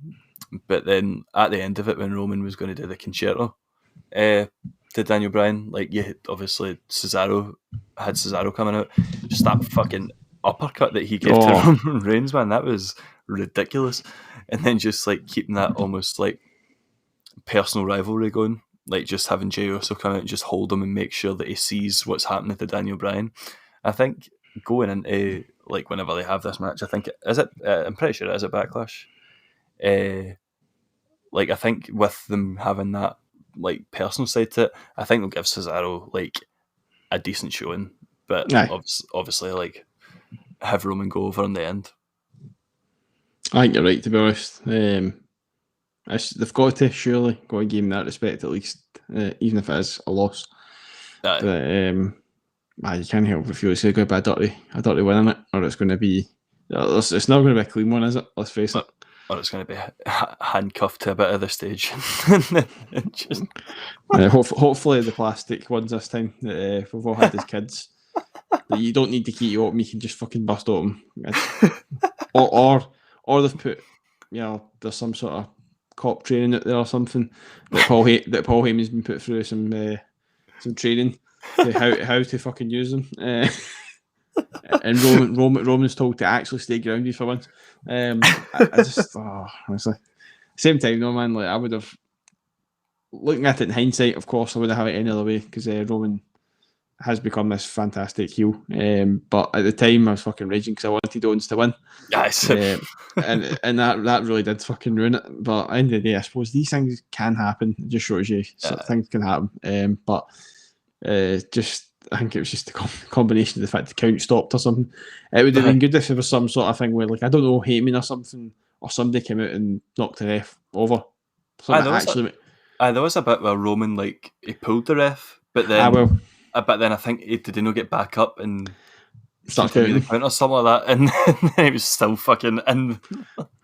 But then at the end of it, when Roman was going to do the concerto to Daniel Bryan, obviously Cesaro coming out, just that fucking uppercut that he gave to Roman Reigns, man, that was ridiculous. And then just keeping that almost personal rivalry going, just having Jey Uso come out and just hold him and make sure that he sees what's happening to Daniel Bryan. I think going into whenever they have this match, I think I'm pretty sure it is a Backlash. I think with them having that personal side to it, I think they'll give Cesaro a decent showing, but obviously have Roman go over in the end. I think you're right, to be honest. They've got to give him that respect at least, even if it is a loss. But you can't help but feel it's going to be a dirty win in it, or it's going to be. It's not going to be a clean one, is it? Let's face it. or it's going to be handcuffed to a bit of the stage. Just... hopefully the plastic ones this time that we've all had as kids. That you don't need to keep you open, you can just fucking bust open. Or they've put, there's some sort of cop training out there or something that Paul Heyman's been put through some training to how to fucking use them. And Roman's told to actually stay grounded for once. I just, honestly, same time though, man. Like I would have, looking at it in hindsight, of course, I wouldn't have it any other way because Roman has become this fantastic heel. But at the time, I was fucking raging because I wanted Owens to win. Yes. And that really did fucking ruin it. But at the end of the day, I suppose these things can happen. It just shows you things can happen. But just, I think it was just a combination of the fact the count stopped or something. It would have been good if there was some sort of thing where, like, I don't know, Heyman or something, or somebody came out and knocked the ref over. There was a bit where Roman, like, he pulled the ref, but then I think did he not get back up and start counting the count or something like that, and then he was still fucking in.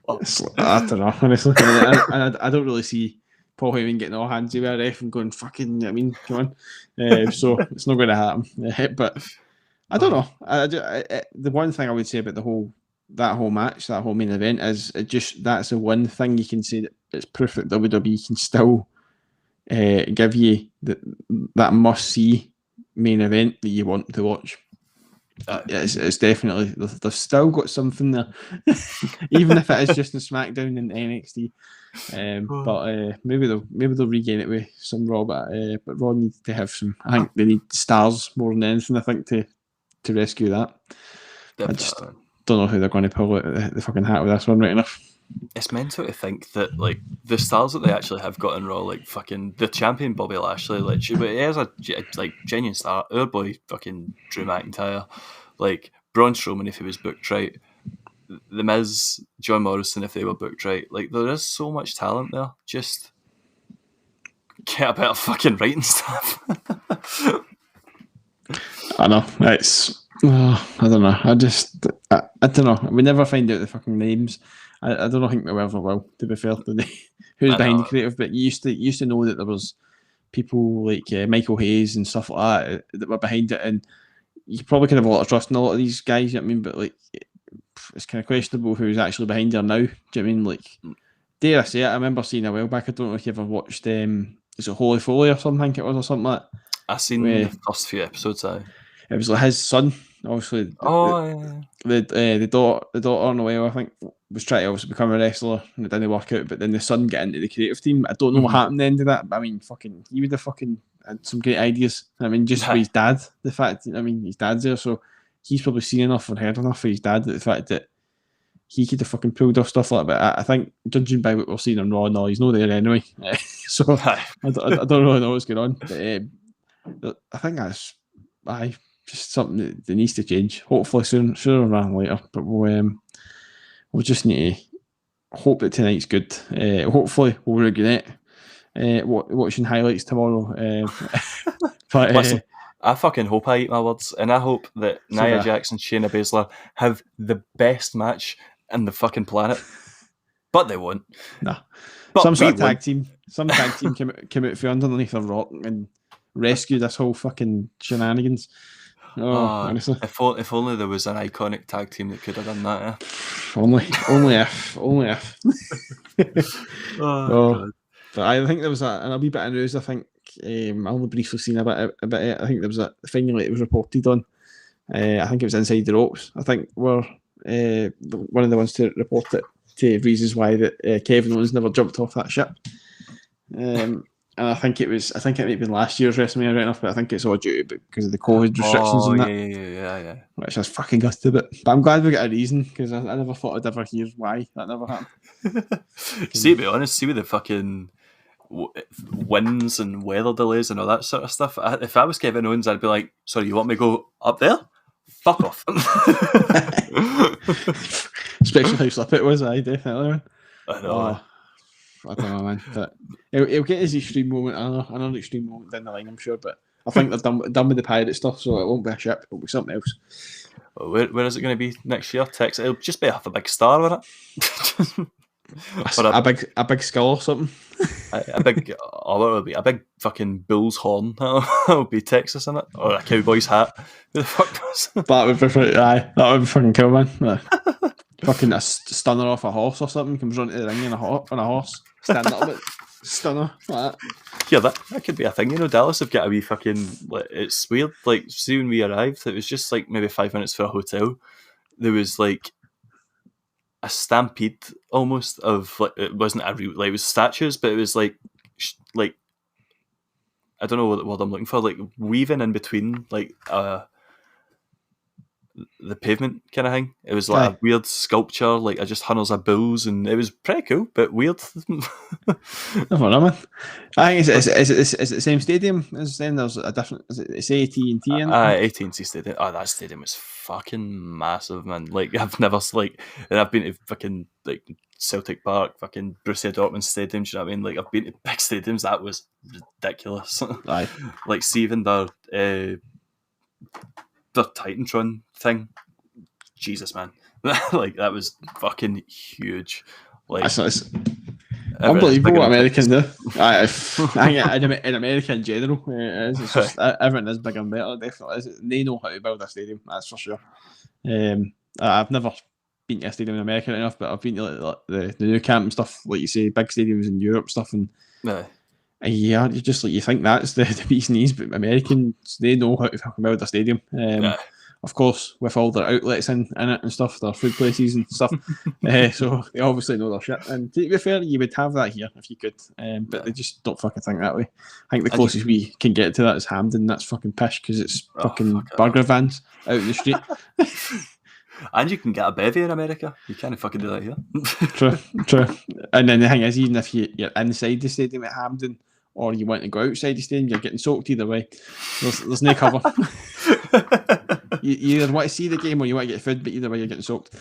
I don't know, honestly. I don't really see Paul Heyman getting all handsy with a ref and going, fucking, come on. So it's not going to happen. But I don't know. The one thing I would say about that whole match, that whole main event, is that's the one thing you can say that it's proof that WWE can still give you that must-see main event that you want to watch. It's definitely, they've still got something there, even if it is just in SmackDown and NXT. But maybe they'll regain it with some Raw. But Raw needs to have some. I think they need stars more than anything. I think to rescue that. Definitely. I just don't know who they're going to pull out the fucking hat with this one, right enough. It's mental to think that, like, the stars that they actually have got in Raw, like fucking the champion Bobby Lashley, like, he is a like genuine star. Our boy fucking Drew McIntyre, like Braun Strowman if he was booked right, The Miz, John Morrison if they were booked right. Like, there is so much talent there. Just get a bit of fucking writing stuff. I know, it's I don't know. I don't know. We never find out the fucking names. I don't think we ever will, to be fair. Who's behind the creative? But you used to know that there was people like Michael Hayes and stuff like that were behind it, and you probably could have a lot of trust in a lot of these guys. You know what I mean, but like, it's kind of questionable who's actually behind it now. Do you know what I mean? Like, dare I say it? I remember seeing a while back. I don't know if you ever watched. Is it Holy Foley or something? I think it was, or something like that. I seen the first few episodes. It was like his son, obviously. The daughter in a way, I think, was trying to obviously become a wrestler and it didn't work out. But then the son got into the creative team. I don't know what happened at the end of that. But I mean, fucking, he would have fucking had some great ideas. I mean, just for his dad, the fact, I mean, his dad's there, so he's probably seen enough and heard enough for his dad that the fact that he could have fucking pulled off stuff like that. But I think, judging by what we're seeing on Raw, no, he's not there anyway. So I don't really know what's going on. But I think that's just something that needs to change. Hopefully sooner rather than later. But we'll just need to hope that tonight's good. Hopefully we'll regret watching highlights tomorrow. But listen, I fucking hope I eat my words, and I hope that Nia Jax and Shayna Baszler have the best match in the fucking planet. But they won't. Nah. But some sort of tag team came out from underneath a rock and rescued this whole fucking shenanigans. Honestly. If only there was an iconic tag team that could have done that. Only if. But I think there was a wee bit of news. I think I only briefly seen a bit of it. I think there was a finally it was reported on. I think it was Inside the Ropes. I think were one of the ones to report it to reasons why that Kevin Owens never jumped off that ship. And I think it might have been last year's WrestleMania right enough, but I think it's all due because of the COVID restrictions and that. Yeah. Which is fucking gusted a bit. But I'm glad we got a reason because I never thought I'd ever hear why that never happened. See, to be honest, with the fucking winds and weather delays and all that sort of stuff, if I was Kevin Owens, I'd be like, sorry, you want me to go up there? Fuck off. Especially how slip it was, definitely. I know. I don't know, man. But he'll get his extreme moment, another extreme moment down the line, I'm sure. But I think they're done with the pirate stuff, so it won't be a ship, it'll be something else. Well, where is it going to be next year? Texas? It'll just be half a big star, won't it? Or a big skull or something. a big, what would it be? A big fucking bull's horn. That would be Texas in it, or a cowboy's hat. Who the fuck does? That would be that would be fucking cool, man. Fucking a stunner off a horse or something comes running to the ring on a horse, standing up with stunner like that. Yeah, that could be a thing. Dallas have got a wee fucking. It's weird. Like, see, when we arrived, it was just like maybe 5 minutes for a hotel. There was like a stampede almost of like, it wasn't a real, like, it was statues, but it was like I don't know what word I'm looking for, like weaving in between like the pavement kind of thing. It was like a weird sculpture, like just hundreds of bulls, and it was pretty cool, but weird. Never know, man. I think it's the same stadium as then. There's a different. It's AT&T in it. AT&T Stadium. Oh, that stadium was fucking massive, man. Like, I've never and I've been to fucking like Celtic Park, fucking Borussia Dortmund Stadium. Do you know what I mean? Like, I've been to big stadiums. That was ridiculous. Aye. Like, see, even the Titantron thing. Jesus, man. Like, that was fucking huge. Like, it's unbelievable what Americans do. I think in America in general, it's just everything is bigger and better. Definitely is. They know how to build a stadium. That's for sure. I've never been to a stadium in America enough, but I've been to like the new camp and stuff. Like you say, big stadiums in Europe stuff, and yeah, you just like you think that's the bee's knees, but Americans, they know how to fucking build a stadium. Of course, with all their outlets in it and stuff, their food places and stuff. So they obviously know their shit. And to be fair, you would have that here if you could. But they just don't fucking think that way. I think the closest we can get to that is Hampden. That's fucking pish because it's fucking burger vans out in the street. And you can get a bevy in America. You can't fucking do that here. True. And then the thing is, even if you're inside the stadium at Hampden, or you want to go outside the stadium, you're getting soaked either way. There's no cover. You either want to see the game or you want to get food, but either way you're getting soaked.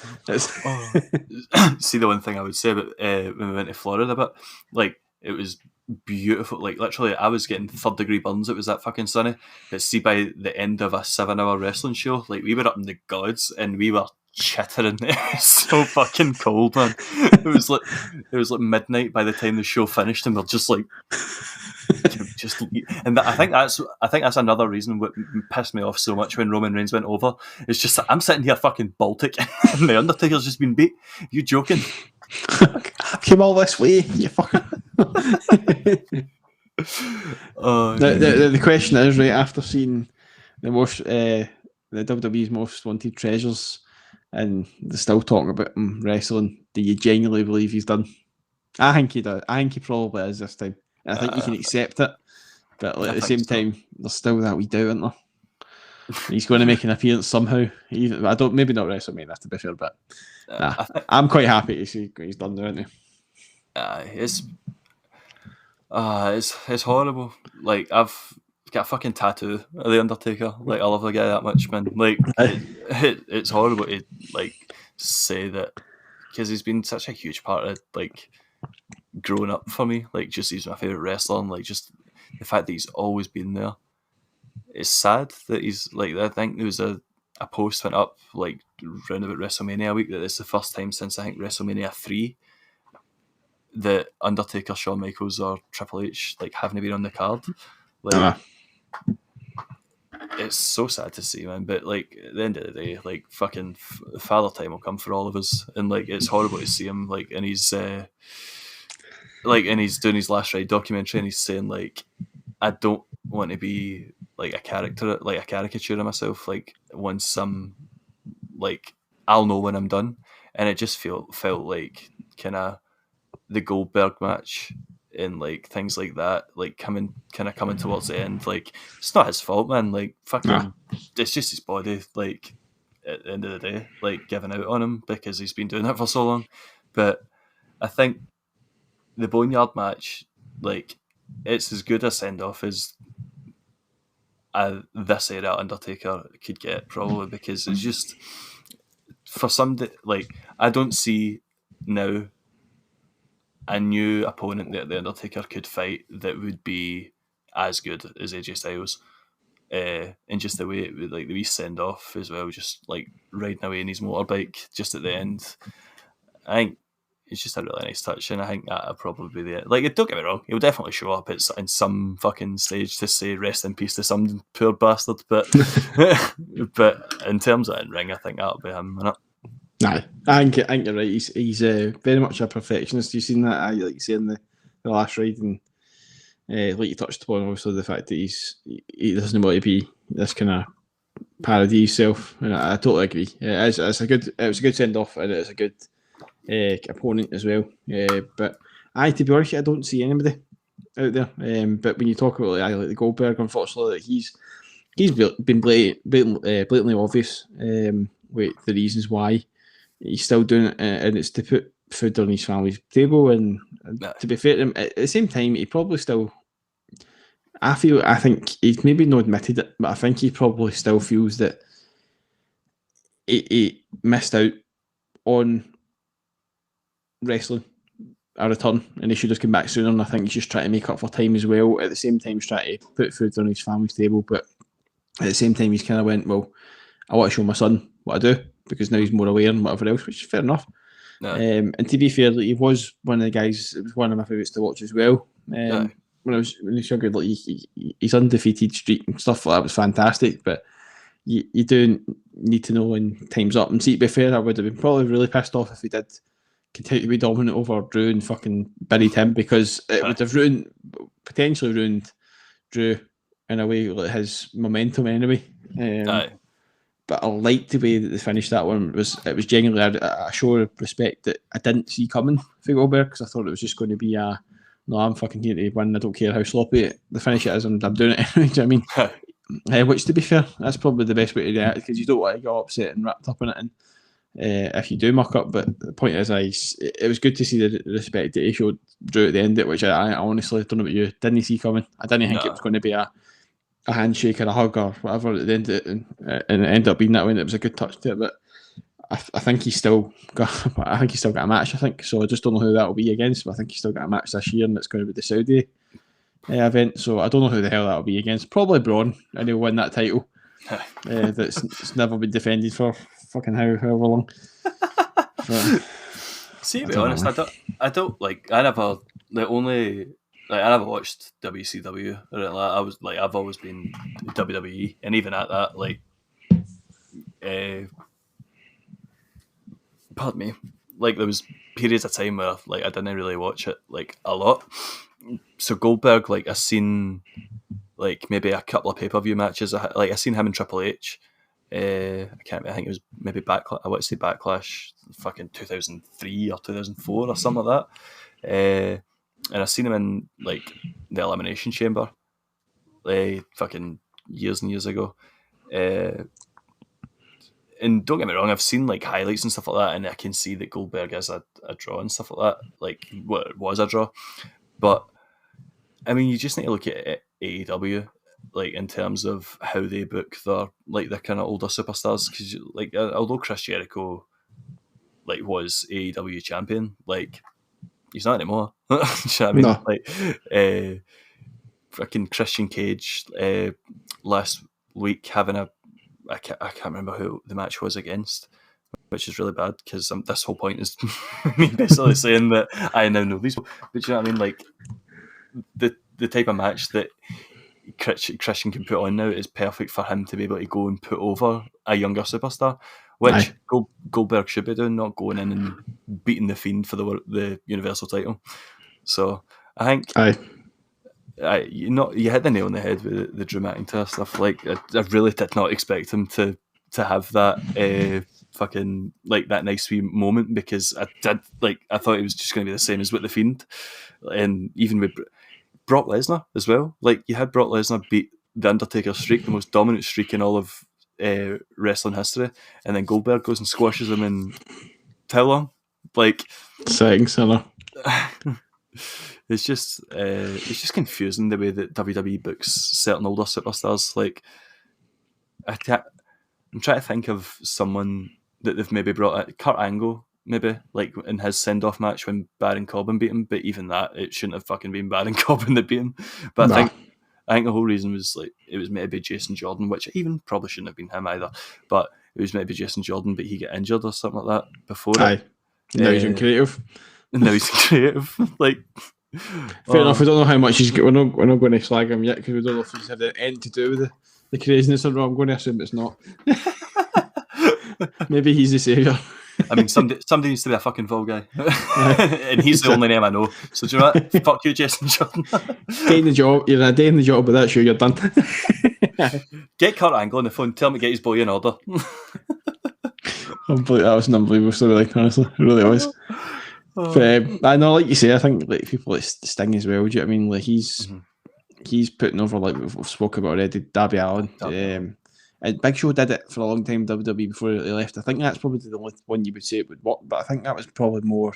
See, the one thing I would say about when we went to Florida, but like it was beautiful. Like literally, I was getting 3rd-degree burns. It was that fucking sunny. But see, by the end of a 7-hour wrestling show, like we were up in the gods and we were chittering. It was so fucking cold, man. It was like midnight by the time the show finished, and we're just like. And I think that's another reason what pissed me off so much when Roman Reigns went over. It's just that I'm sitting here fucking Baltic and the Undertaker's just been beat. You joking? I came all this way, you fucking. The question is, right after seeing the WWE's most wanted treasures, and they're still talking about him wrestling, do you genuinely believe he's done? I think he does. I think he probably is this time. I think you can accept it, but at the same time, there's still that wee doubt, isn't there? He's going to make an appearance somehow. Maybe not WrestleMania, to be fair, but I'm quite happy to see what he's done now, isn't he? It's horrible. Like, I've got a fucking tattoo of the Undertaker. Like, I love the guy that much, man. Like, it's horrible to like say that because he's been such a huge part of like. Growing up for me, like just he's my favourite wrestler, and like just the fact that he's always been there. It's sad that he's like. I think there was a post went up like round about WrestleMania week that it's the first time since I think WrestleMania 3 that Undertaker, Shawn Michaels, or Triple H like haven't been on the card. Like it's so sad to see, man. But like at the end of the day, like fucking father time will come for all of us, and like it's horrible to see him like and he's doing his Last Ride documentary, and he's saying like, I don't want to be like a caricature of myself. Like once I'm like, I'll know when I'm done, and it just felt like kind of the Goldberg match and like things like that, like coming towards the end. Like it's not his fault, man. Like fucking, it's just his body. Like at the end of the day, like giving out on him because he's been doing it for so long. But I think. The Boneyard match, like, it's as good a send-off as this era Undertaker could get, probably, because it's just, for somebody, like, I don't see now a new opponent that the Undertaker could fight that would be as good as AJ Styles. And just the way, like, the wee send-off as well, just, like, riding away in his motorbike just at the end. I think it's just a really nice touch, and I think that'll probably be it. Like, don't get me wrong, he'll definitely show up in some fucking stage to say rest in peace to some poor bastard, but but in terms of in ring, I think that'll be him, innit? Nah, I think you're right. He's very much a perfectionist. You've seen that, like you say, in the last ride, and like you touched upon, also the fact that he doesn't want to be this kind of parody himself, and I totally agree. It was a good send off, and it's a good opponent as well. But to be honest, I don't see anybody out there. But when you talk about like the Goldberg, unfortunately, like he's been blatantly obvious with the reasons why he's still doing it, and it's to put food on his family's table. And to be fair to him, at the same time, he probably still. I think he's maybe not admitted it, but I think he probably still feels that he missed out on wrestling a return, and he should have come back sooner. And I think he's just trying to make up for time as well. At the same time, he's trying to put food on his family's table, but at the same time, he's kind of went, well, I want to show my son what I do, because now he's more aware and whatever else, which is fair enough. No. And to be fair, like, he was one of the guys. It was one of my favourites to watch as well. No. When he was younger, like his undefeated streak and stuff like that was fantastic. But you do need to know when time's up. And see, to be fair, I would have been probably really pissed off if he did continue to be dominant over Drew and fucking buried him, because it would have potentially ruined Drew in a way, like his momentum anyway. But I liked the way that they finished that one. It was genuinely a show of respect that I didn't see coming for Goldberg, because I thought it was just going to be no, I'm fucking here to win. I don't care how sloppy the finish it is, and I'm doing it anyway. Do you know what I mean? Which, to be fair, that's probably the best way to react, because you don't want to get upset and wrapped up in it. And if you do muck up, but the point is, it was good to see the respect that he showed Drew at the end of it, which I honestly don't know about you, didn't see coming. I didn't think it was going to be a handshake or a hug or whatever at the end of it, and it ended up being that way. And it was a good touch to it, but I think he's still got a match. I think so. I just don't know who that will be against, but I think he's still got a match this year, and it's going to be the Saudi event. So I don't know who the hell that will be against. Probably Braun, and he'll win that title. That's never been defended for fucking however long. But, see, to be honest, I don't like. I never watched WCW. I've always been WWE, and even at that, like, pardon me, like, there was periods of time where like I didn't really watch it like a lot. So Goldberg, like, I seen like maybe a couple of pay-per-view matches. I seen him and Triple H. I think it was maybe Backlash. I want to say Backlash, fucking 2003 or 2004 or something like that. And I seen him in like the Elimination Chamber, fucking years and years ago. And don't get me wrong, I've seen like highlights and stuff like that, and I can see that Goldberg is a draw and stuff like that. Like, what it was a draw, but I mean, you just need to look at AEW, like, in terms of how they book their kind of older superstars. Because like, although Chris Jericho like was AEW champion, like, he's not anymore. Do you know what I mean? No. Like, fucking Christian Cage last week having I can't remember who the match was against, which is really bad, because this whole point is me basically saying that I now know these people. But you know what I mean? Like, the type of match that Christian can put on now is perfect for him to be able to go and put over a younger superstar, which Goldberg should be doing, not going in and beating the Fiend for the Universal title. So I think you hit the nail on the head with the Drew McIntyre stuff. Like, I really did not expect him to have that fucking like that nice wee moment, because I thought it was just going to be the same as with the Fiend, and even with Brock Lesnar as well. Like, you had Brock Lesnar beat the Undertaker's streak, the most dominant streak in all of wrestling history, and then Goldberg goes and squashes him in how long? Like, seconds, I know. It's just confusing the way that WWE books certain older superstars. Like, I'm trying to think of someone that they've maybe brought out. Kurt Angle, maybe, like, in his send-off match when Baron Corbin beat him, but even that, it shouldn't have fucking been Baron Corbin that beat him. But I think the whole reason was, like, it was maybe Jason Jordan, which even probably shouldn't have been him either, but it was maybe Jason Jordan, but he got injured or something like that before. Now he's in creative. And now he's creative. Like, fair enough. We don't know how much he's. We're not going to slag him yet because we don't know if he's had anything to do with the craziness of Raw. I'm going to assume it's not. Maybe he's the saviour. I mean, somebody needs to be a fucking Vol guy, and he's the only name I know. So do you know what? Fuck you, Jason Jordan. Day in the job. You're a day in the job, but that's sure you're done. Get Kurt Angle on the phone. Tell him to get his boy in order. That was an unbelievable story. Like, honestly, it really was. But I know, like you say, I think like people like Sting as well. Do you know what I mean? Like he's putting over, like we've spoken about already, Darby Allin. And Big Show did it for a long time, WWE, before they left. I think that's probably the only one you would say it would work, but I think that was probably more,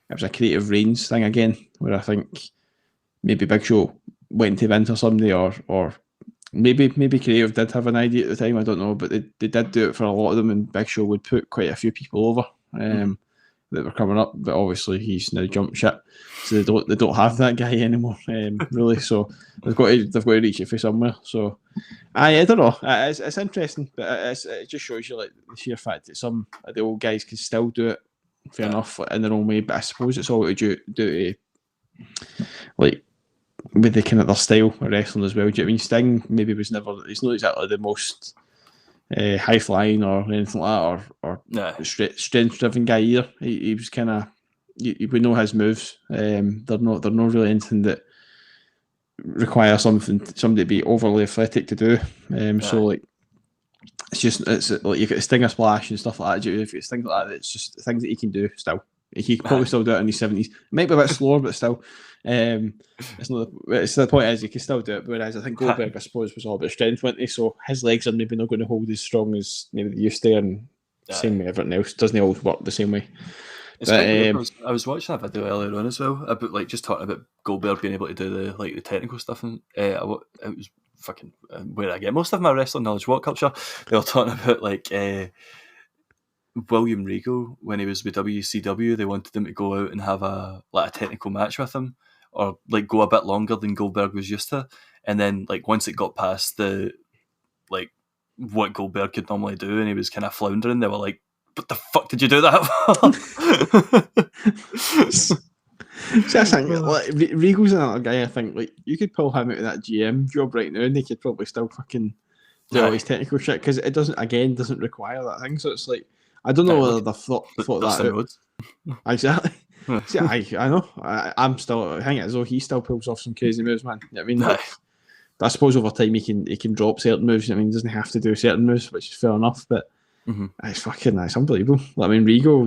it was a creative Reigns thing again, where I think maybe Big Show went to Vince or somebody, or maybe creative did have an idea at the time, I don't know, but they did do it for a lot of them, and Big Show would put quite a few people over that were coming up, but obviously he's now jumped ship, so they don't have that guy anymore, really. So they've got to reach it for somewhere. So I don't know. It's interesting, but it just shows you like the sheer fact that some of the old guys can still do it, fair enough, in their own way. But I suppose it's all to do to like with the kind of their style of wrestling as well. Do you know what I mean? Sting maybe was never. He's not exactly the most high flying or anything like that, or strength driven guy either. He was kind of, we know his moves. They're not really anything that require somebody to be overly athletic to do. So like it's like you get a Stinger splash and stuff like that. If it's things like that, it's just things that he can do still. He could probably still do it in his 70s. It might be a bit slower, but still. It's the point is he can still do it. Whereas I think Goldberg, I suppose, was all about strength, wasn't he? So his legs are maybe not going to hold as strong as maybe they used to, and same with everything else. Doesn't always work the same way. But, I was watching a video earlier on as well about like just talking about Goldberg being able to do the technical stuff, and it was fucking where I get most of my wrestling knowledge. What culture? They were talking about like William Regal when he was with WCW. They wanted him to go out and have a technical match with him, or like go a bit longer than Goldberg was used to. And then like once it got past the like what Goldberg could normally do, and he was kind of floundering, they were like, "What the fuck did you do that for?" So I think like, Regal's another guy. I think like you could pull him out of that GM job right now, and he could probably still fucking do all his technical shit, because it doesn't require that thing. So it's like, I don't know whether they thought that out. Exactly. See, I know. I'm still. I think it's as though he still pulls off some crazy moves, man. You know what I mean, like, I suppose over time he can drop certain moves. I mean, he doesn't have to do certain moves, which is fair enough. But it's unbelievable. I mean, Regal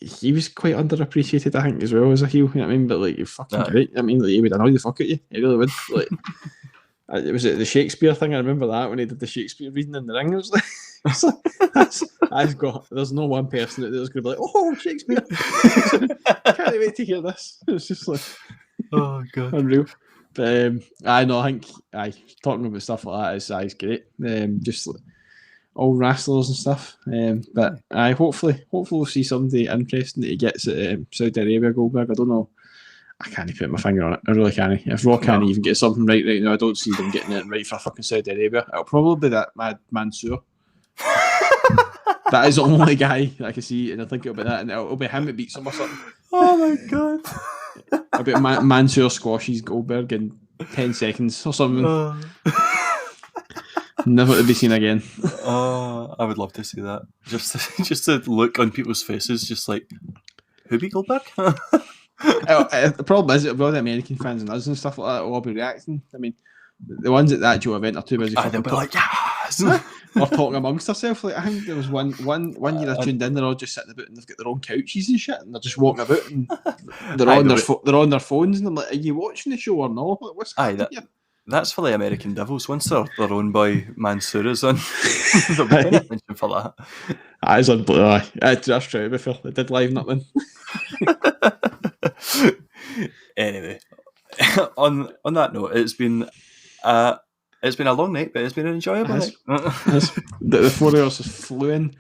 he was quite underappreciated, I think, as well as a heel. You know what I mean? But like, you're fucking great. I mean, like, he would annoy the fuck at you. He really would. Like, it was the Shakespeare thing. I remember that when he did the Shakespeare reading in the ring. It was like, there's no one person that was going to be like, "Oh, Shakespeare!" Can't wait to hear this. It's just like, oh god, unreal. But I think talking about stuff like that is great. Just like, all wrestlers and stuff. But hopefully we'll see somebody interesting that he gets at Saudi Arabia. Goldberg. I don't know. I can't put my finger on it. I really can't. If Raw can't even get something right now, I don't see them getting it right for fucking Saudi Arabia. It'll probably be that mad Mansoor. That is the only guy that I can see, and I think about that, and it'll be him that beats him or something. Oh my god! I'll be Mansoor squashes Goldberg in 10 seconds or something. Never to be seen again. Oh, I would love to see that. Just to look on people's faces, just like, who beat Goldberg? The problem is that all the American fans and us and stuff like that will all be reacting. I mean, the ones at that Joe event are too busy. They'll be like, yes! Or talking amongst themselves. Like, I think there was one year I tuned in, they're all just sitting about and they've got their own couches and shit, and they're just walking about and they're on their phones, and I'm like, are you watching the show or not? Like, what's happening here? That's for the American Devils. Once their own boy Mansoor is on, there'll be paying attention for that. That is unbelievable. That's true, to be fair. It did liven up then. Anyway, on that note, it's been a long night, but it's been an enjoyable night. The 4 hours has flew in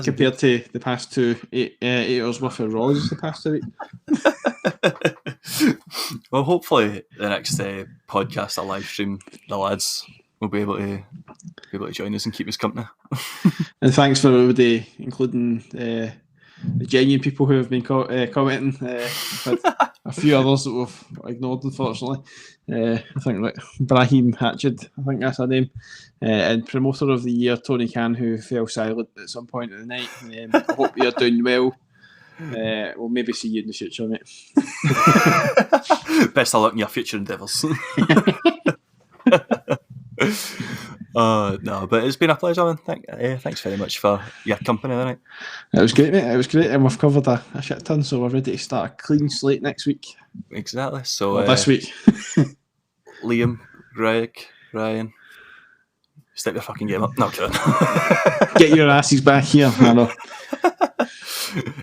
compared to the past 8 hours worth of Raws the past 2 weeks. Well, hopefully the next podcast or live stream, the lads will be able to join us and keep us company. And thanks for everybody, including genuine people who have been commenting. We've had a few others that we've ignored, unfortunately. I think like Brahim Hatchard, I think that's her name, and promoter of the year Tony Khan, who fell silent at some point in the night. I hope you're doing well. We'll maybe see you in the future, mate. Best of luck in your future endeavours. No, but it's been a pleasure, and thanks very much for your company tonight. It was great, mate. It was great, and we've covered a shit ton, so we're ready to start a clean slate next week. Exactly. So or this week. Liam, Greg, Ryan, step your fucking game up. No, kidding. Get your asses back here. I know.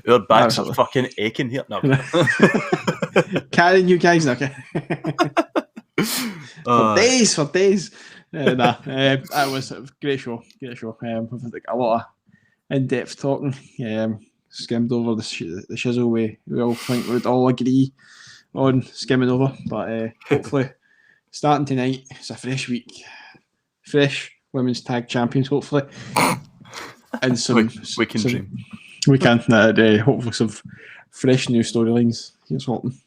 Your backs are fucking aching here. No. Carrying you guys, okay. For days. That was a great show. We've had a lot of in-depth talking. Skimmed over the shizzle we all think we'd all agree on skimming over. But hopefully, starting tonight, it's a fresh week. Fresh women's tag champions, hopefully. And some... We can dream. We can. Hopefully some fresh new storylines. Here's hoping.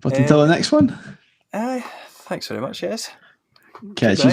But until the next one. Thanks very much, yes. Catch you